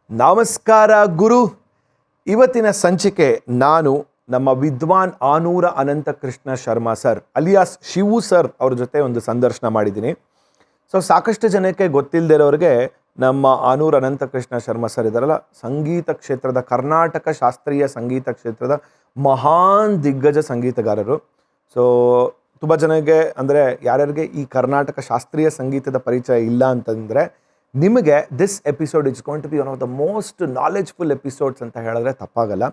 ನಮಸ್ಕಾರ ಗುರು. ಇವತ್ತಿನ ಸಂಚಿಕೆ ನಾನು ನಮ್ಮ ವಿದ್ವಾನ್ Anoor Anantha Krishna Sharma sir alias Shivu sir ಅವ್ರ ಜೊತೆ ಒಂದು ಸಂದರ್ಶನ ಮಾಡಿದ್ದೀನಿ. ಸಾಕಷ್ಟು ಜನಕ್ಕೆ ಗೊತ್ತಿಲ್ಲದಿರೋರಿಗೆ ನಮ್ಮ ಆನೂರ ಅನಂತ ಕೃಷ್ಣ ಶರ್ಮಾ ಸರ್ ಇದ್ದಾರಲ್ಲ, ಸಂಗೀತ ಕ್ಷೇತ್ರದ ಕರ್ನಾಟಕ ಶಾಸ್ತ್ರೀಯ ಸಂಗೀತ ಕ್ಷೇತ್ರದ ಮಹಾನ್ ದಿಗ್ಗಜ ಸಂಗೀತಗಾರರು. ತುಂಬ ಜನಕ್ಕೆ ಅಂದರೆ ಯಾರ್ಯಾರಿಗೆ ಈ ಕರ್ನಾಟಕ ಶಾಸ್ತ್ರೀಯ ಸಂಗೀತದ ಪರಿಚಯ ಇಲ್ಲ ಅಂತಂದರೆ ನಿಮಗೆ this episode it's going to be one of the most knowledgeful episodes ಅಂತ ಹೇಳಿದ್ರೆ ತಪ್ಪಾಗಲ್ಲ.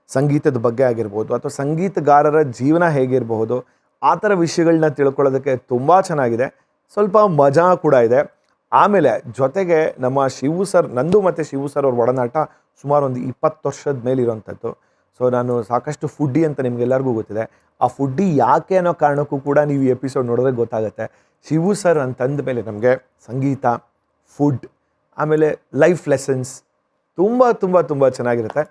ಸಂಗೀತದ ಬಗ್ಗೆ ಆಗಿರ್ಬೋದು ಅಥವಾ ಸಂಗೀತಗಾರರ ಜೀವನ ಹೇಗಿರಬಹುದು ಆ ಥರ ವಿಷಯಗಳನ್ನ ತಿಳ್ಕೊಳ್ಳೋದಕ್ಕೆ ತುಂಬ ಚೆನ್ನಾಗಿದೆ, ಸ್ವಲ್ಪ ಮಜಾ ಕೂಡ ಇದೆ. ಆಮೇಲೆ ಜೊತೆಗೆ ನಮ್ಮ ಶಿವು ಸರ್, ನಂದು ಮತ್ತು ಶಿವು ಸರ್ ಅವ್ರ ಒಡನಾಟ ಸುಮಾರು ಒಂದು 20 ವರ್ಷದ ಮೇಲಿರೋಂಥದ್ದು. ನಾನು ಸಾಕಷ್ಟು ಫುಡ್ಡಿ ಅಂತ ನಿಮಗೆಲ್ಲರಿಗೂ ಗೊತ್ತಿದೆ. ಆ ಫುಡ್ಡಿ ಯಾಕೆ ಅನ್ನೋ ಕಾರಣಕ್ಕೂ ಕೂಡ ನೀವು ಈ ಎಪಿಸೋಡ್ ನೋಡಿದ್ರೆ ಗೊತ್ತಾಗುತ್ತೆ. ಶಿವು ಸರ್ ಅಂತಂದ ಮೇಲೆ ನಮಗೆ ಸಂಗೀತ, ಫುಡ್, ಆಮೇಲೆ ಲೈಫ್ ಲೆಸನ್ಸ್ ತುಂಬ ತುಂಬ ತುಂಬ ಚೆನ್ನಾಗಿರುತ್ತೆ.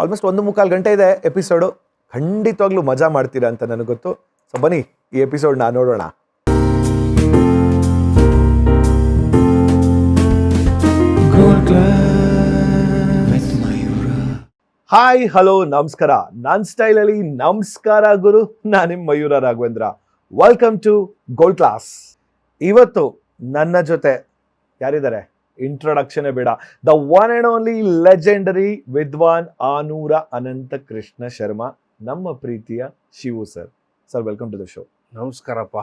ಆಲ್ಮೋಸ್ಟ್ 1.25 ಗಂಟೆ ಇದೆ ಎಪಿಸೋಡು. ಖಂಡಿತವಾಗ್ಲೂ ಮಜಾ ಮಾಡ್ತೀರಾ ಅಂತ ನನಗೆ ಗೊತ್ತು. ಬನ್ನಿ ಈ ಎಪಿಸೋಡ್ನ ನೋಡೋಣ. ಹಾಯ್, ಹಲೋ, ನಮಸ್ಕಾರ. ನನ್ನ ಸ್ಟೈಲಲ್ಲಿ ನಮಸ್ಕಾರ ಗುರು. ನಾನು ನಿಮ್ಮ Mayura Raghavendra. Welcome to gold class. ಇವತ್ತು ನನ್ನ ಜೊತೆ ಯಾರಿದ್ದಾರೆ? ಇಂಟ್ರೊಡಕ್ಷನ್ ಬೇಡ. The one and only legendary ವಿದ್ವಾನ್ ಆನೂರ ಅನಂತ ಕೃಷ್ಣ ಶರ್ಮಾ, ನಮ್ಮ ಪ್ರೀತಿಯ Shivu sir. Sir, welcome to the show. ನಮಸ್ಕಾರಪ್ಪ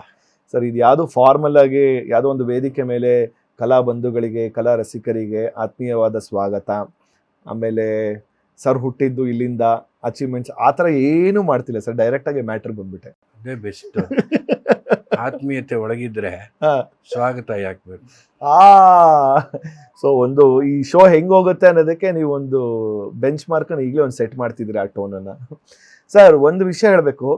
ಸರ್. ಇದು ಯಾವುದೋ ಫಾರ್ಮಲ್ ಆಗಿ ಯಾವುದೋ ಒಂದು ವೇದಿಕೆ ಮೇಲೆ ಕಲಾ ಬಂಧುಗಳಿಗೆ, ಕಲಾ ರಸಿಕರಿಗೆ ಆತ್ಮೀಯವಾದ ಸ್ವಾಗತ, ಆಮೇಲೆ ಸರ್ ಹುಟ್ಟಿದ್ದು ಇಲ್ಲಿಂದ, ಅಚೀವ್ಮೆಂಟ್ಸ್ ಆ ಥರ ಏನೂ ಮಾಡ್ತಿಲ್ಲ ಸರ್. ಡೈರೆಕ್ಟಾಗಿ ಮ್ಯಾಟ್ರ್ ಬಂದ್ಬಿಟ್ಟೆ. ಅದೇ ಬೆಸ್ಟ್. ಆತ್ಮೀಯತೆ ಒಳಗಿದ್ರೆ ಸ್ವಾಗತ ಯಾಕಬೇಕು? ಒಂದು ಈ ಶೋ ಹೆಂಗೆ ಹೋಗುತ್ತೆ ಅನ್ನೋದಕ್ಕೆ ನೀವು ಒಂದು ಬೆಂಚ್ ಮಾರ್ಕನ್ನು ಈಗಲೇ ಒಂದು ಸೆಟ್ ಮಾಡ್ತಿದ್ದೀರಿ ಆ ಟೋನನ್ನು. ಸರ್, ಒಂದು ವಿಷಯ ಹೇಳಬೇಕು.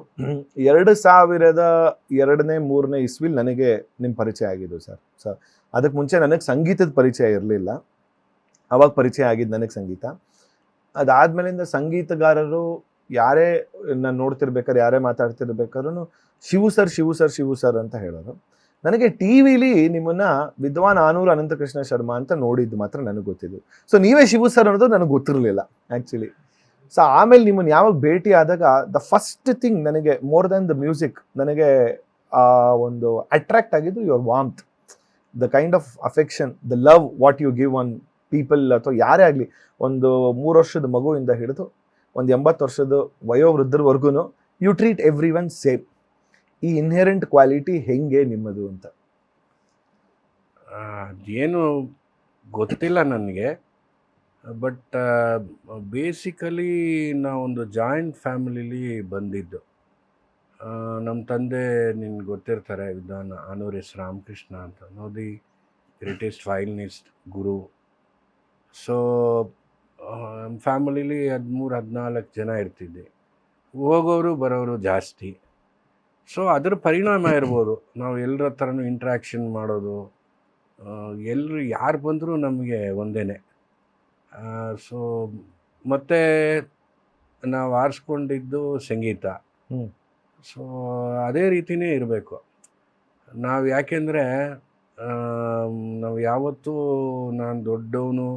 2002-3 ಇಸ್ವಿಲ್ ನನಗೆ ನಿಮ್ಮ ಪರಿಚಯ ಆಗಿದ್ದು ಸರ್. ಅದಕ್ಕೆ ಮುಂಚೆ ನನಗೆ ಸಂಗೀತದ ಪರಿಚಯ ಇರಲಿಲ್ಲ. ಅವಾಗ ಪರಿಚಯ ಆಗಿದ್ದು ನನಗೆ ಸಂಗೀತ. ಅದಾದ್ಮೇಲಿಂದ ಸಂಗೀತಗಾರರು ಯಾರೇ ನಾನು ನೋಡ್ತಿರ್ಬೇಕಾದ್ರೆ, ಯಾರೇ ಮಾತಾಡ್ತಿರ್ಬೇಕಾದ್ರೂ ಶಿವು ಸರ್ ಅಂತ ಹೇಳೋರು. ನನಗೆ ಟಿ ವಿಲಿ ನಿಮ್ಮನ್ನ ವಿದ್ವಾನ್ ಆನೂರ ಅನಂತ ಕೃಷ್ಣ ಶರ್ಮಾ ಅಂತ ನೋಡಿದ್ದು ಮಾತ್ರ ನನಗೆ ಗೊತ್ತಿದ್ದು. ನೀವೇ ಶಿವು ಸರ್ ಅನ್ನೋದು ನನಗೆ ಗೊತ್ತಿರಲಿಲ್ಲ ಆ್ಯಕ್ಚುಲಿ. ಆಮೇಲೆ ನಿಮ್ಮನ್ನು ಯಾವಾಗ ಭೇಟಿ ಆದಾಗ ದ ಫಸ್ಟ್ ಥಿಂಗ್ ನನಗೆ ಮೋರ್ ದೆನ್ ದ ಮ್ಯೂಸಿಕ್ ನನಗೆ ಒಂದು ಅಟ್ರಾಕ್ಟ್ ಆಗಿದ್ದು your warmth, the kind of affection, the love what you give on people. ಅಥವಾ ಯಾರೇ ಆಗಲಿ, ಒಂದು 3 ವರ್ಷದ ಮಗುವಿಂದ ಹಿಡಿದು ಒಂದು 80 ವರ್ಷದ ವಯೋವೃದ್ಧರವರೆಗೂ you treat everyone same. ಈ ಇನ್ಹೆರೆಂಟ್ ಕ್ವಾಲಿಟಿ ಹೆಂಗೆ ನಿಮ್ಮದು ಅಂತ? ಅದೇನು ಗೊತ್ತಿಲ್ಲ ನನಗೆ. ಬಟ್ ಬೇಸಿಕಲಿ ನಾವೊಂದು ಜಾಯಿಂಟ್ ಫ್ಯಾಮಿಲಿಲಿ ಬಂದಿದ್ದು. ನಮ್ಮ ತಂದೆ ನಿನ್ಗೆ ಗೊತ್ತಿರ್ತಾರೆ, ವಿದ್ವಾನ್ ಆನೂರ್ ಎಸ್ ರಾಮಕೃಷ್ಣ ಅಂತ, ದಿ ಗ್ರೇಟೆಸ್ಟ್ ವಯಲಿನಿಸ್ಟ್, ಗುರು. ನಮ್ಮ ಫ್ಯಾಮಿಲಿಲಿ 13-14 ಜನ ಇರ್ತಿದ್ದೆ. ಹೋಗೋರು ಬರೋರು ಜಾಸ್ತಿ. ಅದ್ರ ಪರಿಣಾಮ ಇರ್ಬೋದು. ನಾವು ಎಲ್ಲರ ಹತ್ರನೂ ಇಂಟ್ರ್ಯಾಕ್ಷನ್ ಮಾಡೋದು, ಎಲ್ಲರೂ ಯಾರು ಬಂದರೂ ನಮಗೆ ಒಂದೇ. ಮತ್ತು ನಾವು ಆರಿಸ್ಕೊಂಡಿದ್ದು ಸಂಗೀತ. ಅದೇ ರೀತಿಯೇ ಇರಬೇಕು ನಾವು. ಯಾಕೆಂದರೆ ನಾವು ಯಾವತ್ತೂ ನಾನು ದೊಡ್ಡವನು,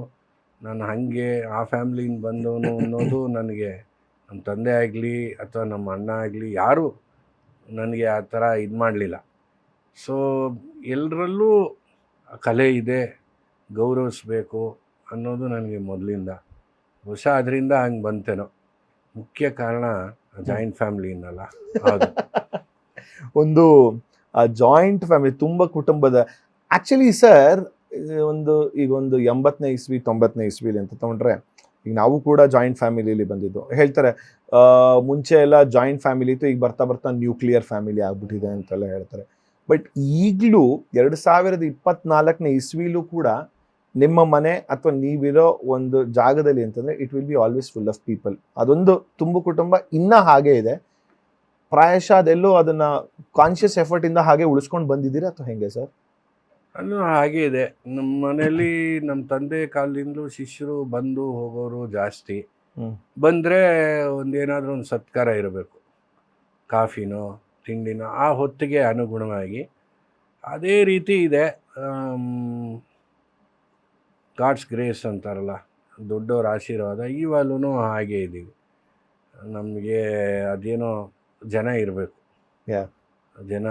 ನಾನು ಹಾಗೆ ಆ ಫ್ಯಾಮ್ಲಿಯಿಂದ ಬಂದವನು ಅನ್ನೋದು ನನಗೆ ನಮ್ಮ ತಂದೆ ಆಗಲಿ ಅಥವಾ ನಮ್ಮ ಅಣ್ಣ ಆಗಲಿ ಯಾರೂ ನನಗೆ ಆ ಥರ ಇದು ಮಾಡಲಿಲ್ಲ. ಎಲ್ಲರಲ್ಲೂ ಕಲೆ ಇದೆ, ಗೌರವಿಸ್ಬೇಕು ಅನ್ನೋದು ನನಗೆ ಮೊದಲಿಂದ. ಬಹುಶಃ ಅದರಿಂದ ಹಂಗೆ ಬಂತೇನೋ. ಮುಖ್ಯ ಕಾರಣ ಜಾಯಿಂಟ್ ಫ್ಯಾಮ್ಲಿನಲ್ಲ. ಹೌದು, ಒಂದು ಜಾಯಿಂಟ್ ಫ್ಯಾಮಿಲಿ, ತುಂಬ ಕುಟುಂಬದ. ಆ್ಯಕ್ಚುಲಿ ಸರ್, ಈಗ ಒಂದು 80ನೇ ಇಸ್ವಿ 90ನೇ ಇಸ್ವಿಲಿ ಅಂತ ತೊಗೊಂಡ್ರೆ, ಈಗ ನಾವು ಕೂಡ ಜಾಯಿಂಟ್ ಫ್ಯಾಮಿಲಿಲಿ ಬಂದಿದ್ದು. ಹೇಳ್ತಾರೆ ಮುಂಚೆ ಎಲ್ಲ ಜಾಯಿಂಟ್ ಫ್ಯಾಮಿಲಿ ಇತ್ತು, ಈಗ ಬರ್ತಾ ಬರ್ತಾ ನ್ಯೂಕ್ಲಿಯರ್ ಫ್ಯಾಮಿಲಿ ಆಗ್ಬಿಟ್ಟಿದೆ ಅಂತೆಲ್ಲ ಹೇಳ್ತಾರೆ. ಬಟ್ ಈಗಲೂ 2024ನೇ ಇಸ್ವಿಲೂ ಕೂಡ ನಿಮ್ಮ ಮನೆ ಅಥವಾ ನೀವಿರೋ ಒಂದು ಜಾಗದಲ್ಲಿ ಅಂತಂದರೆ it will be always full of people. ಅದೊಂದು ತುಂಬು ಕುಟುಂಬ ಇನ್ನೂ ಹಾಗೇ ಇದೆ. ಪ್ರಾಯಶಃ ಅದೆಲ್ಲೋ ಅದನ್ನು ಕಾನ್ಷಿಯಸ್ ಎಫರ್ಟಿಂದ ಹಾಗೆ ಉಳಿಸ್ಕೊಂಡು ಬಂದಿದ್ದೀರಾ ಅಥವಾ ಹೆಂಗೆ ಸರ್? ಅದು ಹಾಗೇ ಇದೆ. ನಮ್ಮ ಮನೆಯಲ್ಲಿ ನಮ್ಮ ತಂದೆ ಕಾಲದಿಂದಲೂ ಶಿಷ್ಯರು ಬಂದು ಹೋಗೋರು ಜಾಸ್ತಿ. ಬಂದರೆ ಒಂದೇನಾದರೂ ಒಂದು ಸತ್ಕಾರ ಇರಬೇಕು, ಕಾಫಿನೋ ತಿಂಡಿನೋ ಆ ಹೊತ್ತಿಗೆ ಅನುಗುಣವಾಗಿ. ಅದೇ ರೀತಿ ಇದೆ. ಗಾಡ್ಸ್ ಗ್ರೇಸ್ ಅಂತಾರಲ್ಲ, ದೊಡ್ಡವ್ರ ಆಶೀರ್ವಾದ, ಇವಾಗಲೂ ಹಾಗೆ ಇದ್ದೀವಿ. ನಮಗೆ ಅದೇನೋ ಜನ ಇರಬೇಕು, Yeah. ಜನ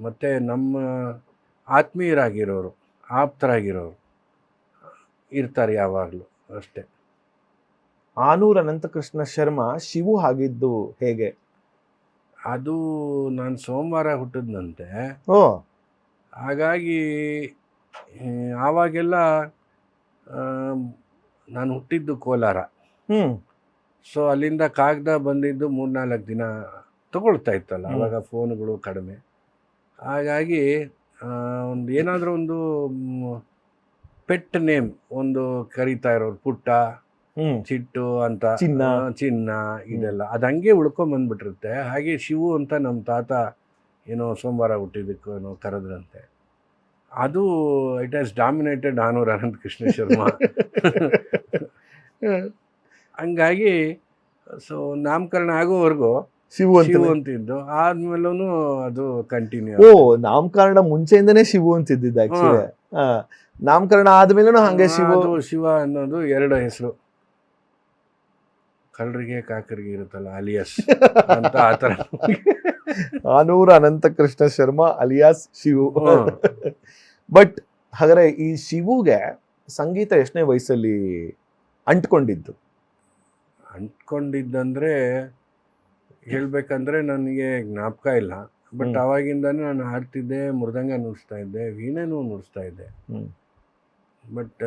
ಮತ್ತು ನಮ್ಮ ಆತ್ಮೀಯರಾಗಿರೋರು, ಆಪ್ತರಾಗಿರೋರು ಇರ್ತಾರೆ ಯಾವಾಗಲೂ, ಅಷ್ಟೇ. ಆನೂರ್ ಅನಂತಕೃಷ್ಣ ಶರ್ಮಾ ಶಿವು ಆಗಿದ್ದು ಹೇಗೆ? ಅದು ನಾನು ಸೋಮವಾರ ಹುಟ್ಟಿದ್ನಂತೆ, ಓ, ಹಾಗಾಗಿ ಆವಾಗೆಲ್ಲ ನಾನು ಹುಟ್ಟಿದ್ದು ಕೋಲಾರ. ಸೊ ಅಲ್ಲಿಂದ ಕಾಗದ ಬಂದಿದ್ದು 3-4 ದಿನ ತಗೊಳ್ತಾ ಇತ್ತಲ್ಲ, ಆವಾಗ ಫೋನ್ಗಳು ಕಡಿಮೆ. ಹಾಗಾಗಿ ಒಂದು ಏನಾದರೂ ಒಂದು ಪೆಟ್ ನೇಮ್ ಒಂದು ಕರೀತಾ ಇರೋರು, ಪುಟ್ಟ, ಚಿಟ್ಟು ಅಂತ, ಚಿನ್ನ ಇದೆಲ್ಲ ಅದು ಹಂಗೆ ಉಳ್ಕೊಂಬಂದ್ಬಿಟ್ಟಿರುತ್ತೆ. ಹಾಗೆ ಶಿವು ಅಂತ ನಮ್ಮ ತಾತ ಏನೋ ಸೋಮವಾರ ಹುಟ್ಟಿದ್ದಕ್ಕೂ ಏನೋ ಕರೆದ್ರಂತೆ. ಅದು it has dominated Anoor Ananthakrishna Sharma. ಹಂಗಾಗಿ ಸೊ ನಾಮಕರಣ ಆಗೋವರೆಗೂ ಶಿವು ಅಂತಿದ್ದು, ಆದ್ಮೇಲೂ ಅದು ಕಂಟಿನ್ಯೂ. ಓ, ನಾಮಕರಣ ಮುಂಚೆಯಿಂದನೇ ಶಿವು ಅಂತಿದ್ದಿದ್ದು ಆಕ್ಚುಲಿ. ನಾಮಕರಣ ಆದ್ಮೇಲೂ ಹಂಗೆ ಶಿವ ಅನ್ನೋದು 2 ಹೆಸರು, ಕಳ್ಳರಿಗೆ ಕಾಕರಿಗೆ ಇರುತ್ತಲ್ಲ, ಅಲಿಯಾಸ್ ಅಂತ ಆ ಥರ. ಆನೂರ್ ಅನಂತಕೃಷ್ಣ ಶರ್ಮಾ ಅಲಿಯಾಸ್ ಶಿವು. ಬಟ್ ಹಾಗಾದ್ರೆ ಈ ಶಿವುಗೆ ಸಂಗೀತ ಎಷ್ಟನೇ ವಯಸ್ಸಲ್ಲಿ ಅಂಟ್ಕೊಂಡಿದ್ದಂದ್ರೆ ಹೇಳ್ಬೇಕಂದ್ರೆ ನನಗೆ ಜ್ಞಾಪಕ ಇಲ್ಲ. ಬಟ್ ಅವಾಗಿಂದಾನೇ ನಾನು ಹಾಡ್ತಿದ್ದೆ, ಮೃದಂಗ ನುಡಿಸ್ತಾ ಇದ್ದೆ, ವೀಣೆನೂ ನುಡಿಸ್ತಾ ಇದ್ದೆ. ಬಟ್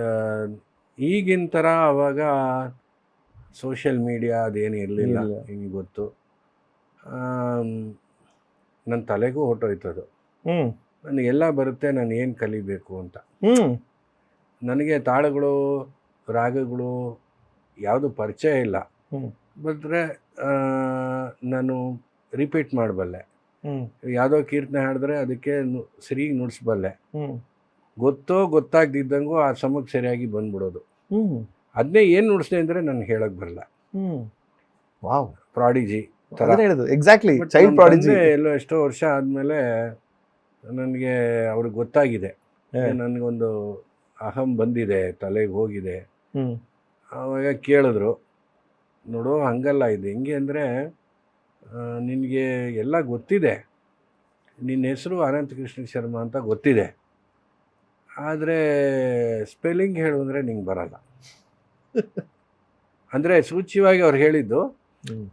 ಈಗಿನ ಥರ ಅವಾಗ ಸೋಷಿಯಲ್ ಮೀಡಿಯಾ ಅದೇನು ಇರಲಿಲ್ಲ, ನಿಮಗೆ ಗೊತ್ತು. ನನ್ನ ತಲೆಗೂ ಹೊಟ್ಟೋಯ್ತದು, ನನಗೆಲ್ಲ ಬರುತ್ತೆ, ನಾನು ಏನು ಕಲಿಬೇಕು ಅಂತ. ನನಗೆ ತಾಳಗಳು, ರಾಗಗಳು ಯಾವುದು ಪರಿಚಯ ಇಲ್ಲ. ಬಂದರೆ ನಾನು ರಿಪೀಟ್ ಮಾಡಬಲ್ಲೆ. ಯಾವುದೋ ಕೀರ್ತನೆ ಹಾಡಿದ್ರೆ ಅದಕ್ಕೆ ಸರಿಯಾಗಿ ನುಡಿಸ್ಬಲ್ಲೆ. ಗೊತ್ತಾಗ್ದಿದ್ದಂಗೂ ಆ ಸಮಕ್ಕೆ ಸರಿಯಾಗಿ ಬಂದ್ಬಿಡೋದು. ಅದನ್ನೇ ಏನು ನುಡಿಸ್ದೆ ಅಂದರೆ ನನಗೆ ಹೇಳಕ್ಕೆ ಬರಲ್ಲ. ವಾವ್, ಪ್ರಾಡಿಜಿ ಥರ. Exactly, child prodigy. ಎಲ್ಲೋ ಎಷ್ಟೋ ವರ್ಷ ಆದಮೇಲೆ ನನಗೆ ಅವ್ರಿಗೆ ಗೊತ್ತಾಗಿದೆ, ನನಗೊಂದು ಅಹಂ ಬಂದಿದೆ, ತಲೆಗೆ ಹೋಗಿದೆ. ಆವಾಗ ಕೇಳಿದ್ರು, ನೋಡು ಹಂಗಲ್ಲ, ಇದು ಹೆಂಗೆ ಅಂದರೆ ನಿನಗೆ ಎಲ್ಲ ಗೊತ್ತಿದೆ, ನಿನ್ನ ಹೆಸರು ಅನಂತಕೃಷ್ಣ ಶರ್ಮಾ ಅಂತ ಗೊತ್ತಿದೆ, ಆದರೆ ಸ್ಪೆಲ್ಲಿಂಗ್ ಹೇಳು ಅಂದರೆ ನಿಂಗೆ ಬರಲ್ಲ. ಅಂದರೆ ಸೂಚ್ಯವಾಗಿ ಅವ್ರು ಹೇಳಿದ್ದು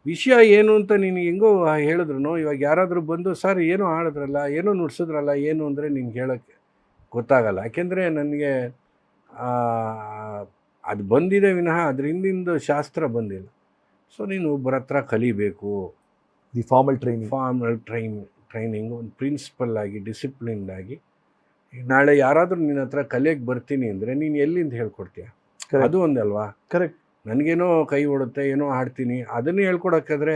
ವಿಷಯ ಏನು ಅಂತ ನಿನಗೆ ಹೆಂಗೋ ಹೇಳಿದ್ರು. ಇವಾಗ ಯಾರಾದರೂ ಬಂದು ಸರ್ ಏನೋ ಹಾಡಿದ್ರಲ್ಲ, ಏನೋ ನುಡ್ಸಿದ್ರಲ್ಲ, ಏನು ಅಂದರೆ ನಿನ್ಗೆ ಹೇಳೋಕ್ಕೆ ಗೊತ್ತಾಗಲ್ಲ. ಯಾಕೆಂದರೆ ನನಗೆ ಅದು ಬಂದಿದೆ ವಿನಃ ಅದ್ರ ಹಿಂದಿಂದು ಶಾಸ್ತ್ರ ಬಂದಿಲ್ಲ. ಸೊ ನೀನು ಒಬ್ಬರ ಹತ್ರ ಕಲಿಬೇಕು. ದಿ ಫಾರ್ಮಲ್ ಟ್ರೈನಿಂಗ್ ಒಂದು ಪ್ರಿನ್ಸಿಪಲ್ ಆಗಿ, ಡಿಸಿಪ್ಲಿನ್ಡ್ ಆಗಿ. ನಾಳೆ ಯಾರಾದರೂ ನಿನ್ನ ಹತ್ರ ಕಲಿಯಕ್ಕೆ ಬರ್ತೀನಿ ಅಂದರೆ ನೀನು ಎಲ್ಲಿಂದ ಹೇಳ್ಕೊಡ್ತೀಯ? ಅದು ಒಂದಲ್ವಾ? ಕರೆಕ್ಟ್. ನನಗೇನೋ ಕೈ ಓಡುತ್ತೆ, ಏನೋ ಹಾಡ್ತೀನಿ, ಅದನ್ನು ಹೇಳ್ಕೊಡೋಕ್ಕಾದ್ರೆ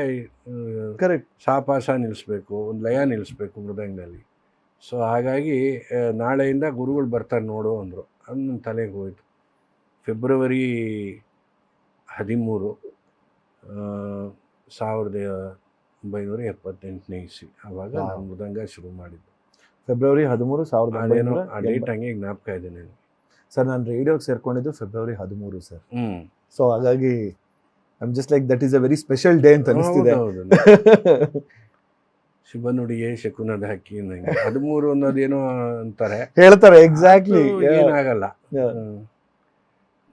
ಕರೆಕ್ಟ್, ಸಾಪಾಸ ನಿಲ್ಲಿಸ್ಬೇಕು, ಒಂದು ಲಯ ನಿಲ್ಲಿಸ್ಬೇಕು ಮೃದಂಗದಲ್ಲಿ. ಸೊ ಹಾಗಾಗಿ ನಾಳೆಯಿಂದ ಗುರುಗಳು ಬರ್ತಾರೆ ನೋಡು ಅಂದರು. ಅದು ನನ್ನ ತಲೆಗೆ ಹೋಯಿತು. ಫೆಬ್ರವರಿ 13, 1978ನೇ ಇಸ್ವಿ ಆವಾಗ ನಾನು ಮೃದಂಗ ಶುರು ಮಾಡಿದ್ದು. ಫೆಬ್ರವರಿ 13, 1900. ಆ ಡೇಟ್ ಹಂಗೆ ಜ್ಞಾಪಕ ಇದೆ ನನಗೆ. ಸರ್, ನಾನು ರೇಡಿಯೋಗೆ ಸೇರ್ಕೊಂಡಿದ್ದು ಫೆಬ್ರವರಿ 13 ಸರ್. ಸೊ ಹಾಗಾಗಿ I am just like that is a very special day ಅಂತ ಅನಿಸ್ತಿದೆ. ಶುಭ ನುಡಿಯೇ ಶಕುನದ ಹಕ್ಕಿ 13 ಅನ್ನೋದೇನೋ ಅಂತಾರೆ, ಹೇಳ್ತಾರೆ. ಎಕ್ಸಾಕ್ಟ್ಲಿ, ಏನಾಗಲ್ಲ.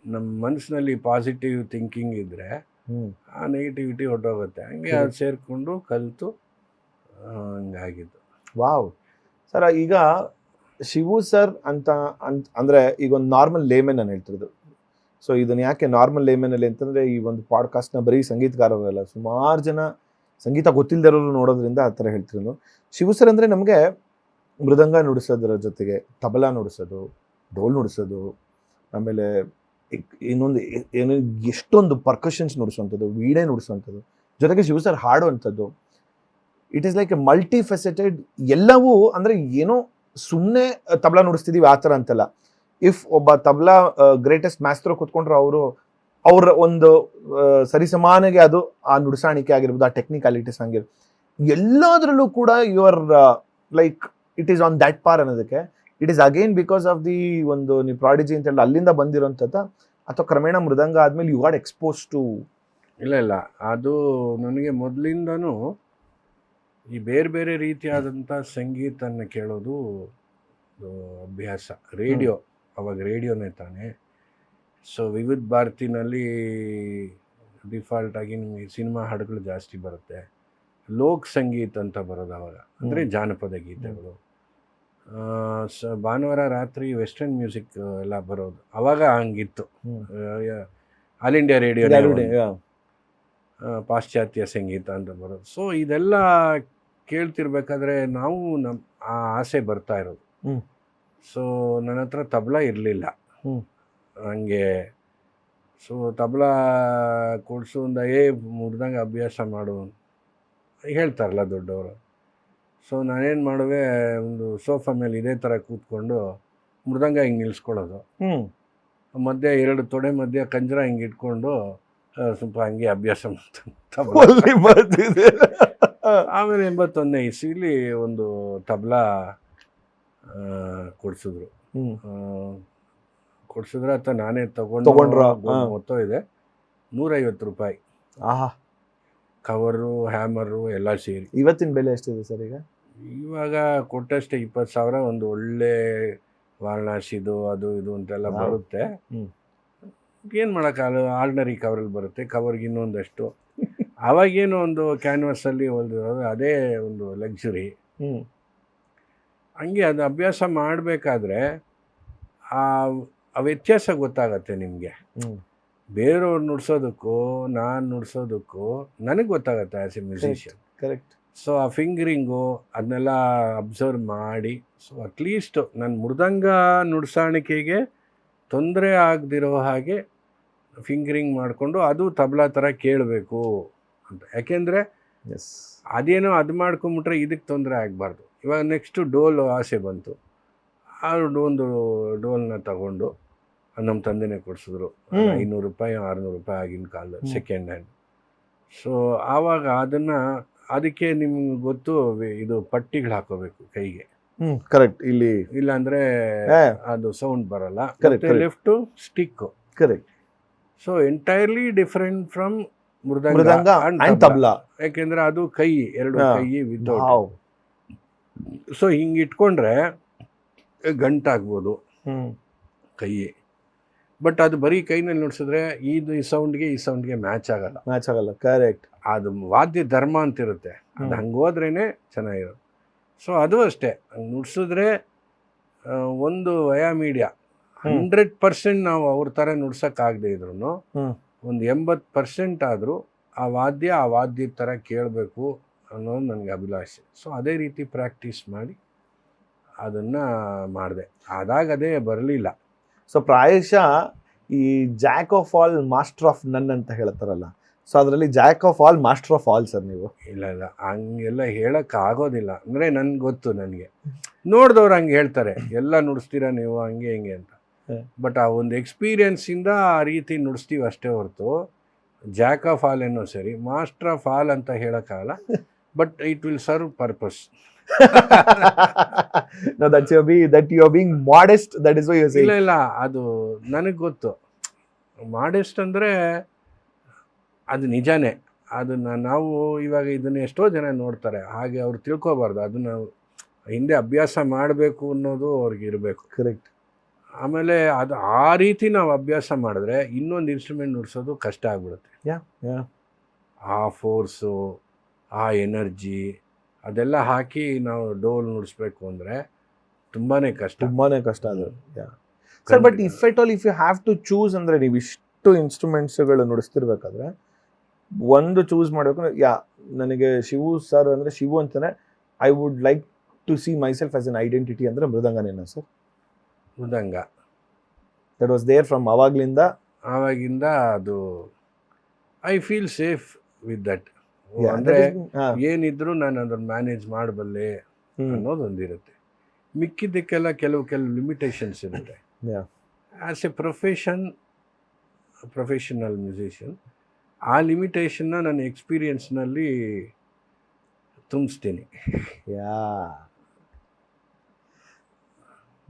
ನಮ್ಮ ಮನಸ್ಸಿನಲ್ಲಿ ಪಾಸಿಟಿವ್ ಥಿಂಕಿಂಗ್ ಇದ್ದರೆ ಆ ನೆಗೆಟಿವಿಟಿ ಹೊರಟೋಗುತ್ತೆ. ಹಂಗೆ ಅದು ಸೇರಿಕೊಂಡು ಕಲಿತು ಹಂಗಾಗಿದ್ದು. ವಾವ್ ಸರ್, ಈಗ ಶಿವು ಸರ್ ಅಂತ ಅಂದರೆ ಈಗ ಒಂದು ನಾರ್ಮಲ್ ಲೇಮೆನ್ ನಾನು ಹೇಳ್ತಿರೋದು. ಸೊ ಇದನ್ನು ಯಾಕೆ ನಾರ್ಮಲ್ ಲೇಮೆನಲ್ಲಿ ಅಂತಂದರೆ, ಈ ಒಂದು ಪಾಡ್ಕಾಸ್ಟ್ನ ಬರೀ ಸಂಗೀತಗಾರರಲ್ಲ, ಸುಮಾರು ಜನ ಸಂಗೀತ ಗೊತ್ತಿಲ್ಲದಿರೋರು ನೋಡೋದ್ರಿಂದ ಆ ಥರ ಹೇಳ್ತಿರೋದು. ಶಿವು ಸರ್ ಅಂದರೆ ನಮಗೆ ಮೃದಂಗ ನುಡಿಸೋದ್ರ ಜೊತೆಗೆ ತಬಲಾ ನುಡಿಸೋದು, ಡೋಲ್ ನುಡಿಸೋದು, ಆಮೇಲೆ ಇನ್ನೊಂದು ಏನು ಎಷ್ಟೊಂದು ಪರ್ಕಷನ್ಸ್ ನುಡಿಸುವಂಥದ್ದು, ವೀಣೆ ನುಡಿಸುವಂಥದ್ದು, ಜೊತೆಗೆ ಶಿವು ಸರ್ ಹಾಡುವಂಥದ್ದು. It is like a multifaceted. ಎಲ್ಲವೂ ಅಂದರೆ ಏನೋ ಸುಮ್ಮನೆ ತಬಲಾ ನುಡಿಸ್ತಿದ್ದೀವಿ ಆ ಥರ ಅಂತಲ್ಲ. ಇಫ್ ಒಬ್ಬ ತಬಲಾ ಗ್ರೇಟೆಸ್ಟ್ ಮ್ಯಾಸ್ಟ್ರೋ ಕೂತ್ಕೊಂಡ್ರೆ ಅವ್ರ ಒಂದು ಸರಿಸಮಾನಿಗೆ ಅದು ಆ ನುಡಿಸಾಣಿಕೆ ಆಗಿರ್ಬೋದು, ಆ ಟೆಕ್ನಿಕಾಲಿಟೀಸ್ ಆಗಿರ್ಬೋದು, ಎಲ್ಲದರಲ್ಲೂ ಕೂಡ you are like it is on that par ಅನ್ನೋದಕ್ಕೆ it is again because of the ಒಂದು ನೀವು ಪ್ರಾಡಿಜಿ ಅಂತ ಹೇಳಿ ಅಲ್ಲಿಂದ ಬಂದಿರೋಂಥದ್ದ, ಅಥವಾ ಕ್ರಮೇಣ ಮೃದಂಗ ಆದ್ಮೇಲೆ ಯು ಗಾಟ್ ಎಕ್ಸ್ಪೋಸ್ ಟು? ಇಲ್ಲ, ಅದು ನನಗೆ ಮೊದಲಿಂದನೂ ಈ ಬೇರೆ ಬೇರೆ ರೀತಿಯಾದಂಥ ಸಂಗೀತನ ಕೇಳೋದು ಅಭ್ಯಾಸ. ರೇಡಿಯೋ, ಅವಾಗ ರೇಡಿಯೋನೇ ತಾನೇ. ಸೊ ವಿವಿಧ ಭಾರತಿನಲ್ಲಿ ಡಿಫಾಲ್ಟ್ ಆಗಿ ನಿಮಗೆ ಸಿನಿಮಾ ಹಾಡುಗಳು ಜಾಸ್ತಿ ಬರುತ್ತೆ. ಲೋಕ್ ಸಂಗೀತ ಅಂತ ಬರೋದು ಅವಾಗ, ಅಂದರೆ ಜಾನಪದ ಗೀತೆಗಳು. ಭಾನುವಾರ ರಾತ್ರಿ ವೆಸ್ಟರ್ನ್ ಮ್ಯೂಸಿಕ್ ಎಲ್ಲ ಬರೋದು ಅವಾಗ ಹಂಗಿತ್ತು. ಆಲ್ ಇಂಡಿಯಾ ರೇಡಿಯೋ ಪಾಶ್ಚಾತ್ಯ ಸಂಗೀತ ಅಂತ ಬರೋದು. ಸೊ ಇದೆಲ್ಲ ಕೇಳ್ತಿರ್ಬೇಕಾದ್ರೆ ನಾವು ಆ ಆಸೆ ಬರ್ತಾ ಇರೋದು. ಸೊ ನನ್ನ ಹತ್ರ ತಬಲಾ ಇರಲಿಲ್ಲ ಹಂಗೆ. ಸೊ ತಬಲಾ ಕೊಡಿಸು ಅಂದ ಮೃದಂಗ ಅಭ್ಯಾಸ ಮಾಡು ಹೇಳ್ತಾರಲ್ಲ ದೊಡ್ಡವರು. ಸೊ ನಾನೇನು ಮಾಡುವೆ, ಒಂದು ಸೋಫಾ ಮೇಲೆ ಇದೇ ಥರ ಕೂತ್ಕೊಂಡು ಮೃದಂಗ ಹಿಂಗೆ ನಿಲ್ಲಿಸ್ಕೊಳ್ಳೋದು, ಮಧ್ಯೆ 2 ತೊಡೆ ಮಧ್ಯೆ ಕಂಜರ ಹಿಂಗೆ ಇಟ್ಕೊಂಡು ಸ್ವಲ್ಪ ಹಂಗೆ ಅಭ್ಯಾಸ ಮಾಡ್ತಾನೆ. ಆಮೇಲೆ 81ನೇ ಇಸ್ವಿಲಿ ಒಂದು ತಬಲಾ ಕೊಡಿಸಿದ್ರು. ಅಥವಾ ನಾನೇ ತಗೊಂಡ್ರ ಮೊತ್ತ ಇದೆ ₹150. ಕವರು, ಹ್ಯಾಮರು ಎಲ್ಲ ಸೇರಿ. ಇವತ್ತಿನ ಬೆಲೆ ಎಷ್ಟಿದೆ ಸರ್ ಈಗ? ಇವಾಗ ಕೊಟ್ಟಷ್ಟೇ 20,000. ಒಂದು ಒಳ್ಳೆ ವಾರಣಾಸಿದು ಅದು ಇದು ಅಂತೆಲ್ಲ ಬರುತ್ತೆ. ಏನು ಮಾಡೋಕ್ಕಾಗಲ್ಲ, ಆರ್ಡಿನರಿ ಕವರಲ್ಲಿ ಬರುತ್ತೆ. ಕವರ್ಗೆ ಇನ್ನೊಂದಷ್ಟು. ಅವಾಗೇನು ಒಂದು ಕ್ಯಾನ್ವಾಸಲ್ಲಿ ಹೊಲಿದಿರೋದು ಅದೇ ಒಂದು ಲಕ್ಸುರಿ. ಹಂಗೆ ಅದು ಅಭ್ಯಾಸ ಮಾಡಬೇಕಾದ್ರೆ ಆ ವ್ಯತ್ಯಾಸ ಗೊತ್ತಾಗತ್ತೆ ನಿಮಗೆ. ಬೇರೆಯವ್ರು ನುಡ್ಸೋದಕ್ಕೂ ನಾನು ನುಡ್ಸೋದಕ್ಕೂ ನನಗೆ ಗೊತ್ತಾಗತ್ತೆ as A musician. Correct. So ಆ ಫಿಂಗರಿಂಗು ಅದನ್ನೆಲ್ಲ ಅಬ್ಸರ್ವ್ ಮಾಡಿ, ಸೊ ಅಟ್ಲೀಸ್ಟ್ ನನ್ನ ಮೃದಂಗ ನುಡ್ಸಾಣಿಕೆಗೆ ತೊಂದರೆ ಆಗದಿರೋ ಹಾಗೆ ಫಿಂಗರಿಂಗ್ ಮಾಡಿಕೊಂಡು ಅದು ತಬಲಾ ಥರ ಕೇಳಬೇಕು ಅಂತ. ಯಾಕೆಂದರೆ ಅದೇನೋ ಅದು ಮಾಡ್ಕೊಂಬಿಟ್ರೆ ಇದಕ್ಕೆ ತೊಂದರೆ ಆಗಬಾರ್ದು. ಇವಾಗ ನೆಕ್ಸ್ಟು ಡೋಲು ಆಸೆ ಬಂತು. ಆ ಒಂದು ಡೋಲ್ನ ತಗೊಂಡು ನಮ್ಮ ತಂದೆನೇ ಕೊಡಿಸಿದ್ರು. ₹500 ₹600 ಆಗಿನ ಕಾಲದ ಸೆಕೆಂಡ್ ಹ್ಯಾಂಡ್. ಸೊ ಆವಾಗ ಅದಕ್ಕೆ ನಿಮ್ಗೆ ಗೊತ್ತು, ಇದು ಪಟ್ಟಿಗಳು ಹಾಕೋಬೇಕು ಕೈಗೆ. ಕರೆಕ್ಟ್. ಇಲ್ಲಿ ಇಲ್ಲಾಂದರೆ ಅದು ಸೌಂಡ್ ಬರಲ್ಲ. Left stick. Correct. So entirely different from mridanga and tabla. ಯಾಕೆಂದರೆ ಅದು ಎರಡು ಕೈ ವಿತೌಟ್. ಸೊ ಹಿಂಗೆ ಇಟ್ಕೊಂಡ್ರೆ ಗಂಟಾಗ್ಬೋದು ಕೈ. ಬಟ್ ಅದು ಬರೀ ಕೈನಲ್ಲಿ ನುಡ್ಸಿದ್ರೆ ಈ ಸೌಂಡ್ಗೆ ಮ್ಯಾಚ್ ಆಗಲ್ಲ. ಕರೆಕ್ಟ್. ಅದು ವಾದ್ಯ ಧರ್ಮ ಅಂತಿರುತ್ತೆ, ಅದು ಹಂಗೆ ಹೋದ್ರೇ ಚೆನ್ನಾಗಿರೋದು. ಸೊ ಅದು ಅಷ್ಟೇ, ಹಂಗೆ ನುಡ್ಸಿದ್ರೆ ಒಂದು ವಯಾ ಮೀಡಿಯಾ 100% ನಾವು ಅವ್ರ ಥರ ನುಡ್ಸೋಕ್ಕಾಗದೇ ಇದ್ರು ಒಂದು 80% ಆದರೂ ಆ ವಾದ್ಯ ಥರ ಕೇಳಬೇಕು ಅನ್ನೋದು ನನಗೆ ಅಭಿಲಾಷೆ. ಸೊ ಅದೇ ರೀತಿ ಪ್ರಾಕ್ಟೀಸ್ ಮಾಡಿ ಅದನ್ನು ಮಾಡಿದೆ. ಅದೇ ಬರಲಿಲ್ಲ. ಸೊ ಪ್ರಾಯಶಃ ಈ Jack of all master of ನನ್ ಅಂತ ಹೇಳ್ತಾರಲ್ಲ, ಸೊ ಅದರಲ್ಲಿ Jack of all master of all sir ನೀವು? ಇಲ್ಲ ಹಂಗೆಲ್ಲ ಹೇಳೋಕ್ಕಾಗೋದಿಲ್ಲ. ಅಂದರೆ ನನಗೆ ಗೊತ್ತು, ನನಗೆ ನೋಡಿದವ್ರು ಹಂಗೆ ಹೇಳ್ತಾರೆ, ಎಲ್ಲ ನುಡಿಸ್ತೀರಾ ನೀವು ಹಂಗೆ ಹಿಂಗೆ ಅಂತ. ಬಟ್ ಆ ಒಂದು ಎಕ್ಸ್ಪೀರಿಯನ್ಸಿಂದ ಆ ರೀತಿ ನುಡಿಸ್ತೀವಿ ಅಷ್ಟೇ ಹೊರತು ಜಾಕ್ ಆಫ್ ಆಲ್ ಏನೋ ಸರಿ, ಮಾಸ್ಟರ್ ಆಫ್ ಆಲ್ ಅಂತ ಹೇಳೋಕ್ಕಾಗಲ್ಲ. But it will serve purpose. No, that you're being modest, that is why you're saying. ಇಲ್ಲ ಅದು ನನಗೆ ಗೊತ್ತು. ಮಾಡೆಸ್ಟ್ ಅಂದರೆ ಅದು ನಿಜಾನೇ. ಅದನ್ನು ನಾವು ಇವಾಗ ಇದನ್ನು ಎಷ್ಟೋ ಜನ ನೋಡ್ತಾರೆ, ಹಾಗೆ ಅವ್ರು ತಿಳ್ಕೊಬಾರ್ದು. ಅದನ್ನು ಹಿಂದೆ ಅಭ್ಯಾಸ ಮಾಡಬೇಕು ಅನ್ನೋದು ಅವ್ರಿಗೆ ಇರಬೇಕು. ಕರೆಕ್ಟ್. ಆಮೇಲೆ ಅದು ಆ ರೀತಿ ನಾವು ಅಭ್ಯಾಸ ಮಾಡಿದ್ರೆ ಇನ್ನೊಂದು ಇನ್ಸ್ಟ್ರೂಮೆಂಟ್ ನುಡ್ಸೋದು ಕಷ್ಟ ಆಗ್ಬಿಡುತ್ತೆ. ಆ ಫೋರ್ಸು, ಆ ಎನರ್ಜಿ ಅದೆಲ್ಲ ಹಾಕಿ ನಾವು ಡೋಲ್ ನುಡಿಸ್ಬೇಕು ಅಂದರೆ ತುಂಬಾ ಕಷ್ಟ ಅದು. Sir, but if you have to choose ಅಂದರೆ ನೀವು ಇಷ್ಟು ಇನ್ಸ್ಟ್ರೂಮೆಂಟ್ಸ್ಗಳು ನುಡಿಸ್ತಿರ್ಬೇಕಾದ್ರೆ ಒಂದು ಚೂಸ್ ಮಾಡಬೇಕು. ನನಗೆ ಶಿವು ಸರ್ ಅಂದರೆ ಶಿವು ಅಂತಾನೆ I would like to see myself as an identity ಅಂದರೆ ಮೃದಂಗನೇನಾ sir? Mridanga that was there from ಆವಾಗಿಂದ ಅದು I feel safe with that. ಅಂದರೆ ಏನಿದ್ರು ನಾನು ಅದನ್ನು ಮ್ಯಾನೇಜ್ ಮಾಡಬಲ್ಲೆ ಅನ್ನೋದೊಂದಿರುತ್ತೆ. ಮಿಕ್ಕಿದ್ದಕ್ಕೆಲ್ಲ ಕೆಲವು ಲಿಮಿಟೇಷನ್ಸ್ ಇರುತ್ತೆ. ಆ್ಯಸ್ ಎ ಪ್ರೊಫೆಷನಲ್ ಮ್ಯೂಸಿಷಿಯನ್ ಆ ಲಿಮಿಟೇಷನ್ನ ನನ್ನ ಎಕ್ಸ್ಪೀರಿಯನ್ಸ್ನಲ್ಲಿ ತುಂಬಿಸ್ತೀನಿ.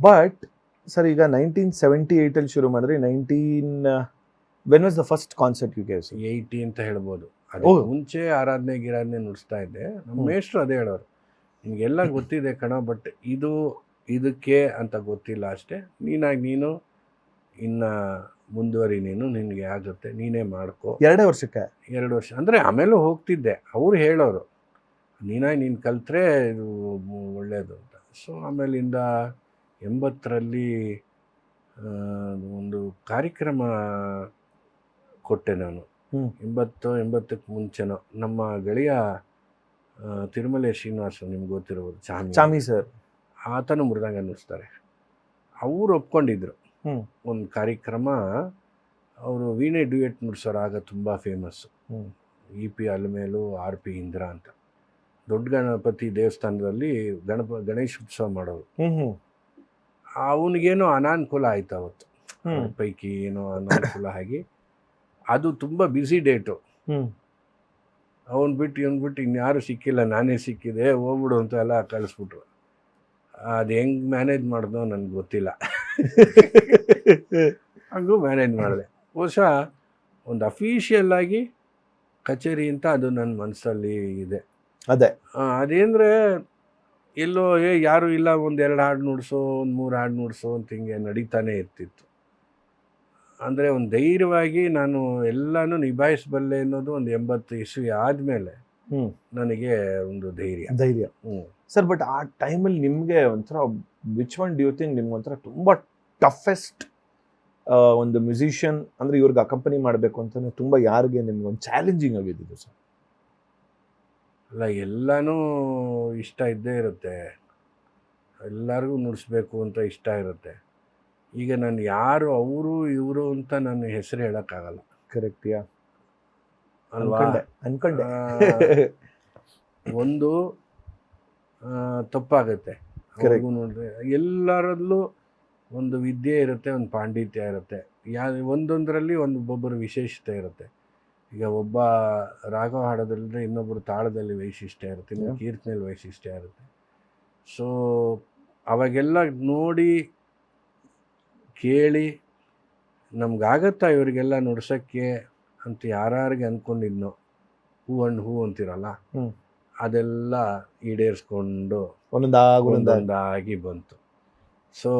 ಬಟ್ ಸರ್ ಈಗ 1978 ಶುರು ಮಾಡಿದ್ರೆ when was the first concert you gave sir? 80 ಅಂತ ಹೇಳ್ಬೋದು. ಅದಕ್ಕೆ ಮುಂಚೆ ಗಿರಾಧನೆ ನುಡಿಸ್ತಾ ಇದ್ದೆ. ನಮ್ಮ ಮೇಷ್ಟ್ರು ಅದೇ ಹೇಳೋರು, ನಿಮಗೆಲ್ಲ ಗೊತ್ತಿದೆ ಕಣ, ಬಟ್ ಇದಕ್ಕೆ ಅಂತ ಗೊತ್ತಿಲ್ಲ ಅಷ್ಟೇ. ನೀನು ಇನ್ನು ಮುಂದುವರಿ, ನಿನಗೆ ಆಗುತ್ತೆ, ನೀನೇ ಮಾಡ್ಕೊ. 2 ವರ್ಷಕ್ಕೆ? 2 ವರ್ಷ ಅಂದರೆ ಆಮೇಲೂ ಹೋಗ್ತಿದ್ದೆ. ಅವ್ರು ಹೇಳೋರು, ನೀನು ಕಲ್ತ್ರೆ ಇದು ಒಳ್ಳೆಯದು ಅಂತ. ಸೊ ಆಮೇಲಿಂದ 80ರಲ್ಲಿ ಒಂದು ಕಾರ್ಯಕ್ರಮ ಕೊಟ್ಟೆ ನಾನು. 80ಕ್ಕೆ ಮುಂಚೆನೋ ನಮ್ಮ ಗೆಳೆಯ ತಿರುಮಲೆ ಶ್ರೀನಿವಾಸ, ನಿಮ್ಗೆ ಗೊತ್ತಿರ್ಬೋದು, ಚಾಮಿ ಸರ್, ಆತನು ಮೃದಂಗ ನುಡಿಸ್ತಾರೆ. ಅವರು ಒಪ್ಕೊಂಡಿದ್ರು ಒಂದು ಕಾರ್ಯಕ್ರಮ. ಅವರು ವೀಣೆ ಡ್ಯೂಯೆಟ್ ನುಡಿಸೋರು, ಆಗ ತುಂಬ famous. EP Alamelu, RP Indra ಅಂತ ದೊಡ್ಡ ಗಣಪತಿ ದೇವಸ್ಥಾನದಲ್ಲಿ ಗಣೇಶ ಉತ್ಸವ ಮಾಡೋರು. ಅವನಿಗೇನೋ ಅನಾನುಕೂಲ ಆಯ್ತು ಅವತ್ತು, ಪೈಕಿ ಏನೋ ಅನಾನುಕೂಲ ಆಗಿ ಅದು ತುಂಬ ಬ್ಯುಸಿ ಡೇಟು. ಇವನು ಬಿಟ್ಟು ಇನ್ಯಾರು ಸಿಕ್ಕಿಲ್ಲ, ನಾನೇ ಸಿಕ್ಕಿದೆ, ಹೋಗ್ಬಿಡು ಅಂತ ಎಲ್ಲ ಕಳಿಸ್ಬಿಟ್ರು. ಅದು ಹೆಂಗೆ ಮ್ಯಾನೇಜ್ ಮಾಡಿದ್ನೋ ನನಗೆ ಗೊತ್ತಿಲ್ಲ. ಹಂಗೂ ಮ್ಯಾನೇಜ್ ಮಾಡಿದೆ. ಬಹುಶಃ ಒಂದು ಅಫಿಷಿಯಲ್ ಆಗಿ ಕಚೇರಿ ಅಂತ ಅದು ನನ್ನ ಮನಸ್ಸಲ್ಲಿ ಇದೆ. ಅದೇಂದರೆ ಎಲ್ಲೋ ಯಾರೂ ಇಲ್ಲ, 1-2 ಹಾಡು ನುಡಿಸೋ, 1-3 ಹಾಡು ನುಡಿಸೋ ಅಂತ ಹಿಂಗೆ ನಡೀತಾನೆ ಇರ್ತಿತ್ತು. ಅಂದರೆ ಒಂದು ಧೈರ್ಯವಾಗಿ ನಾನು ಎಲ್ಲನೂ ನಿಭಾಯಿಸಬಲ್ಲೆ ಅನ್ನೋದು ಒಂದು 80 ಇಸ್ವಿ ಆದಮೇಲೆ ನನಗೆ ಒಂದು ಧೈರ್ಯ. ಸರ್, ಬಟ್ ಆ ಟೈಮಲ್ಲಿ ನಿಮಗೆ ಒಂಥರ ವಿಚ್ ಒನ್ ಡ್ಯೂ ಥಿಂಕ್ ನಿಮ್ಗೆ ಒಂಥರ ತುಂಬ ಟಫೆಸ್ಟ್ ಒಂದು ಮ್ಯೂಸಿಷಿಯನ್ ಅಂದರೆ ಇವ್ರಿಗೆ ಅಕಂಪನಿ ಮಾಡಬೇಕು ಅಂತಲೇ ತುಂಬ ಯಾರಿಗೆ ನಿಮ್ಗೆ ಒಂದು ಚಾಲೆಂಜಿಂಗ್ ಆಗಿದ್ದು ಸರ್? ಅಲ್ಲ, ಎಲ್ಲನೂ ಇಷ್ಟ ಇದ್ದೇ ಇರುತ್ತೆ, ಎಲ್ಲರಿಗೂ ನುಡಿಸ್ಬೇಕು ಅಂತ ಇಷ್ಟ ಇರುತ್ತೆ. ಈಗ ನಾನು ಯಾರು ಅವರು ಇವರು ಅಂತ ನನ್ನ ಹೆಸರು ಹೇಳೋಕ್ಕಾಗಲ್ಲ. ಕರೆಕ್ಟಿಯಾ ಅಲ್ವಾ? ಅನ್ಕೊಂಡೆ. ಒಂದು ತಪ್ಪಾಗುತ್ತೆ. ನೋಡಿದ್ರೆ ಎಲ್ಲರಲ್ಲೂ ಒಂದು ವಿದ್ಯೆ ಇರುತ್ತೆ, ಒಂದು ಪಾಂಡಿತ್ಯ ಇರುತ್ತೆ. ಒಂದೊಂದರಲ್ಲಿ ಒಬ್ಬೊಬ್ಬರ ವಿಶೇಷತೆ ಇರುತ್ತೆ. ಈಗ ಒಬ್ಬ ರಾಗ ಹಾಡೋದ್ರಲ್ಲಿ ಇನ್ನೊಬ್ಬರು ತಾಳದಲ್ಲಿ ವೈಶಿಷ್ಟ್ಯ ಇರುತ್ತೆ, ಇನ್ನು ಕೀರ್ತನೆಯಲ್ಲಿ ವೈಶಿಷ್ಟ್ಯ ಇರುತ್ತೆ. ಸೊ ಅವಾಗೆಲ್ಲ ನೋಡಿ ಕೇಳಿ ನಮ್ಗಾಗತ್ತಾ ಇವರಿಗೆಲ್ಲ ನುಡ್ಸೋಕ್ಕೆ ಅಂತ ಯಾರಿಗೆ ಅಂದ್ಕೊಂಡಿದ್ನೋ, ಹೂ ಅಂತಿರಲ್ಲ, ಅದೆಲ್ಲ ಈಡೇರಿಸ್ಕೊಂಡು ಒಂದೊಂದಾಗಿ ಬಂತು. ಸೊ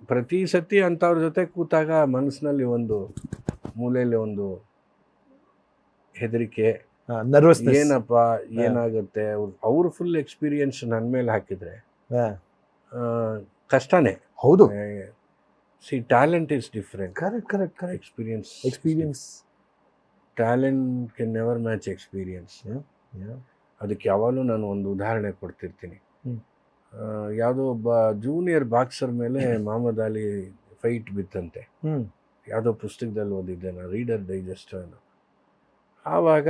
ಪ್ರತಿ ಸತಿ ಅಂಥವ್ರ ಜೊತೆ ಕೂತಾಗ ಮನಸ್ಸಿನಲ್ಲಿ ಒಂದು ಮೂಲೆಯಲ್ಲಿ ಒಂದು ಹೆದರಿಕೆ, ನರ್ವಸ್ನೆಸ್, ಏನಪ್ಪ ಏನಾಗುತ್ತೆ. ಅವ್ರು ಫುಲ್ ಎಕ್ಸ್ಪೀರಿಯನ್ಸ್ ನನ್ನ ಮೇಲೆ ಹಾಕಿದರೆ ಕಷ್ಟನೇ. ಹೌದು. Talent is different. Correct. Experience talent can never match experience. ಅದಕ್ಕೆ ಯಾವಾಗಲೂ ನಾನು ಒಂದು ಉದಾಹರಣೆ ಕೊಡ್ತಿರ್ತೀನಿ. ಯಾವುದೋ ಒಬ್ಬ ಜೂನಿಯರ್ ಬಾಕ್ಸರ್ ಮೇಲೆ ಮಹಮ್ಮದ್ ಅಲಿ ಫೈಟ್ ಬಿತ್ತಂತೆ. ಯಾವುದೋ ಪುಸ್ತಕದಲ್ಲಿ ಓದಿದ್ದೆ ನಾನು, ರೀಡರ್ ಡೈಜೆಸ್ಟ್ ಅನ್ನೋ. ಆವಾಗ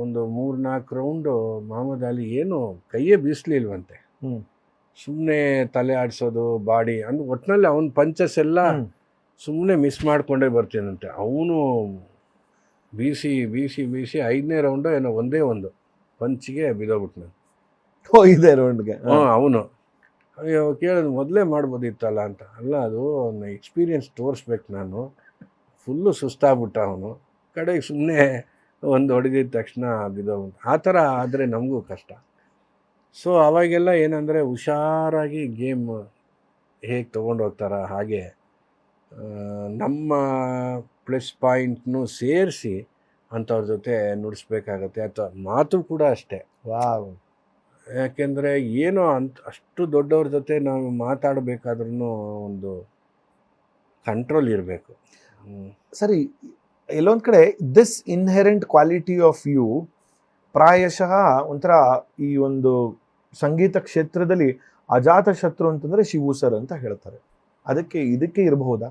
ಒಂದು 3-4 ರೌಂಡು ಮಹಮ್ಮದ್ ಅಲಿ ಏನು ಕೈಯೇ ಬೀಸಲಿಲ್ವಂತೆ. ಸುಮ್ಮನೆ ತಲೆ ಆಡಿಸೋದು, ಬಾಡಿ ಅಂದ್ರೆ ಒಟ್ಟಿನಲ್ಲಿ ಅವನ ಪಂಚಸ್ ಎಲ್ಲ ಸುಮ್ಮನೆ ಮಿಸ್ ಮಾಡಿಕೊಂಡೇ ಬರ್ತೀನಂತೆ. ಅವನು ಬೀಸಿ 5ನೇ ರೌಂಡು ಏನೋ ಒಂದೇ ಒಂದು ಪಂಚಿಗೆ ಬಿದ್ದೋಗ್ಬಿಟ್ನು. 5ನೇ ರೌಂಡ್ಗೆ? ಅವನು ಅಯ್ಯೋ ಕೇಳಿದ್ ಮೊದಲೇ ಮಾಡ್ಬೋದಿತ್ತಲ್ಲ ಅಂತ. ಅಲ್ಲ, ಅದು ಎಕ್ಸ್ಪೀರಿಯನ್ಸ್ ತೋರಿಸ್ಬೇಕು. ನಾನು ಫುಲ್ಲು ಸುಸ್ತಾಗ್ಬಿಟ್ಟ ಅವನು. ಕಡೆಗೆ ಸುಮ್ಮನೆ ಒಂದು ಹೊಡೆದಿದ್ದ ತಕ್ಷಣ ಬಿದ್ದೋಗ್ಬಿಟ್ಟು. ಆ ಥರ ಆದರೆ ನಮಗೂ ಕಷ್ಟ. ಸೊ ಅವಾಗೆಲ್ಲ ಏನಂದರೆ ಹುಷಾರಾಗಿ ಗೇಮ್ ಹೇಗೆ ತೊಗೊಂಡು ಹೋಗ್ತಾರ ಹಾಗೆ ನಮ್ಮ ಪ್ಲಸ್ ಪಾಯಿಂಟ್ನು ಸೇರಿಸಿ ಅಂಥವ್ರ ಜೊತೆ ನುಡಿಸ್ಬೇಕಾಗತ್ತೆ. ಅಥವಾ ಮಾತು ಕೂಡ ಅಷ್ಟೇ. ಯಾಕೆಂದರೆ ಏನೋ ಅಷ್ಟು ದೊಡ್ಡವ್ರ ಜೊತೆ ನಾವು ಮಾತಾಡಬೇಕಾದ್ರೂ ಒಂದು ಕಂಟ್ರೋಲ್ ಇರಬೇಕು. ಸರಿ, ಎಲ್ಲೊಂದು ಕಡೆ this inherent quality of you ಪ್ರಾಯಶಃ ಒಂಥರ ಈ ಒಂದು ಸಂಗೀತ ಕ್ಷೇತ್ರದಲ್ಲಿ ಅಜಾತ ಶತ್ರು ಅಂತಂದರೆ ಶಿವು ಸರ್ ಅಂತ ಹೇಳ್ತಾರೆ. ಇದಕ್ಕೆ ಇರಬಹುದಾ?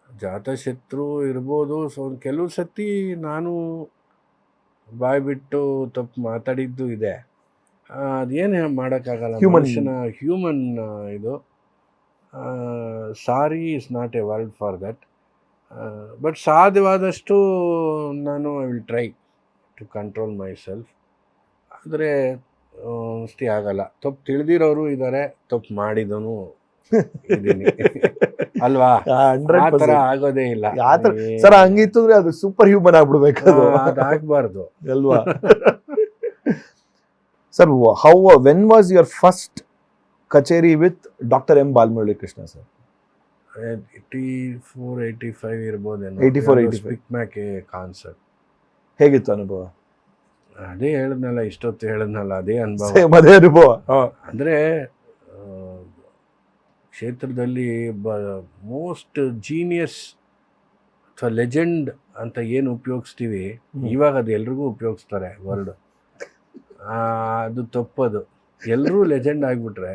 ಜಾತಶತ್ರು ಇರ್ಬೋದು. ಸೊ ಕೆಲವು ಸತಿ ನಾನು ಬಾಯ್ಬಿಟ್ಟು ತಪ್ಪು ಮಾತಾಡಿದ್ದು ಇದೆ. ಅದೇನು ಮಾಡೋಕ್ಕಾಗಲ್ಲ, ಮನುಷ್ಯನ ಹ್ಯೂಮನ್ ಇದು. Sorry is not a word for that. But ಸಾಧ್ಯವಾದಷ್ಟು ನಾನು I will try to control myself. ಆದರೆ ಅಷ್ಟೇ ಆಗಲ್ಲ. ತಪ್ಪು ತಿಳಿದಿರೋರು ಇದ್ದಾರೆ, ತಪ್ಪು ಮಾಡಿದನು ಇದ್ದೀನಿ ಅಲ್ವಾ? ಆ ಥರ ಆಗೋದೇ ಇಲ್ಲ. ಸರ್ ಹಂಗಿತ್ತು ಅಂದ್ರೆ ಅದು ಸೂಪರ್ ಹ್ಯೂಮನ್ ಆಗ್ಬಿಡ್ಬೇಕು, ಅದಾಗಬಾರ್ದು ಅಲ್ವಾ? Sir, when was your first ಕಚೇರಿ with doctor M Balamurali Krishna sir? 84-85 ಇರ್ಬೋದೇನೋ. 84-85 ಸ್ಪಿಕ್ ಮ್ಯಾಕೆ ಕಾನ್ಸರ್ಟ್. ಹೇಗಿತ್ತು ಅನುಭವ? ಅದೇ ಹೇಳಿದ್ನಲ್ಲ, ಇಷ್ಟೊತ್ತು ಹೇಳಿದ್ನಲ್ಲ, ಅದೇ ಅನುಭವ. ಅದೇ ಅನುಭವ. ಅಂದರೆ ಕ್ಷೇತ್ರದಲ್ಲಿ ಮೋಸ್ಟ್ ಜೀನಿಯಸ್ ಅಥವಾ ಲೆಜೆಂಡ್ ಅಂತ ಏನು ಉಪಯೋಗಿಸ್ತೀವಿ ಇವಾಗ ಅದು ಎಲ್ರಿಗೂ ಉಪಯೋಗಿಸ್ತಾರೆ ವರ್ಡ್. ಅದು ತಪ್ಪದು. ಎಲ್ಲರೂ ಲೆಜೆಂಡ್ ಆಗಿಬಿಟ್ರೆ,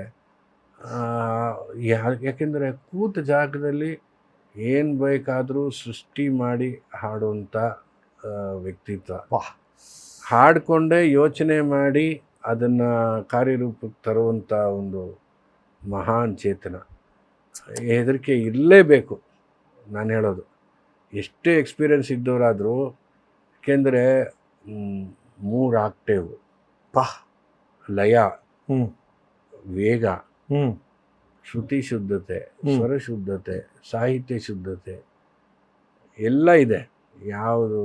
ಯಾಕೆಂದರೆ ಕೂತ ಜಾಗದಲ್ಲಿ ಏನು ಬೇಕಾದರೂ ಸೃಷ್ಟಿ ಮಾಡಿ ಹಾಡುವಂಥ ವ್ಯಕ್ತಿತ್ವ, ಹಾಡಿಕೊಂಡೇ ಯೋಚನೆ ಮಾಡಿ ಅದನ್ನು ಕಾರ್ಯರೂಪಕ್ಕೆ ತರುವಂಥ ಒಂದು ಮಹಾನ್ ಚೇತನ. ಹೆದರಿಕೆ ಇರಲೇಬೇಕು. ನಾನು ಹೇಳೋದು, ಎಷ್ಟೇ ಎಕ್ಸ್ಪೀರಿಯನ್ಸ್ ಇದ್ದವರಾದರೂ, ಏಕೆಂದರೆ 3 ಆಕ್ಟೇವ್, ಲಯ, ವೇಗ, ಶ್ರುತಿ ಶುದ್ಧತೆ, ಸ್ವರ ಶುದ್ಧತೆ, ಸಾಹಿತ್ಯ ಶುದ್ಧತೆ ಎಲ್ಲ ಇದೆ. ಯಾವುದು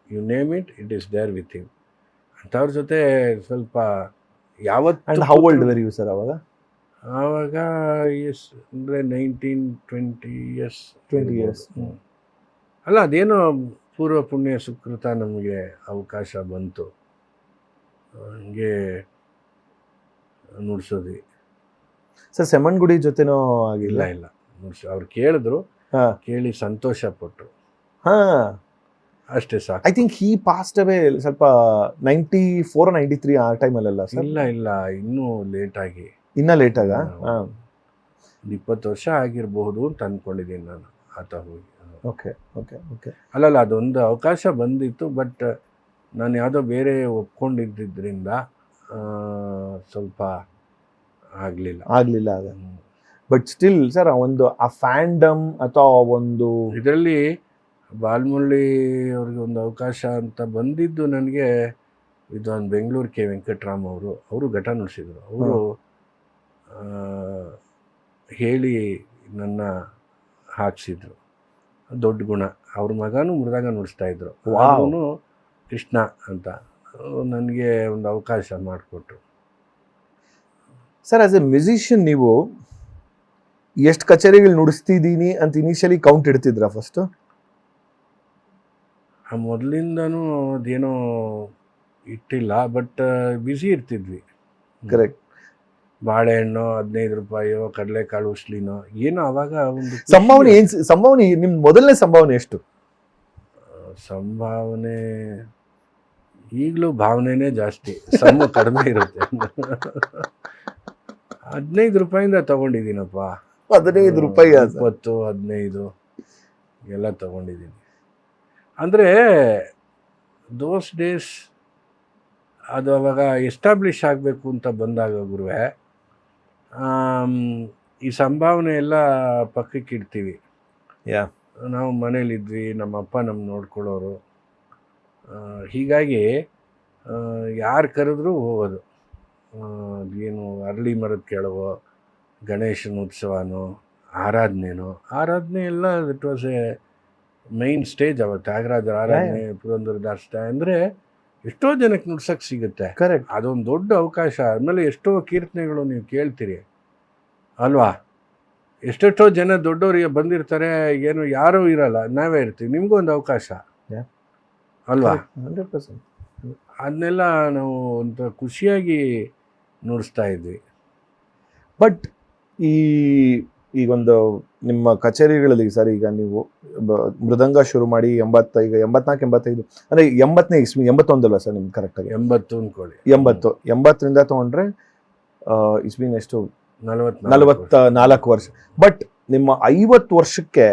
you name it, it is there with him. ಅಂಥವ್ರ ಜೊತೆ ಸ್ವಲ್ಪ ಯಾವತ್ತು. How old were you sir ಅವಾಗ? ಆವಾಗ ಅಂದರೆ 19-20 ಇಯರ್ಸ್. 20 ಇಯರ್ಸ್. ಅಲ್ಲ, ಅದೇನೋ ಪೂರ್ವ ಪುಣ್ಯ ಸುಕೃತ ನಮಗೆ ಅವಕಾಶ ಬಂತು ಹಂಗೆ ನುಡ್ಸೋದು. ಸರ್, ಸೆಮ್ಮನ್ಗುಡಿ ಜೊತೆನೋ ಆಗಿಲ್ಲ? ಇಲ್ಲ, ಅವ್ರು ಕೇಳಿದ್ರು, ಕೇಳಿ ಸಂತೋಷ ಪಟ್ಟರು, ಅಷ್ಟೇ ಸಾಕು. ಐ ಥಿಂಕ್ ಹಿ ಪಾಸ್ಡ್ ಅವೇ ಸ್ವಲ್ಪ 94-93 ಆ ಟೈಮಲ್ಲ ಸರ್? ಇಲ್ಲ, ಇನ್ನೂ ಲೇಟಾಗಿ. ಇನ್ನ ಲೇಟಾಗ? 20 ವರ್ಷ ಆಗಿರಬಹುದು ಅಂತ ಅಂದ್ಕೊಂಡಿದ್ದೀನಿ ನಾನು ಆತ ಹೋಗಿ. ಓಕೆ. ಅಲ್ಲಲ್ಲ, ಅದೊಂದು ಅವಕಾಶ ಬಂದಿತ್ತು, ಬಟ್ ನಾನು ಯಾವುದೋ ಬೇರೆ ಒಪ್ಕೊಂಡಿದ್ದರಿಂದ ಸ್ವಲ್ಪ ಆಗಲಿಲ್ಲ ಆಗ. ಬಟ್ ಸ್ಟಿಲ್ ಸರ್, ಆ ಫ್ಯಾಂಡಮ್ ಅಥವಾ ಒಂದು ಇದರಲ್ಲಿ ಬಾಲಮುರಳಿ ಅವ್ರಿಗೆ ಒಂದು ಅವಕಾಶ ಅಂತ ಬಂದಿದ್ದು ನನಗೆ ಇದೊಂದು ಬೆಂಗಳೂರು ಕೆ ವೆಂಕಟರಾಮ್ ಅವರು ಘಟ ನುಡಿಸಿದ್ರು. ಅವರು ಹೇಳಿ ನನ್ನ ಹಾಕ್ಸಿದ್ರು. ದೊಡ್ಡ ಗುಣ. ಅವ್ರ ಮಗನೂ ಮೃದಂಗ ನುಡಿಸ್ತಾ ಇದ್ರು, ಅವನು ಕೃಷ್ಣ ಅಂತ. ನನಗೆ ಒಂದು ಅವಕಾಶ ಮಾಡಿಕೊಟ್ರು. ಸರ್, ಆಸ್ ಎ ಮ್ಯೂಸಿಷಿಯನ್ ನೀವು ಎಷ್ಟು ಕಚೇರಿಗಳು ನುಡಿಸ್ತಿದ್ದೀನಿ ಅಂತ ಇನಿಷಿಯಲಿ ಕೌಂಟ್ ಇಡ್ತಿದ್ರಾ ಫಸ್ಟು? ಮೊದಲಿಂದನೂ ಅದೇನೋ ಇಟ್ಟಿಲ್ಲ, ಬಟ್ ಬ್ಯುಸಿ ಇರ್ತಿದ್ವಿ. ಕರೆಕ್ಟ್. ಬಾಳೆಹಣ್ಣು 15 ರೂಪಾಯೋ, ಕಡಲೆಕಾಳು ಉಸ್ಲಿನೋ ಏನೋ ಅವಾಗ ಒಂದು ಸಂಭಾವನೆ. ನಿಮ್ಮ ಮೊದಲನೇ ಸಂಭಾವನೆ ಎಷ್ಟು? ಸಂಭಾವನೆ ಈಗಲೂ ಭಾವನೆನೇ ಜಾಸ್ತಿ, ಕಡಿಮೆ ಇರುತ್ತೆ. 15 ರೂಪಾಯಿಂದ ತಗೊಂಡಿದ್ದೀನಪ್ಪ. 15 ರೂಪಾಯಿ? 20-15 ಎಲ್ಲ ತಗೊಂಡಿದ್ದೀನಿ. ಅಂದರೆ ದೋಸ್ ಡೇಸ್ ಅದು ಅವಾಗ ಎಸ್ಟಾಬ್ಲಿಷ್ ಆಗಬೇಕು ಅಂತ ಬಂದಾಗ ಗುರುವೆ, ಈ ಸಂಭಾವನೆ ಎಲ್ಲ ಪಕ್ಕಕ್ಕೆ ಇಡ್ತೀವಿ. ನಾವು ಮನೇಲಿದ್ವಿ, ನಮ್ಮ ಅಪ್ಪ ನೋಡ್ಕೊಳ್ಳೋರು. ಹೀಗಾಗಿ ಯಾರು ಕರೆದ್ರೂ ಹೋಗೋದು. ಏನು ಅರಳಿ ಮರದ ಕೆಳವೋ, ಗಣೇಶನ ಉತ್ಸವನೋ, ಆರಾಧನೆ ಎಲ್ಲ it was A main stage. ಅವತ್ತು ತ್ಯಾಗರಾಜರ ಆರಾಧನೆ, ಪುರಂದರದಾಸ ಅಂದರೆ ಎಷ್ಟೋ ಜನಕ್ಕೆ ನುಡ್ಸೋಕ್ಕೆ ಸಿಗುತ್ತೆ. ಕರೆಕ್ಟ್. ಅದೊಂದು ದೊಡ್ಡ ಅವಕಾಶ. ಆಮೇಲೆ ಎಷ್ಟೋ ಕೀರ್ತನೆಗಳು ನೀವು ಕೇಳ್ತೀರಿ ಅಲ್ವಾ? ಎಷ್ಟೆಷ್ಟೋ ಜನ ದೊಡ್ಡವರಿಗೆ ಬಂದಿರ್ತಾರೆ, ಏನು ಯಾರೂ ಇರಲ್ಲ, ನಾವೇ ಇರ್ತೀವಿ. ನಿಮಗೂ ಒಂದು ಅವಕಾಶ ಅಲ್ವಾ? 100%. ಅದನ್ನೆಲ್ಲ ನಾವು ಒಂದು ಖುಷಿಯಾಗಿ ನುಡಿಸ್ತಾ ಇದ್ವಿ. ಬಟ್ ಈಗೊಂದು ನಿಮ್ಮ ಕಚೇರಿಗಳಲ್ಲಿ ಸರ್, ಈಗ ನೀವು ಮೃದಂಗ ಶುರು ಮಾಡಿ 84-85 ಅಂದರೆ 80ನೇ ಇಸ್ವಿ, 81 ಅಲ್ವಾ ಸರ್ ನಿಮ್ಗೆ ಕರೆಕ್ಟಾಗಿ? 80 ಅಂದ್ಕೊಳ್ಳಿ. 80ರಿಂದ ತೊಗೊಂಡ್ರೆ ಇಸ್ವಿನ ಎಷ್ಟು? 44 ವರ್ಷ. ಬಟ್ ನಿಮ್ಮ 50 ವರ್ಷಕ್ಕೆ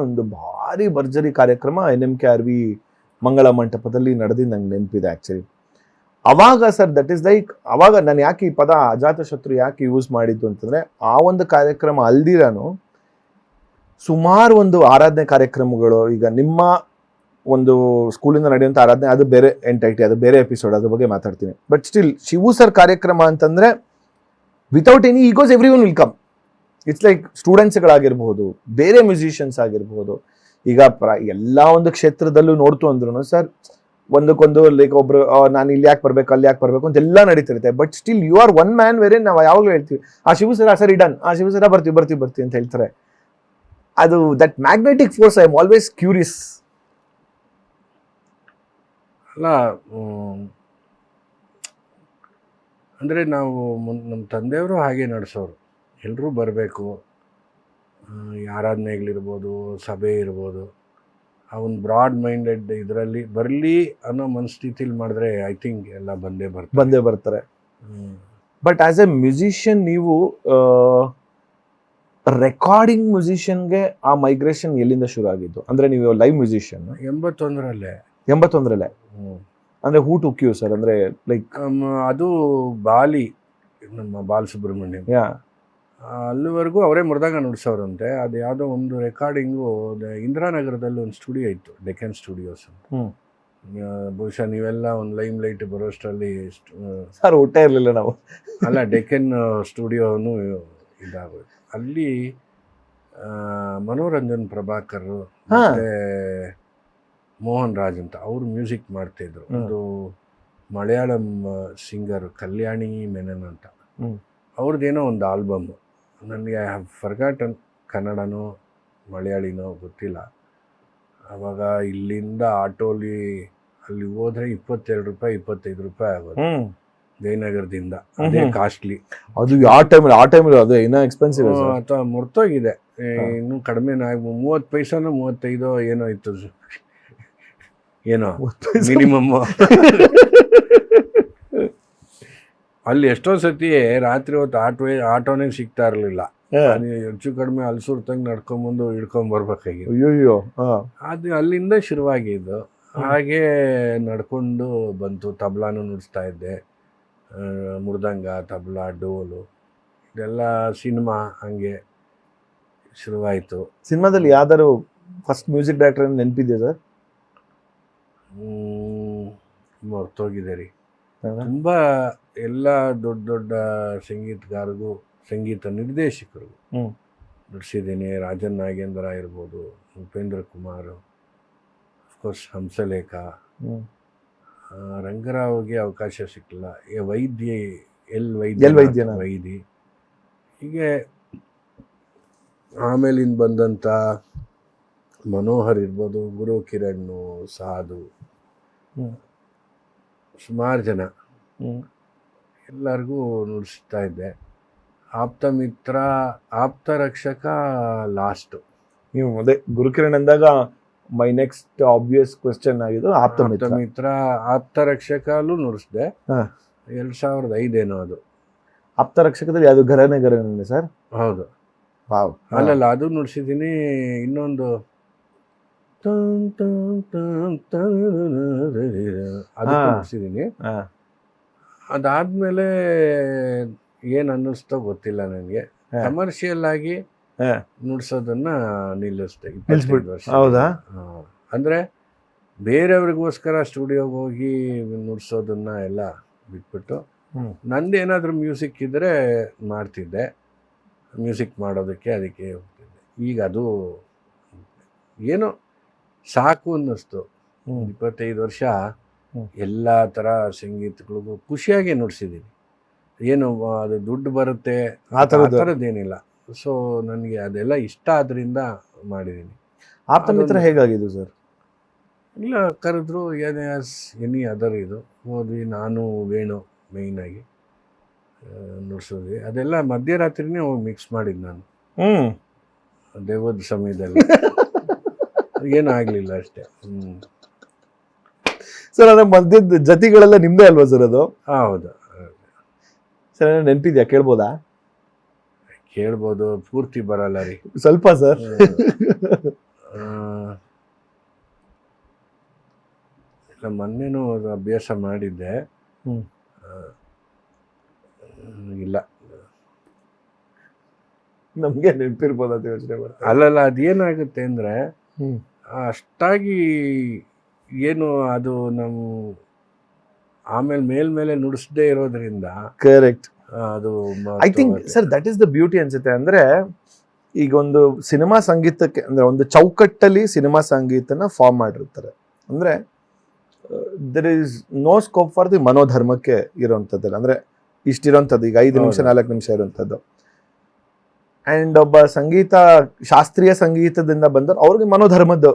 ಒಂದು ಭಾರಿ ಭರ್ಜರಿ ಕಾರ್ಯಕ್ರಮ NMKRV ಮಂಗಳ ಮಂಟಪದಲ್ಲಿ ನಡೆದಿದ್ದು ನಂಗೆ ನೆನಪಿದೆ ಆ್ಯಕ್ಚುಲಿ. ಅವಾಗ ಸರ್, ದಟ್ ಈಸ್ ಲೈಕ್, ಅವಾಗ ನಾನು ಯಾಕೆ ಈ ಪದ ಅಜಾತಶತ್ರು ಯಾಕೆ ಯೂಸ್ ಮಾಡಿದ್ದು ಅಂತಂದರೆ, ಆ ಒಂದು ಕಾರ್ಯಕ್ರಮ ಅಲ್ದಿರಾನು ಸುಮಾರು ಒಂದು ಆರಾಧನೆ ಕಾರ್ಯಕ್ರಮಗಳು, ಈಗ ನಿಮ್ಮ ಒಂದು ಸ್ಕೂಲಿಂದ ನಡೆಯುವಂಥ ಆರಾಧನೆ ಅದು ಬೇರೆ ಎಂಟೈಟಿ, ಅದು ಬೇರೆ ಎಪಿಸೋಡ್, ಅದ್ರ ಬಗ್ಗೆ ಮಾತಾಡ್ತೀನಿ. ಬಟ್ ಸ್ಟಿಲ್ ಶಿವು ಸರ್ ಕಾರ್ಯಕ್ರಮ ಅಂತಂದರೆ without any egos everyone will come. It's like ಸ್ಟೂಡೆಂಟ್ಸ್ಗಳಾಗಿರ್ಬೋದು, ಬೇರೆ ಮ್ಯೂಸಿಷಿಯನ್ಸ್ ಆಗಿರ್ಬೋದು. ಈಗ ಎಲ್ಲ ಒಂದು ಕ್ಷೇತ್ರದಲ್ಲೂ ನೋಡ್ತು ಅಂದ್ರೂ ಸರ್ ಒಂದಕ್ಕೊಂದು ಲೈಕ್ ಒಬ್ರು ನಾನು ಇಲ್ಲಿ ಯಾಕೆ ಬರಬೇಕು ಅಲ್ಲಿ ಯಾಕೆ ಬರಬೇಕು ಅಂತ ಎಲ್ಲ ನಡೀತಿರುತ್ತೆ. But still you are one man ವೇರೆ ನಾವು ಯಾವಾಗಲೂ ಹೇಳ್ತೀವಿ ಆ ಶಿವು ಸರ್ ಸರ್ ಡನ್, ಆ ಶಿವು ಸರ ಬರ್ತೀವಿ ಅಂತ ಹೇಳ್ತಾರೆ. ಅದು that magnetic force I am always curious. ಅಲ್ಲ ಅಂದರೆ ನಾವು ನಮ್ಮ ತಂದೆಯವರು ಹಾಗೆ ನಡೆಸೋರು. ಎಲ್ಲರೂ ಬರಬೇಕು, ಆರಾಧನೆಗಳಿರ್ಬೋದು, ಸಭೆ ಇರ್ಬೋದು, ಅವನು ಬ್ರಾಡ್ ಮೈಂಡೆಡ್ ಇದರಲ್ಲಿ ಬರಲಿ ಅನ್ನೋ ಮನಸ್ಥಿತಿಲಿ ಮಾಡಿದ್ರೆ ಐ ಥಿಂಕ್ ಎಲ್ಲ ಬಂದೇ ಬರ್ತಾರೆ. ಬಟ್ ಆಸ್ ಎ ಮ್ಯೂಸಿಷಿಯನ್ ನೀವು ರೆಕಾರ್ಡಿಂಗ್ ಮ್ಯೂಸಿಷಿಯನ್ಗೆ ಆ ಮೈಗ್ರೇಷನ್ ಎಲ್ಲಿಂದ ಶುರು ಆಗಿದ್ದು? ಅಂದರೆ ನೀವು ಲೈವ್ ಮ್ಯೂಸಿಷಿಯನ್ 81ರಲ್ಲೇ ಅಂದರೆ ಹೂ ಟುಕ್ ಯು ಸರ್? ಅಂದರೆ ಲೈಕ್ ಅದು ಬಾಲಿ, ನಮ್ಮ ಬಾಲಸುಬ್ರಹ್ಮಣ್ಯಂ, ಅಲ್ಲಿವರೆಗೂ ಅವರೇ ಮೃದಂಗ ನುಡಿಸೋರಂತೆ. ಅದು ಯಾವುದೋ ಒಂದು ರೆಕಾರ್ಡಿಂಗು ಇಂದಿರಾನಗರದಲ್ಲಿ ಒಂದು ಸ್ಟುಡಿಯೋ ಇತ್ತು, ಡೆಕ್ಕನ್ ಸ್ಟುಡಿಯೋಸ್ ಅಂತ. ಬಹುಶಃ ನೀವೆಲ್ಲ ಒಂದು ಲೈಮ್ ಲೈಟ್ ಬರೋಷ್ಟರಲ್ಲಿ ಸರ್ ಊಟ ಇರಲಿಲ್ಲ ನಾವು. ಅಲ್ಲ, ಡೆಕ್ಕನ್ ಸ್ಟುಡಿಯೋನು ಇದಾಗೋಯ್ತು. ಅಲ್ಲಿ ಮನೋರಂಜನ್ ಪ್ರಭಾಕರ್ ಮತ್ತೆ ಮೋಹನ್ ರಾಜ್ ಅಂತ ಅವರು ಮ್ಯೂಸಿಕ್ ಮಾಡ್ತಾಯಿದ್ರು. ಒಂದು ಮಲಯಾಳಂ ಸಿಂಗರ್ ಕಲ್ಯಾಣಿ ಮೆನನ್ ಅಂತ, ಅವ್ರದ್ದೇನೋ ಒಂದು ಆಲ್ಬಮ್, ನನಗೆ ಐ ಹ್ಯಾವ್ ಫರ್ಗಾಟನ್, ಕನ್ನಡನೋ ಮಲಯಾಳಿನೋ ಗೊತ್ತಿಲ್ಲ. ಆವಾಗ ಇಲ್ಲಿಂದ ಆಟೋಲಿ ಅಲ್ಲಿ ಹೋದ್ರೆ 22 ರೂಪಾಯಿ 25 ರೂಪಾಯಿ ಆಗೋದು ಜಯನಗರದಿಂದ. ಅದೇ ಕಾಸ್ಟ್ಲಿ. ಅದು ಆ ಟೈಮಲ್ಲಿ ಅದು ಏನೋ ಎಕ್ಸ್ಪೆನ್ಸಿವ್ ಅಥವಾ ಮುರ್ತೋಗಿದೆ, ಇನ್ನೂ ಕಡಿಮೆ 30 ಪೈಸಾನೋ 35 ಏನೋ ಇತ್ತು, ಏನೋ ಮಿನಿಮಮ್. ಅಲ್ಲಿ ಎಷ್ಟೋ ಸತಿ ರಾತ್ರಿ ಹೊತ್ತು ಆಟೋನೇ ಸಿಗ್ತಾ ಇರಲಿಲ್ಲ. ಹೆಚ್ಚು ಕಡಿಮೆ ಹಲ್ಸೂರ್ ತಂಗ ನಡ್ಕೊಂಬಂದು ಹಿಡ್ಕೊಂಬರ್ಬೇಕಾಗಿತ್ತು. ಅಯ್ಯೋ, ಅದು ಅಲ್ಲಿಂದ ಶುರುವಾಗಿದ್ದು. ಹಾಗೆ ನಡ್ಕೊಂಡು ಬಂತು. ತಬಲಾನು ನುಡಿಸ್ತಾ ಇದ್ದೆ, ಮೃದಂಗ, ತಬಲಾ, ಡೋಲು, ಇದೆಲ್ಲ ಸಿನಿಮಾ ಹಂಗೆ ಶುರುವಾಯಿತು. ಸಿನಿಮಾದಲ್ಲಿ ಯಾವ್ದಾದ್ರು ಫಸ್ಟ್ ಮ್ಯೂಸಿಕ್ ಡೈರೆಕ್ಟರ್ ನೆನಪಿದೆಯಾ ಸರ್? ಮರ್ತೋಗಿದೆ ರೀ. ತುಂಬ ಎಲ್ಲ ದೊಡ್ಡ ದೊಡ್ಡ ಸಂಗೀತಗಾರರಿಗೂ, ಸಂಗೀತ ನಿರ್ದೇಶಕರಿಗೂ ನುಡಿಸಿದ್ದೀನಿ. ರಾಜನ್ ನಾಗೇಂದ್ರ ಇರ್ಬೋದು, ಉಪೇಂದ್ರ ಕುಮಾರ್, ಅಫ್ಕೋರ್ಸ್ ಹಂಸಲೇಖ. ರಂಗರಾವ್ಗೆ ಅವಕಾಶ ಸಿಕ್ಕಿಲ್ಲ. ವೈದ್ಯ ಹೀಗೆ ಆಮೇಲಿಂದ ಬಂದಂಥ ಮನೋಹರ್ ಇರ್ಬೋದು, ಗುರು ಕಿರಣ್, ಸಾಧು, ಸುಮಾರು ಜನ ಎಲ್ಲರಿಗೂ ನುಡಿಸ್ತಾ ಇದ್ದೆ. ಆಪ್ತ ರಕ್ಷಕ ಲಾಸ್ಟು. ನೀವು ಅದೇ ಗುರುಕಿರಣ್ ಅಂದಾಗ ಮೈ ನೆಕ್ಸ್ಟ್ ಆಬ್ವಿಯಸ್ ಕ್ವೆಶ್ಚನ್ ಆಗಿದ್ದು ಆಪ್ತ ಮಿತ್ರ. ಆಪ್ತ ರಕ್ಷಕಲ್ಲೂ ನುಡಿಸ್ದೆ. 2005 ಏನೋ ಅದು. ಆಪ್ತ ರಕ್ಷಕದಲ್ಲಿ ಯಾವುದು ಘರನೆ ಸರ್? ಹೌದು. ವಾವ್. ಅಲ್ಲಲ್ಲ, ಅದು ನುಡಿಸಿದ್ದೀನಿ. ಇನ್ನೊಂದು ಅದು ನುಡಿಸಿದ್ದೀನಿ. ಅದಾದ್ಮೇಲೆ ಏನ್ ಅನ್ನಿಸ್ತೋ ಗೊತ್ತಿಲ್ಲ ನನಗೆ. ಕಮರ್ಷಿಯಲ್ ಆಗಿ ನುಡ್ಸೋದನ್ನ ನಿಲ್ಲಿಸ್ದೆ 25 ವರ್ಷ. ಹೌದಾ? ಅಂದ್ರೆ ಬೇರೆಯವ್ರಿಗೋಸ್ಕರ ಸ್ಟುಡಿಯೋಗೆ ಹೋಗಿ ನುಡ್ಸೋದನ್ನ ಎಲ್ಲ ಬಿಟ್ಬಿಟ್ಟು ನಂದೇನಾದ್ರೂ ಮ್ಯೂಸಿಕ್ ಇದ್ರೆ ಮಾಡ್ತಿದ್ದೆ. ಮ್ಯೂಸಿಕ್ ಮಾಡೋದಕ್ಕೆ ಅದಕ್ಕೆ ಹೋಗ್ತಿದ್ದೆ. ಈಗ ಅದು ಏನೋ ಸಾಕು ಅನ್ನಿಸ್ತು. 25 ವರ್ಷ ಎಲ್ಲ ಥರ ಸಂಗೀತಗಳಿಗೂ ಖುಷಿಯಾಗಿ ನುಡಿಸಿದ್ದೀನಿ. ಏನು ಅದು ದುಡ್ಡು ಬರುತ್ತೆ ಆ ಥರದ್ದೇನಿಲ್ಲ. ಸೊ ನನಗೆ ಅದೆಲ್ಲ ಇಷ್ಟ ಆದ್ರಿಂದ ಮಾಡಿದ್ದೀನಿ. ಆಪ್ತ ಮಿತ್ರ ಹೇಗಾಗಿದ್ದು ಸರ್? ಇಲ್ಲ, ಕರೆದ್ರು ಎನಿ ಅದರ್ ಇದು ಹೋದ್ವಿ. ನಾನು ವೇಣು ಮೇಯ್ನಾಗಿ ನುಡಿಸಿದ್ವಿ. ಅದೆಲ್ಲ ಮಧ್ಯರಾತ್ರಿನೇ ಹೋಗಿ ಮಿಕ್ಸ್ ಮಾಡಿದ್ದು ನಾನು ದೆವ್ವದ ಸಮಯದಲ್ಲಿ. ಏನೂ ಆಗಲಿಲ್ಲ ಅಷ್ಟೇ. ಸರ್ ಅದ್ರ ಮಧ್ಯದ ಜತಿಗಳೆಲ್ಲ ನಿಮ್ಮದೇ ಅಲ್ವಾ ಸರ್ ಅದು? ಹೌದು ಸರ್. ನೆನಪಿದ್ಯಾ? ಕೇಳ್ಬೋದಾ? ಕೇಳ್ಬೋದು, ಪೂರ್ತಿ ಬರಲ್ಲ ರೀ, ಸ್ವಲ್ಪ ಸರ್. ಇಲ್ಲ, ಮೊನ್ನೆನೂ ಅಭ್ಯಾಸ ಮಾಡಿದ್ದೆ. ಇಲ್ಲ, ನಮ್ಗೆ ನೆನಪಿರ್ಬೋದು ಅಂತ ಯೋಚನೆ ಮಾಡ್ತಾರೆ. ಅಲ್ಲಲ್ಲ, ಅದೇನಾಗುತ್ತೆ ಅಂದರೆ ಅಷ್ಟಾಗಿ ಏನು ಅದು ನಮ್ಮ ಆಮೇಲೆ ಮೇಲ್ಮೇಲೆ ನುಡಿಸದೇ ಇರೋದ್ರಿಂದ ಕರೆಕ್ಟ್. ಅದು I think sir that is the beauty ಅನ್ಸುತ್ತೆ. ಅಂದ್ರೆ ಈಗ ಒಂದು ಸಿನಿಮಾ ಸಂಗೀತಕ್ಕೆ ಅಂದ್ರೆ ಒಂದು ಚೌಕಟ್ಟಲ್ಲಿ ಸಿನಿಮಾ ಸಂಗೀತನ ಫಾರ್ಮ್ ಮಾಡಿರ್ತಾರೆ. ಅಂದ್ರೆ there is no scope for the ಮನೋಧರ್ಮಕ್ಕೆ ಇರೋಂಥದ್ದಲ್ಲ. ಅಂದ್ರೆ ಇಷ್ಟಿರೋಂಥದ್ದು ಈಗ 5 ನಿಮಿಷ 4 ನಿಮಿಷ ಇರೋಂಥದ್ದು. ಅಂಡ್ ಒಬ್ಬ ಶಾಸ್ತ್ರೀಯ ಸಂಗೀತದಿಂದ ಬಂದವರು ಅವ್ರಿಗೆ ಮನೋಧರ್ಮದ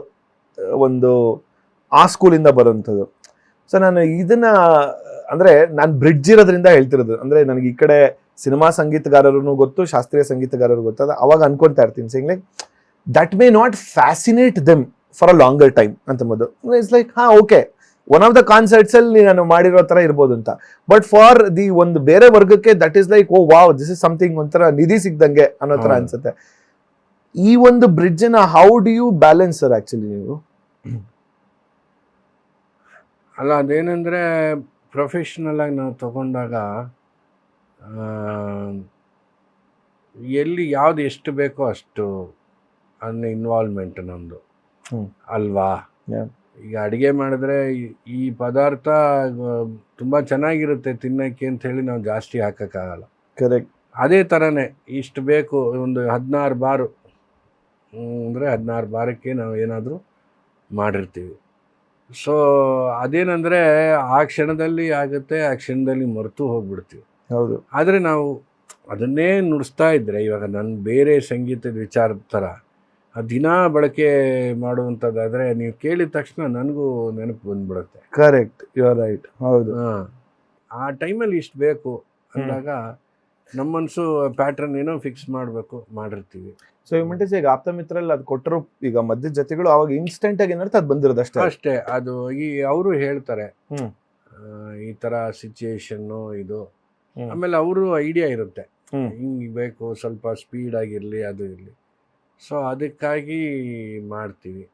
ಒಂದು ಆ ಸ್ಕೂಲಿಂದ ಬರೋಂಥದ್ದು. ಸೊ ನಾನು ಇದನ್ನ ಅಂದ್ರೆ ನಾನು ಬ್ರಿಡ್ಜ್ ಇರೋದ್ರಿಂದ ಹೇಳ್ತಿರೋದು. ಅಂದ್ರೆ ನನಗೆ ಈ ಕಡೆ ಸಿನಿಮಾ ಸಂಗೀತಗಾರರು ಗೊತ್ತು, ಶಾಸ್ತ್ರೀಯ ಸಂಗೀತಗಾರರು ಗೊತ್ತಾದ ಅವಾಗ ಅನ್ಕೊಂತಾ ಇರ್ತೀನಿ sing like that may not fascinate them for a longer time ಅಂತಂಬೋದು. It's like okay one of the concerts ಅಲ್ಲಿ ನಾನು ಮಾಡಿರೋ ತರ ಇರ್ಬೋದು ಅಂತ. ಬಟ್ ಫಾರ್ ದಿ ಒಂದು ಬೇರೆ ವರ್ಗಕ್ಕೆ that is like oh wow this is something ಒಂಥರ ನಿಧಿ ಸಿಗ್ದಂಗೆ ಅನ್ನೋ ತರ ಅನ್ಸುತ್ತೆ. ಈ ಒಂದು ಬ್ರಿಡ್ಜ್ ನ how do you balance sir actually ನೀವು? ಅಲ್ಲ ಅದೇನೆಂದರೆ ಪ್ರೊಫೆಷ್ನಲ್ ಆಗಿ ನಾವು ತಗೊಂಡಾಗ ಎಲ್ಲಿ ಯಾವ್ದು ಎಷ್ಟು ಬೇಕೋ ಅಷ್ಟು ಅನ್ನೋ ಇನ್ವಾಲ್ವ್ಮೆಂಟ್ ನಮ್ಮದು ಅಲ್ವಾ. ಈಗ ಅಡುಗೆ ಮಾಡಿದ್ರೆ ಈ ಪದಾರ್ಥ ತುಂಬ ಚೆನ್ನಾಗಿರುತ್ತೆ ತಿನ್ನೋಕ್ಕೆ ಅಂತ ಹೇಳಿ ನಾವು ಜಾಸ್ತಿ ಹಾಕೋಕ್ಕಾಗಲ್ಲ. ಕರೆಕ್ಟ್. ಅದೇ ಥರನೇ ಇಷ್ಟು ಬೇಕು ಒಂದು 16 ಬಾರು ಅಂದರೆ 16 ಬಾರಕ್ಕೆ ನಾವು ಏನಾದರೂ ಮಾಡಿರ್ತೀವಿ. ಸೊ ಅದೇನೆಂದರೆ ಆ ಕ್ಷಣದಲ್ಲಿ ಆಗುತ್ತೆ, ಆ ಕ್ಷಣದಲ್ಲಿ ಮರೆತು ಹೋಗ್ಬಿಡ್ತೀವಿ. ಹೌದು. ಆದರೆ ನಾವು ಅದನ್ನೇ ನುಡಿಸ್ತಾ ಇದ್ದರೆ ಇವಾಗ ನನ್ನ ಬೇರೆ ಸಂಗೀತದ ವಿಚಾರದ ಥರ ದಿನ ಬಳಕೆ ಮಾಡುವಂಥದ್ದಾದರೆ ನೀವು ಕೇಳಿದ ತಕ್ಷಣ ನನಗೂ ನೆನಪು ಬಂದ್ಬಿಡುತ್ತೆ. Correct, you are right. ಹೌದು. ಆ ಟೈಮಲ್ಲಿ ಇಷ್ಟು ಬೇಕು ಅಂದಾಗ ನಮ್ಮ ಮನಸ್ಸು ಪ್ಯಾಟ್ರನ್ ಏನೋ ಫಿಕ್ಸ್ ಮಾಡಬೇಕು ಮಾಡಿರ್ತೀವಿ. ಸೊ ಇಮಿಟೇಸ್ ಈಗ ಆಪ್ತ ಮಿತ್ರರಲ್ಲಿ ಅದು ಕೊಟ್ಟರು ಈಗ ಮಧ್ಯ ಜೊತೆಗಳು ಅವಾಗ ಇನ್ಸ್ಟೆಂಟ್ ಆಗಿ ಏನಾಗುತ್ತೆ ಅದು ಬಂದಿರೋದು ಅಷ್ಟೇ. ಅದು ಅವರು ಹೇಳ್ತಾರೆ ಈ ಥರ ಸಿಚುಯೇಷನ್ನು ಇದು, ಆಮೇಲೆ ಅವರು ಐಡಿಯಾ ಇರುತ್ತೆ ಹಿಂಗೆ ಬೇಕು ಸ್ವಲ್ಪ ಸ್ಪೀಡ್ ಆಗಿರಲಿ ಅದು ಇರಲಿ. ಸೊ ಅದಕ್ಕಾಗಿ ಮಾಡ್ತೀವಿ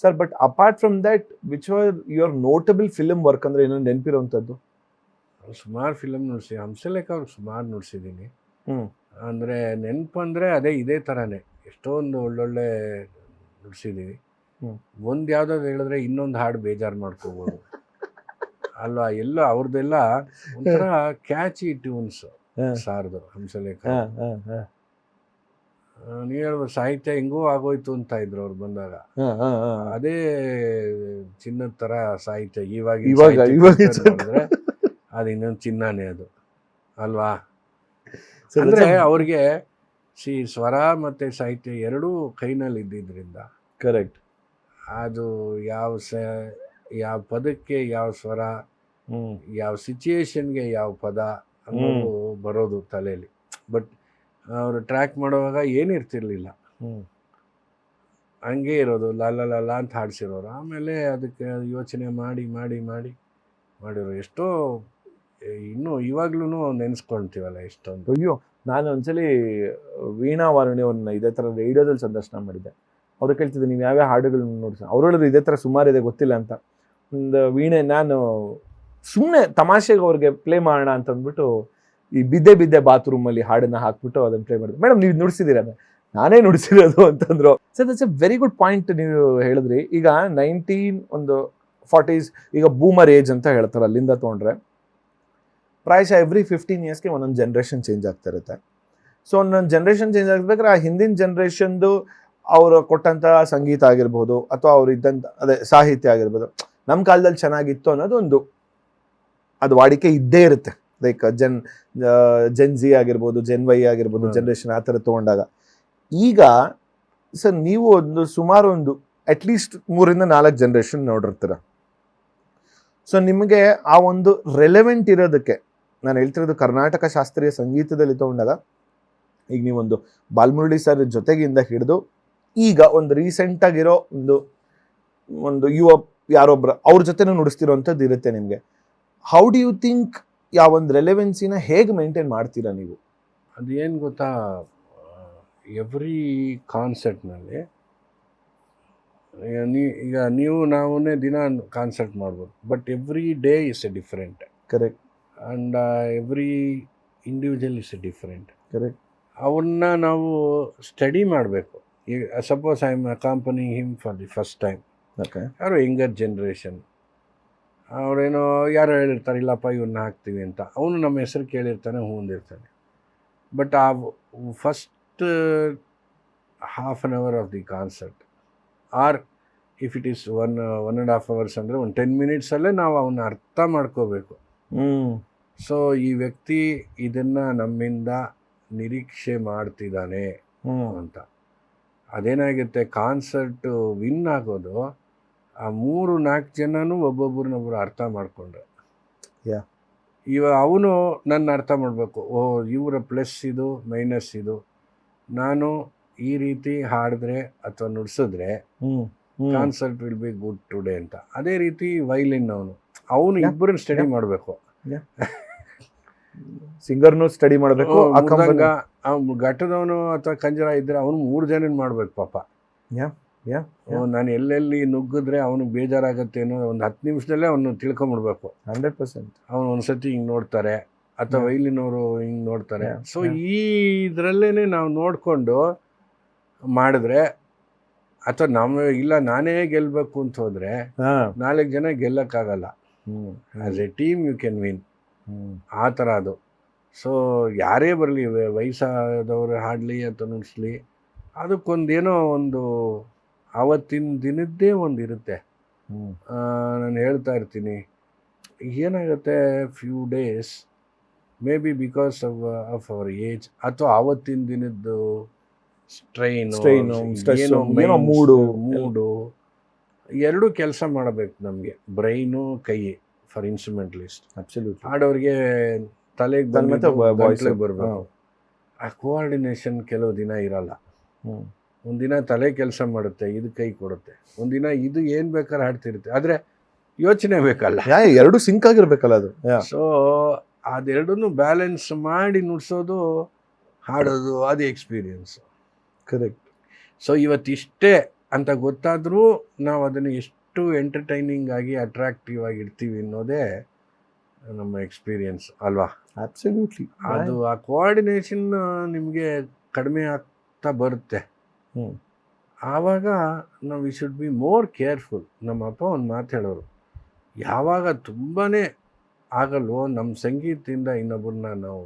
sir. But apart from that which are your notable film work ಅಂದರೆ ಏನೋ ನೆನಪಿರೋಂಥದ್ದು? ಸುಮಾರು ಫಿಲಮ್ ನುಡಿಸಿ ಹಂಸಲೇಖ ಅವ್ರಿಗೆ ಸುಮಾರು ನುಡಿಸಿದ್ದೀನಿ. ಅಂದರೆ ನೆನಪು ಅಂದರೆ ಇದೇ ಥರನೇ ಎಷ್ಟೊಂದು ಒಳ್ಳೊಳ್ಳೆ ನುಡಿಸಿದ್ದೀವಿ. ಒಂದು ಯಾವುದಾದ್ರು ಹೇಳಿದ್ರೆ ಇನ್ನೊಂದು ಹಾಡು ಬೇಜಾರು ಮಾಡ್ಕೋಬೋದು ಅಲ್ವಾ. ಎಲ್ಲ ಅವ್ರದ್ದೆಲ್ಲ ಒಂಥರ ಕ್ಯಾಚಿ ಟ್ಯೂನ್ಸ್ ಸಾರ್ದು ಹಂಸಲೇಖ. ನೀವು ಹೇಳ್ಬೋದು ಸಾಹಿತ್ಯ ಹೆಂಗೋ ಆಗೋಯ್ತು ಅಂತ ಇದ್ರು ಅವ್ರು ಬಂದಾಗ. ಅದೇ ಚಿನ್ನದ ಥರ ಸಾಹಿತ್ಯ ಇವಾಗ ಅದು ಇನ್ನೊಂದು ಚಿನ್ನನೇ ಅದು ಅಲ್ವಾ. ಅಂದರೆ ಅವ್ರಿಗೆ ಸ್ವರ ಮತ್ತು ಸಾಹಿತ್ಯ ಎರಡೂ ಕೈನಲ್ಲಿ ಇದ್ದಿದ್ದರಿಂದ ಕರೆಕ್ಟ್ ಅದು ಯಾವ ಪದಕ್ಕೆ ಯಾವ ಸ್ವರ, ಯಾವ ಸಿಚುಯೇಷನ್ಗೆ ಯಾವ ಪದ ಅನ್ನೋದು ಬರೋದು ತಲೆಯಲ್ಲಿ. ಬಟ್ ಅವರು ಟ್ರ್ಯಾಕ್ ಮಾಡುವಾಗ ಏನಿರ್ತಿರ್ಲಿಲ್ಲ, ಹಂಗೆ ಇರೋದು ಲಾಲ ಅಂತ ಹಾಡ್ಸಿರೋರು. ಆಮೇಲೆ ಅದಕ್ಕೆ ಯೋಚನೆ ಮಾಡಿ ಮಾಡಿ ಮಾಡಿ ಮಾಡಿರೋ ಎಷ್ಟೋ ಇನ್ನೂ ಇವಾಗ್ಲೂ ನೆನೆಸ್ಕೊಳ್ತೀವಲ್ಲ ಎಷ್ಟೊಂದು. ಅಯ್ಯೋ, ನಾನು ಒಂದ್ಸಲಿ ವೀಣಾ ವಾರುಣಿ ಅವ್ರನ್ನ ಇದೇ ಥರ ರೇಡಿಯೋದಲ್ಲಿ ಸಂದರ್ಶನ ಮಾಡಿದ್ದೆ. ಅವ್ರು ಕೇಳ್ತಿದ್ದೆ ನೀವು ಯಾವ್ಯಾವ ಹಾಡುಗಳನ್ನ ನೋಡಿಸ. ಅವ್ರು ಹೇಳಿದ್ರು ಇದೇ ಥರ ಸುಮಾರು ಇದೆ ಗೊತ್ತಿಲ್ಲ ಅಂತ. ಒಂದು ವೀಣೆ ನಾನು ಸುಮ್ಮನೆ ತಮಾಷೆಗೆ ಅವ್ರಿಗೆ ಪ್ಲೇ ಮಾಡೋಣ ಅಂತ ಅಂದ್ಬಿಟ್ಟು ಈ ಬಿದ್ದೆ ಬಾತ್ರೂಮಲ್ಲಿ ಹಾಡನ್ನ ಹಾಕ್ಬಿಟ್ಟು ಅದನ್ನು ಪ್ಲೇ ಮಾಡಿದೆ. ಮೇಡಮ್ ನೀವು ನುಡಿಸಿದ್ದೀರ? ನಾನೇ ನುಡಿಸಿರೋದು ಅಂತಂದ್ರು. Sir that's A very good point ನೀವು ಹೇಳಿದ್ರಿ. ಈಗ 1940s ಈಗ ಬೂಮರ್ ಏಜ್ ಅಂತ ಹೇಳ್ತಾರೆ. ಅಲ್ಲಿಂದ ತೊಗೊಂಡ್ರೆ ಪ್ರಾಯಶಃ ಎವ್ರಿ 15 ಇಯರ್ಸ್ಗೆ ಒಂದೊಂದು ಜನ್ರೇಷನ್ ಚೇಂಜ್ ಆಗ್ತಾ ಇರುತ್ತೆ. ಸೊ ಒಂದೊಂದು ಜನ್ರೇಷನ್ ಚೇಂಜ್ ಆಗ್ಬೇಕಾದ್ರೆ ಆ ಹಿಂದಿನ ಜನ್ರೇಷನ್ದು ಅವರು ಕೊಟ್ಟಂಥ ಸಂಗೀತ ಆಗಿರ್ಬೋದು ಅಥವಾ ಅವ್ರು ಇದ್ದಂಥ ಸಾಹಿತ್ಯ ಆಗಿರ್ಬೋದು ನಮ್ಮ ಕಾಲದಲ್ಲಿ ಚೆನ್ನಾಗಿತ್ತು ಅನ್ನೋದು ಅದು ವಾಡಿಕೆ ಇದ್ದೇ ಇರುತ್ತೆ. ಲೈಕ್ ಜೆನ್ ಜಿ ಆಗಿರ್ಬೋದು, ಜೆನ್ ವೈ ಆಗಿರ್ಬೋದು, ಜನ್ರೇಷನ್ ಆ ಥರ ತೊಗೊಂಡಾಗ ಈಗ ಸರ್ ನೀವು ಸುಮಾರು ಅಟ್ಲೀಸ್ಟ್ 3 ಇಂದ 4 ಜನ್ರೇಷನ್ ನೋಡಿರ್ತೀರ. ಸೊ ನಿಮಗೆ ಆ ಒಂದು ರೆಲೆವೆಂಟ್ ಇರೋದಕ್ಕೆ ನಾನು ಹೇಳ್ತಿರೋದು ಕರ್ನಾಟಕ ಶಾಸ್ತ್ರೀಯ ಸಂಗೀತದಲ್ಲಿ ತೊಗೊಂಡಾಗ ಈಗ ನೀವೊಂದು ಬಾಲಮುರಳಿ ಸರ್ ಜೊತೆಗಿಂದ ಹಿಡಿದು ಈಗ ಒಂದು ರೀಸೆಂಟ್ ಆಗಿರೋ ಒಂದು ಯುವ ಯಾರೊಬ್ರು ಅವ್ರ ಜೊತೆನೂ ನುಡಿಸ್ತಿರೋಂಥದ್ದು ಇರುತ್ತೆ ನಿಮಗೆ. ಹೌ ಡು ಯು ಥಿಂಕ್ ಯಾವೊಂದು ರೆಲೆವೆನ್ಸಿನ ಹೇಗೆ ಮೇಂಟೈನ್ ಮಾಡ್ತೀರಾ ನೀವು? ಅದೇನು ಗೊತ್ತಾ, ಎವ್ರಿ ಕಾನ್ಸರ್ಟ್ನಲ್ಲಿ ಈಗ ನಾವೇ ದಿನ ಕಾನ್ಸರ್ಟ್ ಮಾಡ್ಬೋದು, but every day is a different. Correct. And every individual is a different. Correct. ಅವನ್ನ ನಾವು ಸ್ಟಡಿ ಮಾಡಬೇಕು. ಈಗ suppose I am accompanying him for the first time, okay. ಯಾರು ಯಂಗರ್ ಜನ್ರೇಷನ್ ಅವರೇನೋ ಯಾರೋ ಹೇಳಿರ್ತಾರೆ ಇಲ್ಲಪ್ಪ ಇವನ್ನ ಹಾಕ್ತೀವಿ ಅಂತ, ಅವನು ನಮ್ಮ ಹೆಸರು ಕೇಳಿರ್ತಾನೆ, ಹ್ಞೂ ಅಂದಿರ್ತಾನೆ. ಬಟ್ ಆ first half an hour of the concert or if it is 1.5 hours ಅಂದರೆ ಒಂದು 10 minutesಲ್ಲೇ ನಾವು ಅವನ್ನ ಅರ್ಥ ಮಾಡ್ಕೋಬೇಕು. ಸೊ ಈ ವ್ಯಕ್ತಿ ಇದನ್ನು ನಮ್ಮಿಂದ ನಿರೀಕ್ಷೆ ಮಾಡ್ತಿದ್ದಾನೆ ಅಂತ. ಅದೇನಾಗುತ್ತೆ, ಕಾನ್ಸರ್ಟು ವಿನ್ ಆಗೋದು ಆ 3-4 ಜನನೂ ಒಬ್ಬೊಬ್ಬರನ್ನೊಬ್ಬರು ಅರ್ಥ ಮಾಡಿಕೊಂಡ್ರೆ. ಇವಾಗ ಅವನು ನನ್ನ ಅರ್ಥ ಮಾಡಬೇಕು, ಓ ಇವರ ಪ್ಲಸ್ ಇದು ಮೈನಸ್ ಇದು, ನಾನು ಈ ರೀತಿ ಹಾಡಿದ್ರೆ ಅಥವಾ ನುಡಿಸಿದ್ರೆ concert will be good today ಅಂತ. ಅದೇ ರೀತಿ ವೈಲಿನ್ ಅವನು ಇಬ್ಬರನ್ನ ಸ್ಟಡಿ ಮಾಡಬೇಕು, ಸಿಂಗರ್ನು ಸ್ಟಡಿ ಮಾಡಬೇಕು, ಘಟ್ಟದವನು ಅಥವಾ ಕಂಜರ ಇದ್ರೆ ಅವನು 3 ಜನ ಮಾಡಬೇಕು ಪಾಪ. ನಾನು ಎಲ್ಲೆಲ್ಲಿ ನುಗ್ಗಿದ್ರೆ ಅವನಿಗೆ ಬೇಜಾರಾಗತ್ತೆ ಅನ್ನೋ ಒಂದು 10 ನಿಮಿಷದಲ್ಲೇ ಅವನು ತಿಳ್ಕೊಂಬಿಡ್ಬೇಕು. 100%. ಅವನು ಒಂದ್ಸತಿ ಹಿಂಗೆ ನೋಡ್ತಾರೆ ಅಥವಾ ವೈಲಿನವರು ಹಿಂಗೆ ನೋಡ್ತಾರೆ. ಸೊ ಈ ಇದರಲ್ಲೇ ನಾವು ನೋಡಿಕೊಂಡು ಮಾಡಿದ್ರೆ, ಅಥವಾ ನಾವು ಇಲ್ಲ ನಾನೇ ಗೆಲ್ಲಬೇಕು ಅಂತ ಹೋದರೆ 4 ಜನ ಗೆಲ್ಲಕ್ಕಾಗಲ್ಲ. As a team you can win. ಆ ಥರ ಅದು. ಸೊ ಯಾರೇ ಬರಲಿ, ವಯಸ್ಸಾದವರು ಹಾಡಲಿ ಅಥವಾ ನುಡಿಸ್ಲಿ, ಅದಕ್ಕೊಂದೇನೋ ಒಂದು ಆವತ್ತಿನ ದಿನದ್ದೇ ಒಂದು ಇರುತ್ತೆ. ನಾನು ಹೇಳ್ತಾ ಇರ್ತೀನಿ, ಏನಾಗುತ್ತೆ few days may be because of our age ಅಥವಾ ಆವತ್ತಿನ ದಿನದ್ದು ಸ್ಟ್ರೈನು ಮೂಡು ಎರಡೂ ಕೆಲಸ ಮಾಡಬೇಕು ನಮಗೆ, ಬ್ರೈನು ಕೈ. ಫಾರ್ ಇನ್ಸ್ಟ್ರೂಮೆಂಟಲಿಸ್ಟ್ ಅಬ್ಸಲ್ಯೂಟ್ ಹಾಡೋರಿಗೆ ತಲೆಗೆ ಬರಬೇಕು. ಆ ಕೋಆರ್ಡಿನೇಷನ್ ಕೆಲವು ದಿನ ಇರಲ್ಲ. ಒಂದಿನ ತಲೆ ಕೆಲಸ ಮಾಡುತ್ತೆ, ಇದು ಕೈ ಕೊಡುತ್ತೆ, ಒಂದಿನ ಇದು ಏನು ಬೇಕಾದ್ರೆ ಹಾಡ್ತಿರುತ್ತೆ, ಆದರೆ ಯೋಚನೆ ಬೇಕಲ್ಲ, ಎರಡು ಸಿಂಕ್ ಆಗಿರ್ಬೇಕಲ್ಲ ಅದು. ಸೊ ಅದೆರಡನ್ನೂ ಬ್ಯಾಲೆನ್ಸ್ ಮಾಡಿ ನುಡ್ಸೋದು, ಹಾಡೋದು, ಅದು ಎಕ್ಸ್ಪೀರಿಯನ್ಸ್. ಕರೆಕ್ಟ್. ಸೊ ಇವತ್ತಿಷ್ಟೇ ಅಂತ ಗೊತ್ತಾದರೂ ನಾವು ಅದನ್ನು ಎಷ್ಟು ಎಂಟರ್ಟೈನಿಂಗ್ ಆಗಿ ಅಟ್ರಾಕ್ಟಿವ್ ಆಗಿ ಇಡ್ತೀವಿ ಅನ್ನೋದೇ ನಮ್ಮ ಎಕ್ಸ್ಪೀರಿಯನ್ಸ್ ಅಲ್ವಾ? ಅಬ್ಸಲ್ಯೂಟ್ಲಿ. ಅದು ಆ ಕೋಆರ್ಡಿನೇಷನ್ ನಿಮಗೆ ಕಡಿಮೆ ಆಗ್ತಾ ಬರುತ್ತೆ. ಆವಾಗ ನಾವು we should be more careful. ನಮ್ಮ ಅಪ್ಪ ಒಂದು ಮಾತು ಹೇಳೋರು, ಯಾವಾಗ ತುಂಬಾ ಆಗಲ್ವೋ ನಮ್ಮ ಸಂಗೀತದಿಂದ ಇನ್ನೊಬ್ಬರನ್ನ ನಾವು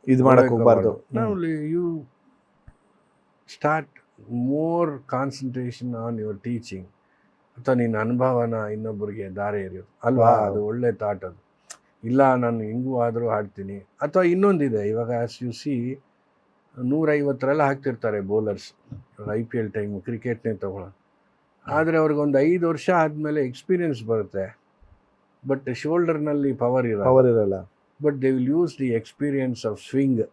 ಇದು ಮಾಡಕ್ಕೆ ಹೋಗಬಾರ್ದು. ನಾವು you start more concentration on your teaching, ಅಥವಾ ನಿನ್ನ ಅನುಭವನ ಇನ್ನೊಬ್ಬರಿಗೆ ದಾರಿ ಎರೆಯೋದು ಅಲ್ವಾ? ಅದು ಒಳ್ಳೆ ಥಾಟ್. ಅದು ಇಲ್ಲ ನಾನು ಹೆಂಗೂ ಆದರೂ ಹಾಡ್ತೀನಿ. ಅಥವಾ ಇನ್ನೊಂದಿದೆ, ಇವಾಗ ಆಸ್ ಯು ಸಿ 150 ಹಾಕ್ತಿರ್ತಾರೆ ಬೌಲರ್ಸ್. ಇವಾಗ IPL ಟೈಮು ಕ್ರಿಕೆಟ್ನೇ ತಗೊಳ್ಳೋಣ. ಆದರೆ ಅವ್ರಿಗೊಂದು 5 ವರ್ಷ ಆದಮೇಲೆ ಎಕ್ಸ್ಪೀರಿಯನ್ಸ್ ಬರುತ್ತೆ, ಬಟ್ ಶೋಲ್ಡರ್ನಲ್ಲಿ ಪವರ್ ಇರಲ್ಲ. But they will use the experience of swing.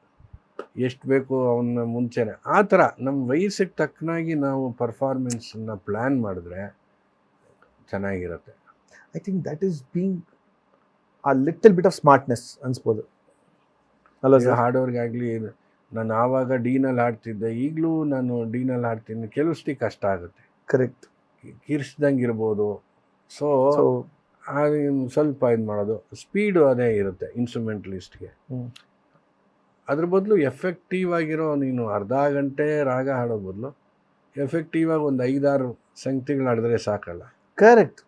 ಎಷ್ಟು ಬೇಕು ಅವನ್ನ ಮುಂಚೆನೆ. ಆ ಥರ ನಮ್ಮ ವಯಸ್ಸಿಗೆ ತಕ್ಕನಾಗಿ ನಾವು ಪರ್ಫಾರ್ಮೆನ್ಸನ್ನು ಪ್ಲ್ಯಾನ್ ಮಾಡಿದ್ರೆ ಚೆನ್ನಾಗಿರುತ್ತೆ. I think that is being ಆ ಲಿಟಲ್ ಬಿಟ್ ಆಫ್ ಸ್ಮಾರ್ಟ್ನೆಸ್ ಅನ್ಸ್ಬೋದು ಅಲ್ಲ ಸರ್? ಹಾಡೋರಿಗಾಗಲಿ, ನಾನು ಆವಾಗ ಡಿನಲ್ಲಿ ಹಾಡ್ತಿದ್ದೆ, ಈಗಲೂ ನಾನು ಡಿನಲ್ಲಿ ಹಾಡ್ತೀನಿ, ಕೆಲವಷ್ಟಿಗೆ ಕಷ್ಟ ಆಗುತ್ತೆ. ಕರೆಕ್ಟ್. ಕಿರ್ಸ್ದಂಗೆ ಇರ್ಬೋದು. ಸೊ ಸ್ವಲ್ಪ ಇದು ಮಾಡೋದು, ಸ್ಪೀಡು ಅದೇ ಇರುತ್ತೆ ಇನ್ಸ್ಟ್ರೂಮೆಂಟಲಿಸ್ಟ್ಗೆ. ಅದ್ರ ಬದಲು ಎಫೆಕ್ಟಿವ್ ಆಗಿರೋ, ನೀನು ಅರ್ಧ ಗಂಟೆ ರಾಗ ಹಾಡೋ ಬದಲು ಎಫೆಕ್ಟಿವ್ ಆಗಿ ಒಂದು 5-6 ಸಂಗತಿಗಳು ಹಾಡಿದ್ರೆ ಸಾಕಲ್ಲ. ಕರೆಕ್ಟ್.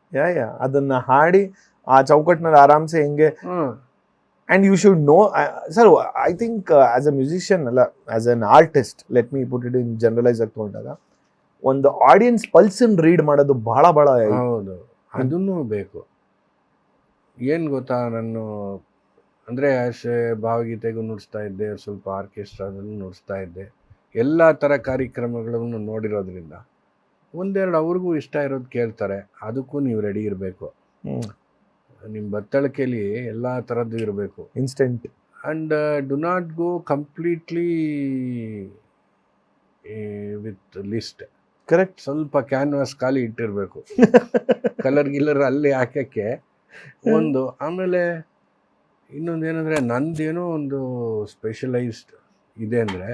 ಅದನ್ನು ಹಾಡಿ ಆ ಚೌಕಟ್ಟಿನಲ್ಲಿ ಆರಾಮ್ಸೆ ಹೆಂಗೆ. And you should know sir, I think as a musician ಅಲ್ಲ, as an artist, let me put it in generalise ಆಗಿ ತೊಗೊಂಡಾಗ, ಒಂದು ಆಡಿಯನ್ಸ್ ಪಲ್ಸನ್ನು ರೀಡ್ ಮಾಡೋದು ಬಹಳ ಹೌದು, ಅದನ್ನು ಬೇಕು. ಏನು ಗೊತ್ತಾ, ನಾನು ಅಂದರೆ ಭಾವಗೀತೆಗೂ ನುಡಿಸ್ತಾ ಇದ್ದೆ, ಸ್ವಲ್ಪ ಆರ್ಕೆಸ್ಟ್ರಾದಲ್ಲೂ ನುಡಿಸ್ತಾ ಇದ್ದೆ. ಎಲ್ಲ ಥರ ಕಾರ್ಯಕ್ರಮಗಳನ್ನು ನೋಡಿರೋದ್ರಿಂದ ಒಂದೆರಡು ಅವ್ರಿಗೂ ಇಷ್ಟ ಇರೋದು ಕೇಳ್ತಾರೆ. ಅದಕ್ಕೂ ನೀವು ರೆಡಿ ಇರಬೇಕು. ನಿಮ್ಮ ಬತ್ತಳಿಕೆಯಲ್ಲಿ ಎಲ್ಲ ಥರದ್ದು ಇರಬೇಕು, instant. And do not go completely with list. Correct. ಸ್ವಲ್ಪ ಕ್ಯಾನ್ವಾಸ್ ಖಾಲಿ ಇಟ್ಟಿರಬೇಕು, ಕಲರ್ ಗಿಲ್ಲರ್ ಅಲ್ಲಿ ಹಾಕೋಕ್ಕೆ ಒಂದು. ಆಮೇಲೆ ಇನ್ನೊಂದೇನೆಂದರೆ, ನಂದೇನೋ ಒಂದು ಸ್ಪೆಷಲೈಸ್ಡ್ ಇದೆ ಅಂದರೆ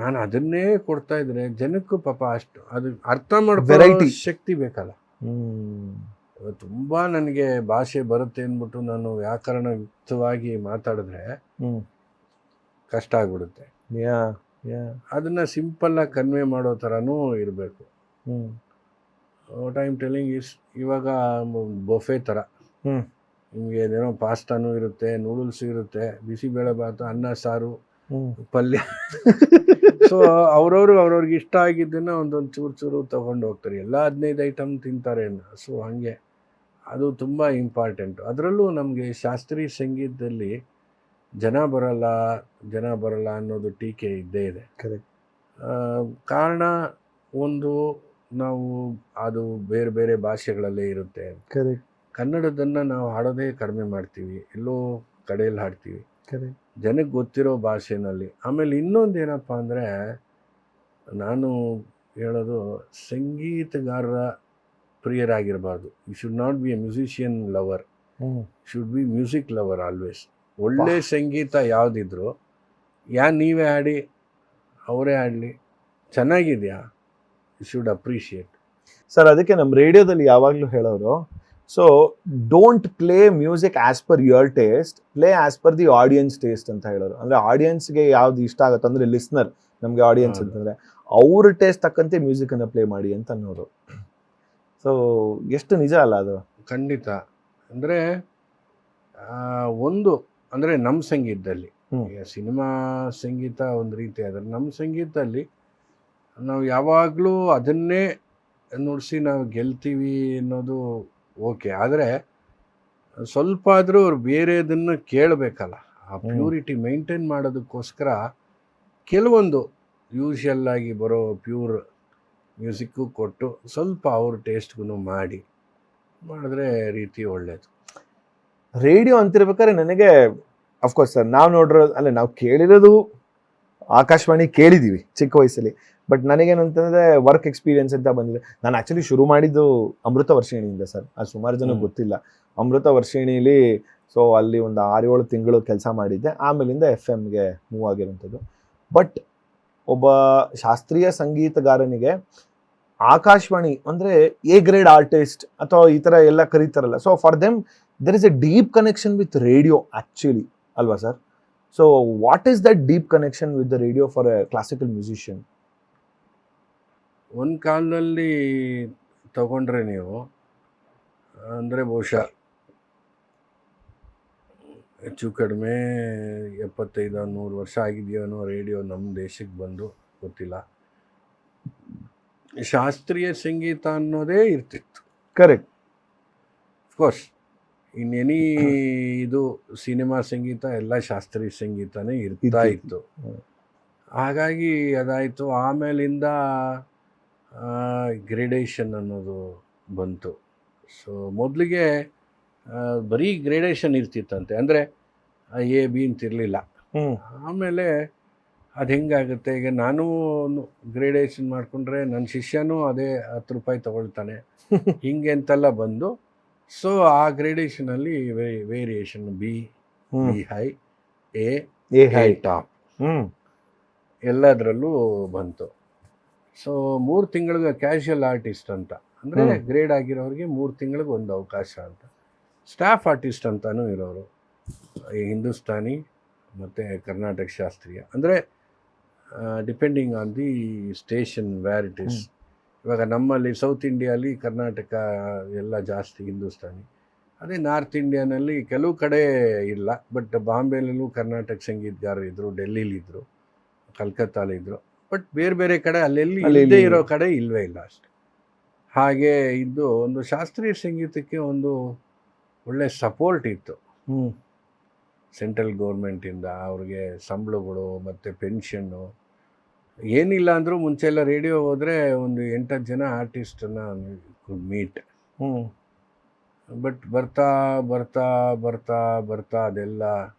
ನಾನು ಅದನ್ನೇ ಕೊಡ್ತಾ ಇದ್ರೆ ಜನಕ್ಕೂ ಪಾಪ ಅಷ್ಟು ಅದು ಅರ್ಥ ಮಾಡ್ಕೊಳ್ಳೋ ಶಕ್ತಿ ಬೇಕಲ್ಲ. ತುಂಬ ನನಗೆ ಭಾಷೆ ಬರುತ್ತೆ ಅಂದ್ಬಿಟ್ಟು ನಾನು ವ್ಯಾಕರಣಯುಕ್ತವಾಗಿ ಮಾತಾಡಿದ್ರೆ ಕಷ್ಟ ಆಗ್ಬಿಡುತ್ತೆ. ಅದನ್ನು ಸಿಂಪಲ್ಲಾಗಿ ಕನ್ವೆ ಮಾಡೋ ಥರನೂ ಇರಬೇಕು. What I am telling is ಇವಾಗ ಬೊಫೆ ಥರ ಹ್ಮ್ ನಿಮಗೆ ಏನೋ ಪಾಸ್ತಾನೂ ಇರುತ್ತೆ, ನೂಡಲ್ಸ್ ಇರುತ್ತೆ, ಬಿಸಿಬೇಳೆಭಾತು, ಅನ್ನ ಸಾರು, ಹ್ಮ್ ಪಲ್ಯ. ಸೊ ಅವ್ರವ್ರಿಗೆ ಇಷ್ಟ ಆಗಿದ್ದನ್ನು ಒಂದೊಂದು ಚೂರು ಚೂರು ತೊಗೊಂಡು ಹೋಗ್ತಾರೆ. ಎಲ್ಲ 15 ಐಟಮ್ ತಿಂತಾರೆ. ಸೊ ಹಾಗೆ ಅದು ತುಂಬ ಇಂಪಾರ್ಟೆಂಟು. ಅದರಲ್ಲೂ ನಮಗೆ ಶಾಸ್ತ್ರೀಯ ಸಂಗೀತದಲ್ಲಿ ಜನ ಬರಲ್ಲ ಅನ್ನೋದು ಟೀಕೆ ಇದ್ದೇ ಇದೆ. ಕರೆಕ್ಟ್. ಕಾರಣ ಒಂದು, ನಾವು ಅದು ಬೇರೆ ಬೇರೆ ಭಾಷೆಗಳಲ್ಲೇ ಇರುತ್ತೆ. ಕರೆಕ್ಟ್. ಕನ್ನಡದನ್ನು ನಾವು ಹಾಡೋದೇ ಕಡಿಮೆ ಮಾಡ್ತೀವಿ, ಎಲ್ಲೋ ಕಡೆಯಲ್ಲಿ ಹಾಡ್ತೀವಿ ಕರೆಕ್ಟ್. ಜನಕ್ಕೆ ಗೊತ್ತಿರೋ ಭಾಷೆನಲ್ಲಿ. ಆಮೇಲೆ ಇನ್ನೊಂದು ಏನಪ್ಪ ಅಂದರೆ, ನಾನು ಹೇಳೋದು ಸಂಗೀತಗಾರರ ಪ್ರಿಯರಾಗಿರಬಾರ್ದು. You should not be a musician lover, should be music lover always. ಒಳ್ಳೆ ಸಂಗೀತ ಯಾವುದಿದ್ರು ನೀವೇ ಹಾಡಿ ಅವರೇ ಹಾಡಲಿ, ಚೆನ್ನಾಗಿದೆಯಾ, ಯು ಶುಡ್ ಅಪ್ರಿಷಿಯೇಟ್. ಸರ್ ಅದಕ್ಕೆ ನಮ್ಮ ರೇಡಿಯೋದಲ್ಲಿ ಯಾವಾಗಲೂ ಹೇಳೋರು, so don't play music as per your taste, play as per the audience taste ಅಂತ ಹೇಳೋರು. ಅಂದರೆ ಆಡಿಯನ್ಸ್ಗೆ ಯಾವ್ದು ಇಷ್ಟ ಆಗುತ್ತೆ, ಅಂದರೆ ಲಿಸ್ನರ್ ನಮಗೆ ಆಡಿಯನ್ಸ್ ಅಂತಂದರೆ ಅವ್ರ ಟೇಸ್ಟ್ ತಕ್ಕಂತೆ ಮ್ಯೂಸಿಕನ್ನು ಪ್ಲೇ ಮಾಡಿ ಅಂತ ಅನ್ನೋರು. ಸೊ ಎಷ್ಟು ನಿಜ ಅಲ್ಲ ಅದು? ಖಂಡಿತ. ಅಂದರೆ ಒಂದು ಅಂದರೆ ನಮ್ಮ ಸಂಗೀತದಲ್ಲಿ, ಈಗ ಸಿನಿಮಾ ಸಂಗೀತ ಒಂದು ರೀತಿ ಆದರೆ, ನಮ್ಮ ಸಂಗೀತದಲ್ಲಿ ನಾವು ಯಾವಾಗಲೂ ಅದನ್ನೇ ನುಡಿಸಿ ನಾವು ಗೆಲ್ತೀವಿ ಅನ್ನೋದು ಓಕೆ. ಆದರೆ ಸ್ವಲ್ಪ ಆದರೂ ಅವ್ರು ಬೇರೆದನ್ನು ಕೇಳಬೇಕಲ್ಲ. ಆ ಪ್ಯೂರಿಟಿ ಮೇಂಟೈನ್ ಮಾಡೋದಕ್ಕೋಸ್ಕರ ಕೆಲವೊಂದು ಯೂಶಲ್ ಆಗಿ ಬರೋ ಪ್ಯೂರ್ ಮ್ಯೂಸಿಕ್ಕು ಕೊಟ್ಟು ಸ್ವಲ್ಪ ಅವ್ರ ಟೇಸ್ಟ್ಗೂ ಮಾಡಿದ್ರೆ ರೀತಿ ಒಳ್ಳೆಯದು. ರೇಡಿಯೋ ಅಂತಿರ್ಬೇಕಾದ್ರೆ ನನಗೆ ಅಫ್ಕೋರ್ಸ್ ಸರ್, ನಾವು ನೋಡಿರೋ ನಾವು ಕೇಳಿರೋದು ಆಕಾಶವಾಣಿ ಕೇಳಿದ್ದೀವಿ ಚಿಕ್ಕ ವಯಸ್ಸಲ್ಲಿ. ಬಟ್ ನನಗೇನಂತಂದರೆ ವರ್ಕ್ ಎಕ್ಸ್ಪೀರಿಯನ್ಸ್ ಅಂತ ಬಂದಿದೆ. ನಾನು ಆ್ಯಕ್ಚುಲಿ ಶುರು ಮಾಡಿದ್ದು ಅಮೃತ ವರ್ಷಿಣಿಯಿಂದ ಸರ್. ಅದು ಸುಮಾರು ಜನಕ್ಕೆ ಗೊತ್ತಿಲ್ಲ. ಅಮೃತ ವರ್ಷಿಣಿಲಿ ಸೊ ಅಲ್ಲಿ ಒಂದು 6-7 ತಿಂಗಳು ಕೆಲಸ ಮಾಡಿದ್ದೆ. ಆಮೇಲಿಂದ FM-ಗೆ ಮೂವ್ ಆಗಿರೋಂಥದ್ದು. ಬಟ್ ಒಬ್ಬ ಶಾಸ್ತ್ರೀಯ ಸಂಗೀತಗಾರನಿಗೆ ಆಕಾಶವಾಣಿ ಅಂದರೆ ಎ ಗ್ರೇಡ್ ಆರ್ಟಿಸ್ಟ್ ಅಥವಾ ಈ ಥರ ಎಲ್ಲ ಕರೀತಾರಲ್ಲ. So for them there is a deep connection with radio actually, ಅಲ್ವಾ sir? So what is that deep connection with the radio for a classical musician? ಒಂದು ಕಾಲದಲ್ಲಿ ತಗೊಂಡ್ರೆ ನೀವು, ಅಂದರೆ ಬಹುಶಃ ಹೆಚ್ಚು ಕಡಿಮೆ 75-100 ವರ್ಷ ಆಗಿದೆಯೋ ರೇಡಿಯೋ ನಮ್ಮ ದೇಶಕ್ಕೆ ಬಂದು, ಗೊತ್ತಿಲ್ಲ. ಶಾಸ್ತ್ರೀಯ ಸಂಗೀತ ಅನ್ನೋದೇ ಇರ್ತಿತ್ತು. ಕರೆಕ್ಟ್. ಅಫ್ಕೋರ್ಸ್ ಇನ್ನೆನಿ ಇದು ಸಿನಿಮಾ ಸಂಗೀತ ಎಲ್ಲ ಶಾಸ್ತ್ರೀಯ ಸಂಗೀತನೇ ಇರ್ತಾ ಇತ್ತು. ಹಾಗಾಗಿ ಅದಾಯಿತು. ಆಮೇಲಿಂದ ಗ್ರೇಡೇಷನ್ ಅನ್ನೋದು ಬಂತು. ಸೊ ಮೊದಲಿಗೆ ಬರೀ ಗ್ರೇಡೇಷನ್ ಇರ್ತಿತ್ತಂತೆ, ಅಂದರೆ A-B ಅಂತಿರಲಿಲ್ಲ. ಆಮೇಲೆ ಅದು ಹೆಂಗಾಗುತ್ತೆ, ಈಗ ನಾನು ಗ್ರೇಡೇಷನ್ ಮಾಡಿಕೊಂಡ್ರೆ ನನ್ನ ಶಿಷ್ಯನೂ ಅದೇ 10 ರೂಪಾಯಿ ತೊಗೊಳ್ತಾನೆ, ಹಿಂಗೆ ಅಂತೆಲ್ಲ ಬಂದು, ಸೊ ಆ ಗ್ರೇಡೇಷನಲ್ಲಿ variation B high, A high, top ಎಲ್ಲದರಲ್ಲೂ ಬಂತು. ಸೊ 3 ತಿಂಗಳಿಗೆ ಕ್ಯಾಶುಯಲ್ ಆರ್ಟಿಸ್ಟ್ ಅಂತ, ಅಂದರೆ ಗ್ರೇಡ್ ಆಗಿರೋರಿಗೆ 3 ತಿಂಗಳಿಗೆ ಒಂದು ಅವಕಾಶ ಅಂತ. ಸ್ಟಾಫ್ ಆರ್ಟಿಸ್ಟ್ ಅಂತಲೂ ಇರೋರು, ಹಿಂದೂಸ್ತಾನಿ ಮತ್ತು ಕರ್ನಾಟಕ ಶಾಸ್ತ್ರೀಯ, ಅಂದರೆ depending on the station where it is. ಇವಾಗ ನಮ್ಮಲ್ಲಿ ಸೌತ್ ಇಂಡಿಯಾಲಿ ಕರ್ನಾಟಕ ಎಲ್ಲ ಜಾಸ್ತಿ ಹಿಂದೂಸ್ತಾನಿ, ಅದೇ ನಾರ್ತ್ ಇಂಡಿಯಾನಲ್ಲಿ ಕೆಲವು ಕಡೆ ಇಲ್ಲ. ಬಟ್ ಬಾಂಬೆಲೂ ಕರ್ನಾಟಕ ಸಂಗೀತಗಾರರು ಇದ್ದರು, ಡೆಲ್ಲಿಲಿದ್ದರು, ಕಲ್ಕತ್ತಾಲಿದ್ದರು. ಬಟ್ ಬೇರೆ ಬೇರೆ ಕಡೆ ಅಲ್ಲೆಲ್ಲಿ ಇಲ್ಲದೇ ಇರೋ ಕಡೆ ಇಲ್ಲವೇ ಇಲ್ಲ ಅಷ್ಟೆ. ಹಾಗೆ ಇದ್ದು ಒಂದು ಶಾಸ್ತ್ರೀಯ ಸಂಗೀತಕ್ಕೆ ಒಂದು ಒಳ್ಳೆ ಸಪೋರ್ಟ್ ಇತ್ತು ಸೆಂಟ್ರಲ್ ಗೌರ್ಮೆಂಟಿಂದ. ಅವ್ರಿಗೆ ಸಂಬಳಗಳು ಮತ್ತು ಪೆನ್ಷನ್ನು ಏನಿಲ್ಲ ಅಂದರೂ ಮುಂಚೆ ಎಲ್ಲ ರೇಡಿಯೋ ಹೋದರೆ ಒಂದು 8-10 ಜನ ಆರ್ಟಿಸ್ಟನ್ನು ಕುಡ್ ಮೀಟ್. ಬಟ್ ಬರ್ತಾ ಬರ್ತಾ ಬರ್ತಾ ಬರ್ತಾ ಅದೆಲ್ಲ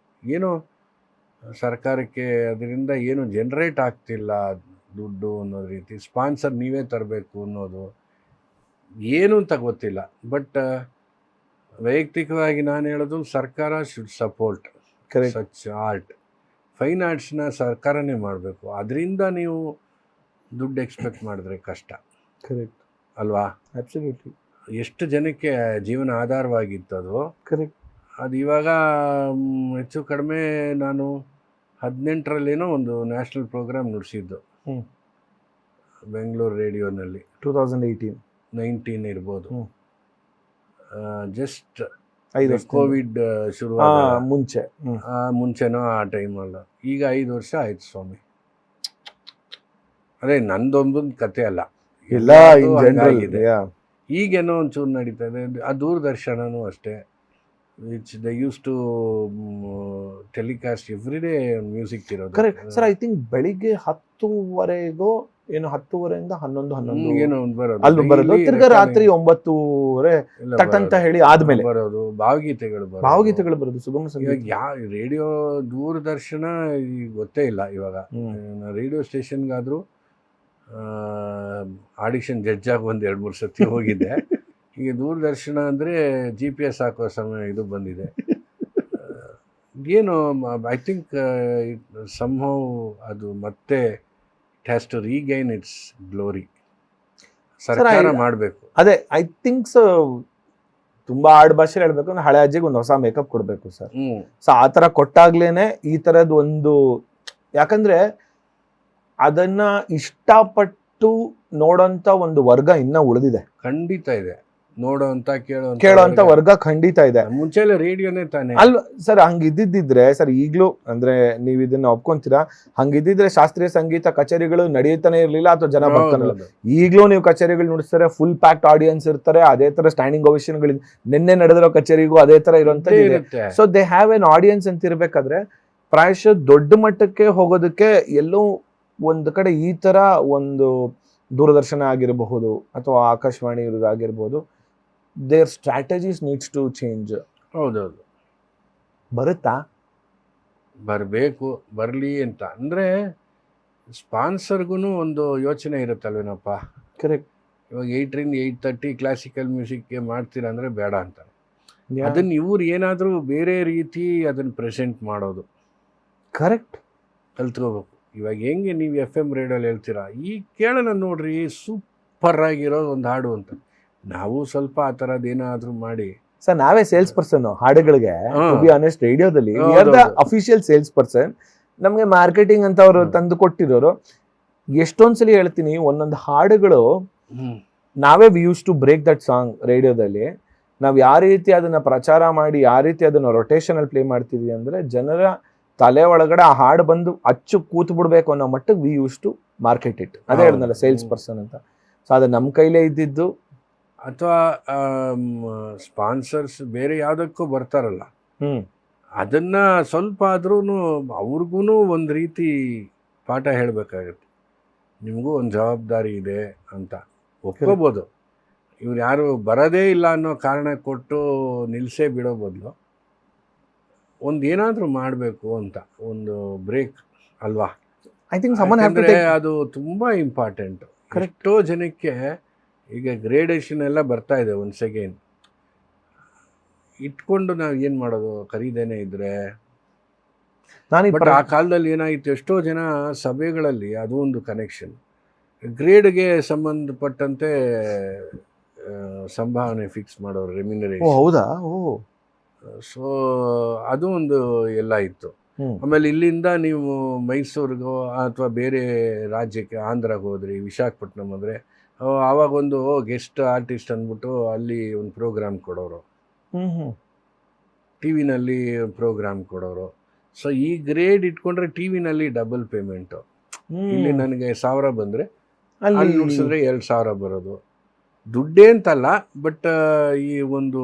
ಏನೋ ಸರ್ಕಾರಕ್ಕೆ ಅದರಿಂದ ಏನು ಜನ್ರೇಟ್ ಆಗ್ತಿಲ್ಲ ದುಡ್ಡು ಅನ್ನೋದು ರೀತಿ. ಸ್ಪಾನ್ಸರ್ ನೀವೇ ತರಬೇಕು ಅನ್ನೋದು ಏನು ಅಂತ ಗೊತ್ತಿಲ್ಲ. ಬಟ್ ವೈಯಕ್ತಿಕವಾಗಿ ನಾನು ಹೇಳೋದು, ಸರ್ಕಾರ should support such art. Fine ಆರ್ಟ್ಸ್ನ ಸರ್ಕಾರನೇ ಮಾಡಬೇಕು. ಅದರಿಂದ ನೀವು ದುಡ್ಡು ಎಕ್ಸ್ಪೆಕ್ಟ್ ಮಾಡಿದ್ರೆ ಕಷ್ಟ. ಕರೆಕ್ಟ್ ಅಲ್ವಾ? ಅಬ್ಸಲ್ಯೂಟ್ಲಿ. ಎಷ್ಟು ಜನಕ್ಕೆ ಜೀವನ ಆಧಾರವಾಗಿತ್ತು ಅದು. ಕರೆಕ್ಟ್. ಅದು ಇವಾಗ ಹೆಚ್ಚು ಕಡಿಮೆ ನಾನು 18ರಲ್ಲೇನೋ ಒಂದು ನ್ಯಾಷನಲ್ ಪ್ರೋಗ್ರಾಮ್ ನುಡಿಸಿದ್ದು ಬೆಂಗಳೂರು ರೇಡಿಯೋನಲ್ಲಿ. 2018. 19 ಇರ್ಬೋದು. ಜಸ್ಟ್ 5 ವರ್ಷ ಕೋವಿಡ್ ಶುರು ಮುಂಚೆ. ಮುಂಚೆನೋ ಆ ಟೈಮಲ್ಲ. ಈಗ 5 ವರ್ಷ ಆಯ್ತು ಸ್ವಾಮಿ. ಅದೇ ನಂದೊಂದೊಂದು ಕತೆ ಅಲ್ಲ, ಎಲ್ಲ ಇನ್ ಜನರಲ್ ಹಂಗಾಗಿದೆ. ಈಗೇನೋ ಒಂಚೂರು ನಡೀತಾ ಇದೆ. ಆ ದೂರದರ್ಶನನೂ ಅಷ್ಟೇ, which they use to telecast every day music ಇರೋದು. Correct sir. ಐ ಥಿಂಕ್ ಬೆಳಿಗ್ಗೆ 10:30 ಏನು 10:30 11 ಏನೋ ಒಂದು ಬರೋದು, ಅಲ್ಲಿ ಬರೋದು, ತಿರ್ಗಾ ರಾತ್ರಿ 9:30 ತಟ್ ಅಂತ ಹೇಳಿ ಆದ್ಮೇಲೆ ಬರೋದು ಭಾವಗೀತೆಗಳು ಬರೋದು, ಸುಗಮ ಸಂಗೀತ. ಇವಾಗ ರೇಡಿಯೋ ದೂರದರ್ಶನ ಈಗ ಗೊತ್ತೇ ಇಲ್ಲ. ಇವಾಗ ರೇಡಿಯೋ ಸ್ಟೇಷನ್ಗಾದ್ರೂ ಆಡಿಷನ್ ಜಡ್ಜ್ ಆಗಿ ಒಂದು 2-3 ಸತಿ ಹೋಗಿದ್ದೆ. ಈಗ ದೂರದರ್ಶನ ಅಂದರೆ GPS ಹಾಕೋ ಸಮಯ ಇದು ಬಂದಿದೆ. ಏನು ಐ ಥಿಂಕ್ ಸಮ್ಹೌ ಅದು ಮತ್ತೆ it has to regain its glory. ಸರ್ಕಾರ ಮಾಡಬೇಕು. ಅದೇ ಐ ಥಿಂಕ್ ಸೊ. ತುಂಬಾ ಆಡ್ ಭಾಷೆ ಹೇಳ್ಬೇಕು ಅಂದ್ರೆ ಹಳೆ ಅಜ್ಜಿಗೆ ಒಂದು ಹೊಸ ಮೇಕಪ್ ಕೊಡ್ಬೇಕು ಸರ್. ಸೊ ಆ ಥರ ಕೊಟ್ಟಾಗ್ಲೇನೆ ಈ ಥರದ್ದು ಒಂದು, ಯಾಕಂದ್ರೆ ಅದನ್ನ ಇಷ್ಟಪಟ್ಟು ನೋಡೋಂಥ ಒಂದು ವರ್ಗ ಇನ್ನ ಉಳಿದಿದೆ. ಖಂಡಿತ ಇದೆ, ನೋಡೋಂತ ಕೇಳೋಂತ ವರ್ಗ ಖಂಡಿತ ಇದೆ. ಮುಂಚೆ ರೇಡಿಯೋನೇ ತಾನೆ ಅಲ್ವಾ ಸರ್? ಹಂಗಿದ್ದಿದ್ರೆ ಸರ್, ಈಗ್ಲೂ ಅಂದ್ರೆ ನೀವ್ ಇದನ್ನ ಒಪ್ಕೊಂತೀರಾ, ಹಂಗಿದ್ದಿದ್ರೆ ಶಾಸ್ತ್ರೀಯ ಸಂಗೀತ ಕಚೇರಿಗಳು ನಡೆಯುತ್ತಾನೆ ಇರ್ಲಿಲ್ಲ ಅಥವಾ ಜನ ಬರ್ತಾನೆ. ಈಗ್ಲೂ ನೀವು ಕಚೇರಿಗಳು ನೋಡಿಸ್ತಾರೆ, ಫುಲ್ ಪ್ಯಾಕ್ಡ್ ಆಡಿಯನ್ಸ್ ಇರ್ತಾರೆ. ಅದೇ ತರ ಸ್ಟ್ಯಾಂಡಿಂಗ್ ಓವೇಷನ್ಗಳು ನಿನ್ನೆ ನಡೆದಿರೋ ಕಚೇರಿಗೂ ಅದೇ ತರ ಇರುವಂತ. So they have an audience ಅಂತ ಇರ್ಬೇಕಾದ್ರೆ ಪ್ರಾಯಶಃ ದೊಡ್ಡ ಮಟ್ಟಕ್ಕೆ ಹೋಗೋದಕ್ಕೆ ಎಲ್ಲೋ ಒಂದು ಕಡೆ ಈ ತರ ಒಂದು ದೂರದರ್ಶನ ಆಗಿರಬಹುದು ಅಥವಾ ಆಕಾಶವಾಣಿ ಆಗಿರ್ಬೋದು, there strategies needs to change. ಹೌದೌದು, ಬರುತ್ತಾ? ಬರಬೇಕು, ಬರಲಿ ಅಂತ ಅಂದರೆ ಸ್ಪಾನ್ಸರ್ಗೂ ಒಂದು ಯೋಚನೆ ಇರುತ್ತಲ್ವೇನಪ್ಪ. ಕರೆಕ್ಟ್. ಇವಾಗ 8 ರಿಂದ 8:30 ಕ್ಲಾಸಿಕಲ್ ಮ್ಯೂಸಿಕ್ಗೆ ಮಾಡ್ತೀರಾ ಅಂದರೆ ಬೇಡ ಅಂತಾರೆ. ಅದನ್ನು ಇವ್ರು ಏನಾದರೂ ಬೇರೆ ರೀತಿ ಅದನ್ನು ಪ್ರೆಸೆಂಟ್ ಮಾಡೋದು ಕರೆಕ್ಟ್ ಕಲ್ತ್ಕೋಬೇಕು. ಇವಾಗ ಹೆಂಗೆ ನೀವು FM ರೇಡಿಯೋಲ್ಲಿ ಹೇಳ್ತೀರಾ, ಈಗ ಕೇಳೋಣ ನೋಡ್ರಿ ಸೂಪರ್ ಆಗಿರೋ ಒಂದು ಹಾಡು ಅಂತ. ನಾವು ಸ್ವಲ್ಪ ಆ ಥರದ್ದು ಏನಾದರೂ ಮಾಡಿ ಸರ್, ನಾವೇ ಸೇಲ್ಸ್ ಪರ್ಸನ್ ಹಾಡುಗಳಿಗೆ. ಟು ಬಿ ಆನೆಸ್ಟ್, ರೇಡಿಯೋದಲ್ಲಿ we are the official sales person. ನಮಗೆ ಮಾರ್ಕೆಟಿಂಗ್ ಅಂತ ಅವರು ತಂದು ಕೊಟ್ಟಿರೋರು. ಎಷ್ಟೊಂದ್ಸಲಿ ಹೇಳ್ತೀನಿ, ಒಂದೊಂದು ಹಾಡುಗಳು ನಾವೇ we use to break that song ರೇಡಿಯೋದಲ್ಲಿ. ನಾವು ಯಾವ ರೀತಿ ಅದನ್ನ ಪ್ರಚಾರ ಮಾಡಿ, ಯಾವ ರೀತಿ ಅದನ್ನ ರೊಟೇಷನ್ ಅಲ್ಲಿ ಪ್ಲೇ ಮಾಡ್ತೀವಿ ಅಂದ್ರೆ ಜನರ ತಲೆ ಒಳಗಡೆ ಆ ಹಾಡು ಬಂದು ಅಚ್ಚು ಕೂತ್ ಬಿಡ್ಬೇಕು ಅನ್ನೋ ಮಟ್ಟಿಗೆ we use to market it. ಅದೇ ಹೇಳಿದ್ನಲ್ಲ ಸೇಲ್ಸ್ ಪರ್ಸನ್ ಅಂತ. ಸೊ ಅದು ನಮ್ಮ ಕೈಲೇ ಇದ್ದಿದ್ದು. ಅಥವಾ ಸ್ಪಾನ್ಸರ್ಸ್ ಬೇರೆ ಯಾವುದಕ್ಕೂ ಬರ್ತಾರಲ್ಲ, ಅದನ್ನ ಸ್ವಲ್ಪ ಆದ್ರೂ ಅವ್ರಿಗೂ ಒಂದು ರೀತಿ ಪಾಠ ಹೇಳಬೇಕಾಗತ್ತೆ. ನಿಮಗೂ ಒಂದು ಜವಾಬ್ದಾರಿ ಇದೆ ಅಂತ ಒಪ್ಕೋಬೋದು. ಇವ್ರು ಯಾರು ಬರೋದೇ ಇಲ್ಲ ಅನ್ನೋ ಕಾರಣ ಕೊಟ್ಟು ನಿಲ್ಲಿಸೇ ಬಿಡೋ ಬದಲು ಒಂದು ಏನಾದರೂ ಮಾಡಬೇಕು ಅಂತ ಒಂದು ಬ್ರೇಕ್ ಅಲ್ವಾ? ಐ ಥಿಂಕ್ ಅದು ತುಂಬ ಇಂಪಾರ್ಟೆಂಟ್. ಎಷ್ಟೋ ಜನಕ್ಕೆ ಈಗ ಗ್ರೇಡೇಷನ್ ಎಲ್ಲ ಬರ್ತಾ ಇದೆ ಒಂದು ಸೆಕೆಂಡ್ ಇಟ್ಕೊಂಡು ನಾವು ಏನು ಮಾಡೋದು, ಖರೀದೇನೆ ಇದ್ರೆ. ಬಟ್ ಆ ಕಾಲದಲ್ಲಿ ಏನಾಗಿತ್ತು, ಎಷ್ಟೋ ಜನ ಸಭೆಗಳಲ್ಲಿ ಅದು ಒಂದು ಕನೆಕ್ಷನ್, ಗ್ರೇಡ್ಗೆ ಸಂಬಂಧಪಟ್ಟಂತೆ ಸಂಭಾವನೆ ಫಿಕ್ಸ್ ಮಾಡೋರು, ರೆಮ್ಯುನರೇಷನ್. ಹೌದಾ? ಸೊ ಅದು ಒಂದು ಎಲ್ಲ ಇತ್ತು. ಆಮೇಲೆ ಇಲ್ಲಿಂದ ನೀವು ಮೈಸೂರಿಗೋ ಅಥವಾ ಬೇರೆ ರಾಜ್ಯಕ್ಕೆ, ಆಂಧ್ರಗೆ ಹೋದ್ರಿ, ವಿಶಾಖಪಟ್ಟಣಂ ಅಂದರೆ ಆವಾಗ ಒಂದು ಗೆಸ್ಟ್ ಆರ್ಟಿಸ್ಟ್ ಅಂದ್ಬಿಟ್ಟು ಅಲ್ಲಿ ಒಂದು ಪ್ರೋಗ್ರಾಮ್ ಕೊಡೋರು, ಟಿ ವಿನಲ್ಲಿ ಪ್ರೋಗ್ರಾಮ್ ಕೊಡೋರು. ಸೊ ಈ ಗ್ರೇಡ್ ಇಟ್ಕೊಂಡ್ರೆ ಟಿ ವಿನಲ್ಲಿ ಡಬಲ್ ಪೇಮೆಂಟು. ಇಲ್ಲಿ ನನಗೆ 1000 ಬಂದರೆ ಅಲ್ಲಿ ನುಡಿಸಿದ್ರೆ 2000 ಬರೋದು. ದುಡ್ಡೇ ಅಂತಲ್ಲ, ಬಟ್ ಈ ಒಂದು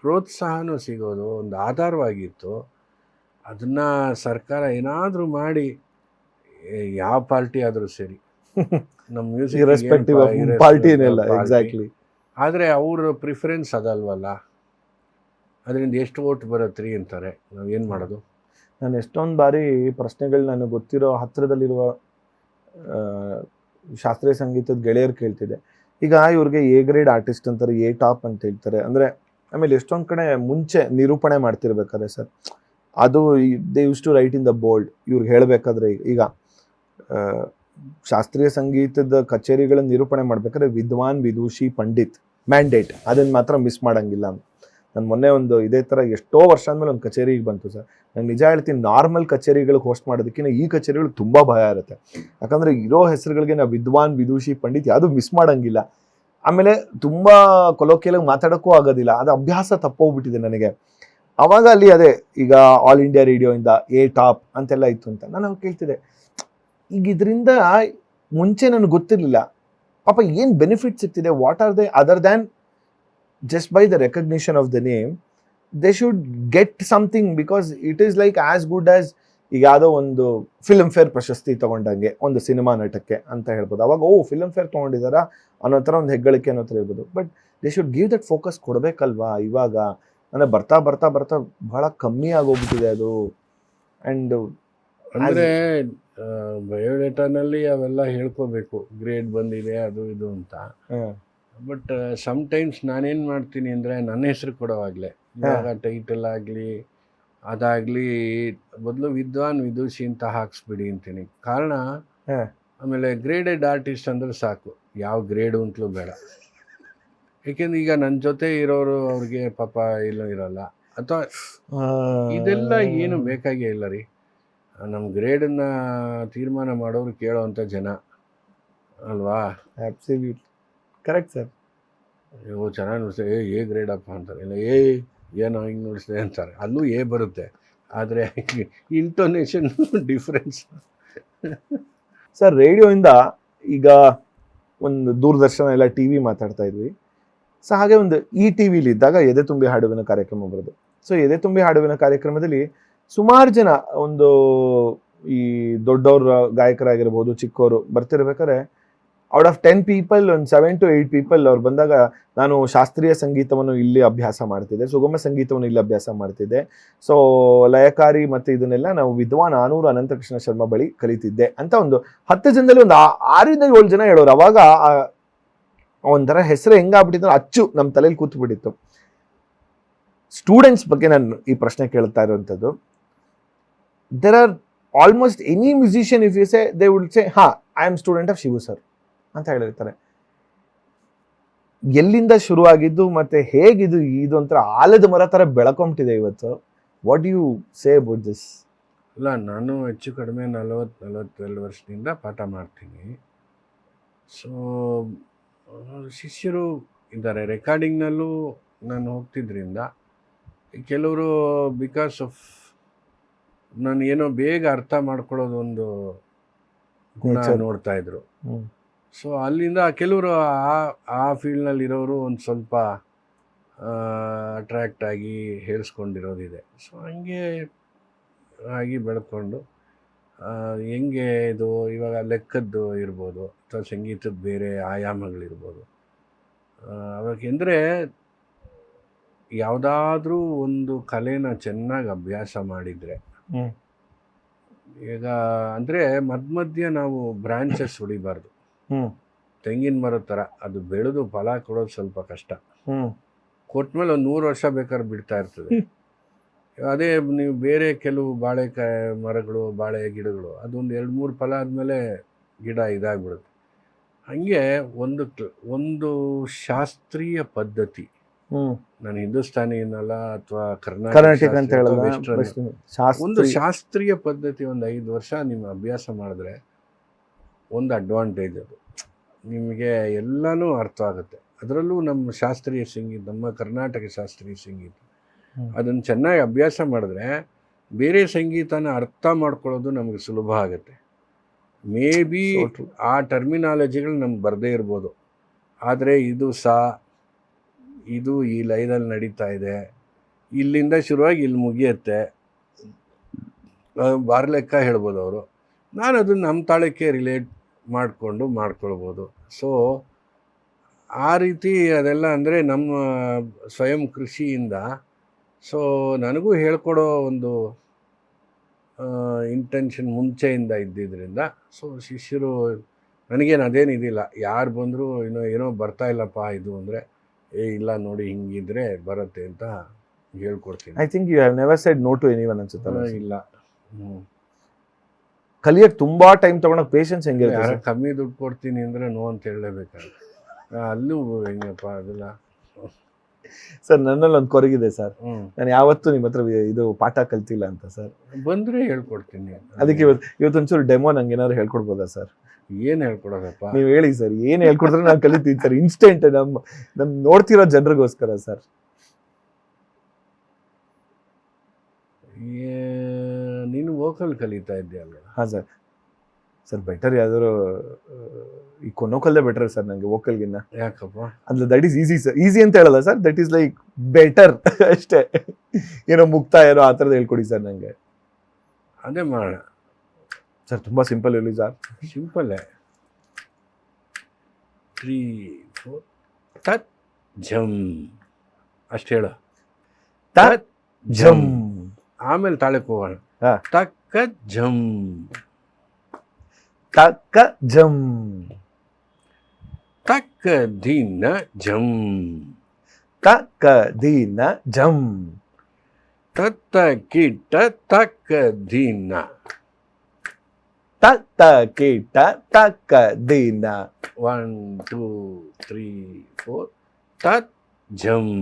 ಪ್ರೋತ್ಸಾಹನೂ ಸಿಗೋದು ಒಂದು ಆಧಾರವಾಗಿತ್ತು. ಅದನ್ನು ಸರ್ಕಾರ ಏನಾದರೂ ಮಾಡಿ, ಯಾವ ಪಾರ್ಟಿ ಆದರೂ ಸರಿ, ನಮ್ಮ ಮ್ಯೂಸಿಕ್ ಎಕ್ಸಾಕ್ಟ್ಲಿ. ಆದರೆ ಅವ್ರ ಪ್ರಿಫರೆನ್ಸ್ ಅದಲ್ವಲ್ಲ, ಅದರಿಂದ ಎಷ್ಟು ಓಟ್ ಬರತ್ರಿ ಅಂತಾರೆ. ನಾವು ಏನು ಮಾಡೋದು? ನಾನು ಎಷ್ಟೊಂದು ಬಾರಿ ಪ್ರಶ್ನೆಗಳು ನನಗೆ ಗೊತ್ತಿರೋ ಹತ್ತಿರದಲ್ಲಿರುವ ಶಾಸ್ತ್ರೀಯ ಸಂಗೀತದ ಗೆಳೆಯರು ಕೇಳ್ತಿದ್ದೆ. ಈಗ ಇವ್ರಿಗೆ ಎ ಗ್ರೇಡ್ ಆರ್ಟಿಸ್ಟ್ ಅಂತಾರೆ, ಎ ಟಾಪ್ ಅಂತ ಹೇಳ್ತಾರೆ. ಅಂದರೆ ಆಮೇಲೆ ಎಷ್ಟೊಂದು ಕಡೆ ಮುಂಚೆ ನಿರೂಪಣೆ ಮಾಡ್ತಿರ್ಬೇಕಾದ್ರೆ ಸರ್, ಅದು they use to write in the bold. ಇವ್ರಿಗೆ ಹೇಳಬೇಕಾದ್ರೆ ಈಗ ಶಾಸ್ತ್ರೀಯ ಸಂಗೀತದ ಕಚೇರಿಗಳನ್ನು ನಿರೂಪಣೆ ಮಾಡ್ಬೇಕಾದ್ರೆ ವಿದ್ವಾನ್, ವಿದೂಷಿ, ಪಂಡಿತ್ ಮ್ಯಾಂಡೇಟ್ ಅದನ್ನು ಮಾತ್ರ ಮಿಸ್ ಮಾಡೋಂಗಿಲ್ಲ. ನಾನು ಮೊನ್ನೆ ಒಂದು ಇದೇ ಥರ ಎಷ್ಟೋ ವರ್ಷ ಆದಮೇಲೆ ಒಂದು ಕಚೇರಿಗೆ ಬಂತು ಸರ್. ನಾನು ನಿಜ ಹೇಳ್ತೀನಿ, ನಾರ್ಮಲ್ ಕಚೇರಿಗಳಿಗೆ ಹೋಸ್ಟ್ ಮಾಡೋದಕ್ಕಿಂತ ಈ ಕಚೇರಿಗಳು ತುಂಬ ಭಯ ಇರುತ್ತೆ. ಯಾಕಂದರೆ ಇರೋ ಹೆಸರುಗಳಿಗೆ ನಾವು ವಿದ್ವಾನ್, ವಿದೂಷಿ, ಪಂಡಿತ್ ಯಾವುದು ಮಿಸ್ ಮಾಡೋಂಗಿಲ್ಲ. ಆಮೇಲೆ ತುಂಬ ಕೊಲೋಕಿಯಲಾಗಿ ಮಾತಾಡೋಕ್ಕೂ ಆಗೋದಿಲ್ಲ, ಅದು ಅಭ್ಯಾಸ ತಪ್ಪೋಗ್ಬಿಟ್ಟಿದೆ ನನಗೆ. ಆವಾಗ ಅಲ್ಲಿ ಅದೇ ಈಗ ಆಲ್ ಇಂಡಿಯಾ ರೇಡಿಯೋಯಿಂದ ಎ ಟಾಪ್ ಅಂತೆಲ್ಲ ಇತ್ತು ಅಂತ ನಾನು ಅವಾಗ ಕೇಳ್ತಿದ್ದೆ, ಈಗ ಇದರಿಂದ ಮುಂಚೆ ನನಗೆ ಗೊತ್ತಿರಲಿಲ್ಲ ಪಾಪ ಏನು ಬೆನಿಫಿಟ್ ಸಿಗ್ತಿದೆ, what are they other than just by the recognition of the name. They should get something because it is like as good as ಈಗ ಯಾವುದೋ ಒಂದು ಫಿಲ್ಮ್ ಫೇರ್ ಪ್ರಶಸ್ತಿ ತೊಗೊಂಡಂಗೆ ಒಂದು ಸಿನಿಮಾ ನಟಕ್ಕೆ ಅಂತ ಹೇಳ್ಬೋದು. ಅವಾಗ ಫಿಲ್ಮ್ ಫೇರ್ ತೊಗೊಂಡಿದ್ದಾರಾ ಅನ್ನೋ ಥರ ಒಂದು ಹೆಗ್ಗಳಿಕೆ ಅನ್ನೋ ಥರ ಇರ್ಬೋದು. But they should give that focus ಕೊಡಬೇಕಲ್ವಾ. ಇವಾಗ ಅಂದರೆ ಬರ್ತಾ ಬರ್ತಾ ಬರ್ತಾ ಬಹಳ ಕಮ್ಮಿ ಆಗೋಗ್ಬಿಟ್ಟಿದೆ ಅದು. ಆ್ಯಂಡ್ ಅಂದರೆ ಬಯೋಡೇಟಾನಲ್ಲಿ ಅವೆಲ್ಲ ಹೇಳ್ಕೋಬೇಕು, ಗ್ರೇಡ್ ಬಂದಿದೆ ಅದು ಇದು ಅಂತ. ಬಟ್ ಸಮ್ಟೈಮ್ಸ್ ನಾನೇನು ಮಾಡ್ತೀನಿ ಅಂದರೆ ನನ್ನ ಹೆಸರು ಕೊಡೋವಾಗಲೇ ಇವಾಗ ಟೈಟಲ್ ಆಗಲಿ ಅದಾಗಲಿ ಬದಲು ವಿದ್ವಾನ್, ವಿದೂಷಿ ಅಂತ ಹಾಕ್ಸ್ಬಿಡಿ ಅಂತೀನಿ. ಕಾರಣ ಆಮೇಲೆ ಗ್ರೇಡೆಡ್ ಆರ್ಟಿಸ್ಟ್ ಅಂದರೆ ಸಾಕು, ಯಾವ ಗ್ರೇಡು ಅಂತಲೂ ಬೇಡ. ಏಕೆಂದ್ರೆ ಈಗ ನನ್ನ ಜೊತೆ ಇರೋರು ಅವ್ರಿಗೆ ಪಾಪ ಎಲ್ಲೂ ಇರೋಲ್ಲ, ಅಥವಾ ಇದೆಲ್ಲ ಏನು ಬೇಕಾಗೇ ಇಲ್ಲ ರೀ. ನಮ್ಮ ಗ್ರೇಡನ್ನು ತೀರ್ಮಾನ ಮಾಡೋರು ಕೇಳೋವಂಥ ಜನ ಅಲ್ವಾ. Absolute correct sir. ಇವು ಚೆನ್ನಾಗಿ ನುಡಿಸ್ದೆ, ಎ ಗ್ರೇಡಪ್ಪ ಅಂತಾರೆ, ಇಲ್ಲ ಏನೋ ಹಿಂಗೆ ನುಡಿಸ್ದೆ ಅಂತಾರೆ. ಅಲ್ಲೂ ಎ ಬರುತ್ತೆ, ಆದರೆ ಇಂಟೋನೇಷನ್ ಡಿಫ್ರೆನ್ಸ್. ಸರ್ ರೇಡಿಯೋಯಿಂದ ಈಗ ಒಂದು ದೂರದರ್ಶನ ಎಲ್ಲ ಟಿ ವಿ ಮಾತಾಡ್ತಾ ಇದ್ವಿ. ಸೊ ಹಾಗೆ ಒಂದು ಈ ಟಿ ವಿಲಿದ್ದಾಗ ಎದೆ ತುಂಬಿ ಹಾಡುವಿನ ಕಾರ್ಯಕ್ರಮ ಬರೋದು. ಸೊ ಎದೆ ತುಂಬಿ ಹಾಡುವಿನ ಕಾರ್ಯಕ್ರಮದಲ್ಲಿ ಸುಮಾರು ಜನ ಒಂದು ಈ ದೊಡ್ಡವ್ರ ಗಾಯಕರಾಗಿರ್ಬೋದು, ಚಿಕ್ಕವರು ಬರ್ತಿರ್ಬೇಕಾದ್ರೆ ಔಟ್ ಆಫ್ 10 ಪೀಪಲ್ ಒಂದು 7 to 8 ಪೀಪಲ್ ಅವ್ರು ಬಂದಾಗ ನಾನು ಶಾಸ್ತ್ರೀಯ ಸಂಗೀತವನ್ನು ಇಲ್ಲಿ ಅಭ್ಯಾಸ ಮಾಡ್ತಿದ್ದೆ, ಸುಗಮ ಸಂಗೀತವನ್ನು ಇಲ್ಲಿ ಅಭ್ಯಾಸ ಮಾಡ್ತಿದ್ದೆ, ಸೊ ಲಯಕಾರಿ ಮತ್ತು ಇದನ್ನೆಲ್ಲ ನಾವು ವಿದ್ವಾನ್ ಆನೂರು ಅನಂತಕೃಷ್ಣ ಶರ್ಮಾ ಬಳಿ ಕಲಿತಿದ್ದೆ ಅಂತ ಒಂದು 10 ಜನದಲ್ಲಿ ಒಂದು 6 to 7 ಜನ ಹೇಳೋರು. ಅವಾಗ ಒಂಥರ ಹೆಸರು ಹೆಂಗಾಗ್ಬಿಟ್ಟಿದ್ರು ಅಚ್ಚು ನಮ್ಮ ತಲೆಯಲ್ಲಿ ಕೂತ್ಬಿಟ್ಟಿತ್ತು. ಸ್ಟೂಡೆಂಟ್ಸ್ ಬಗ್ಗೆ ನಾನು ಈ ಪ್ರಶ್ನೆ ಕೇಳ್ತಾ ಇರುವಂಥದ್ದು, there are almost any musician if you say they would say I am student of Shivu sir ಅಂತ ಹೇಳಿರ್ತಾರೆ. ಎಲ್ಲಿಂದ ಶುರುವಾಗಿದ್ದು ಮತ್ತೆ ಹೇಗಿದು ಇದೊಂಥರ ಆಲದ ಮರ ಥರ ಬೆಳ್ಕೊಂಬಿಟ್ಟಿದೆ ಇವತ್ತು. What you say about this? ಇಲ್ಲ, ನಾನು ಹೆಚ್ಚು ಕಡಿಮೆ 40-42 ವರ್ಷದಿಂದ ಪಾಠ ಮಾಡ್ತೀನಿ. ಸೊ ಶಿಷ್ಯರು ಇದ್ದಾರೆ. ರೆಕಾರ್ಡಿಂಗ್ನಲ್ಲೂ ನಾನು ಹೋಗ್ತಿದ್ರಿಂದ ಕೆಲವರು ಬಿಕಾಸ್ ಆಫ್ ನಾನು ಏನೋ ಬೇಗ ಅರ್ಥ ಮಾಡ್ಕೊಳ್ಳೋದು ಒಂದು ಗುಣ ನೋಡ್ತಾ ಇದ್ರು. ಸೊ ಅಲ್ಲಿಂದ ಕೆಲವರು ಆ ಫೀಲ್ಡ್ನಲ್ಲಿ ಇರೋರು ಒಂದು ಸ್ವಲ್ಪ ಅಟ್ರ್ಯಾಕ್ಟ್ ಆಗಿ ಹೇಳಿಸ್ಕೊಂಡಿರೋದಿದೆ. ಸೊ ಹಂಗೆ ಆಗಿ ಬೆಳ್ಕೊಂಡು ಹೆಂಗೆ ಇದು ಇವಾಗ ಲೆಕ್ಕದ್ದು ಇರ್ಬೋದು ಅಥವಾ ಸಂಗೀತದ ಬೇರೆ ಆಯಾಮಗಳಿರ್ಬೋದು. ಅವಾಗೆಂದರೆ ಯಾವುದಾದ್ರೂ ಒಂದು ಕಲೆನ ಚೆನ್ನಾಗಿ ಅಭ್ಯಾಸ ಮಾಡಿದರೆ, ಈಗ ಅಂದರೆ ಮಧ್ಯ ನಾವು ಬ್ರಾಂಚಸ್ ಹೊಡಿಬಾರ್ದು. ತೆಂಗಿನ ಮರದ ಥರ ಅದು ಬೆಳೆದು ಫಲ ಕೊಡೋದು ಸ್ವಲ್ಪ ಕಷ್ಟ. ಕೊಟ್ಮೇಲೆ ಒಂದು 100 ವರ್ಷ ಬೇಕಾದ್ರೆ ಬಿಡ್ತಾ ಇರ್ತದೆ. ಅದೇ ನೀವು ಬೇರೆ ಕೆಲವು ಬಾಳೆಕಾಯಿ ಮರಗಳು, ಬಾಳೆ ಗಿಡಗಳು, ಅದೊಂದು 2-3 ಫಲ ಆದಮೇಲೆ ಗಿಡ ಇದಾಗ್ಬಿಡುತ್ತೆ. ಹಾಗೆ ಒಂದು ಶಾಸ್ತ್ರೀಯ ಪದ್ಧತಿ, ನಾನು ಹಿಂದೂಸ್ತಾನಿ ಏನಲ್ಲ ಅಥವಾ ಕರ್ನಾಟಕ ಅಂತ ಹೇಳಲ್ಲ, ಒಂದು ಶಾಸ್ತ್ರೀಯ ಪದ್ಧತಿ ಒಂದು 5 ವರ್ಷ ನೀವು ಅಭ್ಯಾಸ ಮಾಡಿದ್ರೆ ಒಂದು ಅಡ್ವಾಂಟೇಜ್. ಅದು ನಿಮಗೆ ಎಲ್ಲನೂ ಅರ್ಥ ಆಗುತ್ತೆ. ಅದರಲ್ಲೂ ನಮ್ಮ ಶಾಸ್ತ್ರೀಯ ಸಂಗೀತ, ನಮ್ಮ ಕರ್ನಾಟಕ ಶಾಸ್ತ್ರೀಯ ಸಂಗೀತ, ಅದನ್ನು ಚೆನ್ನಾಗಿ ಅಭ್ಯಾಸ ಮಾಡಿದ್ರೆ ಬೇರೆ ಸಂಗೀತನ ಅರ್ಥ ಮಾಡ್ಕೊಳ್ಳೋದು ನಮಗೆ ಸುಲಭ ಆಗುತ್ತೆ. ಮೇ ಬಿ ಆ ಟರ್ಮಿನಾಲಜಿಗಳು ನಮ್ಗೆ ಬರದೇ ಇರ್ಬೋದು, ಆದರೆ ಇದು ಈ ಲೈನಲ್ಲಿ ನಡೀತಾ ಇದೆ, ಇಲ್ಲಿಂದ ಶುರುವಾಗಿ ಇಲ್ಲಿ ಮುಗಿಯುತ್ತೆ, ಬಾರ್ಲೆಕ್ಕ ಹೇಳ್ಬೋದು ಅವರು. ನಾನು ಅದನ್ನು ನಮ್ಮ ತಾಳಕ್ಕೆ ರಿಲೇಟ್ ಮಾಡ್ಕೊಳ್ಬೋದು. ಸೊ ಆ ರೀತಿ ಅದೆಲ್ಲ ಅಂದರೆ ನಮ್ಮ ಸ್ವಯಂ ಕೃಷಿಯಿಂದ. ಸೊ ನನಗೂ ಹೇಳ್ಕೊಡೋ ಒಂದು ಇಂಟೆನ್ಷನ್ ಮುಂಚೆಯಿಂದ ಇದ್ದಿದ್ದರಿಂದ, ಸೊ ಶಿಷ್ಯರು ನನಗೇನು ಅದೇನಿದಿಲ್ಲ, ಯಾರು ಬಂದರೂ ಏನೋ ಬರ್ತಾ ಇಲ್ಲಪ್ಪ ಇದು ಅಂದರೆ ಇಲ್ಲ ನೋಡಿ ಹಿಂಗಿದ್ರೆ ಬರುತ್ತೆ ಅಂತ ಹೇಳ್ಕೊಡ್ತೀನಿ. I think you have never said no to anyone ಅನ್ಸುತ್ತಲ್ಲ? ಇಲ್ಲ. ಕಲಿಯಕ್ಕೆ ತುಂಬ ಟೈಮ್ ತೊಗೊಳಕ್ಕೆ ಪೇಷನ್ಸ್ ಹೆಂಗಿರುತ್ತೆ? ಯಾರು ಕಮ್ಮಿ ದುಡ್ಡು ಕೊಡ್ತೀನಿ ಅಂದರೆ ನೋ ಅಂತ ಹೇಳಲೇಬೇಕಾಗುತ್ತೆ. ಅಲ್ಲೂ ಹೆಂಗಪ್ಪ ಅದೆಲ್ಲ ಸರ್ ನನ್ನಲ್ಲಿ ಒಂದು ಕೊರಗಿದೆ ಸರ್, ಹ್ಮ್ ನಾನು ಯಾವತ್ತೂ ನಿಮ್ಮ ಹತ್ರ ಇದು ಪಾಠ ಕಲ್ತಿಲ್ಲ ಅಂತ ಸರ್. ಬಂದ್ರೆ ಹೇಳ್ಕೊಡ್ತೀನಿ. ಅದಕ್ಕೆ ಇವತ್ತೊಂಚೂರು ಡೆಮೋ ನಂಗೆ ಏನಾದ್ರು ಹೇಳ್ಕೊಡ್ಬೋದಾ ಸರ್? ಏನ್ ಹೇಳ್ಕೊಡೋದಪ್ಪ? ನೀವು ಹೇಳಿ ಸರ್, ಏನ್ ಹೇಳ್ಕೊಡ್ತಾರೆ ನಾನು ಕಲಿತೀನಿ ಸರ್, ಇನ್ಸ್ಟೆಂಟ್ ನಮ್ ನೋಡ್ತಿರೋ ಜನರಿಗೋಸ್ಕರ ಸರ್. ನೀನು ವೋಕಲ್ ಕಲಿತಾ ಇದ್ದೀಯಲ್ಲ? ಹಾ ಸರ್. ಸರ್ ಬೆಟರ್ ಯಾವ್ದಾದ್ರು ಈ ಕೊನೋಕಲ್ದೇ ಬೆಟರ್ ಸರ್ ನಂಗೆ ವೋಕಲ್ಗಿನ್ನ. ಯಾಕಪ್ಪ? ಅಂದ್ರೆ that is easy sir. Easy ಅಂತ ಹೇಳಲ್ಲ sir, that is like better ಅಷ್ಟೇ. ಏನೋ ಮುಕ್ತ ಏನೋ ಆ ಥರದ್ದು ಹೇಳ್ಕೊಡಿ ಸರ್ ನಂಗೆ. ಅದೇ ಮಾಡೋಣ ಸರ್. ತುಂಬಾ ಸಿಂಪಲ್ ಹೇಳಿ ಸರ್. ಸಿಂಪಲ್. 3 4 ತತ್ ಝಮ್ ಅಷ್ಟು ಹೇಳು. ತತ್ ಝಮ್. ಆಮೇಲೆ ತಾಳಕ್ಕೆ ಹೋಗೋಣ. ಹಾ. ತಕ್ಕ ಝಮ್ ತಕ್ಕ ಝಮ್. ತಕ್ಕ ದಿನ ಝಮ್ ತಕ್ಕ ದೀನ ಝಮ್. ತತ್ತ ಕಿಟ್ಟ ತಕ್ಕ ದಿನ. ತತ್ತ ಕೀಟ ತಕ್ಕ ದೀನ. 1 2 3 4 ತತ್ ಝಮ್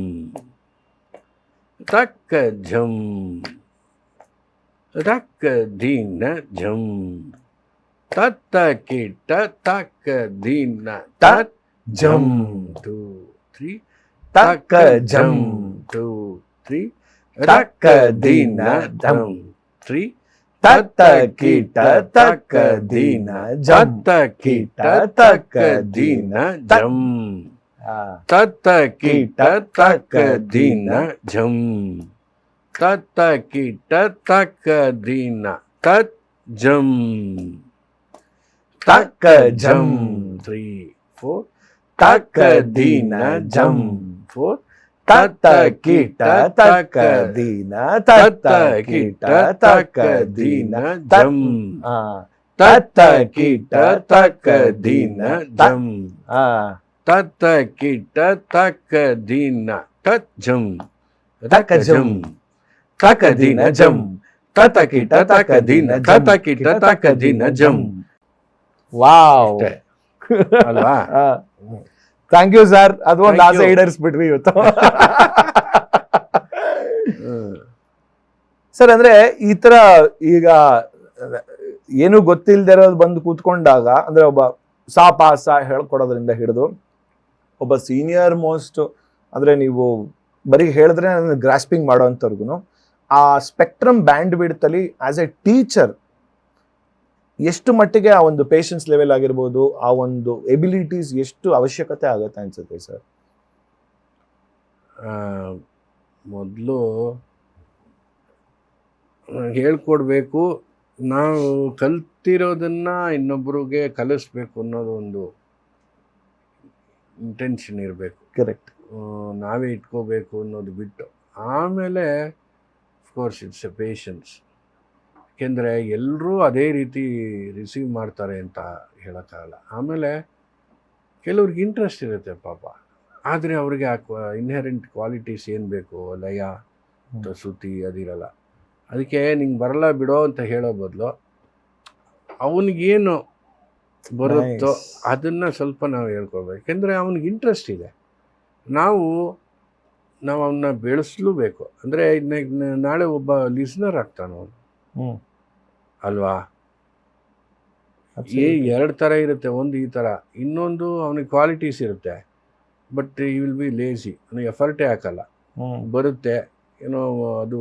ತಕ್ಕ ಝಮ್ ತಕ್ಕ ದಿನ ಝಮ್. ತತ್ತ ಕಿಟ್ಟ ತಕ್ಕ ದಿನ ತತ್ ಝಮ್. 2 3 ತಕ್ಕ ಝಮ್. 2 3 ತಕ್ಕ ದಿನ ಝಮ್ 3 ತತ್ತ ಕೀಟ ತಕ್ಕ ದೀನ ಝಮ್. ತತ್ತ ಕಿಟ್ಟ ತಕ್ಕ ದಿನ ಝಮ್. ತತ್ತ ಕಿಟ್ಟ ತಕ್ಕ ದಿನ ಝಮ್. ತತ್ತ ಕಿಟ್ಟ ತಕ್ಕ ದಿನ ತತ್ ಝಮ್. ತಕ್ಕ ಝಮ್. 3 4 ತಕ್ಕ ದೀನ ಝಮ್. 4 ತತ್ತ ಕೀಟ ತಕ್ಕ ದೀನ ತತ್ತ ಕೀಟ ತಕ್ಕ ದೀನ ಝಮ್. ತತ್ತ ಕೀಟ ತಕ್ಕ ದೀನ ಝಮ್. ಆ ತತ್ತ ಕಿಟ್ಟ ತಕ್ಕ ದಿನ ತತ್ ಝಮ್. ತಕ್ಕ ಝಮ್. ತಕ್ಕ ದೀನ ಝಮ್. ತತ್ತ ಕೀಟ ತಕ್ಕ ದೀನ ತತ್ತ ಕಿಟ್ಟ ತಕ್ಕ ದಿನ ಝಮ್. ವಾವ್. ಅಷ್ಟೇ. ಅಲ್ವಾ? Thank you sir. ಅದು ಒಂದು Thank ಆಸೆ you. ಈಡೇರಿಸ್ಬಿಟ್ರಿ ಇವತ್ತು. ಸರ್ ಅಂದ್ರೆ ಈ ತರ ಈಗ ಏನು ಗೊತ್ತಿಲ್ದೇ ಇರೋದು ಬಂದು ಕೂತ್ಕೊಂಡಾಗ ಅಂದ್ರೆ ಒಬ್ಬ ಸಾಪಾಸ ಹೇಳ್ಕೊಡೋದ್ರಿಂದ ಹಿಡಿದು ಒಬ್ಬ ಸೀನಿಯರ್ ಮೋಸ್ಟ್ ಅಂದ್ರೆ ನೀವು ಬರೀ ಹೇಳಿದ್ರೆ ಗ್ರಾಸ್ಪಿಂಗ್ ಮಾಡೋಂಥವ್ರಿಗೂ ಆ ಸ್ಪೆಕ್ಟ್ರಮ್ ಬ್ಯಾಂಡ್ ಬಿಡ್ತಲ್ಲಿ ಆಸ್ ಎ ಟೀಚರ್ ಎಷ್ಟು ಮಟ್ಟಿಗೆ ಆ ಒಂದು ಪೇಷನ್ಸ್ ಲೆವೆಲ್ ಆಗಿರ್ಬೋದು, ಆ ಒಂದು ಎಬಿಲಿಟೀಸ್ ಎಷ್ಟು ಅವಶ್ಯಕತೆ ಆಗುತ್ತೆ ಅನ್ಸುತ್ತೆ ಸರ್? ಮೊದಲು ಹೇಳ್ಕೊಡ್ಬೇಕು, ನಾವು ಕಲ್ತಿರೋದನ್ನ ಇನ್ನೊಬ್ರಿಗೆ ಕಲಿಸ್ಬೇಕು ಅನ್ನೋದು ಒಂದು ಇಂಟೆನ್ಷನ್ ಇರಬೇಕು. ಕರೆಕ್ಟ್. ನಾವೇ ಇಟ್ಕೋಬೇಕು ಅನ್ನೋದು ಬಿಟ್ಟು ಆಮೇಲೆ ಅಫ್ಕೋರ್ಸ್ ಇಟ್ಸ್ ಎ ಪೇಷನ್ಸ್. ಯಾಕೆಂದರೆ ಎಲ್ಲರೂ ಅದೇ ರೀತಿ ರಿಸೀವ್ ಮಾಡ್ತಾರೆ ಅಂತ ಹೇಳೋಕ್ಕಾಗಲ್ಲ. ಆಮೇಲೆ ಕೆಲವ್ರಿಗೆ ಇಂಟ್ರೆಸ್ಟ್ ಇರುತ್ತೆ ಪಾಪ, ಆದರೆ ಅವ್ರಿಗೆ ಆ ಇನ್ಹೆರೆಂಟ್ ಕ್ವಾಲಿಟೀಸ್ ಏನು ಬೇಕು, ಲಯ ಅಥವಾ ಶ್ರುತಿ ಅದಿರಲ್ಲ. ಅದಕ್ಕೆ ನಿಂಗೆ ಬರಲ್ಲ ಬಿಡೋ ಅಂತ ಹೇಳೋ ಬದಲು ಅವನಿಗೇನು ಬರುತ್ತೋ ಅದನ್ನು ಸ್ವಲ್ಪ ನಾವು ಹೇಳ್ಕೊಳ್ಬೇಕು. ಯಾಕೆಂದರೆ ಅವನಿಗೆ ಇಂಟ್ರೆಸ್ಟ್ ಇದೆ, ನಾವು ಅವನ್ನ ಬೆಳೆಸಲೂಬೇಕು. ಅಂದರೆ ನಾಳೆ ಒಬ್ಬ ಲಿಸ್ನರ್ ಆಗ್ತಾನೆ ಅವನು, ಅಲ್ವಾ? ಎರಡು ಥರ ಇರುತ್ತೆ. ಒಂದು ಈ ಥರ, ಇನ್ನೊಂದು ಅವನಿಗೆ ಕ್ವಾಲಿಟೀಸ್ ಇರುತ್ತೆ ಬಟ್ ಈ ವಿಲ್ ಬಿ ಲೇಸಿ, ಅವನಿಗೆ ಎಫರ್ಟೇ ಹಾಕಲ್ಲ. ಬರುತ್ತೆ ಏನೋ ಅದು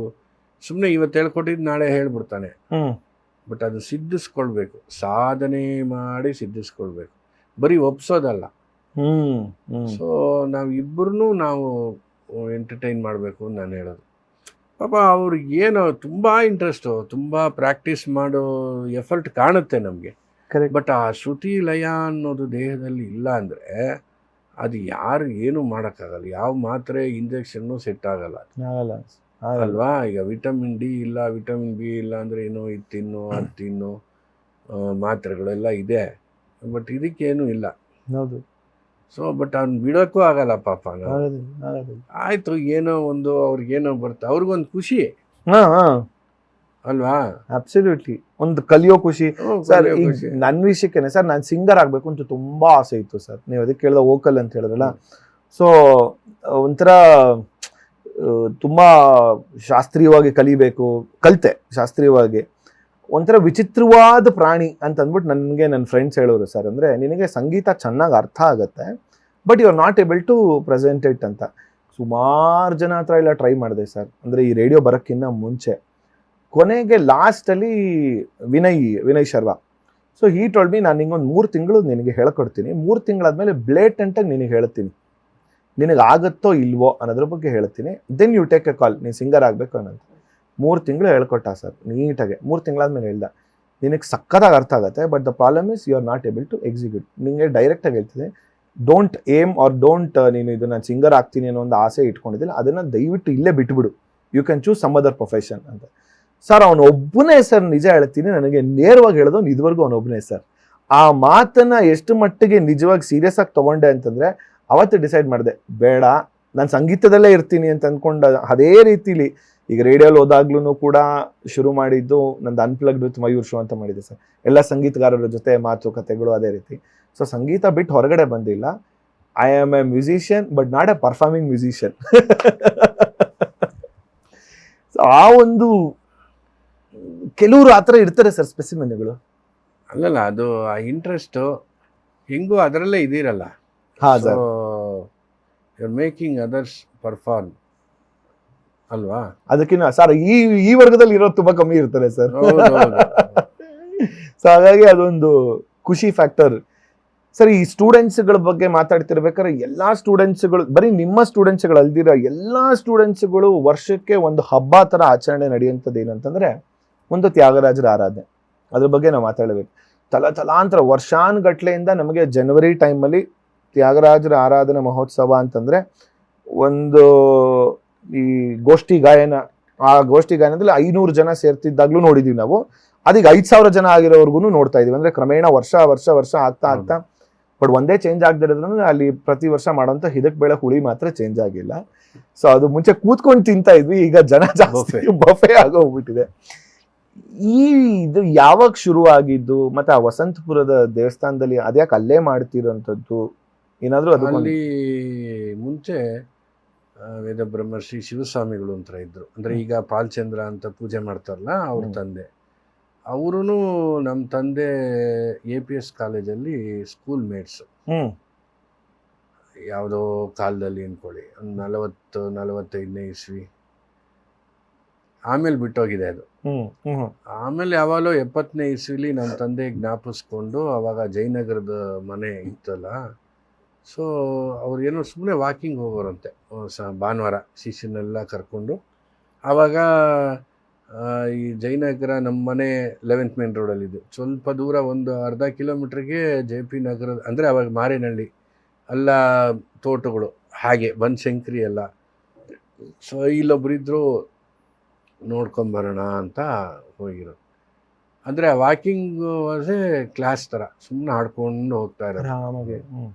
ಸುಮ್ಮನೆ ಇವತ್ತು ಹೇಳ್ಕೊಟ್ಟಿದ್ದು ನಾಳೆ ಹೇಳ್ಬಿಡ್ತಾನೆ. ಬಟ್ ಅದು ಸಿದ್ಧಿಸ್ಕೊಳ್ಬೇಕು, ಸಾಧನೆ ಮಾಡಿ ಸಿದ್ಧಿಸ್ಕೊಳ್ಬೇಕು, ಬರೀ ಒಪ್ಸೋದಲ್ಲ. ಸೊ ನಾವಿಬ್ಬರೂ ನಾವು ಎಂಟರ್ಟೈನ್ ಮಾಡಬೇಕು ಅಂತ ನಾನು ಹೇಳೋದು. ಪಾಪ ಅವ್ರಿಗೆ ಏನೋ ತುಂಬ ಇಂಟ್ರೆಸ್ಟು, ತುಂಬ ಪ್ರಾಕ್ಟೀಸ್ ಮಾಡೋ ಎಫರ್ಟ್ ಕಾಣುತ್ತೆ ನಮಗೆ. ಬಟ್ ಆ ಶ್ರುತಿ ಲಯ ಅನ್ನೋದು ದೇಹದಲ್ಲಿ ಇಲ್ಲ ಅಂದರೆ ಅದು ಯಾರು ಏನೂ ಮಾಡೋಕ್ಕಾಗಲ್ಲ. ಯಾವ ಮಾತ್ರೆ ಇಂಜೆಕ್ಷನ್ನು ಸೆಟ್ ಆಗಲ್ಲ, ಅಲ್ವಾ? ಈಗ ವಿಟಮಿನ್ ಡಿ ಇಲ್ಲ, ವಿಟಮಿನ್ ಬಿ ಇಲ್ಲ ಅಂದರೆ ಏನೋ ಇದು ತಿನ್ನು ಅದು ತಿನ್ನು ಮಾತ್ರೆಗಳೆಲ್ಲ ಇದೆ, ಬಟ್ ಇದಕ್ಕೇನು ಇಲ್ಲ. ಹೌದು. ಸೊ ಬಟ್ ಅವ್ನು ಬಿಡೋಕ್ಕೂ ಆಗಲ್ಲ ಪಾಪ. ಆಯಿತು, ಏನೋ ಒಂದು ಅವ್ರಿಗೇನೋ ಬರುತ್ತೆ, ಅವ್ರಿಗೊಂದು ಖುಷಿ ಅಲ್ವಾ? ಅಬ್ಸಲ್ಯೂಟ್ಲಿ, ಒಂದು ಕಲಿಯೋ ಖುಷಿ. ಸರ್ ನನ್ನ ವಿಷಯಕ್ಕೇನೆ ಸರ್, ನಾನು ಸಿಂಗರ್ ಆಗಬೇಕು ಅಂತ ತುಂಬಾ ಆಸೆ ಇತ್ತು ಸರ್. ನೀವು ಅದಕ್ಕೆ ಕೇಳಿದ ವೋಕಲ್ ಅಂತ ಹೇಳಿದ್ರಲ್ಲ, ಸೊ ಒಂಥರ ತುಂಬ ಶಾಸ್ತ್ರೀಯವಾಗಿ ಕಲಿತೆ ಶಾಸ್ತ್ರೀಯವಾಗಿ. ಒಂಥರ ವಿಚಿತ್ರವಾದ ಪ್ರಾಣಿ ಅಂತ ಅಂದ್ಬಿಟ್ಟು ನನಗೆ ನನ್ನ ಫ್ರೆಂಡ್ಸ್ ಹೇಳೋರು, ಸರ್ ಅಂದರೆ ನಿನಗೆ ಸಂಗೀತ ಚೆನ್ನಾಗಿ ಅರ್ಥ ಆಗುತ್ತೆ, but you are not able to present it ಅಂತ. ಸುಮಾರು ಜನ ಹತ್ರ ಎಲ್ಲ ಟ್ರೈ ಮಾಡಿದೆ ಸರ್, ಅಂದರೆ ಈ ರೇಡಿಯೋ ಬರೋಕ್ಕಿಂತ ಮುಂಚೆ. ಕೊನೆಗೆ ಲಾಸ್ಟಲ್ಲಿ ವಿನಯ್ ಶರ್ಮಾ, ಸೊ ಈ ಟೋಲ್ಡ್ ಮಿ, ನಾನು ನಿಂಗೊಂದು 3 ತಿಂಗಳು ನಿನಗೆ ಹೇಳ್ಕೊಡ್ತೀನಿ, 3 ತಿಂಗಳಾದ್ಮೇಲೆ ಬ್ಲೇಟೆಂಟಾಗಿ ನಿನಗೆ ಹೇಳ್ತೀನಿ, ನಿನಗೆ ಆಗುತ್ತೋ ಇಲ್ವೋ ಅನ್ನೋದ್ರ ಬಗ್ಗೆ ಹೇಳ್ತೀನಿ, ದೆನ್ ಯು ಟೇಕ್ ಎ ಕಾಲ್, ನೀನು ಸಿಂಗರ್ ಆಗಬೇಕು ಅನ್ನೋದು. 3 ತಿಂಗಳು ಹೇಳ್ಕೊಟ್ಟ ಸರ್ ನೀಟಾಗೆ. 3 ತಿಂಗಳಾದ್ಮೇಲೆ ಹೇಳ್ದ, ನಿನಗೆ ಸಕ್ಕತ್ತಾಗಿ ಅರ್ಥ ಆಗುತ್ತೆ, but the problem is you are not able to execute. ನಿಮಗೆ ಡೈರೆಕ್ಟಾಗಿ ಹೇಳ್ತೀನಿ, ಡೋಂಟ್ ಏಮ್ ಆರ್ ಡೋಂಟ್ ನೀನು ಇದು ನಾನು ಸಿಂಗರ್ ಆಗ್ತೀನಿ ಅನ್ನೋ ಒಂದು ಆಸೆ ಇಟ್ಕೊಂಡಿದ್ದಿಲ್ಲ, ಅದನ್ನು ದಯವಿಟ್ಟು ಇಲ್ಲೇ ಬಿಟ್ಬಿಡು, you can choose some other profession ಅಂತ. ಸರ್ ಅವನೊಬ್ಬನೇ ಸರ್, ನಿಜ ಹೇಳ್ತೀನಿ, ನನಗೆ ನೇರವಾಗಿ ಹೇಳೋದು ಇದುವರೆಗೂ ಅವನೊಬ್ಬನೇ ಸರ್. ಆ ಮಾತನ್ನು ಎಷ್ಟು ಮಟ್ಟಿಗೆ ನಿಜವಾಗಿ ಸೀರಿಯಸ್ ಆಗಿ ತೊಗೊಂಡೆ ಅಂತಂದರೆ, ಅವತ್ತು ಡಿಸೈಡ್ ಮಾಡಿದೆ, ಬೇಡ ನಾನು ಸಂಗೀತದಲ್ಲೇ ಇರ್ತೀನಿ ಅಂತ ಅಂದ್ಕೊಂಡು ಅದೇ ರೀತಿಲಿ ಈಗ ರೇಡಿಯೋಲಿ ಹೋದಾಗ್ಲೂ ಕೂಡ ಶುರು ಮಾಡಿದ್ದು ನಂದು ಅನ್ಪ್ಲಗ್ಡ್ ವಿತ್ ಮಯೂರ್ ಶೋ ಅಂತ ಮಾಡಿದೆ ಸರ್. ಎಲ್ಲ ಸಂಗೀತಗಾರರ ಜೊತೆ ಮಾತುಕತೆಗಳು ಅದೇ ರೀತಿ. ಸೊ ಸಂಗೀತ ಬಿಟ್ಟು ಹೊರಗಡೆ ಬಂದಿಲ್ಲ. I am A musician but not A performing musician. So ಆ ಒಂದು ಕೆಲವರು ಆ ಥರ ಇರ್ತಾರೆ ಸರ್ ಸ್ಪೆಸಿಮೆನ್ಗಳು. ಅಲ್ಲಲ್ಲ, ಅದು ಆ ಇಂಟ್ರೆಸ್ಟು ಹೆಂಗೂ ಅದರಲ್ಲೇ ಇದ್ದೀರಲ್ಲ. ಹಾಂ sir, you are making others perform ಅಲ್ವಾ? ಅದಕ್ಕಿಂತ ಸರ್ ಈ ವರ್ಗದಲ್ಲಿ ಇರೋದು ತುಂಬಾ ಕಮ್ಮಿ ಇರ್ತಾರೆ ಸರ್. ಹೌದೌದು. ಸೊ ಹಾಗಾಗಿ ಅದೊಂದು ಖುಷಿ ಫ್ಯಾಕ್ಟರ್ ಸರ್. ಈ ಸ್ಟೂಡೆಂಟ್ಸ್ಗಳ ಬಗ್ಗೆ ಮಾತಾಡ್ತಿರ್ಬೇಕಾದ್ರೆ ಎಲ್ಲ ಸ್ಟೂಡೆಂಟ್ಸ್ಗಳು, ಬರೀ ನಿಮ್ಮ ಸ್ಟೂಡೆಂಟ್ಸ್ಗಳು ಅಲ್ದಿರೋ ಎಲ್ಲ ಸ್ಟೂಡೆಂಟ್ಸ್ಗಳು ವರ್ಷಕ್ಕೆ ಒಂದು ಹಬ್ಬ ಥರ ಆಚರಣೆ ನಡೆಯುವಂಥದ್ದು ಏನಂತಂದರೆ ಒಂದು ತ್ಯಾಗರಾಜರ ಆರಾಧನೆ. ಅದ್ರ ಬಗ್ಗೆ ನಾವು ಮಾತಾಡಬೇಕು. ತಲಾಂತರ ವರ್ಷಾನುಗಟ್ಲೆಯಿಂದ ನಮಗೆ ಜನವರಿ ಟೈಮಲ್ಲಿ ತ್ಯಾಗರಾಜರ ಆರಾಧನಾ ಮಹೋತ್ಸವ ಅಂತಂದರೆ ಒಂದು ಈ ಗೋಷ್ಠಿ ಗಾಯನ, ಆ ಗೋಷ್ಠಿ ಗಾಯನದಲ್ಲಿ 500 ಜನ ಸೇರ್ತಿದ್ದಾಗ್ಲೂ ನೋಡಿದೀವಿ ನಾವು. ಅದೀಗ 5,000 ಜನ ಆಗಿರೋರ್ಗು ನೋಡ್ತಾ ಇದೀವಿ. ಅಂದ್ರೆ ಕ್ರಮೇಣ ವರ್ಷ ಆಗ್ತಾ ಬಟ್ ಒಂದೇ ಚೇಂಜ್ ಆಗದಿರೋದ್ರಿಂದ ಅಲ್ಲಿ ಪ್ರತಿ ವರ್ಷ ಮಾಡೋಂಥ ಹಿದಕ್ ಬೇಳೆ ಹುಳಿ ಮಾತ್ರ ಚೇಂಜ್ ಆಗಿಲ್ಲ. ಸೊ ಅದು ಮುಂಚೆ ಕೂತ್ಕೊಂಡು ತಿಂತಾ ಇದ್ವಿ, ಈಗ ಜನ ಜಾಸ್ತಿ ಬಫೆ ಆಗೋಗ್ಬಿಟ್ಟಿದೆ. ಇದು ಯಾವಾಗ ಶುರು ಆಗಿದ್ದು, ಮತ್ತೆ ಆ ವಸಂತಪುರದ ದೇವಸ್ಥಾನದಲ್ಲಿ ಅದ್ಯಾಕೆ ಅಲ್ಲೇ ಮಾಡ್ತಿರೋಂಥದ್ದು ಏನಾದ್ರು? ಅದು ಅಲ್ಲಿ ಮುಂಚೆ ವೇದ ಬ್ರಹ್ಮರ್ಷಿ ಶಿವಸ್ವಾಮಿಗಳು ಅಂತ ಇದ್ರು. ಅಂದ್ರೆ ಈಗ ಪಾಲ್ಚಂದ್ರ ಅಂತ ಪೂಜೆ ಮಾಡ್ತಾರಲ್ಲ, ಅವ್ರ ತಂದೆ. ಅವರು ನಮ್ಮ ತಂದೆ APS ಕಾಲೇಜಲ್ಲಿ ಸ್ಕೂಲ್ ಮೇಟ್ಸ್. ಯಾವುದೋ ಕಾಲದಲ್ಲಿ ಅನ್ಕೊಳ್ಳಿ, ಒಂದು 40-45ನೇ ಇಸ್ವಿ. ಆಮೇಲೆ ಬಿಟ್ಟೋಗಿದೆ ಅದು. ಆಮೇಲೆ ಯಾವಾಗಲೂ 70ನೇ ಇಸ್ವಿಲಿ ನಮ್ಮ ತಂದೆ ಜ್ಞಾಪಿಸ್ಕೊಂಡು, ಅವಾಗ ಜಯನಗರದ ಮನೆ ಇತ್ತಲ್ಲ, ಸೊ ಅವ್ರು ಏನೋ ಸುಮ್ಮನೆ ವಾಕಿಂಗ್ ಹೋಗೋರಂತೆ ಭಾನುವಾರ ಶಿಷ್ಯನೆಲ್ಲ ಕರ್ಕೊಂಡು. ಆವಾಗ ಈ ಜಯನಗರ ನಮ್ಮ ಮನೆ 11th ಮೇನ್ ರೋಡಲ್ಲಿದ್ದು, ಸ್ವಲ್ಪ ದೂರ ಒಂದು ಅರ್ಧ ಕಿಲೋಮೀಟ್ರಿಗೆ JP ನಗರ, ಅಂದರೆ ಅವಾಗ ಮಾರೇನಹಳ್ಳಿ ಎಲ್ಲ ತೋಟಗಳು, ಹಾಗೆ ಬನಶಂಕರಿ ಎಲ್ಲ. ಸೊ ಇಲ್ಲೊಬ್ಬರಿದ್ರು, ನೋಡ್ಕೊಂಬರೋಣ ಅಂತ ಹೋಗಿರೋದು. ಅಂದರೆ ವಾಕಿಂಗ್ ವಾಸೇ ಕ್ಲಾಸ್ ಥರ ಸುಮ್ಮನೆ ಆಡ್ಕೊಂಡು ಹೋಗ್ತಾ ಇರೋದು.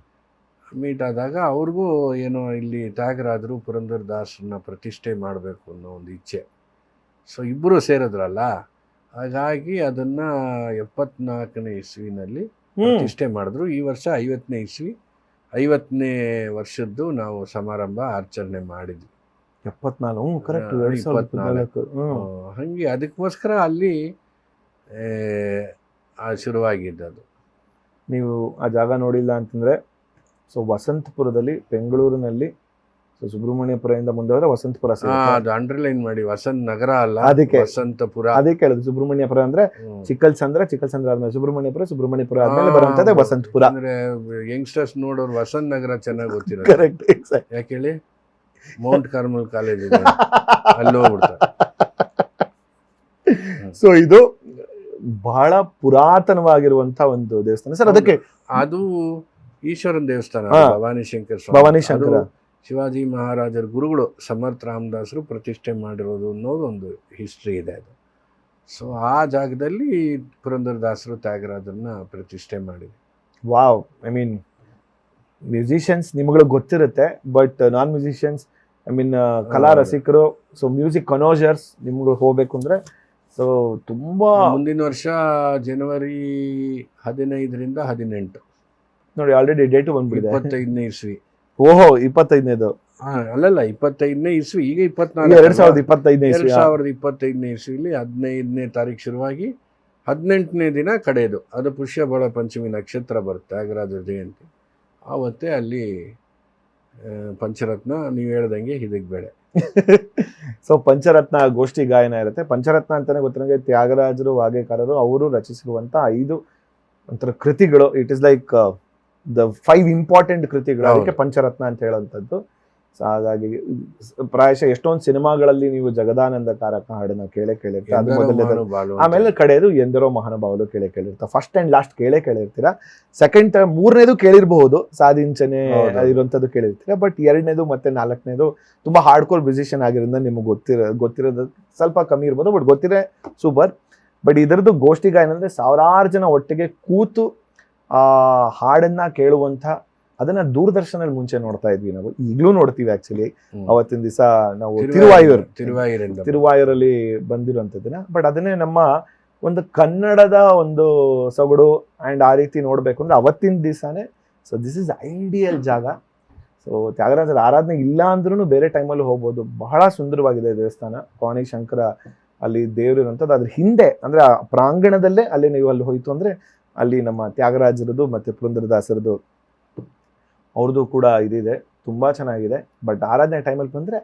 ಮೀಟ್ ಆದಾಗ ಅವ್ರಿಗೂ ಏನೋ ಇಲ್ಲಿ ತ್ಯಾಗರಾಜರು ಪುರಂದರದಾಸರನ್ನ ಪ್ರತಿಷ್ಠೆ ಮಾಡಬೇಕು ಅನ್ನೋ ಒಂದು ಇಚ್ಛೆ. ಸೊ ಇಬ್ಬರು ಸೇರಿದ್ರಲ್ಲ, ಹಾಗಾಗಿ ಅದನ್ನು 74ನೇ ಇಸ್ವಿನಲ್ಲಿ ಪ್ರತಿಷ್ಠೆ ಮಾಡಿದ್ರು. ಈ ವರ್ಷ 50ನೇ ಇಸ್ವಿ, 50ನೇ ವರ್ಷದ್ದು ನಾವು ಸಮಾರಂಭ ಆಚರಣೆ ಮಾಡಿದ್ವಿ. 74 ಕರೆಕ್ಟ್, 2024. ಹಾಗೆ ಅದಕ್ಕೋಸ್ಕರ ಅಲ್ಲಿ ಶುರುವಾಗಿದ್ದದು. ನೀವು ಆ ಜಾಗ ನೋಡಿಲ್ಲ ಅಂತಂದರೆ, ಸೊ ವಸಂತಪುರದಲ್ಲಿ, ಬೆಂಗಳೂರಿನಲ್ಲಿ, ಸೊ ಸುಬ್ರಹ್ಮಣ್ಯಪುರದಿಂದ ಮುಂದೆ ಹೋದ್ರೆ ವಸಂತಪುರ. ಅದು ಅಂಡರ್ಲೈನ್ ಮಾಡಿ, ವಸಂತ ನಗರ ಅಲ್ಲ, ಅದಕ್ಕೆ ವಸಂತಪುರ. ಅದಕ್ಕೆ ಹೇಳುದು ಸುಬ್ರಹ್ಮಣ್ಯಪುರ ಅಂದ್ರೆ ಚಿಕ್ಕಲ್ಸಂದ್ರ ಆದ್ಮೇಲೆ ಸುಬ್ರಹ್ಮಣ್ಯಪುರ ಆದ್ಮೇಲೆ ಬರುವಂತದ್ದೇ ವಸಂತಪುರ. ಅಂದ್ರೆ ಯಂಗ್ಸ್ಟರ್ಸ್ ನೋಡೋರು ವಸಂತ ನಗರ ಚೆನ್ನಾಗಿ ಗೊತ್ತಿರೋದು. Correct, exact. ಯಾಕೆ ಹೇಳಿ, ಮೌಂಟ್ ಕಾರ್ಮಲ್ ಕಾಲೇಜ್ ಇದೆ, ಅಲ್ಲಿ ಹೋಗ್ಬಿಡ್ತಾರೆ. ಸೊ ಇದು ಬಹಳ ಪುರಾತನವಾಗಿರುವಂತ ಒಂದು ದೇವಸ್ಥಾನ ಸರ್. ಅದಕ್ಕೆ ಅದು ಈಶ್ವರನ ದೇವಸ್ಥಾನ, ಭವಾನಿ ಶಂಕರ. ಶಿವಾಜಿ ಮಹಾರಾಜರ ಗುರುಗಳು ಸಮರ್ಥ ರಾಮದಾಸರು ಪ್ರತಿಷ್ಠೆ ಮಾಡಿರೋದು ಅನ್ನೋದು ಒಂದು ಹಿಸ್ಟ್ರಿ ಇದೆ ಅದು. ಸೊ ಆ ಜಾಗದಲ್ಲಿ ಪುರಂದರದಾಸರು ತ್ಯಾಗರಾಜರನ್ನ ಪ್ರತಿಷ್ಠೆ ಮಾಡಿದ್ರು. ವಾವ್, ಐ ಮೀನ್ ಮ್ಯೂಸಿಷಿಯನ್ಸ್ ನಿಮ್ಗಳಿಗೆ ಗೊತ್ತಿರುತ್ತೆ, but non musicians, I mean ಕಲಾ ರಸಿಕರು, ಸೊ ಮ್ಯೂಸಿಕ್ ಕನೋಜರ್ಸ್ ನಿಮ್ಗಳು ಹೋಗ್ಬೇಕು ಅಂದ್ರೆ, ಸೊ ತುಂಬಾ ಮುಂದಿನ ವರ್ಷ ಜನವರಿ 15ರಿಂದ 18 ನೋಡಿ ಆಲ್ರೆಡಿ ಡೇಟು ಬಂದ್ಬಿಟ್ಟಿದೆ. 25ನೇ ಇಸ್ವಿ. ಓಹೋ 25ನೇದು ಅಲ್ಲಲ್ಲ 25ನೇ ಇಸ್ವಿ, ಈಗ 2025ನೇ ಇಸ್ವಿ. 2025ನೇ ಇಸ್ವಿಲಿ 15ನೇ ತಾರೀಕು ಶುರುವಾಗಿ 18ನೇ ದಿನ ಕಡೆಯದು. ಅದು ಪುಷ್ಯ ಬಳ ಪಂಚಮಿ ನಕ್ಷತ್ರ ಬರುತ್ತೆ, ತ್ಯಾಗರಾಜ ಜಯಂತಿ. ಆವತ್ತೇ ಅಲ್ಲಿ ಪಂಚರತ್ನ ನೀವು ಹೇಳ್ದಂಗೆ ಇದಕ್ಕೆ ಬೇಡ. ಸೊ ಪಂಚರತ್ನ ಗೋಷ್ಠಿ ಗಾಯನ ಇರುತ್ತೆ. ಪಂಚರತ್ನ ಅಂತಾನೆ ಗೊತ್ತಿರಂಗೆ ತ್ಯಾಗರಾಜರು, ವಾಗ್ಯಕಾರರು ಅವರು ರಚಿಸಿರುವಂತ 5 ಒಂಥರ ಕೃತಿಗಳು. It is like the 5 important ಕೃತಿಗಳು, ಅದಕ್ಕೆ ಪಂಚರತ್ನ ಅಂತ ಹೇಳುವಂಥದ್ದು. ಸೊ ಹಾಗಾಗಿ ಪ್ರಾಯಶಃ ಎಷ್ಟೊಂದು ಸಿನಿಮಾಗಳಲ್ಲಿ ನೀವು ಜಗದಾನಂದ ಕಾರಕ ಹಾಡನ್ನ ಕೇಳಿರ್ತೀರ, ಅದು ಮೊದಲನೇದು. ಆಮೇಲೆ ಕಡೆಯದು ಎಂದರೋ ಮಹಾನುಭಾವರು ಕೇಳಿರ್ತೀರ. ಫಸ್ಟ್ ಅಂಡ್ ಲಾಸ್ಟ್ ಕೇಳಿರ್ತೀರ. ಸೆಕೆಂಡ್, 3ನೇದು ಕೇಳಿರಬಹುದು, ಸಾಧಿಂಚನೆ ಇರುವಂತದ್ದು ಕೇಳಿರ್ತೀರ. ಬಟ್ 2ನೇದು ಮತ್ತೆ 4ನೇದು ತುಂಬಾ ಹಾರ್ಡ್ಕೋರ್ ಮ್ಯೂಸಿಷಿಯನ್ ಆಗಿರೋದ್ರಿಂದ ನಿಮ್ಗೆ ಗೊತ್ತಿರೋದು ಸ್ವಲ್ಪ ಕಮ್ಮಿ ಇರ್ಬೋದು, ಬಟ್ ಗೊತ್ತಿರೋ ಸೂಪರ್. ಬಟ್ ಇದರದ್ದು ಗೋಷ್ಠಿ ಗಾಯನ ಅಂದ್ರೆ 1000 ಜನ ಒಟ್ಟಿಗೆ ಕೂತು ಆ ಹಾಡನ್ನ ಕೇಳುವಂತ, ಅದನ್ನ ದೂರದರ್ಶನಲ್ಲಿ ಮುಂಚೆ ನೋಡ್ತಾ ಇದ್ವಿ ನಾವು, ಈಗಲೂ ನೋಡ್ತೀವಿ. ಆಕ್ಚುಲಿ ಅವತ್ತಿನ ದಿವಸ ನಾವು ತಿರುವಾಯೂರಲ್ಲಿ ಬಂದಿರುವಂತದ್ದನ್ನ. ಬಟ್ ಅದನ್ನೇ ನಮ್ಮ ಒಂದು ಕನ್ನಡದ ಒಂದು ಸೊಗಡು ಅಂಡ್ ಆ ರೀತಿ ನೋಡ್ಬೇಕು ಅಂದ್ರೆ ಅವತ್ತಿನ ದಿವಸನೇ. ಸೊ ದಿಸ್ ಇಸ್ ಐಡಿಯಲ್ ಜಾಗ. ಸೊ ತ್ಯಾಗರಾಜರ ಆರಾಧನೆ ಇಲ್ಲ ಅಂದ್ರೂ ಬೇರೆ ಟೈಮಲ್ಲಿ ಹೋಗ್ಬೋದು. ಬಹಳ ಸುಂದರವಾಗಿದೆ ದೇವಸ್ಥಾನ. ಭವಾನಿ ಶಂಕರ ಅಲ್ಲಿ ದೇವರು ಇರುವಂಥದ್ದು. ಅದ್ರ ಹಿಂದೆ ಅಂದ್ರೆ ಆ ಪ್ರಾಂಗಣದಲ್ಲೇ ಅಲ್ಲಿ ನೀವು ಅಲ್ಲಿ ಹೋಯ್ತು ಅಂದ್ರೆ ಅಲ್ಲಿ ನಮ್ಮ ತ್ಯಾಗರಾಜರದು ಮತ್ತೆ ಪುರಂದರದಾಸರದು ಅವ್ರದ್ದು ಕೂಡ ಇದಿದೆ, ತುಂಬಾ ಚೆನ್ನಾಗಿದೆ. ಬಟ್ ಆರಾಧನೆ ಟೈಮಲ್ಲಿ ಬಂದ್ರೆ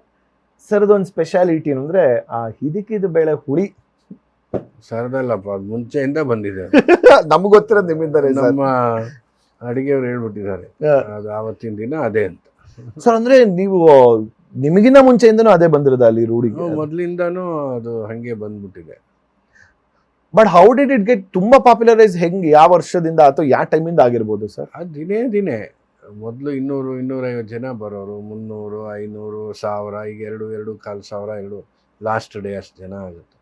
ಸರ್ದೊಂದು ಸ್ಪೆಷಾಲಿಟಿ ಅಂದ್ರೆ ಆ ಹಿದಿಕಿದ ಬೇಳೆ ಹುಳಿ. ಸರ್ದಲ್ಲಪ್ಪ, ಅದು ಮುಂಚೆಯಿಂದ ಬಂದಿದೆ. ನಮ್ಗೆ ಗೊತ್ತಿರೋದು ನಿಮ್ಮಿಂದಾನೆ, ನಮ್ಮ ಅಡಿಗೆಯವ್ರು ಹೇಳ್ಬಿಟ್ಟಿದ್ದಾರೆ ಅದು ಆವತ್ತಿನ ದಿನ ಅದೇ ಅಂತ. ಸರ್ ಅಂದ್ರೆ ನೀವು ನಿಮಗಿನ್ನ ಮುಂಚೆಯಿಂದನೂ ಅದೇ ಬಂದಿರೋದ ಅಲ್ಲಿ ರೂಢಿಗೆ? ಮೊದ್ಲಿಂದಾನು ಅದು ಹಂಗೆ ಬಂದ್ಬಿಟ್ಟಿದೆ. But how did it get ತುಂಬಾ ಪಾಪ್ಯುಲರೈಸ್? ಹೆಂಗೆ, ಯಾವ ವರ್ಷದಿಂದ ಅಥವಾ ಯಾವ ಟೈಮಿಂದ ಆಗಿರ್ಬೋದು ಸರ್? ಅದು ದಿನೇ ಮೊದಲು 200-250 ಜನ ಬರೋರು, 300, 500, 1000, ಈಗ 2,500 ಲಾಸ್ಟ್ ಡೇ ಅಷ್ಟು ಜನ ಆಗುತ್ತೆ.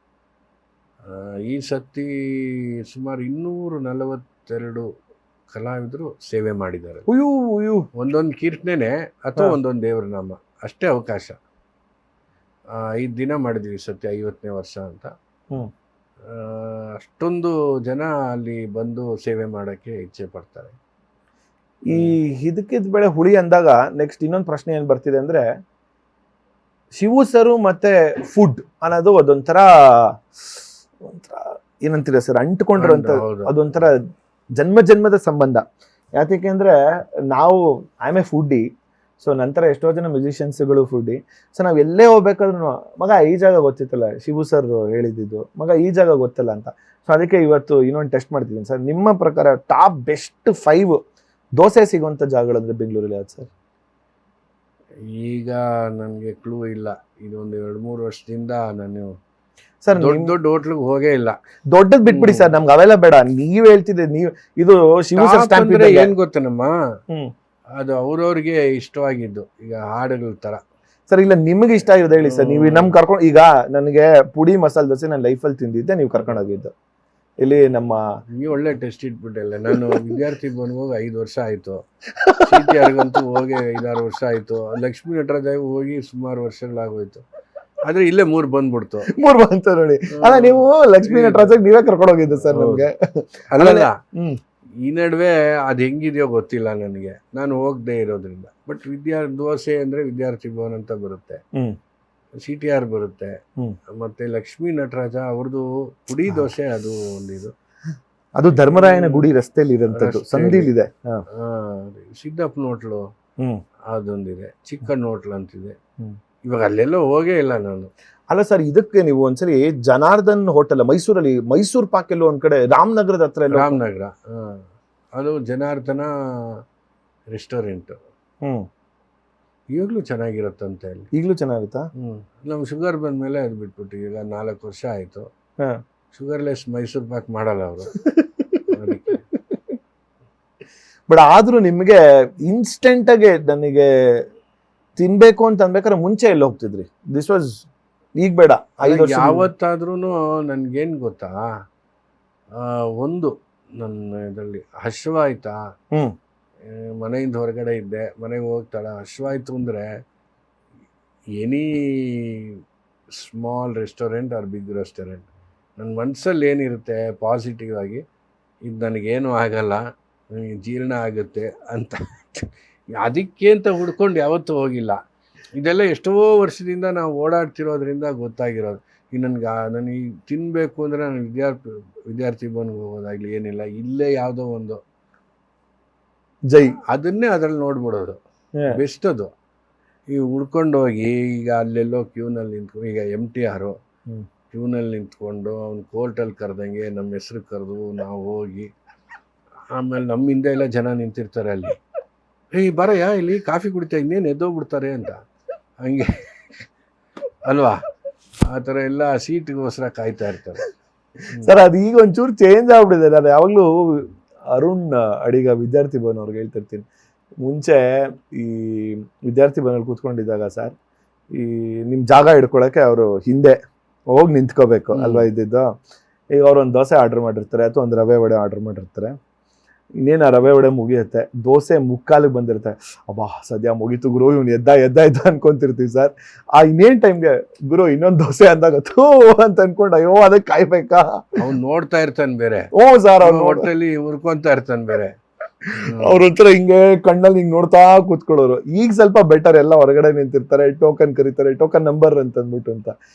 ಈ ಸತಿ ಸುಮಾರು 242 ಕಲಾವಿದರು ಸೇವೆ ಮಾಡಿದ್ದಾರೆ. ಒಂದೊಂದು ಕೀರ್ತನೆ ಅಥವಾ ಒಂದೊಂದು ದೇವ್ರ ನಾಮ ಅಷ್ಟೇ ಅವಕಾಶ. 5 ದಿನ ಮಾಡಿದ್ವಿ ಈ ಸತಿ, 50ನೇ ವರ್ಷ ಅಂತ. ಅಷ್ಟೊಂದು ಜನ ಅಲ್ಲಿ ಬಂದು ಸೇವೆ ಮಾಡೋಕ್ಕೆ ಇಚ್ಛೆ ಪಡ್ತಾರೆ. ಈ ಹಿದಕಿದ ಬೆಳೆ ಹುಳಿ ಅಂದಾಗ ನೆಕ್ಸ್ಟ್ ಇನ್ನೊಂದು ಪ್ರಶ್ನೆ ಏನ್ ಬರ್ತಿದೆ ಅಂದ್ರೆ, ಶಿವು ಸರು ಮತ್ತೆ ಫುಡ್ ಅನ್ನೋದು ಅದೊಂಥರ ಏನಂತೀರ ಸರ್, ಅಂಟ್ಕೊಂಡಿರೋಂಥ ಅದೊಂಥರ ಜನ್ಮದ ಸಂಬಂಧ. ಯಾಕೆ ಅಂದ್ರೆ ನಾವು I am A foodie. So ನಂತರ ಎಷ್ಟೋ ಜನ ಮ್ಯೂಸಿಷಿಯನ್ಸ್ಗಳು ಫುಡ್ಡಿ. ಸೊ ನಾವ್ ಎಲ್ಲೇ ಹೋಗ್ಬೇಕಾದ್ರೂ ಮಗ ಈ ಜಾಗ ಗೊತ್ತಿತ್ತಲ್ಲ, ಶಿವು ಸರ್ ಹೇಳಿದ್ದು, ಮಗ ಈ ಜಾಗ ಗೊತ್ತಲ್ಲ ಅಂತ. ಸೊ ಅದಕ್ಕೆ ಇವತ್ತು ಇನ್ನೊಂದು ಟೆಸ್ಟ್ ಮಾಡ್ತಿದ್ದೀನಿ ಸರ್. ನಿಮ್ಮ ಪ್ರಕಾರ ಟಾಪ್ ಬೆಸ್ಟ್ 5 ದೋಸೆ ಸಿಗುವಂತ ಜಾಗಗಳಂದ್ರೆ ಬೆಂಗಳೂರಲ್ಲಿ ಯಾವ್ದು ಸರ್? ಈಗ ನನಗೆ ಕ್ಲೂ ಇಲ್ಲ. ಇದೊಂದು 2-3 ವರ್ಷದಿಂದ ನಾನು ಸರ್ ದೊಡ್ಡ ಹೋಟ್ಲಿಗೆ ಹೋಗೇ ಇಲ್ಲ. ದೊಡ್ಡದ್ ಬಿಟ್ಬಿಡಿ ಸರ್, ನಮ್ಗೆ ಅವೆಲ್ಲ ಬೇಡ. ನೀವ್ ಹೇಳ್ತಿದ್ದೆ, ನೀವು ಇದು ಶಿವು ಸರ್ ಸ್ಟ್ಯಾಂಪ್ ಅಂದ್ರೆ ಏನ್ ಗೊತ್ತೇನಮ್ಮ, ಅದು ಅವ್ರವ್ರಿಗೆ ಇಷ್ಟವಾಗಿದ್ದು. ಈಗ ಹಾಡುಗಳ ತರ ಸರ್, ಇಲ್ಲ ನಿಮ್ಗೆ ಇಷ್ಟ ಆಗಿರೋದು ಹೇಳಿ ಸರ್. ನೀವು ನಮ್ ಕರ್ಕೊಂಡು, ಈಗ ನನಗೆ ಪುಡಿ ಮಸಾಲೆ ದೋಸೆ ನಾನು ಲೈಫಲ್ಲಿ ತಿಂದಿದ್ದೆ, ನೀವು ಕರ್ಕೊಂಡು ಹೋಗಿದ್ದು ಇಲ್ಲಿ ನಮ್ಮ ನೀವು ಒಳ್ಳೆ ಟೆಸ್ಟ್ ಇಟ್ಬಿಟ್ಟಲ್ಲ. ನಾನು ವಿದ್ಯಾರ್ಥಿ ಬಂದ್ಹೋಗಿ 5 ವರ್ಷ ಆಯ್ತು, CTRಗಂತೂ ಹೋಗಿ 5-6 ವರ್ಷ ಆಯ್ತು, ಲಕ್ಷ್ಮೀ ನಟರಾಜ ಹೋಗಿ ಸುಮಾರು ವರ್ಷಗಳಾಗೋಯ್ತು. ಆದ್ರೆ ಇಲ್ಲೇ 3 ಬಂದ್ಬಿಡ್ತು. 3 ಬಂತು ನೋಡಿ. ಅಲ್ಲ, ನೀವು ಲಕ್ಷ್ಮೀ ನಟರಾಜ ನೀವೇ ಕರ್ಕೊಂಡು ಹೋಗಿದ್ದು ಸರ್ ನಮ್ಗೆ. ಅಲ್ಲ, ಈ ನಡುವೆ ಅದು ಹೆಂಗಿದೆಯೋ ಗೊತ್ತಿಲ್ಲ ನನಗೆ, ನಾನು ಹೋಗದೆ ಇರೋದ್ರಿಂದ. ಬಟ್ ದೋಸೆ ಅಂದ್ರೆ ವಿದ್ಯಾರ್ಥಿ ಭವನ್ ಅಂತ ಬರುತ್ತೆ, CTR ಬರುತ್ತೆ, ಮತ್ತೆ ಲಕ್ಷ್ಮೀ ನಟರಾಜ ಅವ್ರದ್ದು ಪುಡಿ ದೋಸೆ, ಅದು ಒಂದಿದು, ಅದು ಧರ್ಮರಾಯನ ಗುಡಿ ರಸ್ತೆಯಲ್ಲಿ ಇರೋಂಥದ್ದು, ಸಂದಿಲಿದೆ. ಸಿದ್ದಪ್ಪನ ಹೋಟ್ಲು ಅದೊಂದಿದೆ, ಚಿಕ್ಕನ್ ಹೋಟ್ಲ್ ಅಂತಿದೆ. ಇವಾಗ ಅಲ್ಲೆಲ್ಲ ಹೋಗೇ ಇಲ್ಲ ನಾನು. ಅಲ್ಲ ಸರ್, ಇದಕ್ಕೆ ನೀವು ಒಂದ್ಸರಿ ಜನಾರ್ದನ್ ಹೋಟೆಲ್ ಮೈಸೂರಲ್ಲಿ, ಮೈಸೂರು ಪಾಕ್ ಎಲ್ಲೋ ಒಂದ್ ಕಡೆ ರಾಮನಗರದ ಹತ್ರ, ರಾಮನಗರ, ಅದು ಜನಾರ್ದನ ರೆಸ್ಟೋರೆಂಟ್. ಈಗಲೂ ಚೆನ್ನಾಗಿರುತ್ತಂತೆ ಅಲ್ಲಿ. ಈಗಲೂ ಚೆನ್ನಾಗಿರುತ್ತಾ? ನಮ್ಮ ಶುಗರ್ ಬಂದ್ಮೇಲೆ ಅದು ಬಿಟ್ಬಿಟ್ಟು ಈಗ 4 ವರ್ಷ ಆಯ್ತು. ಶುಗರ್ಲೆಸ್ ಮೈಸೂರು ಪಾಕ್ ಮಾಡಲ್ಲ ಅವರು. ಬಟ್ ಆದ್ರೂ ನಿಮ್ಗೆ ಇನ್ಸ್ಟೆಂಟ್ ಆಗಿ ನನಗೆ ತಿನ್ಬೇಕು ಅಂತ ಅನ್ಬೇಕಾದ್ರೆ ಮುಂಚೆ ಎಲ್ಲಿ ಹೋಗ್ತಿದ್ರಿ? ದಿಸ್ ವಾಸ್, ಈಗ ಬೇಡ, 5 ವರ್ಷ. ಯಾವತ್ತಾದ್ರೂ ನನ್ಗೇನ್ ಗೊತ್ತಾ, ಒಂದು ನನ್ನ ಇದರಲ್ಲಿ ಹಶ್ವಾಯ್ತಾ, ಮನೆಯಿಂದ ಹೊರಗಡೆ ಇದ್ದೆ, ಮನೆಗೆ ಹೋಗ್ತಾಳ, ಹಶ್ವಾಯ್ತು ಅಂದರೆ any small restaurant or big restaurant, ನನ್ನ ಮನಸ್ಸಲ್ಲಿ ಏನಿರುತ್ತೆ ಪಾಸಿಟಿವ್ ಆಗಿ, ಇದು ನನಗೇನು ಆಗಲ್ಲ, ನನಗೆ ಜೀರ್ಣ ಆಗುತ್ತೆ ಅಂತ ಅದಕ್ಕೆ ಅಂತ ಹುಡ್ಕೊಂಡು ಯಾವತ್ತೂ ಹೋಗಿಲ್ಲ. ಇದೆಲ್ಲ ಎಷ್ಟೋ ವರ್ಷದಿಂದ ನಾವು ಓಡಾಡ್ತಿರೋದ್ರಿಂದ ಗೊತ್ತಾಗಿರೋದು. ಈಗ ನನಗೆ ತಿನ್ನಬೇಕು ಅಂದರೆ ನಾನು ವಿದ್ಯಾರ್ಥಿ ಭವನ್ಗೆ ಹೋಗೋದಾಗಲಿ ಏನಿಲ್ಲ, ಇಲ್ಲೇ ಯಾವುದೋ ಒಂದು ಜೈ ಅದನ್ನೇ ಅದ್ರಲ್ಲಿ ನೋಡ್ಬಿಡೋದು ಬೆಸ್ಟ್. ಅದು ಈಗ ಹುಡ್ಕೊಂಡು ಹೋಗಿ ಈಗ ಅಲ್ಲೆಲ್ಲೋ ಕ್ಯೂನಲ್ಲಿ ನಿಂತ್ಕೊಂಡು, ಈಗ MTR ಕ್ಯೂನಲ್ಲಿ ನಿಂತ್ಕೊಂಡು ಅವ್ನು ಕೋರ್ಟಲ್ಲಿ ಕರೆದಂಗೆ ನಮ್ಮ ಹೆಸ್ರು ಕರೆದು ನಾವು ಹೋಗಿ, ಆಮೇಲೆ ನಮ್ಮ ಹಿಂದೆ ಎಲ್ಲ ಜನ ನಿಂತಿರ್ತಾರೆ ಅಲ್ಲಿ, ಬರಯ್ಯ ಇಲ್ಲಿ ಕಾಫಿ ಕುಡಿತಾ ಇನ್ನೇನು ಎದ್ದೋಗ್ಬಿಡ್ತಾರೆ ಅಂತ, ಹಂಗೆ ಅಲ್ವಾ, ಆ ಥರ ಎಲ್ಲ ಸೀಟ್ಗೋಸ್ಕರ ಕಾಯ್ತಾ ಇರ್ತಾರೆ. ಸರ್ ಅದು ಈಗ ಒಂಚೂರು ಚೇಂಜ್ ಆಗ್ಬಿಟ್ಟಿದೆ. ನಾನು ಯಾವಾಗಲೂ ಅರುಣ್ ಅಡಿಗ ವಿದ್ಯಾರ್ಥಿ ಭವನ್ ಅವ್ರಿಗೆ ಹೇಳ್ತಿರ್ತೀನಿ, ಮುಂಚೆ ಈ ವಿದ್ಯಾರ್ಥಿ ಭವನಲ್ಲಿ ಕೂತ್ಕೊಂಡಿದ್ದಾಗ ಸರ್, ಈ ನಿಮ್ಮ ಜಾಗ ಹಿಡ್ಕೊಳಕ್ಕೆ ಅವರು ಹಿಂದೆ ಹೋಗಿ ನಿಂತ್ಕೋಬೇಕು ಅಲ್ವಾ ಇದ್ದಿದ್ದು. ಈಗ ಅವ್ರು ಒಂದು ದೋಸೆ ಆರ್ಡರ್ ಮಾಡಿರ್ತಾರೆ ಅಥವಾ ಒಂದು ರವೆ ವಡೆ ಆರ್ಡರ್ ಮಾಡಿರ್ತಾರೆ, ಇನ್ನೇನು ಆ ರವೆ ವಡೆ ಮುಗಿಯುತ್ತೆ, ದೋಸೆ ಮುಕ್ಕಾಲಿಗೆ ಬಂದಿರುತ್ತೆ, ಅಬ್ಬಾ ಸದ್ಯ ಮುಗೀತು ಗುರು, ಇವ್ನು ಎದ್ದ ಅನ್ಕೊಂತಿರ್ತೀವಿ ಸರ್. ಆ ಇನ್ನೇನು ಟೈಮ್ಗೆ ಗುರು ಇನ್ನೊಂದು ದೋಸೆ ಅಂದಾಗ ಥೂ ಅಂತ ಅನ್ಕೊಂಡು ಅಯ್ಯೋ ಅದಕ್ಕೆ ಕಾಯ್ಬೇಕಾ, ಅವ್ನು ನೋಡ್ತಾ ಇರ್ತಾನೆ ಬೇರೆ. ಸರ್ ಅವ್ನು ಹೋಟೆಲಿ ಉರ್ಕೊಂತಾ ಇರ್ತಾನೆ ಬೇರೆ. ಅವ್ರ ಒಂಥರ ಹಿಂಗೆ ಕಣ್ಣಲ್ಲಿ ಹಿಂಗೆ ನೋಡ್ತಾ ಕೂತ್ಕೊಳ್ಳೋರು. ಈಗ ಸ್ವಲ್ಪ ಬೆಟರ್, ಎಲ್ಲ ಹೊರಗಡೆ ನಿಂತಿರ್ತಾರೆ, ಟೋಕನ್ ಕರೀತಾರೆ, ಟೋಕನ್ ನಂಬರ್ ಅಂತ ಅಂದ್ಬಿಟ್ಟು ಅಂತ.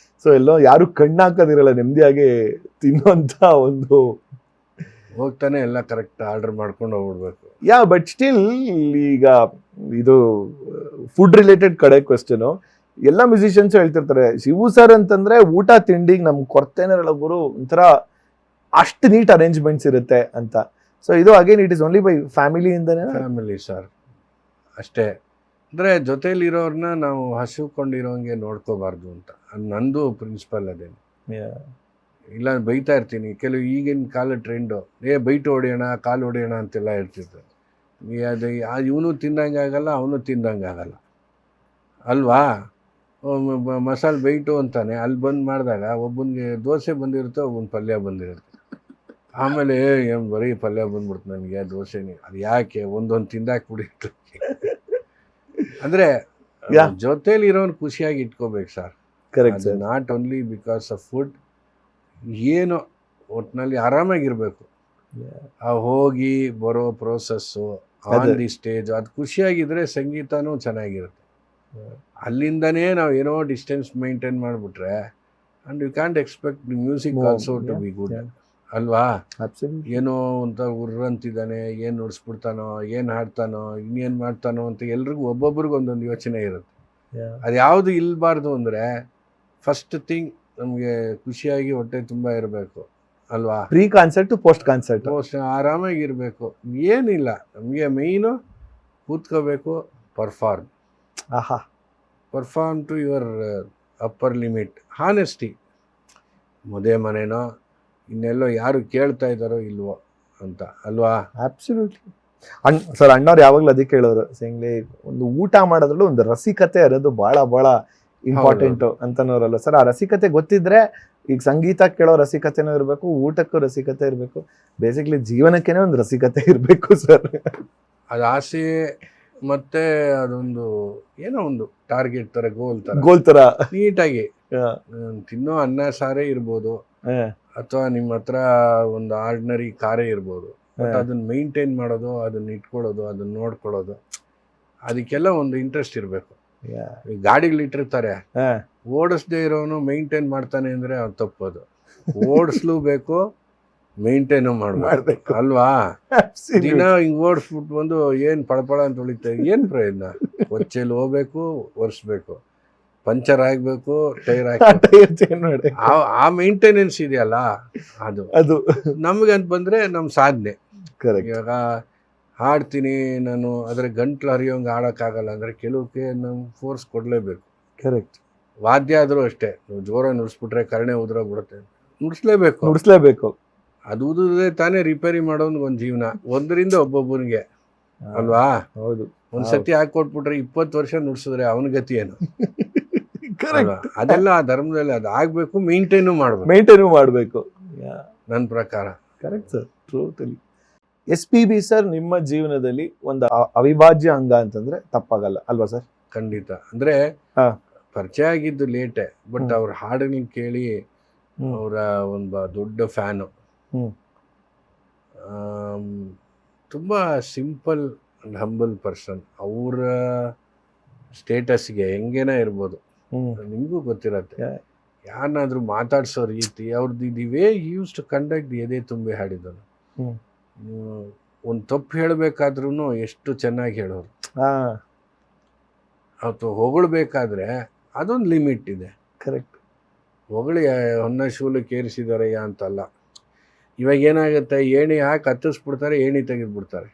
ಸೊ ಎಲ್ಲೋ ಯಾರು ಕಣ್ಣಾಕೋದಿರಲ್ಲ, ನೆಮ್ಮದಿಯಾಗಿ ತಿನ್ನೋಂಥ ಒಂದು ಹೋಗ್ತಾನೆ ಎಲ್ಲ ಕರೆಕ್ಟ್ ಆರ್ಡರ್ ಮಾಡ್ಕೊಂಡು ಹೋಗ್ಬಿಡ್ಬೇಕು. ಬಟ್ ಸ್ಟಿಲ್ ಈಗ ಇದು ಫುಡ್ ರಿಲೇಟೆಡ್ ಕಡೆ ಕ್ವೆಶ್ಚನು, ಎಲ್ಲ ಮ್ಯೂಸಿಷಿಯನ್ಸ್ ಹೇಳ್ತಿರ್ತಾರೆ ಶಿವು ಸರ್ ಅಂತಂದ್ರೆ ಊಟ ತಿಂಡಿಗೆ ನಮ್ಗೆ ಕೊರತೆನೇ ಇರಲ್ಲ ಗುರು, ಒಂಥರ ಅಷ್ಟು ನೀಟ್ ಅರೇಂಜ್ಮೆಂಟ್ಸ್ ಇರುತ್ತೆ ಅಂತ. ಸೊ ಇದು again it is only by ಫ್ಯಾಮಿಲಿಯಿಂದನೇ. ಫ್ಯಾಮಿಲಿ ಸರ್ ಅಷ್ಟೇ, ಅಂದರೆ ಜೊತೇಲಿರೋರನ್ನ ನಾವು ಹಸಿಕೊಂಡಿರೋಂಗೆ ನೋಡ್ಕೋಬಾರ್ದು ಅಂತ ನಂದು ಪ್ರಿನ್ಸಿಪಲ್ ಅದೇನು. ಇಲ್ಲ ಬೈತಾ ಇರ್ತೀನಿ, ಕೆಲವು ಈಗಿನ ಕಾಲ ಟ್ರೆಂಡು ಬೈಟು ಹೊಡೆಯೋಣ ಕಾಲು ಹೊಡೆಯೋಣ ಅಂತೆಲ್ಲ ಇರ್ತಿರ್ತಾರೆ. ಅದು ಇವನು ತಿಂದಂಗೆ ಆಗಲ್ಲ, ಅವನು ತಿಂದಂಗೆ ಆಗಲ್ಲ ಅಲ್ವಾ. ಮಸಾಲೆ ಬೈಟು ಅಂತಾನೆ ಅಲ್ಲಿ ಬಂದು ಮಾಡಿದಾಗ ಒಬ್ಬನಿಗೆ ದೋಸೆ ಬಂದಿರುತ್ತೆ, ಒಬ್ಬನ ಪಲ್ಯ ಬಂದಿರುತ್ತೆ. ಆಮೇಲೆ ಏನು ಬರೀ ಪಲ್ಯ ಬಂದ್ಬಿಡ್ತು ನನಗೆ, ದೋಸೆನೇ ಅದು ಯಾಕೆ ಒಂದೊಂದು ತಿಂದಾಕ್ಬಿಡಿ. ಅಂದರೆ ಜೊತೇಲಿ ಇರೋನು ಖುಷಿಯಾಗಿ ಇಟ್ಕೋಬೇಕು sir. Correct, not only because of food, ಏನು ಒಟ್ಟಿನಲ್ಲಿ ಆರಾಮಾಗಿರ್ಬೇಕು. ಆ ಹೋಗಿ ಬರೋ ಪ್ರೋಸೆಸ್ಸು ಆನ್ ದಿ ಸ್ಟೇಜ್ ಅದು ಖುಷಿಯಾಗಿದ್ದರೆ ಸಂಗೀತನೂ ಚೆನ್ನಾಗಿರುತ್ತೆ. ಅಲ್ಲಿಂದನೇ ನಾವು ಏನೋ ಡಿಸ್ಟೆನ್ಸ್ ಮೇಂಟೈನ್ ಮಾಡಿಬಿಟ್ರೆ and you can't expect music also to be good ಅಲ್ವಾ. ಏನೋ ಅಂತ ಉರ್ರಂತಿದ್ದಾನೆ, ಏನು ನುಡಿಸ್ಬಿಡ್ತಾನೋ, ಏನು ಹಾಡ್ತಾನೋ, ಇನ್ನೇನು ಮಾಡ್ತಾನೋ ಅಂತ ಎಲ್ರಿಗೂ ಒಬ್ಬೊಬ್ರಿಗೂ ಒಂದೊಂದು ಯೋಚನೆ ಇರುತ್ತೆ. ಅದು ಯಾವುದು ಇಲ್ಲಬಾರ್ದು ಅಂದರೆ ಫಸ್ಟ್ ಥಿಂಗ್ ನಮಗೆ ಖುಷಿಯಾಗಿ ಹೊಟ್ಟೆ ತುಂಬ ಇರಬೇಕು ಅಲ್ವಾ. ಪ್ರೀ ಕಾನ್ಸರ್ಟ್ ಪೋಸ್ಟ್ ಕಾನ್ಸರ್ಟ್ ಆರಾಮಾಗಿರಬೇಕು, ಏನಿಲ್ಲ ನಮಗೆ ಮೇಯ್ನು ಕೂತ್ಕೋಬೇಕು, perform to your upper limit. Honesty, ಮದುವೆ ಮನೆನೋ ಇನ್ನೆಲ್ಲೋ ಯಾರು ಕೇಳ್ತಾ ಇದ್ದಾರೋ ಇಲ್ವೋ ಅಂತ ಅಲ್ವಾ. ಅಬ್ಸಲ್ಯೂಟ್ಲಿ. ಸರ್ ಅಣ್ಣವ್ರು ಯಾವಾಗಲೂ ಅದಕ್ಕೆ ಹೇಳೋರು, ಸೇಂಗ್ಲಿ ಒಂದು ಊಟ ಮಾಡೋದ್ರಲ್ಲೂ ಒಂದು ರಸಿಕತೆ ಅನ್ನೋದು ಭಾಳ ಭಾಳ ಇಂಪಾರ್ಟೆಂಟು ಅಂತನೋರಲ್ಲ ಸರ್. ಆ ರಸಿಕತೆ ಗೊತ್ತಿದ್ರೆ ಈಗ ಸಂಗೀತ ಕೇಳೋ ರಸಿಕತೆನೂ ಇರಬೇಕು, ಊಟಕ್ಕೂ ರಸಿಕತೆ ಇರಬೇಕು, ಬೇಸಿಕ್ಲಿ ಜೀವನಕ್ಕೇನೆ ಒಂದು ರಸಿಕತೆ ಇರಬೇಕು ಸರ್. ಅದು ಆಸೆ ಮತ್ತೆ ಅದೊಂದು ಏನೋ ಒಂದು ಟಾರ್ಗೆಟ್ ತರ ಗೋಲ್ ತರ ನೀಟಾಗಿ ತಿನ್ನೋ ಅನ್ನ ಸಾರೇ ಇರ್ಬೋದು, ಅಥವಾ ನಿಮ್ಮ ಹತ್ರ ಒಂದು ಆರ್ಡಿನರಿ ಕಾರೇ ಇರ್ಬೋದು, ಬಟ್ ಅದನ್ನ ಮೇಂಟೈನ್ ಮಾಡೋದು, ಅದನ್ನ ಇಟ್ಕೊಳ್ಳೋದು, ಅದನ್ನ ನೋಡ್ಕೊಳ್ಳೋದು, ಅದಕ್ಕೆಲ್ಲ ಒಂದು ಇಂಟ್ರೆಸ್ಟ್ ಇರಬೇಕು. ಗಾಡಿಗಳಿಟ್ಟಿರ್ತಾರೆ, ಓಡಿಸ್ದೇ ಇರೋನು ಮೇಂಟೈನ್ ಮಾಡ್ತಾನೆ ಅಂದ್ರೆ ಅವ್ನು ತಪ್ಪೋದು. ಓಡಿಸ್ಲೂಬೇಕು, ಮೇಂಟೈನು ಮಾಡ್ಬೇಕು ಅಲ್ವಾ. ದಿನ ಹಿಂಗ್ ಓಡಿಸ್ಬಿಟ್ಟು ಬಂದು ಏನ್ ಪಳಪಳ ಅಂತ ಹೊಳಿತಾರೆ, ಏನ್ ಪ್ರಯೋಜನ? ಕೊಚ್ಚೆಲ್ಲಿ ಹೋಗ್ಬೇಕು, ಒರೆಸ್ಬೇಕು, ಪಂಚರ್ ಆಗ್ಬೇಕು, ಟೈರ್ ಹಾಕಿ ಆ ಮೇಂಟೆನೆನ್ಸ್ ಇದೆಯಲ್ಲ ಅದು ನಮ್ಗಂತ ಬಂದ್ರೆ ನಮ್ ಸಾಧನೆ. ಇವಾಗ ಹಾಡ್ತೀನಿ ನಾನು, ಆದರೆ ಗಂಟ್ಲು ಹರಿಯೋಂಗೆ ಹಾಡೋಕ್ಕಾಗಲ್ಲ ಅಂದರೆ ಕೆಲವಕ್ಕೆ ನಮ್ಗೆ ಫೋರ್ಸ್ ಕೊಡಲೇಬೇಕು. ಕರೆಕ್ಟ್. ವಾದ್ಯ ಆದರೂ ಅಷ್ಟೇ, ನೀವು ಜೋರ ನುಡಿಸ್ಬಿಟ್ರೆ ಕರ್ಣೆ ಉದುರೋಗ್ಬಿಡುತ್ತೆ, ನುಡಿಸ್ಲೇಬೇಕು. ಅದು ಉದುರದೆ ತಾನೇ ರಿಪೇರಿ ಮಾಡೋನ್ಗೆ ಒಂದು ಜೀವನ, ಒಂದರಿಂದ ಒಬ್ಬೊಬ್ಬನಿಗೆ ಅಲ್ವಾ. ಹೌದು. ಒಂದ್ಸತಿ ಹಾಕೊಟ್ಬಿಟ್ರೆ 20 ವರ್ಷ ನುಡಿಸಿದ್ರೆ ಅವನ ಗತಿ ಏನು? ಅದೆಲ್ಲ ಆ ಧರ್ಮದಲ್ಲಿ ಅದು ಆಗ್ಬೇಕು, ಮೇಂಟೈನು ಮಾಡಬೇಕು ನನ್ನ ಪ್ರಕಾರ. Correct sir, totally. SPB sir ನಿಮ್ಮ ಜೀವನದಲ್ಲಿ ಒಂದು ಅವಿಭಾಜ್ಯ ಅಂಗ ಅಂತಂದ್ರೆ ತಪ್ಪಾಗಲ್ಲ ಅಲ್ವಾ ಸರ್? ಖಂಡಿತ. ಅಂದ್ರೆ ಪರಿಚಯ ಆಗಿದ್ದು ಲೇಟೆ, ಬಟ್ ಅವ್ರ ಹಾಡನ್ನ ಕೇಳಿ ಅವರ ಒಂದು ದೊಡ್ಡ ಫ್ಯಾನು. ತುಂಬಾ ಸಿಂಪಲ್ ಅಂಡ್ ಹಂಬಲ್ ಪರ್ಸನ್. ಅವರ ಸ್ಟೇಟಸ್ಗೆ ಹೆಂಗೇನ ಇರ್ಬೋದು, ನಿಮಗೂ ಗೊತ್ತಿರತ್ತೆ. ಯಾರನ್ನಾದ್ರೂ ಮಾತಾಡ್ಸೋ ರೀತಿ ಅವ್ರದ್ದು the way use to conduct ಎದೆ ತುಂಬಿ ಹಾಡಿದನು. ಒಂದು ತಪ್ಪು ಹೇಳಬೇಕಾದ್ರೂ ಎಷ್ಟು ಚೆನ್ನಾಗಿ ಹೇಳೋರು. ಅವತ್ತು ಹೊಗಳ್ಬೇಕಾದ್ರೆ ಅದೊಂದು ಲಿಮಿಟ್ ಇದೆ. ಕರೆಕ್ಟ್. ಹೊಗಳಿ ಹೊನ್ನ ಶೂಲಕ್ಕೆ ಏರಿಸಿದಾರಯ್ಯ ಅಂತಲ್ಲ. ಇವಾಗ ಏನಾಗುತ್ತೆ, ಏಣಿ ಹಾಕಿ ಹತ್ತಿಸ್ಬಿಡ್ತಾರೆ, ಏಣಿ ತೆಗೆದ್ಬಿಡ್ತಾರೆ.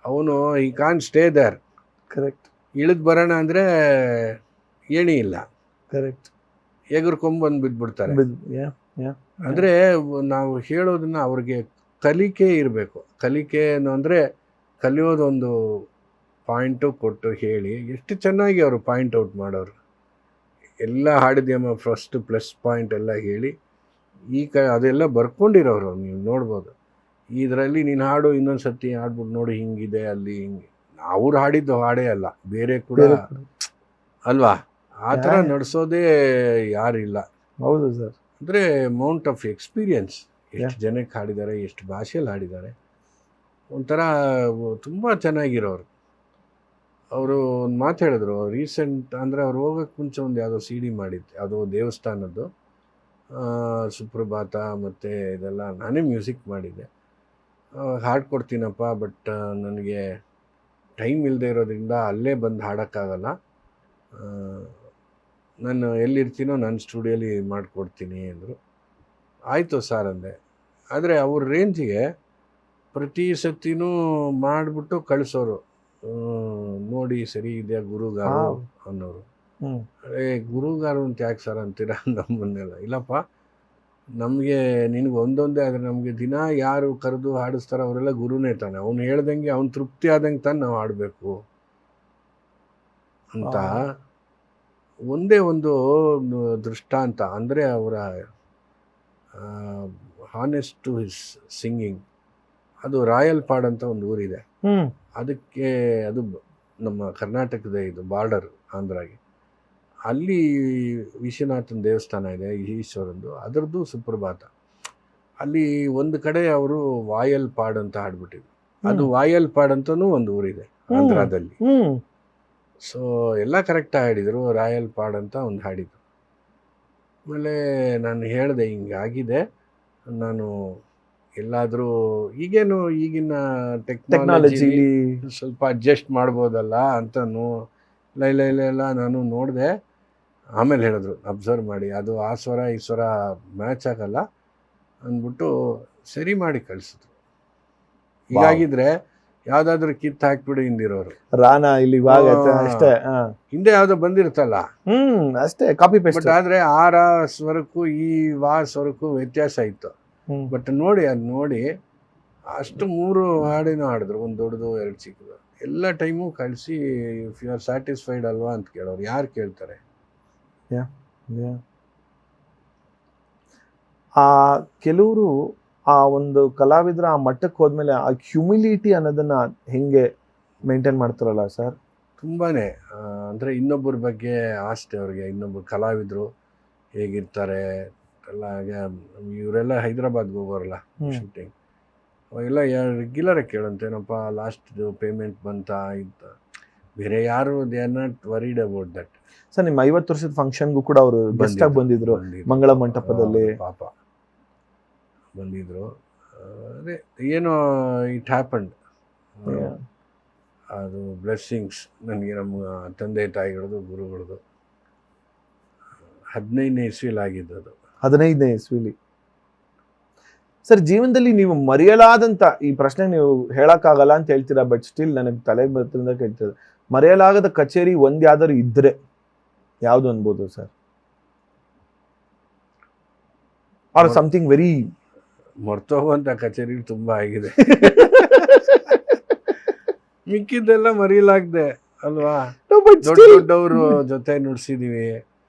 ಅವನು ಈ ಕಾನ್ ಸ್ಟೇ ದೇರ್. ಕರೆಕ್ಟ್. ಇಳಿದು ಬರೋಣ ಅಂದರೆ ಏಣಿ ಇಲ್ಲ. ಕರೆಕ್ಟ್. ಎಗರ್ಕೊಂಬಂದು ಬಿದ್ದುಬಿಡ್ತಾರೆ. ಅಂದರೆ ನಾವು ಹೇಳೋದನ್ನ ಅವ್ರಿಗೆ ಕಲಿಕೆ ಇರಬೇಕು. ಕಲಿಕೆ ಅಂದರೆ ಕಲಿಯೋದೊಂದು ಪಾಯಿಂಟು ಕೊಟ್ಟು ಹೇಳಿ ಎಷ್ಟು ಚೆನ್ನಾಗಿ ಅವರು ಪಾಯಿಂಟ್ ಔಟ್ ಮಾಡೋರು. ಎಲ್ಲ ಹಾಡಿದ್ಯಮ್ಮ ಫಸ್ಟ್ ಪ್ಲಸ್ ಪಾಯಿಂಟ್ ಎಲ್ಲ ಹೇಳಿ ಅದೆಲ್ಲ ಬರ್ಕೊಂಡಿರೋರು ನೀವು ನೋಡ್ಬೋದು. ಇದರಲ್ಲಿ ನೀನು ಹಾಡು ಇನ್ನೊಂದು ಸತಿ ಹಾಡ್ಬಿಟ್ಟು ನೋಡಿ ಹಿಂಗಿದೆ ಅಲ್ಲಿ ಹಿಂಗೆ. ಅವ್ರು ಹಾಡಿದ್ದು ಹಾಡೇ ಅಲ್ಲ, ಬೇರೆ ಕೂಡ ಅಲ್ವಾ, ಆ ಥರ ನಡೆಸೋದೇ ಯಾರಿಲ್ಲ. ಹೌದು ಸರ್. ಅಂದರೆ ಅಮೌಂಟ್ ಆಫ್ ಎಕ್ಸ್ಪೀರಿಯನ್ಸ್, ಎಷ್ಟು ಜನಕ್ಕೆ ಹಾಡಿದ್ದಾರೆ, ಎಷ್ಟು ಭಾಷೆಯಲ್ಲಿ ಹಾಡಿದ್ದಾರೆ, ಒಂಥರ ತುಂಬ ಚೆನ್ನಾಗಿರೋರು. ಅವರು ಒಂದು ಮಾತು ಹೇಳಿದ್ರು ರೀಸೆಂಟ್, ಅಂದರೆ ಅವ್ರು ಹೋಗೋಕ್ಕೆ ಮುಂಚೆ ಒಂದು ಯಾವುದೋ CD ಮಾಡಿದ್ದೆ, ಅದು ದೇವಸ್ಥಾನದ್ದು ಸುಪ್ರಭಾತ ಮತ್ತು ಇದೆಲ್ಲ ನಾನೇ ಮ್ಯೂಸಿಕ್ ಮಾಡಿದ್ದೆ. ಹಾಡು ಕೊಡ್ತೀನಪ್ಪ, ಬಟ್ ನನಗೆ ಟೈಮ್ ಇಲ್ಲದೆ ಇರೋದ್ರಿಂದ ಅಲ್ಲೇ ಬಂದು ಹಾಡೋಕ್ಕಾಗಲ್ಲ, ನಾನು ಎಲ್ಲಿರ್ತೀನೋ ನನ್ನ ಸ್ಟುಡಿಯೋಲಿ ಮಾಡಿಕೊಡ್ತೀನಿ ಅಂದರು. ಆಯಿತು ಸರ್ ಅಂದೆ. ಆದರೆ ಅವ್ರ ರೇಂಜಿಗೆ ಪ್ರತಿ ಸತಿನೂ ಮಾಡಿಬಿಟ್ಟು ಕಳಿಸೋರು. ನೋಡಿ ಸರಿ ಇದೆಯಾ ಗುರುಗಾರು ಅನ್ನೋರು. ಗುರುಗಾರು ಅಂತ ಯಾಕೆ ಸರ್ ಅಂತೀರ ನಮ್ಮನ್ನೆಲ್ಲ? ಇಲ್ಲಪ್ಪ, ನಮಗೆ ನಿನಗೆ ಒಂದೊಂದೇ, ಆದರೆ ನಮಗೆ ದಿನ ಯಾರು ಕರೆದು ಹಾಡಿಸ್ತಾರೋ ಅವರೆಲ್ಲ ಗುರುನೇ ತಾನೆ. ಅವ್ನು ಹೇಳ್ದಂಗೆ, ಅವ್ನು ತೃಪ್ತಿ ಆದಂಗೆ ತಾನೆ ನಾವು ಹಾಡಬೇಕು ಅಂತ ಒಂದೇ ಒಂದು ದೃಷ್ಟಾಂತ. ಅಂದರೆ ಅವರ ಹಾನೆಸ್ಟ್ ಟು ಹಿಸ್ ಸಿಂಗಿಂಗ್. ಅದು ರಾಯಲ್ಪಾಡ್ ಅಂತ ಒಂದು ಊರಿದೆ, ಅದಕ್ಕೆ ಅದು ನಮ್ಮ ಕರ್ನಾಟಕದ ಇದು ಬಾರ್ಡರ್ ಆಂಧ್ರಾಗೆ. ಅಲ್ಲಿ ವಿಶ್ವನಾಥನ ದೇವಸ್ಥಾನ ಇದೆ, ಈಶ್ವರಂದು, ಅದರದ್ದು ಸುಪ್ರಭಾತ. ಅಲ್ಲಿ ಒಂದು ಕಡೆ ಅವರು ವಾಯಲ್ಪಾಡ್ ಅಂತ ಹಾಡ್ಬಿಟ್ಟಿದ್ರು. ಅದು ವಾಯಲ್ಪಾಡ್ ಅಂತಲೂ ಒಂದು ಊರಿದೆ ಆಂಧ್ರದಲ್ಲಿ. ಸೊ ಎಲ್ಲ ಕರೆಕ್ಟಾಗಿ ಹಾಡಿದರು. ರಾಯಲ್ಪಾಡ್ ಅಂತ ಒಂದು ಹಾಡಿದ್ರು. ಆಮೇಲೆ ನಾನು ಹೇಳಿದೆ ಹಿಂಗಾಗಿದೆ, ನಾನು ಎಲ್ಲಾದರೂ ಈಗೇನು ಈಗಿನ ಟೆಕ್ನಾಲಜಿ ಸ್ವಲ್ಪ ಅಡ್ಜಸ್ಟ್ ಮಾಡ್ಬೋದಲ್ಲ ಅಂತನೂ ಇಲ್ಲ ನಾನು ನೋಡಿದೆ. ಆಮೇಲೆ ಹೇಳಿದ್ರು ಅಬ್ಸರ್ವ್ ಮಾಡಿ, ಅದು ಆ ಸ್ವರ ಈ ಸ್ವರ ಮ್ಯಾಚ್ ಆಗಲ್ಲ ಅಂದ್ಬಿಟ್ಟು ಸರಿ ಮಾಡಿ ಕಳಿಸಿದ್ರು. ಹೀಗಾಗಿದ್ರೆ ಯಾವುದಾದ್ರೂ ಕಿತ್ತು ಹಾಕ್ಬಿಡು ಹಿಂದಿರೋರು. ರಾನಾ ಇಲ್ಲಿ ಅಷ್ಟೇ, ಹಿಂದೆ ಯಾವುದೋ ಬಂದಿರುತ್ತಲ್ಲ ಅಷ್ಟೇ ಕಾಪಿ ಪೇಸ್ಟ್. ಬಟ್ ಆದರೆ ಆ ರಾ ಸ್ವರಕ್ಕೂ ಈ ವಾ ಸ್ವರಕ್ಕೂ ವ್ಯತ್ಯಾಸ ಇತ್ತು. ಬಟ್ ನೋಡಿ ಅದು ನೋಡಿ ಅಷ್ಟು 3 ಹಾಡಿನೂ ಹಾಡಿದ್ರು, ಒಂದು ದೊಡ್ಡದು 2 ಚಿಕ್ಕದು. ಎಲ್ಲ ಟೈಮು ಕಳಿಸಿ ಇಫ್ ಯು ಆರ್ ಸ್ಯಾಟಿಸ್ಫೈಡ್ ಅಲ್ವಾ ಅಂತ ಕೇಳೋರು. ಯಾರು ಕೇಳ್ತಾರೆ? ಕೆಲವರು ಆ ಒಂದು ಕಲಾವಿದ್ರ ಆ ಮಟ್ಟಕ್ಕೆ ಹೋದ್ಮೇಲೆ ಆ ಹ್ಯುಮಿಲಿಟಿ ಅನ್ನೋದನ್ನ ಹೆಂಗೆ ಮೇಂಟೈನ್ ಮಾಡ್ತಾರಲ್ಲ ಸರ್? ತುಂಬಾನೇ ಅಂದರೆ ಇನ್ನೊಬ್ಬರ ಬಗ್ಗೆ ಆಸ್ತಿ ಅವ್ರಿಗೆ, ಇನ್ನೊಬ್ಬರು ಕಲಾವಿದರು ಹೇಗಿರ್ತಾರೆ ಎಲ್ಲ. ಇವರೆಲ್ಲ ಹೈದರಾಬಾದ್ಗೆ ಹೋಗೋರಲ್ಲ ಶೂಟಿಂಗ್, ಅವೆಲ್ಲ ರೆಗ್ಯುಲರಾಗಿ ಕೇಳಂತೇನಪ್ಪ ಲಾಸ್ಟ್ದು ಪೇಮೆಂಟ್ ಬಂತಾ ಇಂತ. ಬೇರೆ ಯಾರು they are not worried about that. Sir ನಿಮ್ಮ 50 ವರ್ಷದ ಫಂಕ್ಷನ್ಗೂ ಕೂಡ ಅವರು ಗೆಸ್ಟ್ ಆಗಿ ಬಂದಿದ್ರು ಮಂಗಳ ಮಂಟಪದಲ್ಲಿ. ಪಾಪ ಬಂದಿದ್ರು. ಅದೇ ಏನೋ ಇಟ್ ಹ್ಯಾಪಂಡ್. ಅದು ಬ್ಲೆಸ್ಸಿಂಗ್ಸ್ ನನಗೆ, ನಮ್ಮ ತಂದೆ ತಾಯಿಗಳದು ಗುರುಗಳದು. 15ನೇ ಇಸ್ವಿಲಿ ಆಗಿದ್ದದು. 15ನೇ ಇಸ್ವಿಲಿ. ಸರ್ ಜೀವನದಲ್ಲಿ ನೀವು ಮರೆಯಲಾದಂಥ, ಈ ಪ್ರಶ್ನೆ ನೀವು ಹೇಳಕ್ಕಾಗಲ್ಲ ಅಂತ ಹೇಳ್ತೀರಾ, ಬಟ್ ಸ್ಟಿಲ್ ನನಗೆ ತಲೆಗೆ ಬರ್ತಿಂದ ಕೇಳ್ತೀರ, ಮರೆಯಲಾಗದ ಕಚೇರಿ ಒಂದ್ ಯಾವ್ದಾದ್ರು ಇದ್ರೆ ಯಾವ್ದು ಅನ್ಬೋದು ಸರ್? ಆರ್ ಸಮಥಿಂಗ್ ವೆರಿ ಮರ್ತೋಗುವಂಥ ಕಚೇರಿ ತುಂಬ ಆಗಿದೆ. ಮಿಕ್ಕಿದ್ದೆಲ್ಲ ಮರೆಯಲಾಗ್ದೆ ಅಲ್ವಾ? ದೊಡ್ಡವರು ಜೊತೆ ನುಡ್ಸಿದೀವಿ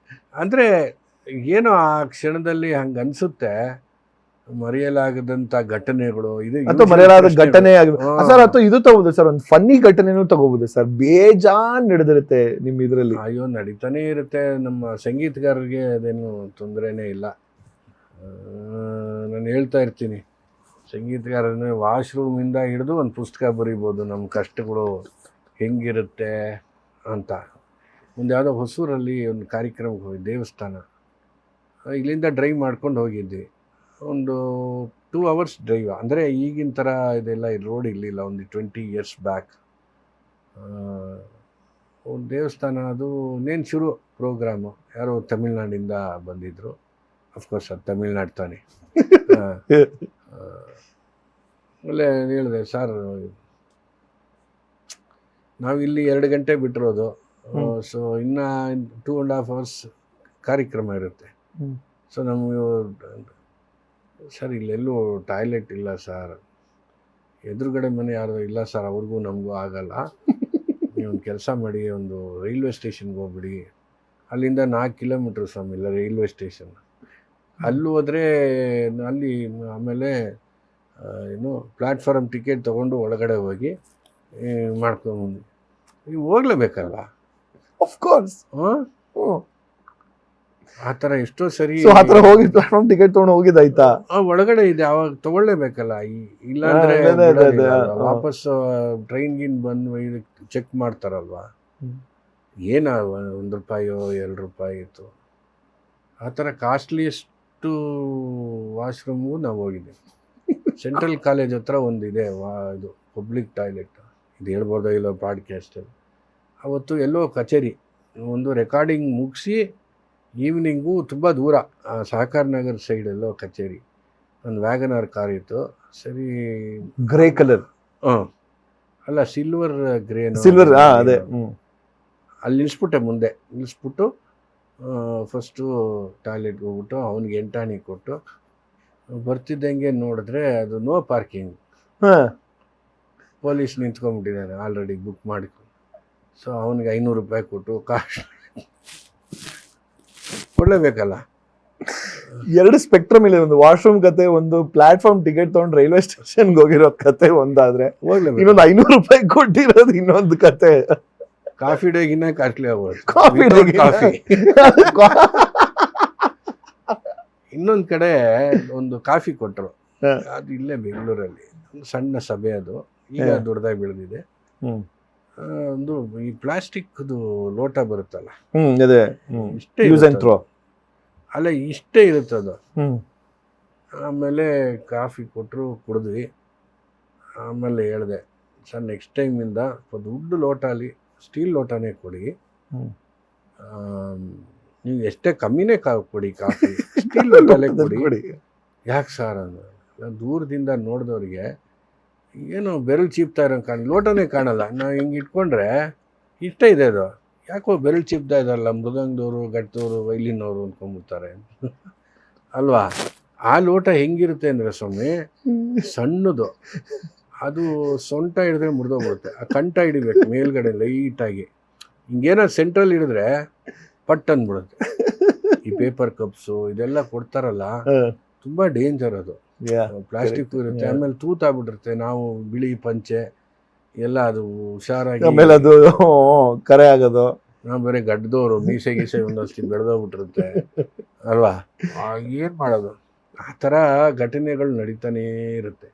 ಅಂದರೆ ಏನೋ ಆ ಕ್ಷಣದಲ್ಲಿ ಹಂಗೆ ಅನ್ಸುತ್ತೆ. ಮರೆಯಲಾಗದಂಥ ಘಟನೆಗಳು ಇದು ಮರೆಯಲಾದ ಘಟನೆ ಸರ್, ಅಥವಾ ಇದು ತಗೋಬಹುದು ಸರ್, ಒಂದು ಫನ್ನಿ ಘಟನೆನೂ ತಗೋಬಹುದು ಸರ್. ಬೇಜಾನ್ ನಡೆದಿರುತ್ತೆ ನಿಮ್ಮ ಇದರಲ್ಲಿ. ಅಯ್ಯೋ ನಡೀತಾನೆ ಇರುತ್ತೆ. ನಮ್ಮ ಸಂಗೀತಗಾರರಿಗೆ ಅದೇನು ತೊಂದರೆನೇ ಇಲ್ಲ. ನಾನು ಹೇಳ್ತಾ ಇರ್ತೀನಿ, ಸಂಗೀತಗಾರನೇ ವಾಶ್ರೂಮಿಂದ ಹಿಡಿದು ಒಂದು ಪುಸ್ತಕ ಬರೀಬೋದು ನಮ್ಮ ಕಷ್ಟಗಳು ಹೆಂಗಿರುತ್ತೆ ಅಂತ. ಒಂದು ಯಾವುದೋ ಹೊಸೂರಲ್ಲಿ ಒಂದು ಕಾರ್ಯಕ್ರಮಕ್ಕೆ ಹೋಗಿ ದೇವಸ್ಥಾನ, ಇಲ್ಲಿಂದ ಡ್ರೈವ್ ಮಾಡ್ಕೊಂಡು ಹೋಗಿದ್ವಿ. ಒಂದು 2 hours ಡ್ರೈವ್. ಅಂದರೆ ಈಗಿನ ಥರ ಇದೆಲ್ಲ ರೋಡ್ ಇರಲಿಲ್ಲ, ಒಂದು 20 years ಬ್ಯಾಕ್. ಒಂದು ದೇವಸ್ಥಾನ, ಅದು ಇನ್ನೇನು ಶುರು ಪ್ರೋಗ್ರಾಮು. ಯಾರೋ ತಮಿಳ್ನಾಡಿಂದ ಬಂದಿದ್ದರು, ಅಫ್ಕೋರ್ಸ್ ಅದು ತಮಿಳ್ನಾಡು ತಾನೆ. ಆಮೇಲೆ ಹೇಳಿದೆ, ಸರ್ ನಾವಿಲ್ಲಿ 2 ಗಂಟೆ ಬಿಟ್ಟಿರೋದು, ಸೊ ಇನ್ನು 2.5 hours ಕಾರ್ಯಕ್ರಮ ಇರುತ್ತೆ. ಸೊ ನಮಗೆ ಸರ್ ಇಲ್ಲೆಲ್ಲೂ ಟಾಯ್ಲೆಟ್ ಇಲ್ಲ ಸರ್, ಎದುರುಗಡೆ ಮನೆ ಯಾರು ಇಲ್ಲ ಸರ್, ಅವ್ರಿಗೂ ನಮಗೂ ಆಗಲ್ಲ. ನೀವೊಂದು ಕೆಲಸ ಮಾಡಿ, ಒಂದು ರೈಲ್ವೆ ಸ್ಟೇಷನ್ಗೆ ಹೋಗ್ಬಿಡಿ, ಅಲ್ಲಿಂದ 4 kilometers ಸ್ವಾಮಿ ಇಲ್ಲ ರೈಲ್ವೆ ಸ್ಟೇಷನ್. ಅಲ್ಲಿ ಹೋದರೆ ಅಲ್ಲಿ ಆಮೇಲೆ ಏನು ಪ್ಲ್ಯಾಟ್ಫಾರ್ಮ್ ಟಿಕೆಟ್ ತೊಗೊಂಡು ಒಳಗಡೆ ಹೋಗಿ ಮಾಡ್ಕೊಂಡು ನೀವು ಹೋಗ್ಲೇಬೇಕಲ್ವ. ಆಫ್ಕೋರ್ಸ್. ಹಾಂ, ಆ ಥರ ಎಷ್ಟೋ ಸರಿ ಆ ಥರ ಹೋಗಿ ಪ್ಲಾಟ್ಫಾರ್ಮ್ ಟಿಕೆಟ್ ತೊಗೊಂಡು ಹೋಗಿದ್ದಾಯ್ತಾ? ಒಳಗಡೆ ಇದೆ, ಅವಾಗ ತೊಗೊಳ್ಳೇಬೇಕಲ್ಲ. ಇಲ್ಲಾಂದರೆ ವಾಪಸ್ ಟ್ರೈನ್ಗಿನ್ ಬಂದು ಇದು ಚೆಕ್ ಮಾಡ್ತಾರಲ್ವ, ಏನ ₹1 ₹2 ಇತ್ತು. ಆ ಥರ ಕಾಸ್ಟ್ಲಿಯೆಸ್ಟು ವಾಶ್ರೂಮ್ಗೂ ನಾವು ಹೋಗಿದ್ದೀವಿ. ಸೆಂಟ್ರಲ್ ಕಾಲೇಜ್ ಹತ್ರ ಒಂದಿದೆ ಇದು ಪಬ್ಲಿಕ್ ಟಾಯ್ಲೆಟ್, ಇದು ಹೇಳ್ಬೋದೋ ಇಲ್ಲೋ ಪಾಡ್ಕ್ಯಾಸ್ಟಲ್ಲಿ. ಅವತ್ತು ಎಲ್ಲೋ ಕಚೇರಿ, ಒಂದು ರೆಕಾರ್ಡಿಂಗ್ ಮುಗಿಸಿ ಈವ್ನಿಂಗು ತುಂಬ ದೂರ, ಸಹಕಾರ ನಗರ ಸೈಡೆಲ್ಲೋ ಕಚೇರಿ. ಒಂದು ವ್ಯಾಗನರ್ ಕಾರ್ ಇತ್ತು, ಸರಿ ಗ್ರೇ ಕಲರ್. ಅಲ್ಲ ಸಿಲ್ವರ್ ಗ್ರೇನು, ಸಿಲ್ವರ್ ಅದೇ. ಅಲ್ಲಿ ನಿಲ್ಲಿಸ್ಬಿಟ್ಟು ಫಸ್ಟು ಟಾಯ್ಲೆಟ್ಗೆ ಹೋಗ್ಬಿಟ್ಟು ಅವ್ನಿಗೆ ಎಂಟಾಣಿ ಕೊಟ್ಟು ಬರ್ತಿದ್ದಂಗೆ ನೋಡಿದ್ರೆ ಅದು ನೋ ಪಾರ್ಕಿಂಗ್. ಪೊಲೀಸ್ ನಿಂತ್ಕೊಂಡ್ಬಿಟ್ಟಿದ್ದಾನೆ ಆಲ್ರೆಡಿ ಬುಕ್ ಮಾಡಿಕೊಂಡು. ಸೊ ಅವನಿಗೆ ₹500 ಕೊಟ್ಟು ಕಾಸ್ಟ್ ಕೊಡಲೇಬೇಕಲ್ಲ. 2 ಸ್ಪೆಕ್ಟ್ರಮ್ ಇಲ್ಲ, ಒಂದು ವಾಶ್ರೂಮ್ ಕತೆ, ಒಂದು ಪ್ಲಾಟ್ಫಾರ್ಮ್ ಟಿಕೆಟ್ ತೊಗೊಂಡು ರೈಲ್ವೆ ಸ್ಟೇಷನ್ಗೆ ಹೋಗಿರೋ ಕತೆ ಒಂದಾದ್ರೆ, ಇನ್ನೊಂದು ₹500 ಕೊಟ್ಟಿರೋದು ಇನ್ನೊಂದು ಕತೆ. ಕಾಫಿ ಡೇಗಿನ್ನ ಕಾಸ್ಟ್ಲಿ ಆಗೋದು. ಕಾಫಿ ಇನ್ನೊಂದು ಕಡೆ ಒಂದು ಕಾಫಿ ಕೊಟ್ಟರು, ಅದು ಇಲ್ಲೇ ಬೆಂಗಳೂರಲ್ಲಿ ಒಂದು ಸಣ್ಣ ಸಭೆ, ಅದು ಈಗ ದೊಡ್ಡದಾಗಿ ಬೆಳೆದಿದೆ. ಒಂದು ಈ ಪ್ಲಾಸ್ಟಿಕ್ದು ಲೋಟ ಬರುತ್ತಲ್ಲ, ಇಷ್ಟೇ ಅಲ್ಲ ಇಷ್ಟೇ ಇರುತ್ತದು. ಆಮೇಲೆ ಕಾಫಿ ಕೊಟ್ಟರು, ಕುಡಿದ್ವಿ. ಆಮೇಲೆ ಹೇಳಿದೆ, ಸರ್ ನೆಕ್ಸ್ಟ್ ಟೈಮಿಂದ ದೊಡ್ಡ ಲೋಟಲ್ಲಿ ಸ್ಟೀಲ್ ಲೋಟನೇ ಕೊಡಿ, ನೀವು ಎಷ್ಟೇ ಕಮ್ಮಿನೇ ಕೊಡಿ ಕಾಫಿ, ಸ್ಟೀಲ್ ಲೋಟಲ್ಲೇ ಕೊಡಿ. ಯಾಕೆ ಸರ್ ಅಂದ್ರೆ, ದೂರದಿಂದ ನೋಡಿದವ್ರಿಗೆ ಏನೋ ಬೆರಳು ಚೀಪ್ತಾ ಇರೋ ಲೋಟನೇ ಕಾಣಲ್ಲ. ನಾವು ಹಿಂಗೆ ಇಟ್ಕೊಂಡ್ರೆ ಇಷ್ಟ ಇದೆ, ಅದು ಯಾಕೋ ಬೆರಳು ಚೀಪ್ತಾ ಇದಾರಲ್ಲ ಮೃದಂಗದವರು, ಗಟ್ಟದವರು, ವೈಲಿನವರು ಅಂದ್ಕೊಂಡ್ಬಿಡ್ತಾರೆ ಅಲ್ವಾ. ಆ ಲೋಟ ಹೆಂಗಿರುತ್ತೆ ಅಂದರೆ ಸ್ವಾಮಿ, ಸಣ್ಣದು, ಅದು ಸೊಂಟ ಹಿಡಿದ್ರೆ ಮುರಿದೋಗ್ಬಿಡುತ್ತೆ. ಆ ಕಂಠ ಹಿಡಿಬೇಕು ಮೇಲ್ಗಡೆ ಲೈಟಾಗಿ, ಹಿಂಗೇನಾದ್ರು ಸೆಂಟ್ರಲ್ ಹಿಡಿದ್ರೆ ಪಟ್ ಅಂದ್ಬಿಡುತ್ತೆ. ಈ ಪೇಪರ್ ಕಪ್ಸು ಇದೆಲ್ಲ ಕೊಡ್ತಾರಲ್ಲ, ತುಂಬ ಡೇಂಜರ್ ಅದು. ಪ್ಲಾಸ್ಟಿಕ್ ಇರುತ್ತೆ, ಆಮೇಲೆ ತೂತಾಗ್ಬಿಟ್ಟಿರುತ್ತೆ. ನಾವು ಬಿಳಿ ಪಂಚೆ ಎಲ್ಲ ಅದು ಹುಷಾರಾಗಿ, ಆಮೇಲೆ ಅದು ಕರೆ ಆಗೋದು. ನಾವು ಬೇರೆ ಗಡ್ಡದವರು, ಮೀಸೆ ಗೀಸೆ ಒಂದಷ್ಟು ಬೆಳೆದೋಗ್ಬಿಟ್ಟಿರುತ್ತೆ ಅಲ್ವಾ. ಏನು ಮಾಡೋದು, ಆ ಥರ ಘಟನೆಗಳು ನಡೀತಾನೇ ಇರುತ್ತೆ.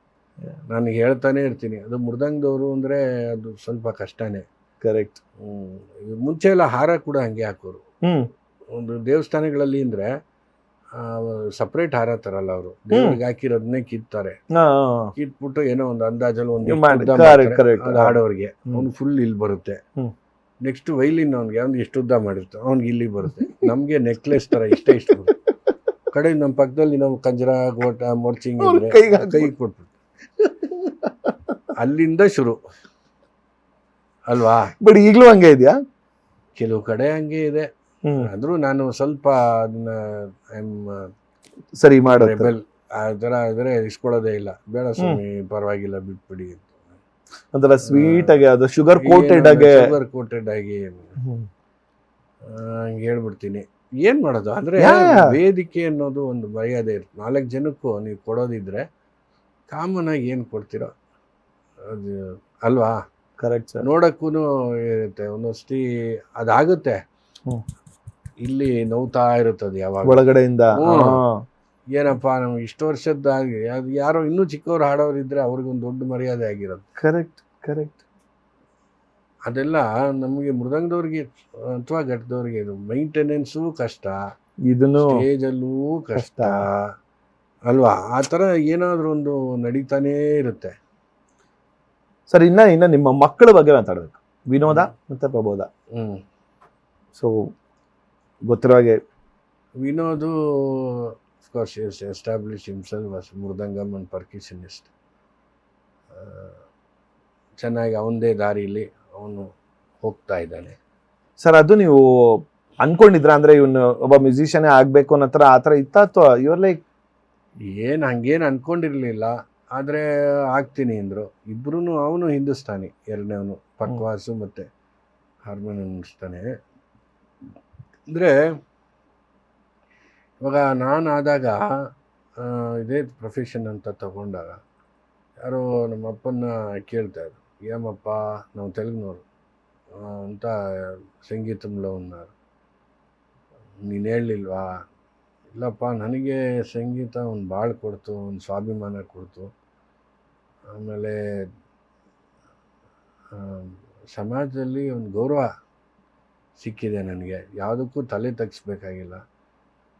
ನಾನು ಹೇಳ್ತಾನೆ ಇರ್ತೀನಿ, ಅದು ಮೃದಂಗದವರು ಅಂದರೆ ಅದು ಸ್ವಲ್ಪ ಕಷ್ಟನೇ. ಕರೆಕ್ಟ್. ಮುಂಚೆ ಎಲ್ಲ ಹಾರ ಕೂಡ ಹಂಗೆ ಹಾಕೋರು. ಒಂದು ದೇವಸ್ಥಾನಗಳಲ್ಲಿ ಅಂದರೆ ಸಪ್ರೇಟ್ ಹಾರ ತರಲ್ಲ ಅವರು, ದೇವ್ರಿಗೆ ಹಾಕಿರೋದನ್ನೇ ಕಿತ್ತಾರೆ. ಕಿತ್ಬಿಟ್ಟು ಏನೋ ಒಂದು ಅಂದಾಜಲ್ಲಿ ಒಂದು ಆಡೋರಿಗೆ ಅವ್ನು ಫುಲ್ ಇಲ್ಲಿ ಬರುತ್ತೆ. ನೆಕ್ಸ್ಟ್ ವೈಲಿನ್ ಅವ್ನಿಗೆ ಅವ್ನು ಎಷ್ಟು ಉದ್ದ ಮಾಡಿರ್ತಾರೆ, ಅವ್ನಿಗೆ ಇಲ್ಲಿ ಬರುತ್ತೆ. ನಮಗೆ ನೆಕ್ಲೆಸ್ ಥರ ಇಷ್ಟ ಬರುತ್ತೆ. ಕಡೆ ನಮ್ಮ ಪಕ್ಕದಲ್ಲಿ ನಾವು ಕಂಜರ, ಗೋಟ, ಮೊರ್ಚಿಂಗ್ ಇದ್ರೆ ಕೈ ಕೊಟ್ಬಿಟ್ಟು ಅಲ್ಲಿಂದ ಶುರು ಅಲ್ವಾ. ಬಟ್ ಈಗಲೂ ಹಂಗೆ ಇದೆಯಾ? ಕೆಲವು ಕಡೆ ಹಂಗೆ ಇದೆ. ಆದ್ರೂ ನಾನು ಸ್ವಲ್ಪ ಅದನ್ನ ಸರಿ ಮಾಡೋ ರೆಬೆಲ್ ಆ ಥರ ಇದ್ರೆ ಇಸ್ಕೊಳ್ಳೋದೇ ಇಲ್ಲ. ಬೇಡ ಸ್ವಾಮಿ ಪರವಾಗಿಲ್ಲ ಬಿಟ್ಬಿಡಿ ಅಂತ. ಒಂಥರ ಸ್ವೀಟ್ ಆಗಿ, ಅದು ಶುಗರ್ ಕೋಟೆಡ್ ಆಗಿ ಹಂಗೆ ಹೇಳ್ಬಿಡ್ತೀನಿ. ಏನ್ ಮಾಡೋದು ಅಂದ್ರೆ, ವೇದಿಕೆ ಅನ್ನೋದು ಒಂದು ಮರ್ಯಾದೆ ಇರುತ್ತೆ. 4 ಜನಕ್ಕೂ ನೀವು ಕೊಡೋದಿದ್ರೆ ಕಾಮನ್ ಆಗಿ ಏನು ಕೊಡ್ತೀರೋ ಅದು ಅಲ್ವಾ. Correct sir. ನೋಡಕ್ಕೂ ಇರುತ್ತೆ, ಒಂದೊಂದ್ಸತಿ ಅದಾಗುತ್ತೆ, ಇಲ್ಲಿ ನೋವ್ತಾ ಇರುತ್ತದೆ ಯಾವಾಗ ಒಳಗಡೆಯಿಂದ. ಏನಪ್ಪ ನಮ್ಗೆ ಇಷ್ಟು ವರ್ಷದ್ದಾಗಿ ಅದು ಯಾರೋ ಇನ್ನೂ ಚಿಕ್ಕವ್ರು ಹಾಡೋರು ಇದ್ದರೆ ಅವ್ರಿಗೊಂದು ದೊಡ್ಡ ಮರ್ಯಾದೆ ಆಗಿರುತ್ತೆ. ಕರೆಕ್ಟ್. ಅದೆಲ್ಲ ನಮಗೆ ಮೃದಂಗದವ್ರಿಗೆ ಅಥವಾ ಘಟ್ಟದವ್ರಿಗೆ ಇದು ಮೈಂಟೆನೆನ್ಸು ಕಷ್ಟ, ಇದನ್ನು ಸ್ಟೇಜಲ್ಲೂ ಕಷ್ಟ ಅಲ್ವಾ. ಆ ಥರ ಏನಾದರೂ ಒಂದು ನಡೀತಾನೇ ಇರುತ್ತೆ. ಸರ್ ಇನ್ನ ನಿಮ್ಮ ಮಕ್ಕಳ ಬಗ್ಗೆ ಮಾತಾಡಬೇಕು. ವಿನೋದ ಮತ್ತೆ ಪ್ರಬೋಧ. ಸೊ ಗೊತ್ತಿರೋ ಹಾಗೆ Vinod of course is establish himself was mridangam and percussionist. ಚೆನ್ನಾಗಿ ಅವನದೇ ದಾರಿಲಿ ಅವನು ಹೋಗ್ತಾ ಇದ್ದಾನೆ. ಸರ್ ಅದು ನೀವು ಅನ್ಕೊಂಡಿದ್ರ ಅಂದ್ರೆ ಇವನು ಒಬ್ಬ ಮ್ಯೂಸಿಷಿಯನ್ ಆಗ್ಬೇಕು ಅನ್ನೋ ಥರ ಆ ಥರ ಇತ್ತ ಅಥವಾ ಇವ್ರ ಲೈಕ್ ಹಂಗೇನು ಅಂದ್ಕೊಂಡಿರಲಿಲ್ಲ, ಆದರೆ ಆಗ್ತೀನಿ ಅಂದರು ಇಬ್ಬರೂ. ಅವನು ಹಿಂದೂಸ್ತಾನಿ, ಎರಡನೇವನು ಪಕ್ವಾಸು ಮತ್ತು ಹಾರ್ಮೋನಿಯಂ ನುಡಿಸ್ತಾನೆ. ಅಂದರೆ ಇವಾಗ ನಾನು ಆದಾಗ ಇದೇ ಪ್ರೊಫೆಷನ್ ಅಂತ ತಗೊಂಡಾಗ ಯಾರೋ ನಮ್ಮ ಅಪ್ಪನ್ನ ಕೇಳ್ತಾಯಿದ್ರು, ఏమప్ప ನಾವು ತೆಲುಗಿನವರು ಅಂತ ಸಂಗೀತಂలో ఉన్నారు, ನೀನು ಹೇಳಲಿಲ್ವಾ? ಇಲ್ಲಪ್ಪ, ನನಗೆ ಸಂಗೀತ ಒಂದು ಭಾಳ ಕೊಡ್ತು, ಒಂದು ಸ್ವಾಭಿಮಾನ ಕೊಡ್ತು. ಆಮೇಲೆ ಸಮಾಜದಲ್ಲಿ ಒಂದು ಗೌರವ ಸಿಕ್ಕಿದೆ ನನಗೆ, ಯಾವುದಕ್ಕೂ ತಲೆ ತಗ್ಸ್ಬೇಕಾಗಿಲ್ಲ.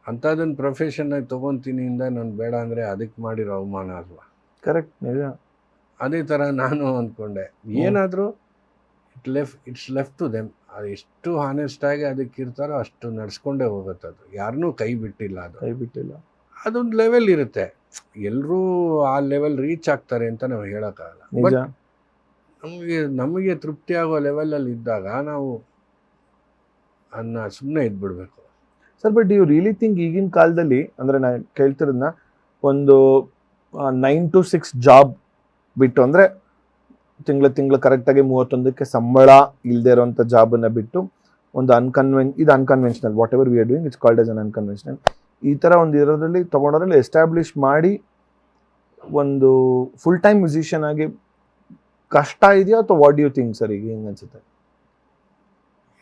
ಅಂಥದ್ದನ್ನು ಪ್ರೊಫೆಷನ್ನಾಗಿ ತೊಗೊತೀನಿ ಇಂದ ನಾನು ಬೇಡ ಅಂದರೆ ಅದಕ್ಕೆ ಮಾಡಿರೋ ಅವಮಾನ ಅಲ್ವಾ. ಕರೆಕ್ಟ್, ನಿಜ. ಅದೇ ಥರ ನಾನು ಅಂದ್ಕೊಂಡೆ, ಏನಾದರೂ ಇಟ್ಸ್ ಲೆಫ್ಟ್ ಟು ದೆಮ್. ಅದು ಎಷ್ಟು ಹಾನೆಸ್ಟಾಗಿ ಅದಕ್ಕೆ ಇರ್ತಾರೋ ಅಷ್ಟು ನಡ್ಸ್ಕೊಂಡೇ ಹೋಗುತ್ತೆ. ಅದು ಯಾರನ್ನೂ ಕೈ ಬಿಟ್ಟಿಲ್ಲ. ಅದೊಂದು ಲೆವೆಲ್ ಇರುತ್ತೆ. ಎಲ್ಲರೂ ಆ ಲೆವೆಲ್ ರೀಚ್ ಆಗ್ತಾರೆ ಅಂತ ನಾವು ಹೇಳೋಕ್ಕಾಗಲ್ಲ. ಬಟ್ ನಮಗೆ ತೃಪ್ತಿ ಆಗೋ ಲೆವೆಲಲ್ಲಿ ಇದ್ದಾಗ ನಾವು ಅದನ್ನ ಸುಮ್ಮನೆ ಇದ್ಬಿಡ್ಬೇಕು. Sir but you really think ಈಗಿನ ಕಾಲದಲ್ಲಿ ಅಂದರೆ ನಾನು ಕೇಳ್ತಿರೋದನ್ನ ಒಂದು 9 to 6 ಜಾಬ್ ಬಿಟ್ಟು ಅಂದರೆ ತಿಂಗಳು ಕರೆಕ್ಟಾಗಿ 31ಕ್ಕೆ ಸಂಬಳ ಇಲ್ಲದೆ ಇರೋಂಥ ಜಾಬನ್ನು ಬಿಟ್ಟು ಒಂದು unconventional what ever we are doing it's called as an unconventional ಈ ಥರ ಒಂದು ಇರೋದ್ರಲ್ಲಿ ತೊಗೊಂಡೋದ್ರಲ್ಲಿ ಎಸ್ಟಾಬ್ಲಿಷ್ ಮಾಡಿ ಒಂದು ಫುಲ್ ಟೈಮ್ ಮ್ಯೂಸಿಷಿಯನ್ ಆಗಿ ಕಷ್ಟ ಇದೆಯಾ ಅಥವಾ ವಾಟ್ ಯು ಥಿಂಕ್ ಸರ್? ಈಗ ಹೆಂಗೆ ಅನ್ಸುತ್ತೆ?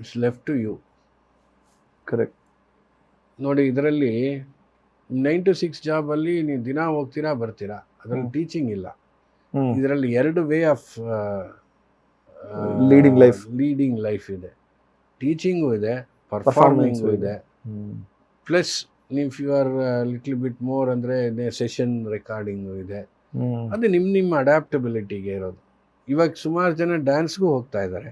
It's left to you. Correct. ನೋಡಿ, ಇದರಲ್ಲಿ 9 to 6 ಜಾಬಲ್ಲಿ ನೀವು ದಿನ ಹೋಗ್ತೀರಾ ಬರ್ತೀರಾ, ಅದರಲ್ಲಿ ಟೀಚಿಂಗ್ ಇಲ್ಲ. ಇದರಲ್ಲಿ 2 ವೇ ಆಫ್ ಲೀಡಿಂಗ್ ಲೈಫ್ ಇದೆ. ಟೀಚಿಂಗು ಇದೆ, ಪರ್ಫಾರ್ಮಿಂಗು ಇದೆ. Plus if you are little bit more ಅಂದರೆ ಸೆಷನ್ ರೆಕಾರ್ಡಿಂಗು ಇದೆ. ಅದು ನಿಮ್ಮ ಅಡ್ಯಾಪ್ಟಬಿಲಿಟಿಗೆ ಇರೋದು. ಇವಾಗ ಸುಮಾರು ಜನ ಡ್ಯಾನ್ಸ್ಗೂ ಹೋಗ್ತಾ ಇದ್ದಾರೆ,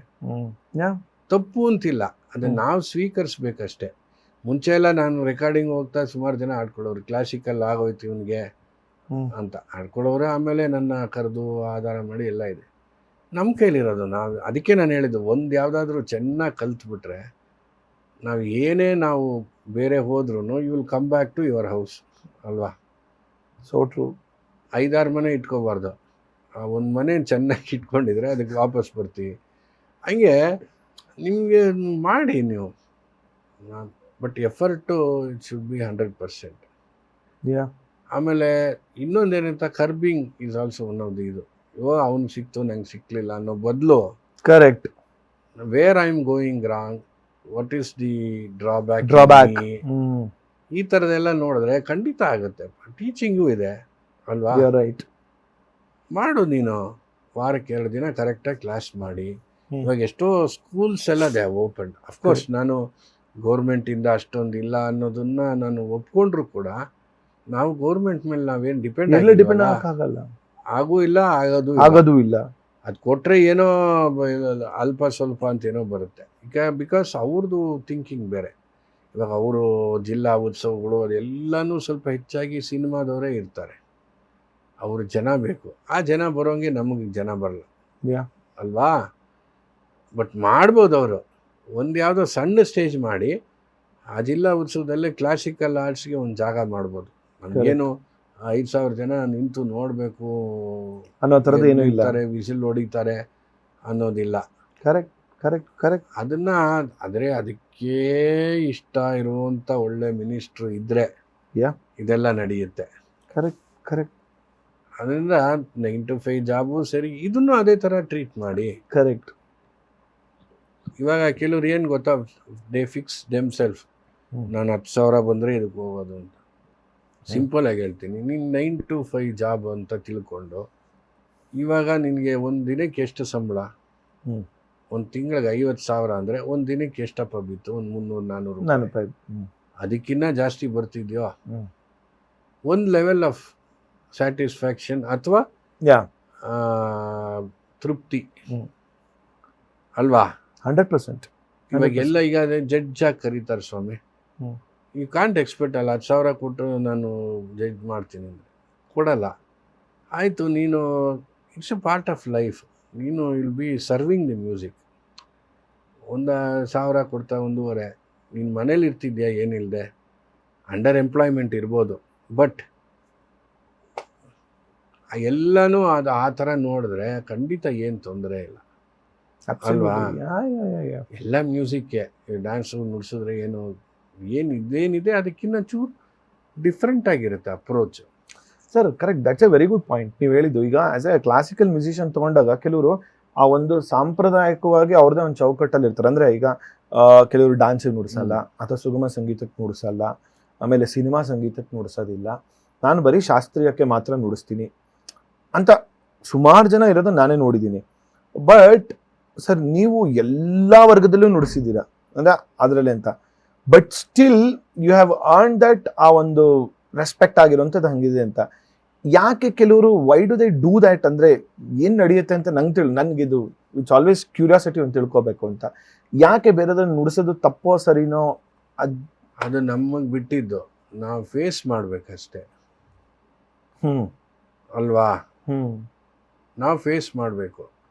ತಪ್ಪು ಅಂತಿಲ್ಲ, ಅದನ್ನು ನಾವು ಸ್ವೀಕರಿಸ್ಬೇಕಷ್ಟೆ. ಮುಂಚೆ ಎಲ್ಲ ನಾನು ರೆಕಾರ್ಡಿಂಗ್ ಹೋಗ್ತಾ ಸುಮಾರು ಜನ ಆಡ್ಕೊಳ್ಳೋರು, ಕ್ಲಾಸಿಕಲ್ ಆಗೋಯ್ತು ಇವನಿಗೆ ಅಂತ ಆಡ್ಕೊಳ್ಳೋರು. ಆಮೇಲೆ ನನ್ನ ಕರೆದು ಆಧಾರ ಮಾಡಿ ಎಲ್ಲ ಇದೆ ನಮ್ಮ ಕೈಲಿರೋದು. ನಾವು ಅದಕ್ಕೆ ನಾನು ಹೇಳಿದ್ದು, ಒಂದು ಯಾವುದಾದ್ರೂ ಚೆನ್ನಾಗಿ ಕಲ್ತ್ಬಿಟ್ರೆ ನಾವು ಬೇರೆ ಹೋದ್ರೂ you will come back to your house ಅಲ್ವಾ. So true. 5-6 ಮನೆ ಇಟ್ಕೋಬಾರ್ದು. ಒಂದು ಮನೆ ಚೆನ್ನಾಗಿ ಇಟ್ಕೊಂಡಿದ್ರೆ ಅದಕ್ಕೆ ವಾಪಸ್ ಬರ್ತೀವಿ. ಹಂಗೆ ನಿಮಗೆ ಮಾಡಿ ನೀವು, but effort it should be 100%. ಆಮೇಲೆ ಇನ್ನೊಂದೇನಂತ curbing is also one of the ಇದು. ಅವ್ನು ಸಿಕ್ತು ನಂಗೆ ಸಿಕ್ಕಲಿಲ್ಲ ಅನ್ನೋ ಬದಲು, correct, where I am going wrong, what is the drawback, ಈ ಥರದೆಲ್ಲ ನೋಡಿದ್ರೆ ಖಂಡಿತ ಆಗುತ್ತೆ. ಟೀಚಿಂಗು ಇದೆ ಅಲ್ವಾ. ರೈಟ್. ಮಾಡು ನೀನು, ವಾರಕ್ಕೆ 2 ದಿನ ಕರೆಕ್ಟಾಗಿ ಕ್ಲಾಸ್ ಮಾಡಿ. ಇವಾಗ ಎಷ್ಟೋ ಸ್ಕೂಲ್ಸ್ ಎಲ್ಲ ದೇ ಓಪನ್. ಅಫ್ಕೋರ್ಸ್ ನಾನು ಗೌರ್ಮೆಂಟಿಂದ ಅಷ್ಟೊಂದು ಇಲ್ಲ ಅನ್ನೋದನ್ನ ನಾನು ಒಪ್ಕೊಂಡ್ರು ಕೂಡ, ನಾವು ಗೌರ್ಮೆಂಟ್ ಮೇಲೆ ನಾವೇನು ಡಿಪೆಂಡ್ ಆಗಲ್ಲ, ಆಗೂ ಇಲ್ಲ, ಆಗೋದು ಇಲ್ಲ. ಅದು ಕೊಟ್ಟರೆ ಏನೋ ಅಲ್ಪ ಸ್ವಲ್ಪ ಅಂತ ಏನೋ ಬರುತ್ತೆ. ಬಿಕಾಸ್ ಅವ್ರದ್ದು ಥಿಂಕಿಂಗ್ ಬೇರೆ. ಇವಾಗ ಅವರು ಜಿಲ್ಲಾ ಉತ್ಸವಗಳು ಅದೆಲ್ಲನೂ ಸ್ವಲ್ಪ ಹೆಚ್ಚಾಗಿ ಸಿನಿಮಾದವರೇ ಇರ್ತಾರೆ. ಅವರು ಜನ ಬೇಕು, ಆ ಜನ ಬರೋಂಗೆ ನಮಗೆ ಜನ ಬರಲ್ಲ ಅಲ್ವಾ. ಬಟ್ ಮಾಡ್ಬೋದು ಅವರು. ಒಂದು ಯಾವುದೋ ಸಣ್ಣ ಸ್ಟೇಜ್ ಮಾಡಿ ಆ ಜಿಲ್ಲಾ ಉತ್ಸವದಲ್ಲೇ ಕ್ಲಾಸಿಕಲ್ ಆರ್ಟ್ಸ್ಗೆ ಒಂದು ಜಾಗ ಮಾಡ್ಬೋದು. ನಮಗೇನು 5,000 ಜನ ನಿಂತು ನೋಡಬೇಕು ಅನ್ನೋ ಥರದ್ದು ಏನೂ ಇಲ್ಲ, ವಿಸಿಲ್ ಹೊಡಿತಾರೆ ಅನ್ನೋದಿಲ್ಲ. ಕರೆಕ್ಟ್. ಅದಕ್ಕೆ ಇಷ್ಟ ಇರುವಂಥ ಒಳ್ಳೆ ಮಿನಿಸ್ಟ್ರು ಇದ್ದರೆ ಇದೆಲ್ಲ ನಡೆಯುತ್ತೆ. ಕರೆಕ್ಟ್. ಅದರಿಂದ 9 to 5 ಜಾಬು ಸರಿ, ಇದನ್ನು ಅದೇ ಥರ ಟ್ರೀಟ್ ಮಾಡಿ. ಕರೆಕ್ಟ್. ಇವಾಗ ಕೆಲವ್ರು ಏನು ಗೊತ್ತಾ, ದೇ ಫಿಕ್ಸ್ ದೆಮ್ ಸೆಲ್ಫ್, ನಾನು 10,000 ಬಂದರೆ ಇದಕ್ಕೆ ಹೋಗೋದು ಅಂತ. ಸಿಂಪಲ್ ಆಗಿ ಹೇಳ್ತೀನಿ, ನೀನು 9 to 5 ಜಾಬ್ ಅಂತ ತಿಳ್ಕೊಂಡು ಇವಾಗ ನಿನಗೆ ಒಂದು ದಿನಕ್ಕೆ ಎಷ್ಟು ಸಂಬಳ? ಹ್ಮ್. ಒಂದು ತಿಂಗಳಿಗೆ 50,000 ಅಂದರೆ ಒಂದು ದಿನಕ್ಕೆ ಎಷ್ಟಪ್ಪ ಬಿತ್ತು? ಒಂದು 300-400 ರೂಪಾಯಿ. ಅದಕ್ಕಿಂತ ಜಾಸ್ತಿ ಬರ್ತಿದ್ಯೋ? ಒಂದು ಲೆವೆಲ್ ಆಫ್ ಸ್ಯಾಟಿಸ್ಫ್ಯಾಕ್ಷನ್ ಅಥವಾ ಯಾ ತೃಪ್ತಿ ಅಲ್ವಾ? 100%. ಇವಾಗ ಎಲ್ಲ ಈಗ ಜಡ್ಜಾಗಿ ಕರೀತಾರೆ ಸ್ವಾಮಿ. ಯು ಕಾಂಟ್ ಎಕ್ಸ್ಪೆಕ್ಟ್ ಅಲ್ಲ 10,000 ಕೊಟ್ಟು ನಾನು ಜಡ್ಜ್ ಮಾಡ್ತೀನಿ ಅಂದರೆ ಕೊಡಲ್ಲ. ಆಯಿತು, ನೀನು it's a part of life. ನೀನು will be serving the music. 1,000 ಕೊಡ್ತಾ 1,500 ನೀನು ಮನೇಲಿ ಇರ್ತಿದ್ಯಾ ಏನಿಲ್ಲದೆ, ಅಂಡರ್ ಎಂಪ್ಲಾಯ್ಮೆಂಟ್ ಇರ್ಬೋದು, ಬಟ್ ಎಲ್ಲನೂ ಅದು ಆ ಥರ ನೋಡಿದ್ರೆ ಖಂಡಿತ ಏನು ತೊಂದರೆ ಇಲ್ಲ ಅಲ್ವಾ? ಎಲ್ಲ ಮ್ಯೂಸಿಕ್ಗೆ ಡ್ಯಾನ್ಸು ನುಡಿಸಿದ್ರೆ ಏನಿದೆ ಅದಕ್ಕಿಂತ ಚೂರು ಡಿಫ್ರೆಂಟ್ ಆಗಿರುತ್ತೆ approach. Sir correct, that's A very good point ನೀವು ಹೇಳಿದ್ದು. ಈಗ ಆಸ್ ಎ ಕ್ಲಾಸಿಕಲ್ ಮ್ಯೂಸಿಷಿಯನ್ ತೊಗೊಂಡಾಗ ಕೆಲವರು ಆ ಒಂದು ಸಾಂಪ್ರದಾಯಿಕವಾಗಿ ಅವ್ರದ್ದೇ ಒಂದು ಚೌಕಟ್ಟಲ್ಲಿ ಇರ್ತಾರೆ. ಅಂದರೆ ಈಗ ಕೆಲವರು ಡ್ಯಾನ್ಸಿಗೆ ನುಡಿಸಲ್ಲ, ಅಥವಾ ಸುಗಮ ಸಂಗೀತಕ್ಕೆ ನುಡಿಸಲ್ಲ, ಆಮೇಲೆ ಸಿನಿಮಾ ಸಂಗೀತಕ್ಕೆ ನುಡಿಸೋದಿಲ್ಲ, ನಾನು ಬರೀ ಶಾಸ್ತ್ರೀಯಕ್ಕೆ ಮಾತ್ರ ನುಡಿಸ್ತೀನಿ ಅಂತ ಸುಮಾರು ಜನ ಇರೋದನ್ನ ನಾನೇ ನೋಡಿದ್ದೀನಿ. ಬಟ್ ಸರ್ ನೀವು ಎಲ್ಲ ವರ್ಗದಲ್ಲೂ ನುಡಿಸಿದ್ದೀರಾ ಅಂದರೆ ಅದರಲ್ಲಿ ಅಂತ, but still you have earn that, ಆ ಒಂದು ರೆಸ್ಪೆಕ್ಟ್ ಆಗಿರೋಂಥದ್ದು ಹಂಗಿದೆ ಅಂತ. ಯಾಕೆ ಕೆಲವರು why do they do that ಅಂದರೆ ಏನು ನಡೆಯುತ್ತೆ ಅಂತ ನನಗಿದು ಇಟ್ಸ್ ಆಲ್ವೇಸ್ ಕ್ಯೂರಿಯಾಸಿಟಿ ಅಂತ ತಿಳ್ಕೊಬೇಕು ಅಂತ. ಯಾಕೆ ಬೇರೆದನ್ನು ನುಡಿಸೋದು ತಪ್ಪೋ ಸರಿನೋ ಅದು ನಮಗೆ ಬಿಟ್ಟಿದ್ದು, ನಾವು ಫೇಸ್ ಮಾಡಬೇಕಷ್ಟೆ ಅಲ್ವಾ? ನಾವು ಫೇಸ್ ಮಾಡಬೇಕು.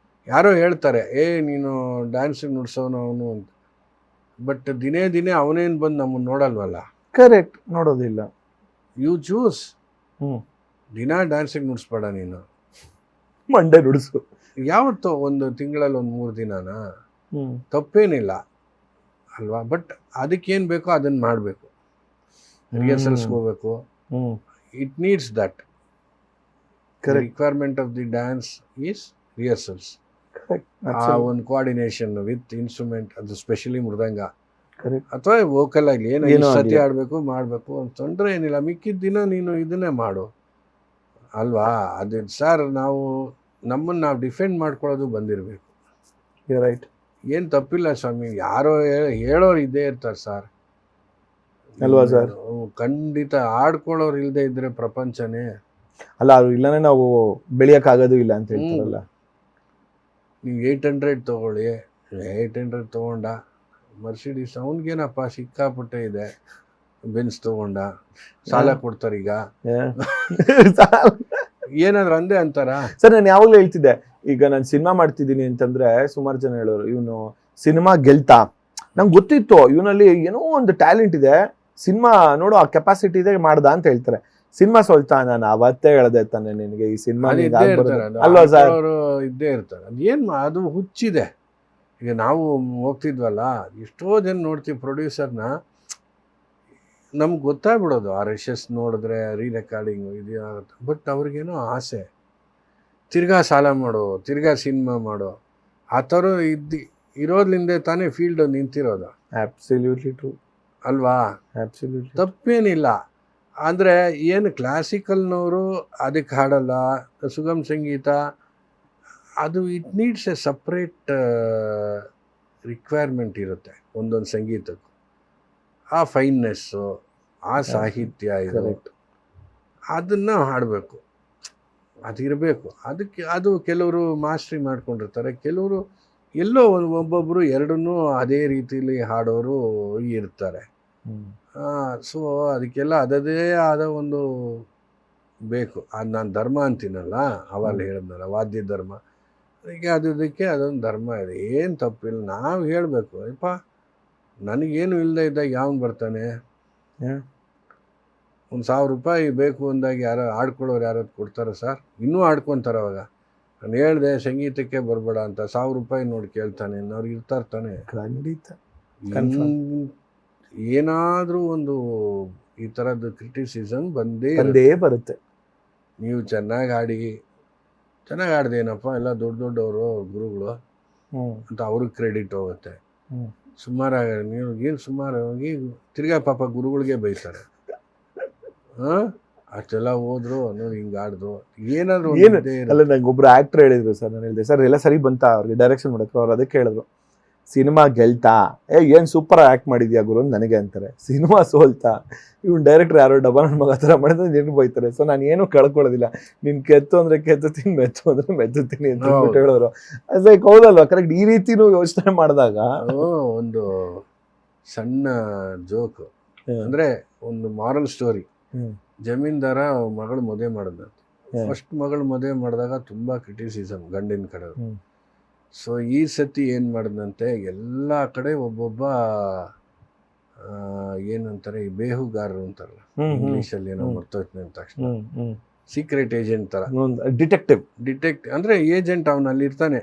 ಯಾರೋ ಹೇಳ್ತಾರೆ ನೀನು ಡ್ಯಾನ್ಸಿಗೆ ನುಡ್ಸೋನು ಅವನು ಅಂತ, ಬಟ್ ದಿನೇ ಅವನೇನು ಬಂದು ನಮ್ಮನ್ನು ನೋಡಲ್ವಲ್ಲ. ಕರೆಕ್ಟ್, ನೋಡೋದಿಲ್ಲ. You choose. ದಿನ ಡ್ಯಾನ್ಸಿಗೆ ನುಡಿಸ್ಬೇಡ, ನೀನು ಮಂಡೆ ನುಡಿಸು. ಯಾವತ್ತೋ ಒಂದು ತಿಂಗಳಲ್ಲಿ ಒಂದು 3 ದಿನನ ತಪ್ಪೇನಿಲ್ಲ ಅಲ್ವಾ? ಬಟ್ ಅದಕ್ಕೇನು ಬೇಕೋ ಅದನ್ನು ಮಾಡಬೇಕು. ರಿಹರ್ಸಲ್ಸ್ಗೆ ಹೋಗ್ಬೇಕು. It needs that. Requirement of the dance is rehearsals. ಆ ಒಂದು ಕೋಆರ್ಡಿನೇಷನ್ ವಿತ್ ಇನ್ಸ್ಟ್ರೂಮೆಂಟ್, ಅದು ಸ್ಪೆಷಲಿ ಮೃದಂಗ ಅಥವಾ ವೋಕಲ್ ಆಗಲಿ ಏನೋ ಸತಿ ಆಡಬೇಕು ಮಾಡಬೇಕು ಅಂತ ತೊಂದರೆ ಏನಿಲ್ಲ. ಮಿಕ್ಕಿದ ದಿನ ನೀನು ಇದನ್ನೇ ಮಾಡು ಅಲ್ವಾ? ಅದು ಸರ್ ನಮ್ಮನ್ನು ನಾವು ಡಿಫೆಂಡ್ ಮಾಡ್ಕೊಳ್ಳೋದು ಬಂದಿರಬೇಕು. ರೈಟ್, ಏನು ತಪ್ಪಿಲ್ಲ ಸ್ವಾಮಿ, ಯಾರೋ ಹೇಳೋರು ಇದ್ದೇ ಇರ್ತಾರೆ ಸರ್ ಅಲ್ವಾ ಸರ್? ಖಂಡಿತ ಆಡ್ಕೊಳ್ಳೋರು ಇಲ್ಲದೆ ಇದ್ರೆ ಪ್ರಪಂಚನೇ ಅಲ್ಲ, ಅದು ಇಲ್ಲನೇ ನಾವು ಬೆಳೆಯೋಕ್ಕಾಗೋದು ಇಲ್ಲ ಅಂತ ಹೇಳ್ತಾರಲ್ಲ. ನೀವು 800 ತೊಗೊಳ್ಳಿ, 800 ತೊಗೊಂಡ ಮರ್ಸಿಡೀಸ್, ಅವನಿಗೇನಪ್ಪ ಸಿಕ್ಕಾಪಟ್ಟೆ ಇದೆ, ಬೆನ್ಸ್ ತೊಗೊಂಡ, ಸಾಲ ಕೊಡ್ತಾರೆ ಈಗ, ಏನಾದ್ರು ಅಂದೆ ಅಂತಾರ? ಸರ್ ನಾನು ಯಾವಾಗಲೂ ಹೇಳ್ತಿದ್ದೆ, ಈಗ ನಾನು ಸಿನಿಮಾ ಮಾಡ್ತಿದ್ದೀನಿ ಅಂತಂದ್ರೆ ಸುಮಾರು ಜನ ಹೇಳೋರು ಇವನು ಸಿನಿಮಾ ಗೆಲ್ತಾ. ನಂಗೆ ಗೊತ್ತಿತ್ತು ಇವನಲ್ಲಿ ಏನೋ ಒಂದು ಟ್ಯಾಲೆಂಟ್ ಇದೆ, ಸಿನಿಮಾ ನೋಡು ಆ ಕೆಪಾಸಿಟಿ ಇದೆ ಮಾಡ್ದ ಅಂತ ಹೇಳ್ತಾರೆ. ಸಿನಿಮಾ ಸೋಲ್ತಾ, ನಾನು ಅವತ್ತೇ ಹೇಳ್ದೆ ತಾನೆ ನಿನಗೆ ಈ ಸಿನಿಮಾ ಅಲ್ವಾ ಸರ್? ಇದ್ದೇ ಇರ್ತಾರೆ. ಅದು ಹುಚ್ಚಿದೆ. ಈಗ ನಾವು ಹೋಗ್ತಿದ್ವಲ್ಲ, ಎಷ್ಟೋ ಜನ ನೋಡ್ತೀವಿ ಪ್ರೊಡ್ಯೂಸರ್ನ, ನಮ್ಗೆ ಗೊತ್ತಾಗ್ಬಿಡೋದು ಆ ರೆಷಸ್ ನೋಡಿದ್ರೆ, ರೀರೆಕಾರ್ಡಿಂಗು ಇದಾಗುತ್ತೆ. ಬಟ್ ಅವ್ರಿಗೇನೋ ಆಸೆ, ತಿರ್ಗಾ ಸಾಲ ಮಾಡೋ, ತಿರ್ಗಾ ಸಿನಿಮಾ ಮಾಡೋ, ಆ ಥರ ಇರೋದ್ರಿಂದ ತಾನೇ ಫೀಲ್ಡ್ ನಿಂತಿರೋದು. ಅಬ್ಸಲ್ಯೂಟ್ಲಿ ಟ್ರೂ ಅಲ್ವಾ? ಅಬ್ಸಲ್ಯೂಟ್ಲಿ ತಪ್ಪೇನಿಲ್ಲ. ಅಂದರೆ ಏನು ಕ್ಲಾಸಿಕಲ್ನವರು ಅದಕ್ಕೆ ಹಾಡಲ್ಲ, ಸುಗಮ ಸಂಗೀತ ಅದು it needs A separate requirement ಇರುತ್ತೆ ಒಂದೊಂದು ಸಂಗೀತಕ್ಕೂ. ಆ ಫೈನ್ನೆಸ್ಸು, ಆ ಸಾಹಿತ್ಯ ಇದು, ಅದನ್ನು ಹಾಡಬೇಕು, ಅದಿರಬೇಕು. ಅದು ಕೆಲವರು ಮಾಸ್ಟ್ರಿ ಮಾಡ್ಕೊಂಡಿರ್ತಾರೆ, ಕೆಲವರು ಎಲ್ಲೋ ಒಬ್ಬೊಬ್ಬರು ಎರಡನ್ನೂ ಅದೇ ರೀತಿಯಲ್ಲಿ ಹಾಡೋರು ಇರ್ತಾರೆ. ಸೊ ಅದಕ್ಕೆಲ್ಲ ಅದದೇ ಆದ ಒಂದು ಬೇಕು. ಅದು ನಾನು ಧರ್ಮ ಅಂತೀನಲ್ಲ, ಅವಾಗ ಹೇಳಿದ್ನಲ್ಲ, ವಾದ್ಯ ಧರ್ಮ. ಅದಕ್ಕೆ ಅದಕ್ಕೆ ಅದೊಂದು ಧರ್ಮ ಇದೆ, ಏನು ತಪ್ಪಿಲ್ಲ. ನಾವು ಹೇಳಬೇಕು, ಅಪ್ಪ ನನಗೇನು ಇಲ್ಲದೆ ಇದ್ದಾಗ ಯಾವನು ಬರ್ತಾನೆ? 1,000 ರೂಪಾಯಿ ಬೇಕು ಅಂದಾಗ ಯಾರು ಆಡ್ಕೊಳ್ಳೋರು ಯಾರು ಕೊಡ್ತಾರೆ ಸರ್? ಇನ್ನೂ ಆಡ್ಕೊತಾರೆ. ಅವಾಗ ನಾನು ಹೇಳಿದೆ ಸಂಗೀತಕ್ಕೆ ಬರಬೇಡ ಅಂತ, 1,000 ರೂಪಾಯಿ ನೋಡಿ ಕೇಳ್ತಾನೆ, ಅವ್ರಿಗೆ ಇರ್ತಾರೆ ತಾನೆ. ಖಂಡಿತ ಏನಾದರೂ ಒಂದು ಈ ಥರದ್ದು ಕ್ರಿಟಿಸಿಸಮ್ ಬಂದೇ ಬರುತ್ತೆ. ನೀವು ಚೆನ್ನಾಗಿ ಆಡ್ದೇನಪ್ಪ, ಎಲ್ಲ ದೊಡ್ಡವರು ಗುರುಗಳು ಅಂತ ಅವ್ರಿಗೆ ಕ್ರೆಡಿಟ್ ಹೋಗುತ್ತೆ. ಸುಮಾರಾಗಿ ನೀವು ಏನು ಸುಮಾರಾಗಿ ತಿರ್ಗಾ ಪಾಪ ಗುರುಗಳಿಗೆ ಬೈತಾರೆ. ಅಷ್ಟೆಲ್ಲ ಹೋದ್ರು ನೋಡಿ ಹಿಂಗೆ ಆಡ್ದು ಏನಾದ್ರು ಏನು ಅಲ್ಲ, ನಂಗೆ ಒಬ್ರು ಆಕ್ಟರ್ ಹೇಳಿದ್ರು ಸರ್, ನಾನು ಹೇಳಿದೆ ಸರ್ ಎಲ್ಲ ಸರಿ ಬಂತಾ ಅವ್ರಿಗೆ ಡೈರೆಕ್ಷನ್ ಮಾಡಕ್ಕೆ, ಅವ್ರು ಅದಕ್ಕೆ ಹೇಳಿದ್ರು ಸಿನಿಮಾ ಗೆಲ್ತಾ ಏನ್ ಸೂಪರ್ ಆಕ್ಟ್ ಮಾಡಿದ್ಯಾ ಗುರು ಅಂತ ನನಗೆ ಅಂತಾರೆ, ಸಿನಿಮಾ ಸೋಲ್ತಾ ಇವ್ನು ಡೈರೆಕ್ಟರ್ ಯಾರೋ ಡಬ್ಬ ನನ್ನ ಮಗ ಹತ್ರ ಮಾಡಿದ್ರೆ ನಿನ್ಗೆ ಬೈತಾರೆ. ಸೊ ನಾನು ಏನು ಕಳ್ಕೊಳ್ಳೋದಿಲ್ಲ, ನೀನ್ ಕೆತ್ತು ಅಂದ್ರೆ ಕೆತ್ತುತ್ತೀನಿ, ಮೆತ್ತು ಅಂದ್ರೆ ಮೆತ್ತುತ್ತೀನಿ ಅಂತ ಹೇಳ್ಬಿಟ್ಟು ಹೇಳೋರು. ಅದೇ ಹೌದಲ್ವಾ, ಕರೆಕ್ಟ್. ಈ ರೀತಿನೂ ಯೋಚನೆ ಮಾಡಿದಾಗ ಒಂದು ಸಣ್ಣ ಜೋಕ್ ಅಂದ್ರೆ ಒಂದು ಮಾರಲ್ ಸ್ಟೋರಿ. ಜಮೀನ್ದಾರ ಮಗಳು ಮದುವೆ ಮಾಡಿದಂತೆ. ಫಸ್ಟ್ ಮಗಳು ಮದುವೆ ಮಾಡಿದಾಗ ತುಂಬಾ ಕ್ರಿಟಿಸಿಸಮ್ ಗಂಡಿನ ಕಡೆ. ಸೊ ಈ ಸತಿ ಏನ್ ಮಾಡಿದಂತೆ, ಎಲ್ಲ ಕಡೆ ಒಬ್ಬೊಬ್ಬ ಏನಂತಾರೆ ಈ ಬೇಹುಗಾರರು ಅಂತಾರಲ್ಲ ಇಂಗ್ಲಿಷಲ್ಲಿ, ಏನೋ ಮರ್ತೋಯ್ತು ಅಂದ ತಕ್ಷಣ ಸೀಕ್ರೆಟ್ ಏಜೆಂಟ್ ತರ, ಡಿಟೆಕ್ಟ್ ಅಂದ್ರೆ ಏಜೆಂಟ್ ಅವನಲ್ಲಿ ಇರ್ತಾನೆ.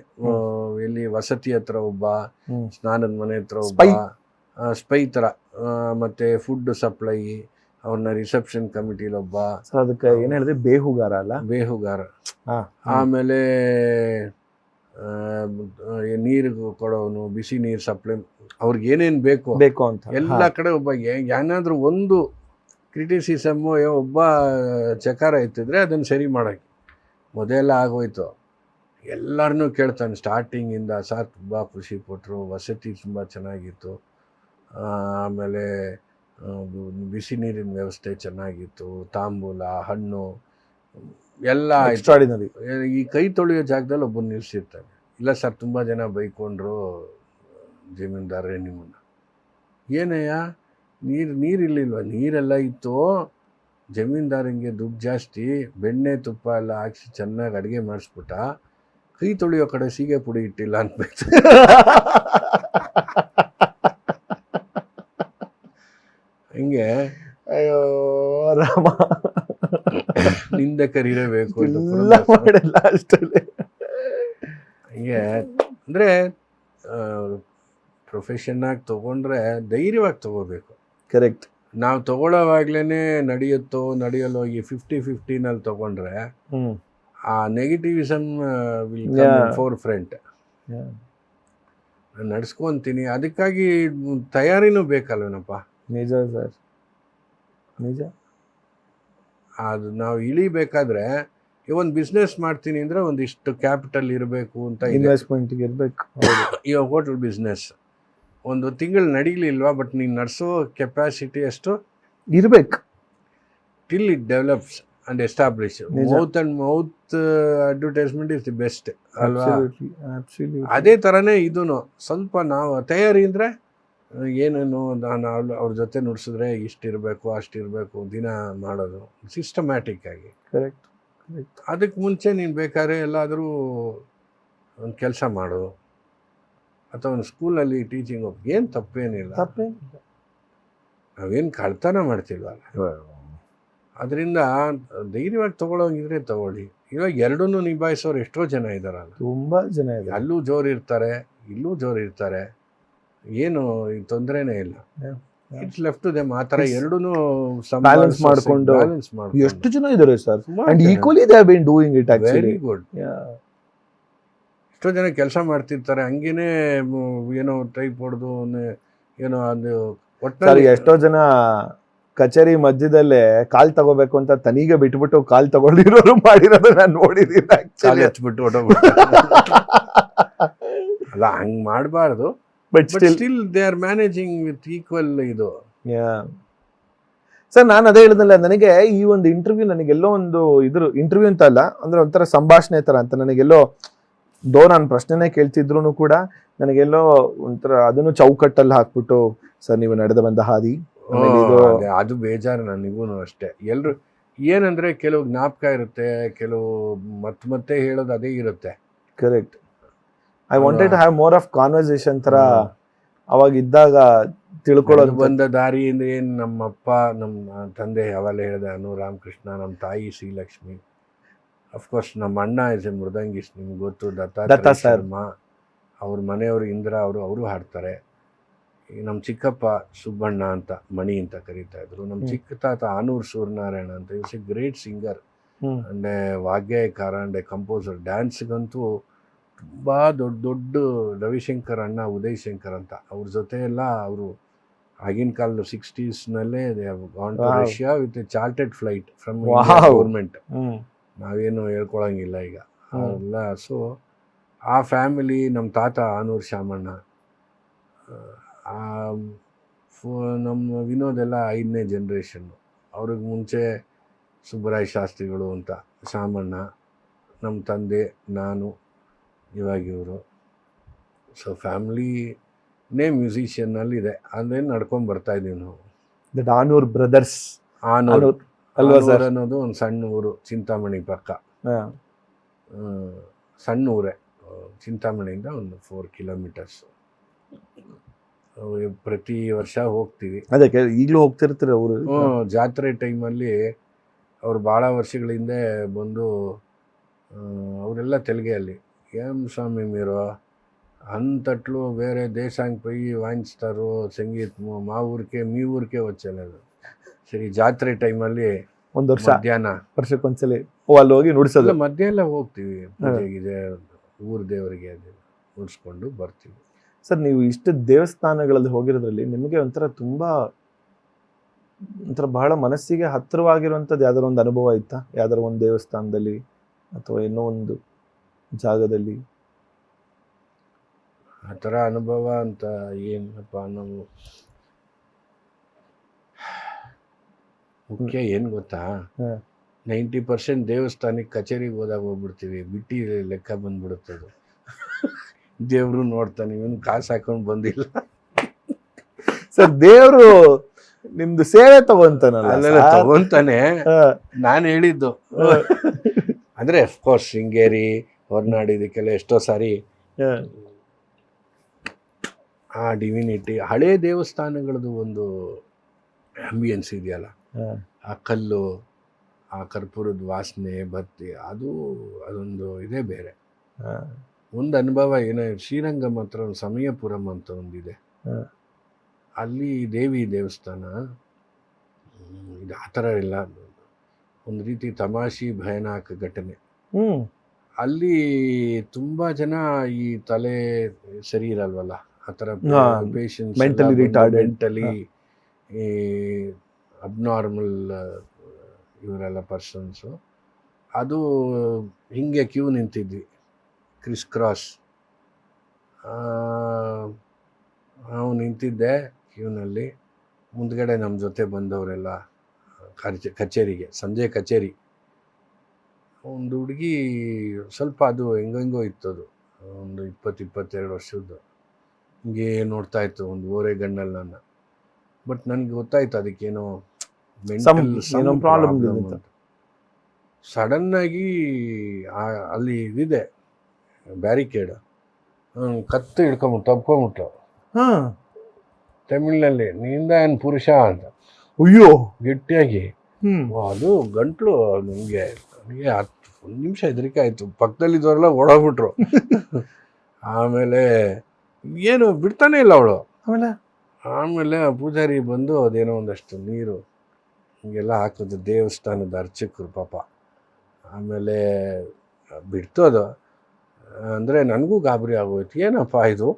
ಎಲ್ಲಿ ವಸತಿ ಹತ್ರ ಒಬ್ಬ, ಸ್ನಾನದ ಮನೆ ಹತ್ರ ಒಬ್ಬ, ಸ್ಪೈ ತರ, ಮತ್ತೆ ಫುಡ್ ಸಪ್ಲೈ, ಅವ್ರನ್ನ ರಿಸೆಪ್ಷನ್ ಕಮಿಟಿಲಿ ಒಬ್ಬ. ಅದಕ್ಕೆ ಏನ್ ಹೇಳಿದ್ರೆ ಬೇಹುಗಾರ ಅಲ್ಲ, ಬೇಹುಗಾರ. ಆಮೇಲೆ ನೀರು ಕೊಡೋನು, ಬಿಸಿ ನೀರು ಸಪ್ಲೈ, ಅವ್ರಿಗೆ ಏನೇನ್ ಬೇಕು ಅಂತ ಎಲ್ಲ ಕಡೆ ಒಬ್ಬ. ಏನಾದ್ರೂ ಒಂದು ಕ್ರಿಟಿಸಿಸಮ್ ಒಬ್ಬ ಚಕಾರ ಎತ್ತಿದ್ರೆ ಅದನ್ನ ಸರಿ ಮಾಡಕ್ಕೆ ಮೊದಲೆಲ್ಲ ಆಗೋಯ್ತು. ಎಲ್ಲರನ್ನೂ ಕೇಳ್ತಾನೆ ಸ್ಟಾರ್ಟಿಂಗಿಂದ. ಸರ್ ತುಂಬ ಖುಷಿ ಪಟ್ಟರು, ವಸತಿ ತುಂಬ ಚೆನ್ನಾಗಿತ್ತು, ಆಮೇಲೆ ಬಿಸಿ ನೀರಿನ ವ್ಯವಸ್ಥೆ ಚೆನ್ನಾಗಿತ್ತು, ತಾಂಬೂಲ, ಹಣ್ಣು ಎಲ್ಲ ಎಕ್ಸ್ಟ್ರಾರ್ಡಿನರಿ. ಈ ಕೈ ತೊಳೆಯೋ ಜಾಗದಲ್ಲಿ ಒಬ್ಬರು ನಿಲ್ಸಿರ್ತಾನೆ. ಇಲ್ಲ ಸರ್ ತುಂಬ ಜನ ಬೈಕೊಂಡ್ರು ಜಮೀನ್ದಾರರೇ ನಿಮ್ಮನ್ನ. ಏನಯ್ಯ ನೀರಿರ್ಲಿಲ್ವ? ನೀರೆಲ್ಲ ಇತ್ತು, ಜಮೀನ್ದಾರಂಗೆ ದುಡ್ಡು ಜಾಸ್ತಿ, ಬೆಣ್ಣೆ ತುಪ್ಪ ಎಲ್ಲ ಹಾಕ್ಸಿ ಚೆನ್ನಾಗಿ ಅಡುಗೆ ಮಾಡಿಸ್ಬಿಟ್ಟ, ಕೈ ತೊಳೆಯೋ ಕಡೆ ಸೀಗೆ ಪುಡಿ ಇಟ್ಟಿಲ್ಲ ಅನ್ಬೇಕು. ಹಿಂಗೆ ಅಯ್ಯೋ ರಾಮ, ನಿಂದಕರಿರಬೇಕು ಅಷ್ಟೇ. ಹಿಂಗೆ ಅಂದರೆ ಪ್ರೊಫೆಷನ್ ಆಗಿ ತೊಗೊಂಡ್ರೆ ಧೈರ್ಯವಾಗಿ ತೊಗೋಬೇಕು. ಕರೆಕ್ಟ್. ನಾವು ತೊಗೊಳ್ಳೋವಾಗ್ಲೇ ನಡೆಯಲ್ಲೋ ಈ 50-50ನಲ್ಲಿ ತೊಗೊಂಡ್ರೆ ಆ ನೆಗೆಟಿವಿಸಮ್ ವಿಲ್ ಕಮ್ ಫೋರ್ ಫ್ರಂಟ್. ನಾನು ನಡ್ಸ್ಕೊತೀನಿ, ಅದಕ್ಕಾಗಿ ತಯಾರಿನೂ ಬೇಕಲ್ವೇನಪ್ಪ. ನಿಜ ಸರ್, ನಿಜ. ಅದು ನಾವು ಇಳಿಬೇಕಾದ್ರೆ ಒಂದು ಬಿಸ್ನೆಸ್ ಮಾಡ್ತೀನಿ ಅಂದರೆ ಒಂದಿಷ್ಟು ಕ್ಯಾಪಿಟಲ್ ಇರಬೇಕು ಅಂತ, ಇನ್ವೆಸ್ಟ್ಮೆಂಟ್ ಇರಬೇಕು. ಇವಾಗ ಹೋಟೆಲ್ ಬಿಸ್ನೆಸ್ ಒಂದು ತಿಂಗಳು ನಡೀಲಿಲ್ವಾ, ಬಟ್ ನೀನು ನಡೆಸೋ ಕೆಪಾಸಿಟಿ ಅಷ್ಟು ಇರಬೇಕು. Till it develops and establish. Mouth and mouth advertisement is the best ಅಲ್ವಾ? ಅದೇ ಥರನೇ ಇದೂ ಸ್ವಲ್ಪ ನಾವು ತಯಾರಿ ಅಂದರೆ ಏನೇನು ನಾನು ಅವ್ರ ಜೊತೆ ನುಡ್ಸಿದ್ರೆ ಇಷ್ಟಿರಬೇಕು ಅಷ್ಟಿರಬೇಕು ದಿನ ಮಾಡೋದು ಸಿಸ್ಟಮ್ಯಾಟಿಕ್ ಆಗಿ. ಕರೆಕ್ಟ್. ಅದಕ್ಕೆ ಮುಂಚೆ ನೀನು ಬೇಕಾದ್ರೆ ಎಲ್ಲಾದರೂ ಒಂದು ಕೆಲಸ ಮಾಡು, ಅಥವಾ ಒಂದು ಸ್ಕೂಲಲ್ಲಿ ಟೀಚಿಂಗ್ ಏನು ತಪ್ಪೇನಿಲ್ಲ. ನಾವೇನು ಕಳ್ತನ ಮಾಡ್ತಿಲ್ವಲ್ಲ, ಅದರಿಂದ ಧೈರ್ಯವಾಗಿ ತೊಗೊಳೋಂಗಿದ್ರೆ ತಗೊಳ್ಳಿ. ಇವಾಗ ಎರಡನ್ನೂ ನಿಭಾಯಿಸೋರು ಎಷ್ಟೋ ಜನ ಇದ್ದಾರಲ್ಲ, ತುಂಬ ಜನ ಇದೆ. ಅಲ್ಲೂ ಜೋರು ಇರ್ತಾರೆ, ಇಲ್ಲೂ ಜೋರು ಇರ್ತಾರೆ, ಏನು ತೊಂದರೆನೇ ಇಲ್ಲ. It's left to them. ಆ ಥರ ಎರಡೂ ಬ್ಯಾಲೆನ್ಸ್ ಮಾಡಿಕೊಂಡು ಎಷ್ಟು ಜನ ಇದ್ದಾರೆ sir, and equally they have been doing it actually. Very good. ಎಷ್ಟೋ ಜನ ಕೆಲಸ ಮಾಡ್ತಿರ್ತಾರೆ, ಹಂಗೇನೆ ಏನೋ ಟೈಪ್ ಹೊಡೆದು ಏನೋ ಅದು ಒಟ್ಟಾರೆ. ಎಷ್ಟೋ ಜನ ಕಚೇರಿ ಮಧ್ಯದಲ್ಲೇ ಕಾಲ್ ತಗೋಬೇಕು ಅಂತ ತನಿಗೆ ಬಿಟ್ಬಿಟ್ಟು ಕಾಲ್ ತಗೊಂಡಿರೋರು ಮಾಡಿರೋದು ನಾನು ನೋಡಿದ್ದೀನಿ. ಹಚ್ಬಿಟ್ಟು ಅಲ್ಲ, ಹಂಗ್ ಮಾಡಬಾರ್ದು. But still they are managing with equal ಇದು. ಸರ್ ನಾನು ಅದೇ ಹೇಳಿದ್ನಲ್ಲ, ನನಗೆ ಈ ಒಂದು ಇಂಟರ್ವ್ಯೂ ನನಗೆಲ್ಲೋ ಒಂದು ಇದ್ರ ಇಂಟರ್ವ್ಯೂ ಅಂತ ಅಲ್ಲ, ಅಂದ್ರೆ ಒಂಥರ ಸಂಭಾಷಣೆ ತರ ಅಂತ ನನಗೆಲ್ಲೋ ನಾನು ಪ್ರಶ್ನೆನೇ ಕೇಳ್ತಿದ್ರು ಕೂಡ ನನಗೆಲ್ಲೋ ಒಂಥರ ಅದನ್ನು ಚೌಕಟ್ಟಲ್ಲಿ ಹಾಕ್ಬಿಟ್ಟು ಸರ್ ನೀವು ನಡೆದು ಬಂದ ಹಾದಿ ಅದು ಬೇಜಾರು ನನಗೂ ಅಷ್ಟೇ. ಎಲ್ರು ಏನಂದ್ರೆ ಕೆಲವು ಜ್ಞಾಪಕ ಇರುತ್ತೆ, ಕೆಲವು ಮತ್ತೆ ಹೇಳೋದು ಅದೇ ಇರುತ್ತೆ. Correct. I wanted to have more of conversation ತರ ಅವಾಗ ಇದ್ದಾಗ ತಿಳ್ಕೊಳ್ಳೋದು. ಬಂದ ದಾರಿಯಿಂದ ಏನು ನಮ್ಮಪ್ಪ ನಮ್ಮ ತಂದೆ ಯಾವಾಗಲೇ ಹೇಳಿದೆ, ರಾಮಕೃಷ್ಣ, ನಮ್ಮ ತಾಯಿ ಶ್ರೀಲಕ್ಷ್ಮಿ, ಅಫ್ಕೋರ್ಸ್ ನಮ್ಮ ಅಣ್ಣ ಇಸ್ ಎ ಮೃದಂಗಿಸ್ಟ್, ನಿಮ್ಗೆ ಗೊತ್ತು, ದತ್ತ ಶರ್ಮಾ, ಅವ್ರ ಮನೆಯವರು ಇಂದ್ರ ಅವರು ಹಾಡ್ತಾರೆ. ನಮ್ಮ ಚಿಕ್ಕಪ್ಪ ಸುಬ್ಬಣ್ಣ ಅಂತ, ಮಣಿ ಅಂತ ಕರೀತಾ ಇದ್ರು. ನಮ್ಮ ಚಿಕ್ಕ ತಾತ ಆನೂರ್ ಸೂರ್ಯನಾರಾಯಣ ಅಂತ, is a great singer and ವಾಗ್ಗೇಯಕಾರ ಅಂಡ್ ಕಂಪೋಸರ್. ಡ್ಯಾನ್ಸ್ಗಂತೂ ತುಂಬ ದೊಡ್ಡ ರವಿಶಂಕರ್ ಅಣ್ಣ ಉದಯ್ ಶಂಕರ್ ಅಂತ, ಅವ್ರ ಜೊತೆ ಎಲ್ಲ ಅವರು ಆಗಿನ ಕಾಲದ 60s they gone to Wow. Russia with a chartered flight from Wow. Government. Hmm ನಾವೇನು ಹೇಳ್ಕೊಳಂಗಿಲ್ಲ ಈಗ ಅಲ್ಲ. ಸೊ ಆ ಫ್ಯಾಮಿಲಿ, ನಮ್ಮ ತಾತ ಆನೂರು ಶಾಮಣ್ಣ, ಆ, ನಮ್ಮ ವಿನೋದ್ ಎಲ್ಲ 5ನೇ ಜನ್ರೇಷನ್ನು. ಅವ್ರಿಗೆ ಮುಂಚೆ ಸುಬ್ಬರಾಯ ಶಾಸ್ತ್ರಿಗಳು ಅಂತ ಶಾಮಣ್ಣ, ನಮ್ಮ ತಂದೆ, ನಾನು, ಇವಾಗ ಇವರು. ಸೊ ಫ್ಯಾಮ್ಲಿನೇ ಮ್ಯೂಸಿಷಿಯನ್ನಲ್ಲಿದೆ, ಅದೇನು ನಡ್ಕೊಂಡು ಬರ್ತಾಯಿದ್ದೀವಿ ನಾವು. ದ ಡಾನೂರ್ ಬ್ರದರ್ಸ್ ಆನೂರು ಅಲ್ವಾ ಸರ್? ಅನ್ನೋದು ಒಂದು ಸಣ್ಣ ಊರು, ಚಿಂತಾಮಣಿ ಪಕ್ಕ. ಸಣ್ಣ ಊರೇ, ಚಿಂತಾಮಣಿಯಿಂದ ಒಂದು 4 ಕಿಲೋಮೀಟರ್ಸ್. ಪ್ರತಿ ವರ್ಷ ಹೋಗ್ತೀವಿ. ಅದಕ್ಕೆ ಈಗಲೂ ಹೋಗ್ತಿರ್ತೀರ ಅವರು? ಜಾತ್ರೆ ಟೈಮಲ್ಲಿ ಅವ್ರು ಭಾಳ ವರ್ಷಗಳ ಹಿಂದೆ ಬಂದು, ಅವರೆಲ್ಲ ತೆಲುಗೆಯಲ್ಲಿ, ఏం స్వామి మీరు అంతట్లు వేరే దేశానికి పోయి వాయించుతారు సంగీతము, మా ఊరికే మీ ఊరికే వచ్చేలేదు. ಸರಿ, ಜಾತ್ರೆ ಟೈಮಲ್ಲಿ ಒಂದು ವರ್ಷ ಮಧ್ಯಾಹ್ನ, ವರ್ಷಕ್ಕೊಂದ್ಸಲಿ ಅಲ್ಲಿ ಹೋಗಿ ನುಡಿಸೋದು? ಮಧ್ಯಾಹ್ನ ಹೋಗ್ತೀವಿ ಪೂಜೆಗಿದೆ, ಊರ ದೇವರಿಗೆ ಅದು ನುಡಿಸ್ಕೊಂಡು ಬರ್ತೀವಿ. ಸರ್, ನೀವು ಇಷ್ಟು ದೇವಸ್ಥಾನಗಳಲ್ಲಿ ಹೋಗಿರೋದ್ರಲ್ಲಿ ನಿಮಗೆ ಒಂಥರ ಬಹಳ ಮನಸ್ಸಿಗೆ ಹತ್ತಿರವಾಗಿರುವಂಥದ್ದು ಯಾವ್ದಾರ ಒಂದು ಅನುಭವ ಇತ್ತಾ? ಯಾವ್ದಾರ ಒಂದು ದೇವಸ್ಥಾನದಲ್ಲಿ ಅಥವಾ ಏನೋ ಒಂದು ಜಾಗದಲ್ಲಿ? ಆ ಥರ ಅನುಭವ ಅಂತ ಏನಪ್ಪ, ನಾವು ಮುಖ್ಯ ಏನು ಗೊತ್ತಾ, 90% ದೇವಸ್ಥಾನಕ್ಕೆ ಕಚೇರಿಗೆ ಹೋದಾಗ ಹೋಗ್ಬಿಡ್ತೀವಿ, ಬಿಟ್ಟು ಲೆಕ್ಕ ಬಂದ್ಬಿಡುತ್ತದು. ದೇವರು ನೋಡ್ತಾನೆ, ಇವನು ಕಾಸು ಹಾಕೊಂಡು ಬಂದಿಲ್ಲ. ಸರ್, ದೇವರು ನಿಮ್ದು ಸೇವೆ ತಗೊಂತಾನಲ್ಲ? ಅಲ್ಲೆಲ್ಲ ತಗೊಂತಾನೆ. ನಾನು ಹೇಳಿದ್ದು ಅಂದರೆ ಅಫ್ಕೋರ್ಸ್ ಶೃಂಗೇರಿ, ಹೊರನಾಡು, ಇದಕ್ಕೆಲ್ಲ ಎಷ್ಟೋ ಸಾರಿ ಆ ಡಿವಿನಿಟಿ, ಹಳೇ ದೇವಸ್ಥಾನಗಳದ್ದು ಒಂದು ಆಂಬಿಯನ್ಸ್ ಇದೆಯಲ್ಲ, ಆ ಕಲ್ಲು, ಆ ಕರ್ಪೂರದ ವಾಸನೆ, ಬತ್ತಿ, ಅದೊಂದು ಇದೇ ಬೇರೆ. ಒಂದು ಅನುಭವ ಏನೋ, ಶ್ರೀರಂಗಂ ಹತ್ರ ಒಂದು ಸಮಯಪುರಂ ಅಂತ ಒಂದಿದೆ, ಅಲ್ಲಿ ದೇವಿ ದೇವಸ್ಥಾನ. ಇದು ಆ ಥರ ಇಲ್ಲ, ಒಂದು ರೀತಿ ತಮಾಷೆ ಭಯಾನಕ ಘಟನೆ. ಅಲ್ಲಿ ತುಂಬ ಜನ ಈ ತಲೆ ಸರಿ ಇರಲ್ವಲ್ಲ, ಆ ಥರ ಪೇಷಂಟ್ಸ್, ಮೆಂಟಲಿ ಅಬ್ನಾರ್ಮಲ್ ಇವರೆಲ್ಲ ಪರ್ಸನ್ಸು. ಅದು ಹಿಂಗೆ ಕ್ಯೂ ನಿಂತಿದ್ವಿ, ಕ್ರಿಸ್ ಕ್ರಾಸ್. ನಾವು ನಿಂತಿದ್ದೆ ಕ್ಯೂನಲ್ಲಿ, ಮುಂದ್ಗಡೆ ನಮ್ಮ ಜೊತೆ ಬಂದವರೆಲ್ಲ ಕಚೇರಿಗೆ, ಸಂಜೆ ಕಚೇರಿ. ಒಂದು ಹುಡುಗಿ ಸ್ವಲ್ಪ ಅದು ಹೆಂಗೋ ಇತ್ತದು, ಒಂದು 20-22 ವರ್ಷದ್ದು, ಹಿಂಗೆ ನೋಡ್ತಾ ಇತ್ತು ಒಂದು ಓರೆ ಗಣ್ಣಲ್ಲಿ ನನ್ನ. ಬಟ್ ನನಗೆ ಗೊತ್ತಾಯ್ತು ಅದಕ್ಕೇನೋ ಮೆಂಟಲ್ ಪ್ರಾಬ್ಲಮ್ ಅಂತ. ಸಡನ್ನಾಗಿ ಅಲ್ಲಿ ಇದಿದೆ ಬ್ಯಾರಿಕೇಡ್, ಕತ್ತು ಹಿಡ್ಕೊಂಬಿಟ್ಟು ತಪ್ಕೊಂಬಿಟ್ಲು ತಮಿಳ್ನಲ್ಲಿ, ನಿಂದ ಏನು ಪುರುಷ ಅಂತ. ಅಯ್ಯೋ, ಗಟ್ಟಿಯಾಗಿ. ಅದು ಗಂಟ್ಲು ನನಗೆ 1 ನಿಮಿಷ ಹೆದರಿಕೆ ಆಯಿತು. ಪಕ್ಕದಲ್ಲಿದ್ದವರೆಲ್ಲ ಓಡೋಗ್ಬಿಟ್ರು. ಆಮೇಲೆ ಏನು ಬಿಡ್ತಾನೆ ಇಲ್ಲ ಅವಳು. ಆಮೇಲೆ ಪೂಜಾರಿ ಬಂದು ಅದೇನೋ ಒಂದಷ್ಟು ನೀರು ಹಿಂಗೆಲ್ಲ ಹಾಕೋದು, ದೇವಸ್ಥಾನದ ಅರ್ಚಕರು ಪಾಪ. ಆಮೇಲೆ ಬಿಡ್ತು ಅದು. ಅಂದರೆ ನನಗೂ ಗಾಬರಿ ಆಗೋಯ್ತು, ಏನಪ್ಪ ಇದು.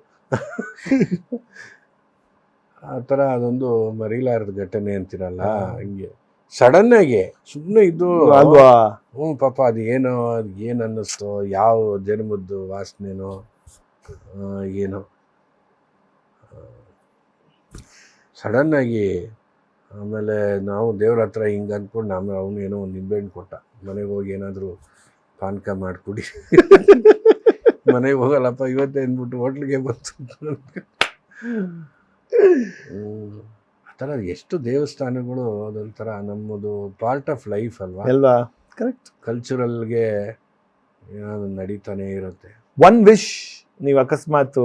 ಆ ಥರ ಅದೊಂದು ಮರೀಲಾರದ ಘಟನೆ ಅಂತೀರಲ್ಲ, ಹಿಂಗೆ ಸಡನ್ನಾಗಿ ಸುಮ್ಮನೆ ಇದ್ದು ಅಲ್ವಾ? ಪಾಪ ಅದು ಏನು ಅನ್ನಿಸ್ತೋ, ಯಾವ ಜನ್ಮದ್ದು ವಾಸನೆನೋ ಏನೋ ಸಡನ್ನಾಗಿ. ಆಮೇಲೆ ನಾವು ದೇವ್ರ ಹತ್ರ ಹಿಂಗೆ ಅಂದ್ಕೊಂಡು, ಆಮೇಲೆ ಅವನು ಏನೋ ಒಂದು ನಿಂಬೆಹಣ್ಣು ಕೊಟ್ಟ, ಮನೆಗೆ ಹೋಗಿ ಏನಾದರೂ ಪಾನಕ ಮಾಡಿಕೊಡಿ. ಮನೆಗೆ ಹೋಗಲ್ಲಪ್ಪ ಇವತ್ತೇ ಅಂದ್ಬಿಟ್ಟು ಹೋಟ್ಲಿಗೆ ಬಂತು. ಆ ಥರ ಎಷ್ಟು ದೇವಸ್ಥಾನಗಳು, ಅದೊಂಥರ ನಮ್ಮದು ಪಾರ್ಟ್ ಆಫ್ ಲೈಫ್ ಅಲ್ವಾ? ಕರೆಕ್ಟ್. ಕಲ್ಚರಲ್ಗೆ ಏನಾದ್ರು ನಡೀತಾನೆ ಇರುತ್ತೆ. ಒನ್ ವಿಶ್ ನೀವು ಅಕಸ್ಮಾತ್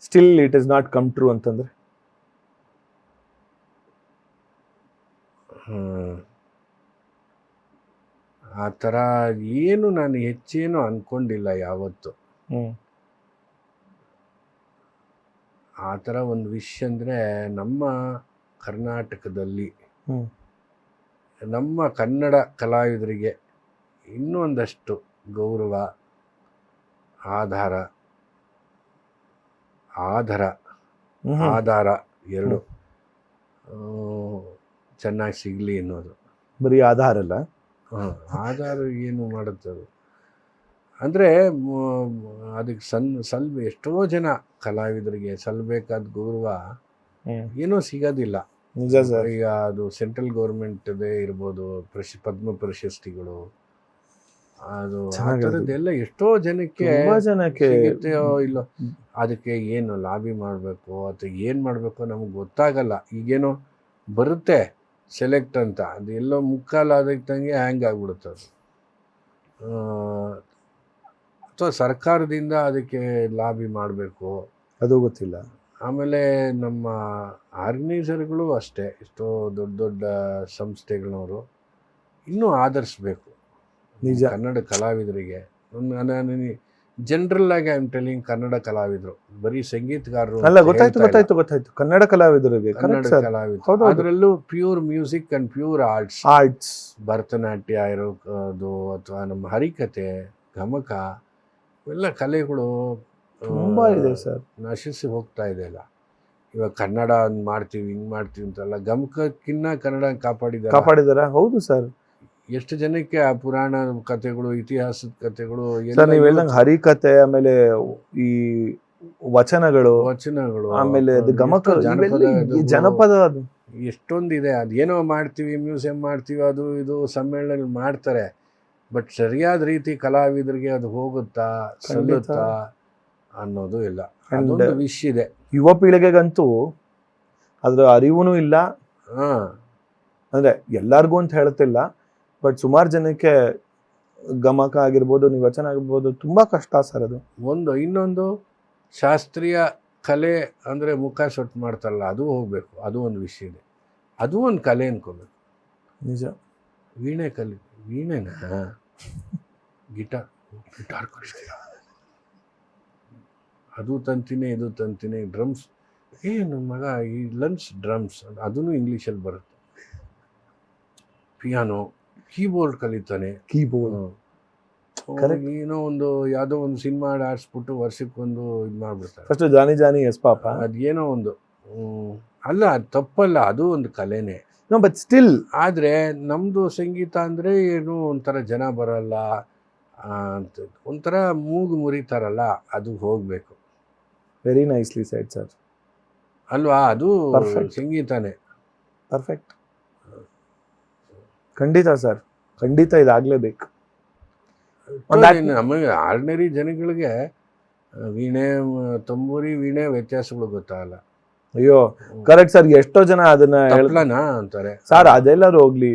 still it is not come true ಅಂತಂದ್ರೆ? ಆ ಥರ ಏನು ನಾನು ಹೆಚ್ಚೇನು ಅಂದ್ಕೊಂಡಿಲ್ಲ ಯಾವತ್ತು. ಆ ಥರ ಒಂದು ವಿಷ್ ಅಂದರೆ, ನಮ್ಮ ಕರ್ನಾಟಕದಲ್ಲಿ ನಮ್ಮ ಕನ್ನಡ ಕಲಾವಿದರಿಗೆ ಇನ್ನೊಂದಷ್ಟು ಗೌರವ, ಆಧಾರ 2 ಚೆನ್ನಾಗಿ ಸಿಗಲಿ ಅನ್ನೋದು. ಬರೀ ಆಧಾರ ಅಲ್ಲ. ಆಧಾರ ಏನು ಮಾಡುತ್ತೆ ಅದು ಅಂದರೆ ಅದಕ್ಕೆ ಎಷ್ಟೋ ಜನ ಕಲಾವಿದರಿಗೆ ಸಲ್ಲಬೇಕಾದ ಗೌರವ ಏನೂ ಸಿಗೋದಿಲ್ಲ. ನಿಜ ಸರ್. ಈಗ ಅದು ಸೆಂಟ್ರಲ್ ಗೌರ್ಮೆಂಟ್ದೇ ಇರ್ಬೋದು, ಪದ್ಮ ಪ್ರಶಸ್ತಿಗಳು, ಅದು ಆ ಥರದ್ದೆಲ್ಲ ಎಷ್ಟೋ ಜನಕ್ಕೆ ಸಿಗುತ್ತೆಯೋ ಇಲ್ಲೋ, ಅದಕ್ಕೆ ಏನು ಲಾಬಿ ಮಾಡಬೇಕು ಅಥವಾ ಏನು ಮಾಡಬೇಕು ನಮಗೆ ಗೊತ್ತಾಗಲ್ಲ. ಈಗೇನೋ ಬರುತ್ತೆ ಸೆಲೆಕ್ಟ್ ಅಂತ, ಅದು ಎಲ್ಲೋ ಮುಕ್ಕಾಲು ಅದಕ್ಕೆ ಹ್ಯಾಂಗ್ ಆಗ್ಬಿಡುತ್ತೆ ಅದು. ಅಥವಾ ಸರ್ಕಾರದಿಂದ ಅದಕ್ಕೆ ಲಾಬಿ ಮಾಡಬೇಕು, ಅದು ಗೊತ್ತಿಲ್ಲ. ಆಮೇಲೆ ನಮ್ಮ ಆರ್ಗನೈಸರ್ಗಳು ಅಷ್ಟೇ, ಎಷ್ಟೋ ದೊಡ್ಡ ದೊಡ್ಡ ಸಂಸ್ಥೆಗಳವರು ಇನ್ನೂ ಆಧರಿಸ್ಬೇಕು ನಿಜ. ಕನ್ನಡ ಕಲಾವಿದರಿಗೆ. ನಾನು ಜನರಲ್ ಆಗಿ ಐ ಆಮ್ ಟೆಲಿಂಗ್, ಕನ್ನಡ ಕಲಾವಿದರು ಬರೀ ಸಂಗೀತಗಾರರು ಅಲ್ಲ, ಗೊತ್ತಾಯ್ತು. ಕನ್ನಡ ಕಲಾವಿದರಿಗೆ, ಕನ್ನಡ ಕಲಾವಿದರು, ಅದರಲ್ಲೂ pure music and pure arts, Bharatanatyam ಇರೋದು ಅಥವಾ ನಮ್ಮ ಹರಿಕತೆ, ಗಮಕ, ಇವೆಲ್ಲ ಕಲೆಗಳು ತುಂಬಾ ಇದೆ ಸರ್, ನಶಿಸಿ ಹೋಗ್ತಾ ಇದೆ ಅಲ್ಲ. ಇವಾಗ ಕನ್ನಡ ಮಾಡ್ತೀವಿ ಹಿಂಗ್ ಮಾಡ್ತೀವಿ ಅಂತೆಲ್ಲ, ಗಮಕಕ್ಕಿನ್ನ ಕನ್ನಡ ಕಾಪಾಡಿದಾರ. ಹೌದು ಸರ್. ಎಷ್ಟು ಜನಕ್ಕೆ ಆ ಪುರಾಣ ಕಥೆಗಳು, ಇತಿಹಾಸದ ಕಥೆಗಳು, ನೀವು ಹೇಳ್ದಂಗೆ ಹರಿಕತೆ, ಆಮೇಲೆ ಈ ವಚನಗಳು, ಆಮೇಲೆ ಅದು ಗಮಕ, ಜನಪದ, ಅದು ಎಷ್ಟೊಂದಿದೆ. ಅದೇನೋ ಮಾಡ್ತೀವಿ, ಮ್ಯೂಸಿಯಂ ಮಾಡ್ತೀವಿ, ಅದು ಇದು ಸಮ್ಮೇಳನ ಮಾಡ್ತಾರೆ, ಬಟ್ ಸರಿಯಾದ ರೀತಿ ಕಲಾವಿದರಿಗೆ ಅದು ಹೋಗುತ್ತಾ, ಸಲ್ಲುತ್ತಾ ಅನ್ನೋದು ಇಲ್ಲ. ಅದೊಂದು ವಿಷಯ ಇದೆ. ಯುವ ಪೀಳಿಗೆಗಂತೂ ಅದ್ರ ಅರಿವು ಇಲ್ಲ. ಅಂದ್ರೆ ಎಲ್ಲಾರ್ಗು ಅಂತ ಹೇಳ್ತಿಲ್ಲ, ಬಟ್ ಸುಮಾರು ಜನಕ್ಕೆ ಗಮಕ ಆಗಿರ್ಬೋದು, ವಚನ ಆಗಿರ್ಬೋದು, ತುಂಬಾ ಕಷ್ಟ ಸರ್ ಅದು. ಇನ್ನೊಂದು ಶಾಸ್ತ್ರೀಯ ಕಲೆ ಅಂದ್ರೆ ಮುಖ ಸೊಟ್ಟು ಮಾಡ್ತಾರಲ್ಲ, ಅದು ಹೋಗ್ಬೇಕು. ಅದು ಒಂದು ವಿಷಯ ಇದೆ, ಅದು ಒಂದು ಕಲೆ ಅನ್ಕೋಬೇಕು. ನಿಜ. ವೀಣೆ ಕಲಿ, ವೀಣೆನಾ, ಗಿಟಾರ್ ಕಲಿಸ್ತೀರ, ಅದು ತಂತಿನೇ ಇದು ತಂತಿನೇ, ಡ್ರಮ್ಸ್, ನನ್ನ ಮಗ ಈ ಲನ್ಸ್ ಡ್ರಮ್ಸ್, ಅದೂ ಇಂಗ್ಲೀಷಲ್ಲಿ ಬರುತ್ತೆ. ಪಿಯಾನೋ, ಕೀಬೋರ್ಡ್ ಕಲಿತಾನೆ, ಏನೋ ಒಂದು ಯಾವುದೋ ಒಂದು ಸಿನಿಮಾ ಆಡಿಸ್ಬಿಟ್ಟು ವರ್ಷಕ್ಕೊಂದು ಇದು ಮಾಡ್ಬಿಡ್ತಾರೆ. ಫಸ್ಟ್ ಜಾನಿ ಎಸ್ ಪಾಪ, ಅದೇನೋ ಒಂದು ಅಲ್ಲ, ಅದು ತಪ್ಪಲ್ಲ, ಅದು ಒಂದು ಕಲೆನೇ. ಬಟ್ ಸ್ಟಿಲ್, ಆದರೆ ನಮ್ಮದು ಸಂಗೀತ ಅಂದರೆ ಏನು ಒಂಥರ ಜನ ಬರಲ್ಲ ಅಂತ, ಒಂಥರ ಮೂಗು ಮುರಿತಾರಲ್ಲ, ಅದು ಹೋಗಬೇಕು. ವೆರಿ ನೈಸ್ಲಿ ಸೈಡ್ ಸರ್, ಅಲ್ವಾ? ಅದು ಸಂಗೀತನೇ. ಪರ್ಫೆಕ್ಟ್. ಖಂಡಿತ ಸರ್, ಖಂಡಿತ ಇದಾಗಲೇಬೇಕು. ನಮಗೆ ಆರ್ಡಿನರಿ ಜನಗಳಿಗೆ ವೀಣೆ, ತಂಬೂರಿ, ವೀಣೆ ವ್ಯತ್ಯಾಸಗಳು ಗೊತ್ತಾಗಲ್ಲ. ಅಯ್ಯೋ ಕರೆಕ್ಟ್ ಸರ್. ಎಷ್ಟೋ ಜನ ಅದನ್ನ ಅಂತಾರೆ ಸರ್. ಅದೆಲ್ಲರೂ ಹೋಗ್ಲಿ,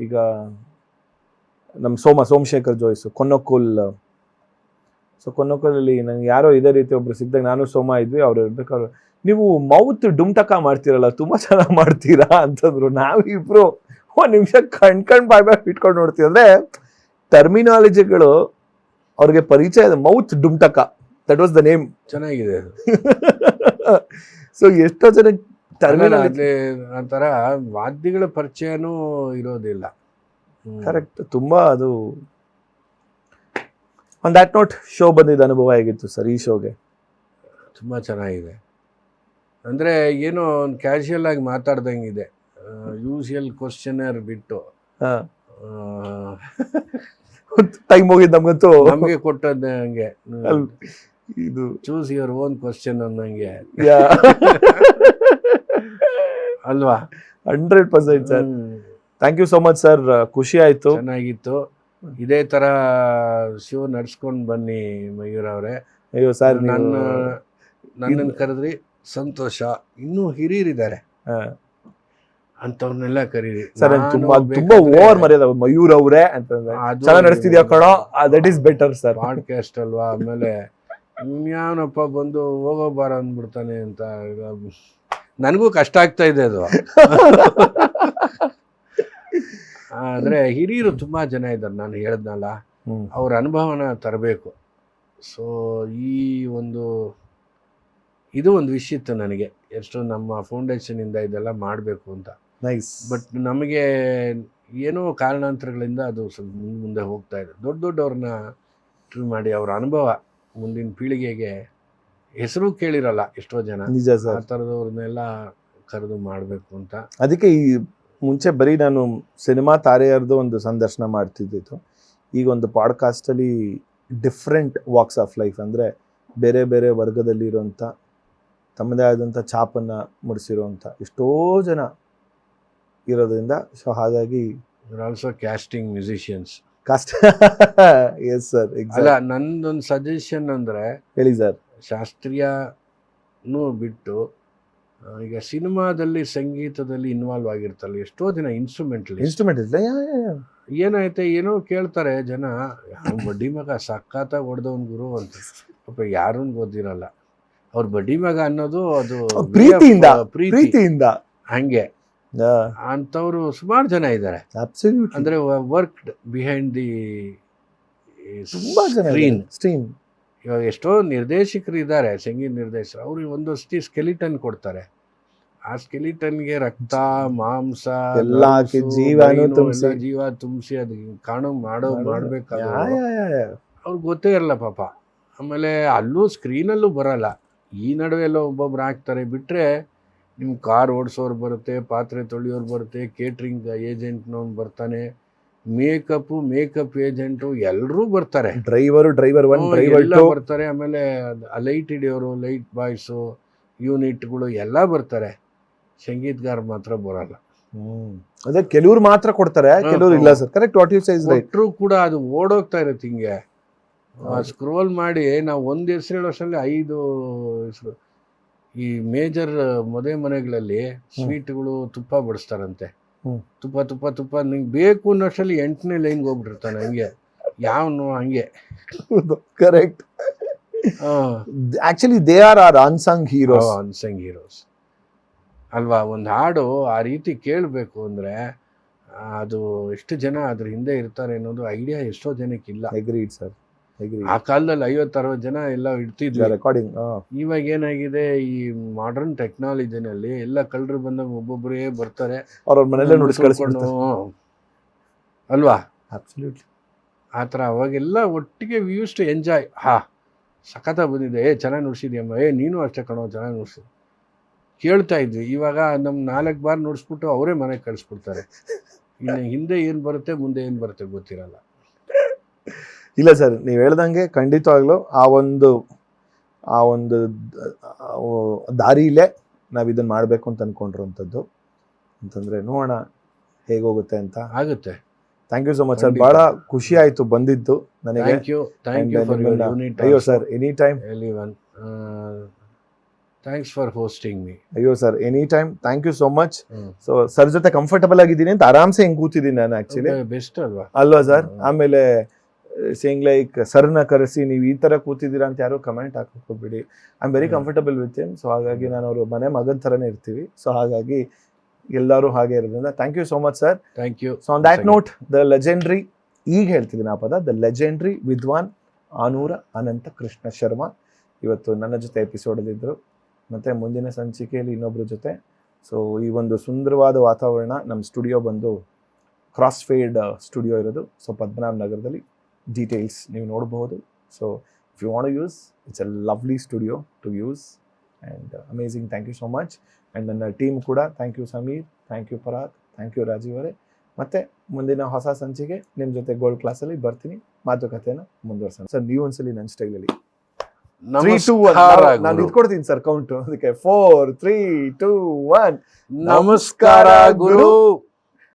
ಈಗ ನಮ್ಮ ಸೋಮಶೇಖರ್ ಜೋಯ್ಸು ಕೊನ್ನೊಕ್ಕೂಲ್. ಸೊ ಕೊನ್ನೊಕ್ಕೂಲಲ್ಲಿ ನಂಗೆ ಯಾರೋ ಇದೇ ರೀತಿ ಒಬ್ರು ಸಿಕ್ಕಿದಾಗ, ನಾನು ಸೋಮ ಇದ್ವಿ, ಅವ್ರು ಇರ್ಬೇಕಾದ್ರು, ನೀವು ಮೌತ್ ಡುಮ್ಟಕ ಮಾಡ್ತೀರಲ್ಲ, ತುಂಬಾ ಚೆನ್ನಾಗಿ ಮಾಡ್ತೀರಾ ಅಂತಂದ್ರು. ನಾವಿಬ್ರು ಒಂದ್ ನಿಮಿಷ ಕಣ್ ಬಾಯ್ ಇಟ್ಕೊಂಡು ನೋಡ್ತೀವಿ. ಅಂದ್ರೆ ಟರ್ಮಿನಾಲಜಿಗಳು ಅವ್ರಿಗೆ ಪರಿಚಯ ಇದೆ. ಮೌತ್ ಡುಮ್ಟಕ, ದಟ್ ವಾಸ್ ದ ನೇಮ್. ಚೆನ್ನಾಗಿದೆ. ಸೊ ಎಷ್ಟೋ ಜನ ಟರ್ಮಿನಾಲಜಿ ಒಂಥರ ವಾದ್ಯಗಳ ಪರಿಚಯನೂ ಇರೋದಿಲ್ಲ. ಕರೆಕ್ಟ್. ತುಂಬಾ ಅದು ಆನ್ ದಟ್ ನೋಟ್ ಶೋ ಬಂದಿದ್ದ ಅನುಭವ ಹೇಗಿತ್ತು ಸರ್? ಈ ಶೋಗೆ ತುಂಬ ಚೆನ್ನಾಗಿದೆ. ಅಂದರೆ ಏನೋ ಒಂದು ಕ್ಯಾಶುಯಲ್ ಆಗಿ ಮಾತಾಡ್ದಂಗಿದೆ, ಯೂಶುವಲ್ ಕ್ವಶನರ್ ಬಿಟ್ಟು. ಟೈಮ್ ಹೋಗಿದ್ದು ನಮ್ಗಂತೂ, ನಮಗೆ ಕೊಟ್ಟದ್ದೇ ಹಂಗೆ, ಇದು ಚೂಸ್ ಯುವರ್ ಓನ್ ಕ್ವಶನ್ ಅನ್ನಂಗೆ ಅಲ್ವಾ? 100% sir. Thank you so much sir, ಖುಷಿ ಆಯ್ತು, ಚೆನ್ನಾಗಿತ್ತು. ಇದೇ ತರ ಶೋ ನಡ್ಸ್ಕೊಂಡು ಬನ್ನಿ ಮಯೂರ್ ಅವರೇ. ಅಯ್ಯೋ ಸರ್, ನನ್ನನ್ನು ಕರೆದ್ರಿ, ಸಂತೋಷ. ಇನ್ನೂ ಹಿರಿಯರಿದ್ದಾರೆ, ಅಂತವ್ರನ್ನೆಲ್ಲ ಕರೀರಿ ಸರ್. ತುಂಬಾ ಓವರ್ ಮರ್ಯಾದ ಮಯೂರ್ ಅವರೇ ಅಂತ ಚೆನ್ನಾಗಿ ನಡೆಸ್ತಿದ್ಯಾ ಕಣೋ, that is better sir. Podcast ಅಲ್ವಾ? ಆಮೇಲೆ ಇನ್ಯಾವನಪ್ಪ ಬಂದು ಹೋಗೋ ಬಾರ ಅಂದ್ಬಿಡ್ತಾನೆ ಅಂತ ನನಗೂ ಕಷ್ಟ ಆಗ್ತಾ ಇದೆ ಅದು. ಆದರೆ ಹಿರಿಯರು ತುಂಬ ಜನ ಇದ್ದಾರೆ, ನಾನು ಹೇಳ್ದನಲ್ಲ, ಅವ್ರ ಅನುಭವನ ತರಬೇಕು. ಸೊ ಇದು ಒಂದು ವಿಷಯ ಇತ್ತು ನನಗೆ, ಎಷ್ಟು ನಮ್ಮ ಫೌಂಡೇಶನಿಂದ ಇದೆಲ್ಲ ಮಾಡಬೇಕು ಅಂತ. ಬಟ್ ನಮಗೆ ಏನೋ ಕಾರಣಾಂತರಗಳಿಂದ ಅದು ಸ್ವಲ್ಪ ಮುಂದೆ ಹೋಗ್ತಾ ಇದೆ. ದೊಡ್ಡವ್ರನ್ನ ಟ್ರೀ ಮಾಡಿ ಅವ್ರ ಅನುಭವ ಮುಂದಿನ ಪೀಳಿಗೆಗೆ ಹೆಸರು ಕೇಳಿರಲ್ಲ ಎಷ್ಟೋ ಜನ, ಆ ಥರದವ್ರನ್ನೆಲ್ಲ ಕರೆದು ಮಾಡಬೇಕು ಅಂತ. ಅದಕ್ಕೆ ಈ ಮುಂಚೆ ಬರೀ ನಾನು ಸಿನಿಮಾ ತಾರೆಯರ್ದು ಒಂದು ಸಂದರ್ಶನ ಮಾಡ್ತಿದ್ದಿತ್ತು. ಈಗ ಒಂದು ಪಾಡ್ಕಾಸ್ಟಲ್ಲಿ ಡಿಫ್ರೆಂಟ್ ವಾಕ್ಸ್ ಆಫ್ ಲೈಫ್, ಅಂದರೆ ಬೇರೆ ಬೇರೆ ವರ್ಗದಲ್ಲಿರುವಂಥ ತಮ್ಮದೇ ಆದಂಥ ಛಾಪನ್ನು ಮೂಡಿಸಿರುವಂಥ ಎಷ್ಟೋ ಜನ ಇರೋದ್ರಿಂದ, ಸೊ ಹಾಗಾಗಿ also casting musicians. Caste yes sir, ಅಲ್ಲ, ನಂದೊಂದು ಸಜೆಷನ್ ಅಂದರೆ, ಹೇಳಿ ಸರ್. ಶಾಸ್ತ್ರೀಯನೂ ಬಿಟ್ಟು ಈಗ ಸಿನಿಮಾದಲ್ಲಿ ಸಂಗೀತದಲ್ಲಿ ಇನ್ವಾಲ್ವ್ ಆಗಿರ್ತಾರಲ್ಲ ಎಷ್ಟೋ ಜನ ಇನ್ಸ್ಟ್ರೂಮೆಂಟ್ ಇಲ್ಲ, ಏನಾಯ್ತೆ ಏನೋ ಕೇಳ್ತಾರೆ ಜನ, ಬಡ್ಡಿ ಮಗ ಸಖತ್ತಾಗಿ ಹೊಡೆದವನ್ ಗುರು ಅಂತ. ಪಾಪ ಯಾರನ್ನು ಗೊತ್ತಿರಲ್ಲ, ಅವ್ರ ಬಡ್ಡಿ ಮಗ ಅನ್ನೋದು ಅದು ಪ್ರೀತಿಯಿಂದ ಹಂಗೆ ಅಂಥವ್ರು ಸುಮಾರು ಜನ ಇದ್ದಾರೆ. ಅಂದ್ರೆ ವರ್ಕ್ಡ್ ಬಿಹೈಂಡ್ ದಿ ಸ್ಕ್ರೀನ್. ಇವಾಗ ಎಷ್ಟೋ ನಿರ್ದೇಶಕರು ಇದ್ದಾರೆ, ಸಂಗೀತ ನಿರ್ದೇಶಕರು, ಅವ್ರಿಗೆ ಒಂದಷ್ಟು ಸ್ಕೆಲಿಟನ್ ಕೊಡ್ತಾರೆ. ಆ ಸ್ಕೆಲಿಟನ್ಗೆ ರಕ್ತ ಮಾಂಸ ಎಲ್ಲ ಜೀವ ತುಂಬಿಸಿ ಅದು ಮಾಡ್ಬೇಕಾದ್ರೆ ಅವ್ರಿಗೆ ಗೊತ್ತೇ ಇರಲ್ಲ ಪಾಪ. ಆಮೇಲೆ ಅಲ್ಲೂ ಸ್ಕ್ರೀನಲ್ಲೂ ಬರಲ್ಲ. ಈ ನಡುವೆ ಎಲ್ಲ ಒಬ್ಬೊಬ್ರು ಹಾಕ್ತಾರೆ, ಬಿಟ್ಟರೆ ನಿಮ್ಮ ಕಾರ್ ಓಡಿಸೋರು ಬರುತ್ತೆ, ಪಾತ್ರೆ ತೊಳೆಯೋರು ಬರುತ್ತೆ, ಕೇಟ್ರಿಂಗ್ ಏಜೆಂಟ್ನವ್ನು ಬರ್ತಾನೆ, ಮೇಕಪ್ ಏಜೆಂಟು ಎಲ್ಲರೂ ಬರ್ತಾರೆ, ಡ್ರೈವರ್ ಎಲ್ಲ ಬರ್ತಾರೆ. ಆಮೇಲೆ ಲೈಟ್ ಹಿಡಿಯೋರು, ಲೈಟ್ ಬಾಯ್ಸು, ಯೂನಿಟ್ಗಳು ಎಲ್ಲ ಬರ್ತಾರೆ. ಸಂಗೀತಗಾರ ಮಾತ್ರ ಬರಲ್ಲ. ಅದೇ ಕೆಲವ್ರು ಮಾತ್ರ ಕೊಡ್ತಾರೆ, ಕೆಲವ್ರು ಇಲ್ಲ sir. Correct, what you say is right. ಕೊಟ್ಟರು ಕೂಡ ಅದು ಓಡೋಗ್ತಾ ಇರುತ್ತೆ ಹಿಂಗೆ. ಸ್ಕ್ರೋಲ್ ಮಾಡಿ ನಾವು ಒಂದು ಹೆಸರು ಹೇಳೋಷ್ಟರಲ್ಲಿ 5 ಹೆಸರು. ಈ ಮೇಜರ್ ಮದುವೆ ಮನೆಗಳಲ್ಲಿ ಸ್ವೀಟ್ಗಳು ತುಪ್ಪ ಬಡಿಸ್ತಾರಂತೆ. ತುಪ್ಪ ನಿಂಗೆ ಬೇಕು ಅನ್ನೋಷ್ಟರಲ್ಲಿ 8ನೇ ಲೈನ್ಗೆ ಹೋಗ್ಬಿಟ್ಟಿರ್ತಾನೆ ಹಂಗೆ, ಯಾವನು ಹಂಗೆ. Correct. Actually they are are unsung heroes ಅಲ್ವಾ. ಒಂದು ಹಾಡು ಆ ರೀತಿ ಕೇಳಬೇಕು ಅಂದರೆ ಅದು ಎಷ್ಟು ಜನ ಅದ್ರ ಹಿಂದೆ ಇರ್ತಾರೆ ಅನ್ನೋದು ಐಡಿಯಾ ಎಷ್ಟೋ ಜನಕ್ಕಿಲ್ಲ. Agreed sir. ಆ ಕಾಲದಲ್ಲಿ 50-60 ಜನ ಎಲ್ಲ ಇಡ್ತಿದ್ವಿ ರೆಕಾರ್ಡಿಂಗ್. ಇವಾಗ ಏನಾಗಿದೆ, ಈ ಮಾಡರ್ನ್ ಟೆಕ್ನಾಲಜಿನಲ್ಲಿ ಎಲ್ಲ ಕಳ್ಳರು ಬಂದಾಗ ಒಬ್ಬೊಬ್ಬರೇ ಬರ್ತಾರೆ, ಅವ್ರ ಮನೆಯಲ್ಲೇ ನುಡಿಸ್ಕೊಂಡು ಅಲ್ವಾ. ಅಬ್ಸಲ್ಯೂಟ್ಲಿ ಆ ಥರ ಅವಾಗೆಲ್ಲ ಒಟ್ಟಿಗೆ ವಿ ಯೂಸ್ ಟು ಎಂಜಾಯ್. ಸಖತ ಬಂದಿದೆ, ಚೆನ್ನಾಗಿ ನುಡಿಸಿದ್ಯಮ್ಮ, ನೀನು ಅಷ್ಟೇ ಕಣೋ ಚೆನ್ನಾಗಿ ನುಡಿಸಿ ಕೇಳ್ತಾ ಇದ್ವಿ. ಇವಾಗ ನಮ್ಮ 4 ಬಾರ್ ನುಡಿಸ್ಬಿಟ್ಟು ಅವರೇ ಮನೆಗೆ ಕಳಿಸ್ಬಿಡ್ತಾರೆ. ಇನ್ನು ಹಿಂದೆ ಏನು ಬರುತ್ತೆ ಮುಂದೆ ಏನು ಬರುತ್ತೆ ಗೊತ್ತಿರಲ್ಲ. ಇಲ್ಲ ಸರ್, ನೀವು ಹೇಳ್ದಂಗೆ ಖಂಡಿತವಾಗ್ಲೂ ಆ ಒಂದು ದಾರಿಲೇ ನಾವು ಇದನ್ನ ಮಾಡಬೇಕು ಅಂತ ಅನ್ಕೊಂಡಿರೋಂಥದ್ದು. ಅಂತಂದ್ರೆ ನೋಡೋಣ ಹೇಗೋಗುತ್ತೆ ಅಂತ. ಆಗುತ್ತೆ. Thank you so much sir, ಬಹಳ ಖುಷಿ ಆಯ್ತು ಬಂದಿದ್ದು ನನಗೆ. ಅಯ್ಯೋ sir, anytime. Thanks for hosting me. ಅಯ್ಯೋ sir, anytime. Thank you so much. So sir ಜೊತೆ ಕಂಫರ್ಟಬಲ್ ಆಗಿದ್ದೀನಿ ಅಂತ ಆರಾಮ್ಸೆ ಹಿಂಗೆ ಕೂತಿದ್ದೀನಿ ನಾನು. ಆಕ್ಚುಲಿ ಬೆಸ್ಟ್ ಅಲ್ವಾ ಸರ್. ಆಮೇಲೆ ಸೇಯಿಂಗ್ ಲೈಕ್ ಸರ್ನ ಕರೆಸಿ ನೀವು ಈ ತರ ಕೂತಿದ್ದೀರಾ ಅಂತ ಯಾರು ಕಮೆಂಟ್ ಹಾಕೋಬಿಡಿ. I am very comfortable with him. So ಹಾಗಾಗಿ ನಾನು ಅವ್ರ ಮನೆ ಮಗನ ಥರನೇ ಇರ್ತೀವಿ. ಸೊ ಹಾಗಾಗಿ ಎಲ್ಲರೂ ಹಾಗೆ ಇರೋದ್ರಿಂದ thank you so much sir. Thank you. So on that note, the legendary, ಈಗ ಹೇಳ್ತಿದ್ದೀನಿ ಆ ಪದ, ದ ಲೆಜೆಂಡ್ರಿ ವಿದ್ವಾನ್ ಆನೂರ ಅನಂತ ಕೃಷ್ಣ ಶರ್ಮಾ ಇವತ್ತು ನನ್ನ ಜೊತೆ ಎಪಿಸೋಡಲ್ಲಿದ್ದರು. ಮತ್ತು ಮುಂದಿನ ಸಂಚಿಕೆಯಲ್ಲಿ ಇನ್ನೊಬ್ಬರ ಜೊತೆ. ಸೊ ಈ ಒಂದು ಸುಂದರವಾದ ವಾತಾವರಣ, ನಮ್ಮ ಸ್ಟುಡಿಯೋ ಬಂದು ಕ್ರಾಸ್ಫೇಡ್ ಸ್ಟುಡಿಯೋ ಇರೋದು. ಸೊ ಪದ್ಮನಾಭ ನಗರದಲ್ಲಿ. ಡೀಟೇಲ್ಸ್ ನೀವು ನೋಡಬಹುದು. So if you want to use, it's a lovely studio to use and amazing. Thank you so much. And ನನ್ನ ಟೀಮ್ ಕೂಡ thank you Sameer, thank you Parag, thank you Rajeev ಅವರೇ. ಮತ್ತು ಮುಂದಿನ ಹೊಸ ಸಂಚಿಕೆ ನಿಮ್ಮ ಜೊತೆ ಗೋಲ್ಡ್ ಕ್ಲಾಸಲ್ಲಿ ಬರ್ತೀನಿ, ಮಾತುಕತೆಯನ್ನು ಮುಂದುವರ್ಸೋಣ. ಸರ್ ನೀವು ಒಂದ್ಸಲಿ ನನ್ನ ಸ್ಟೈಲಲ್ಲಿ 3, 2, 1 ನಾನು ಇಟ್ಕೊಡ್ತೀನಿ ಸರ್ ಕೌಂಟು. ಅದಕ್ಕೆ 4, 3, 2, 1. ನಮಸ್ಕಾರ ಗುರು.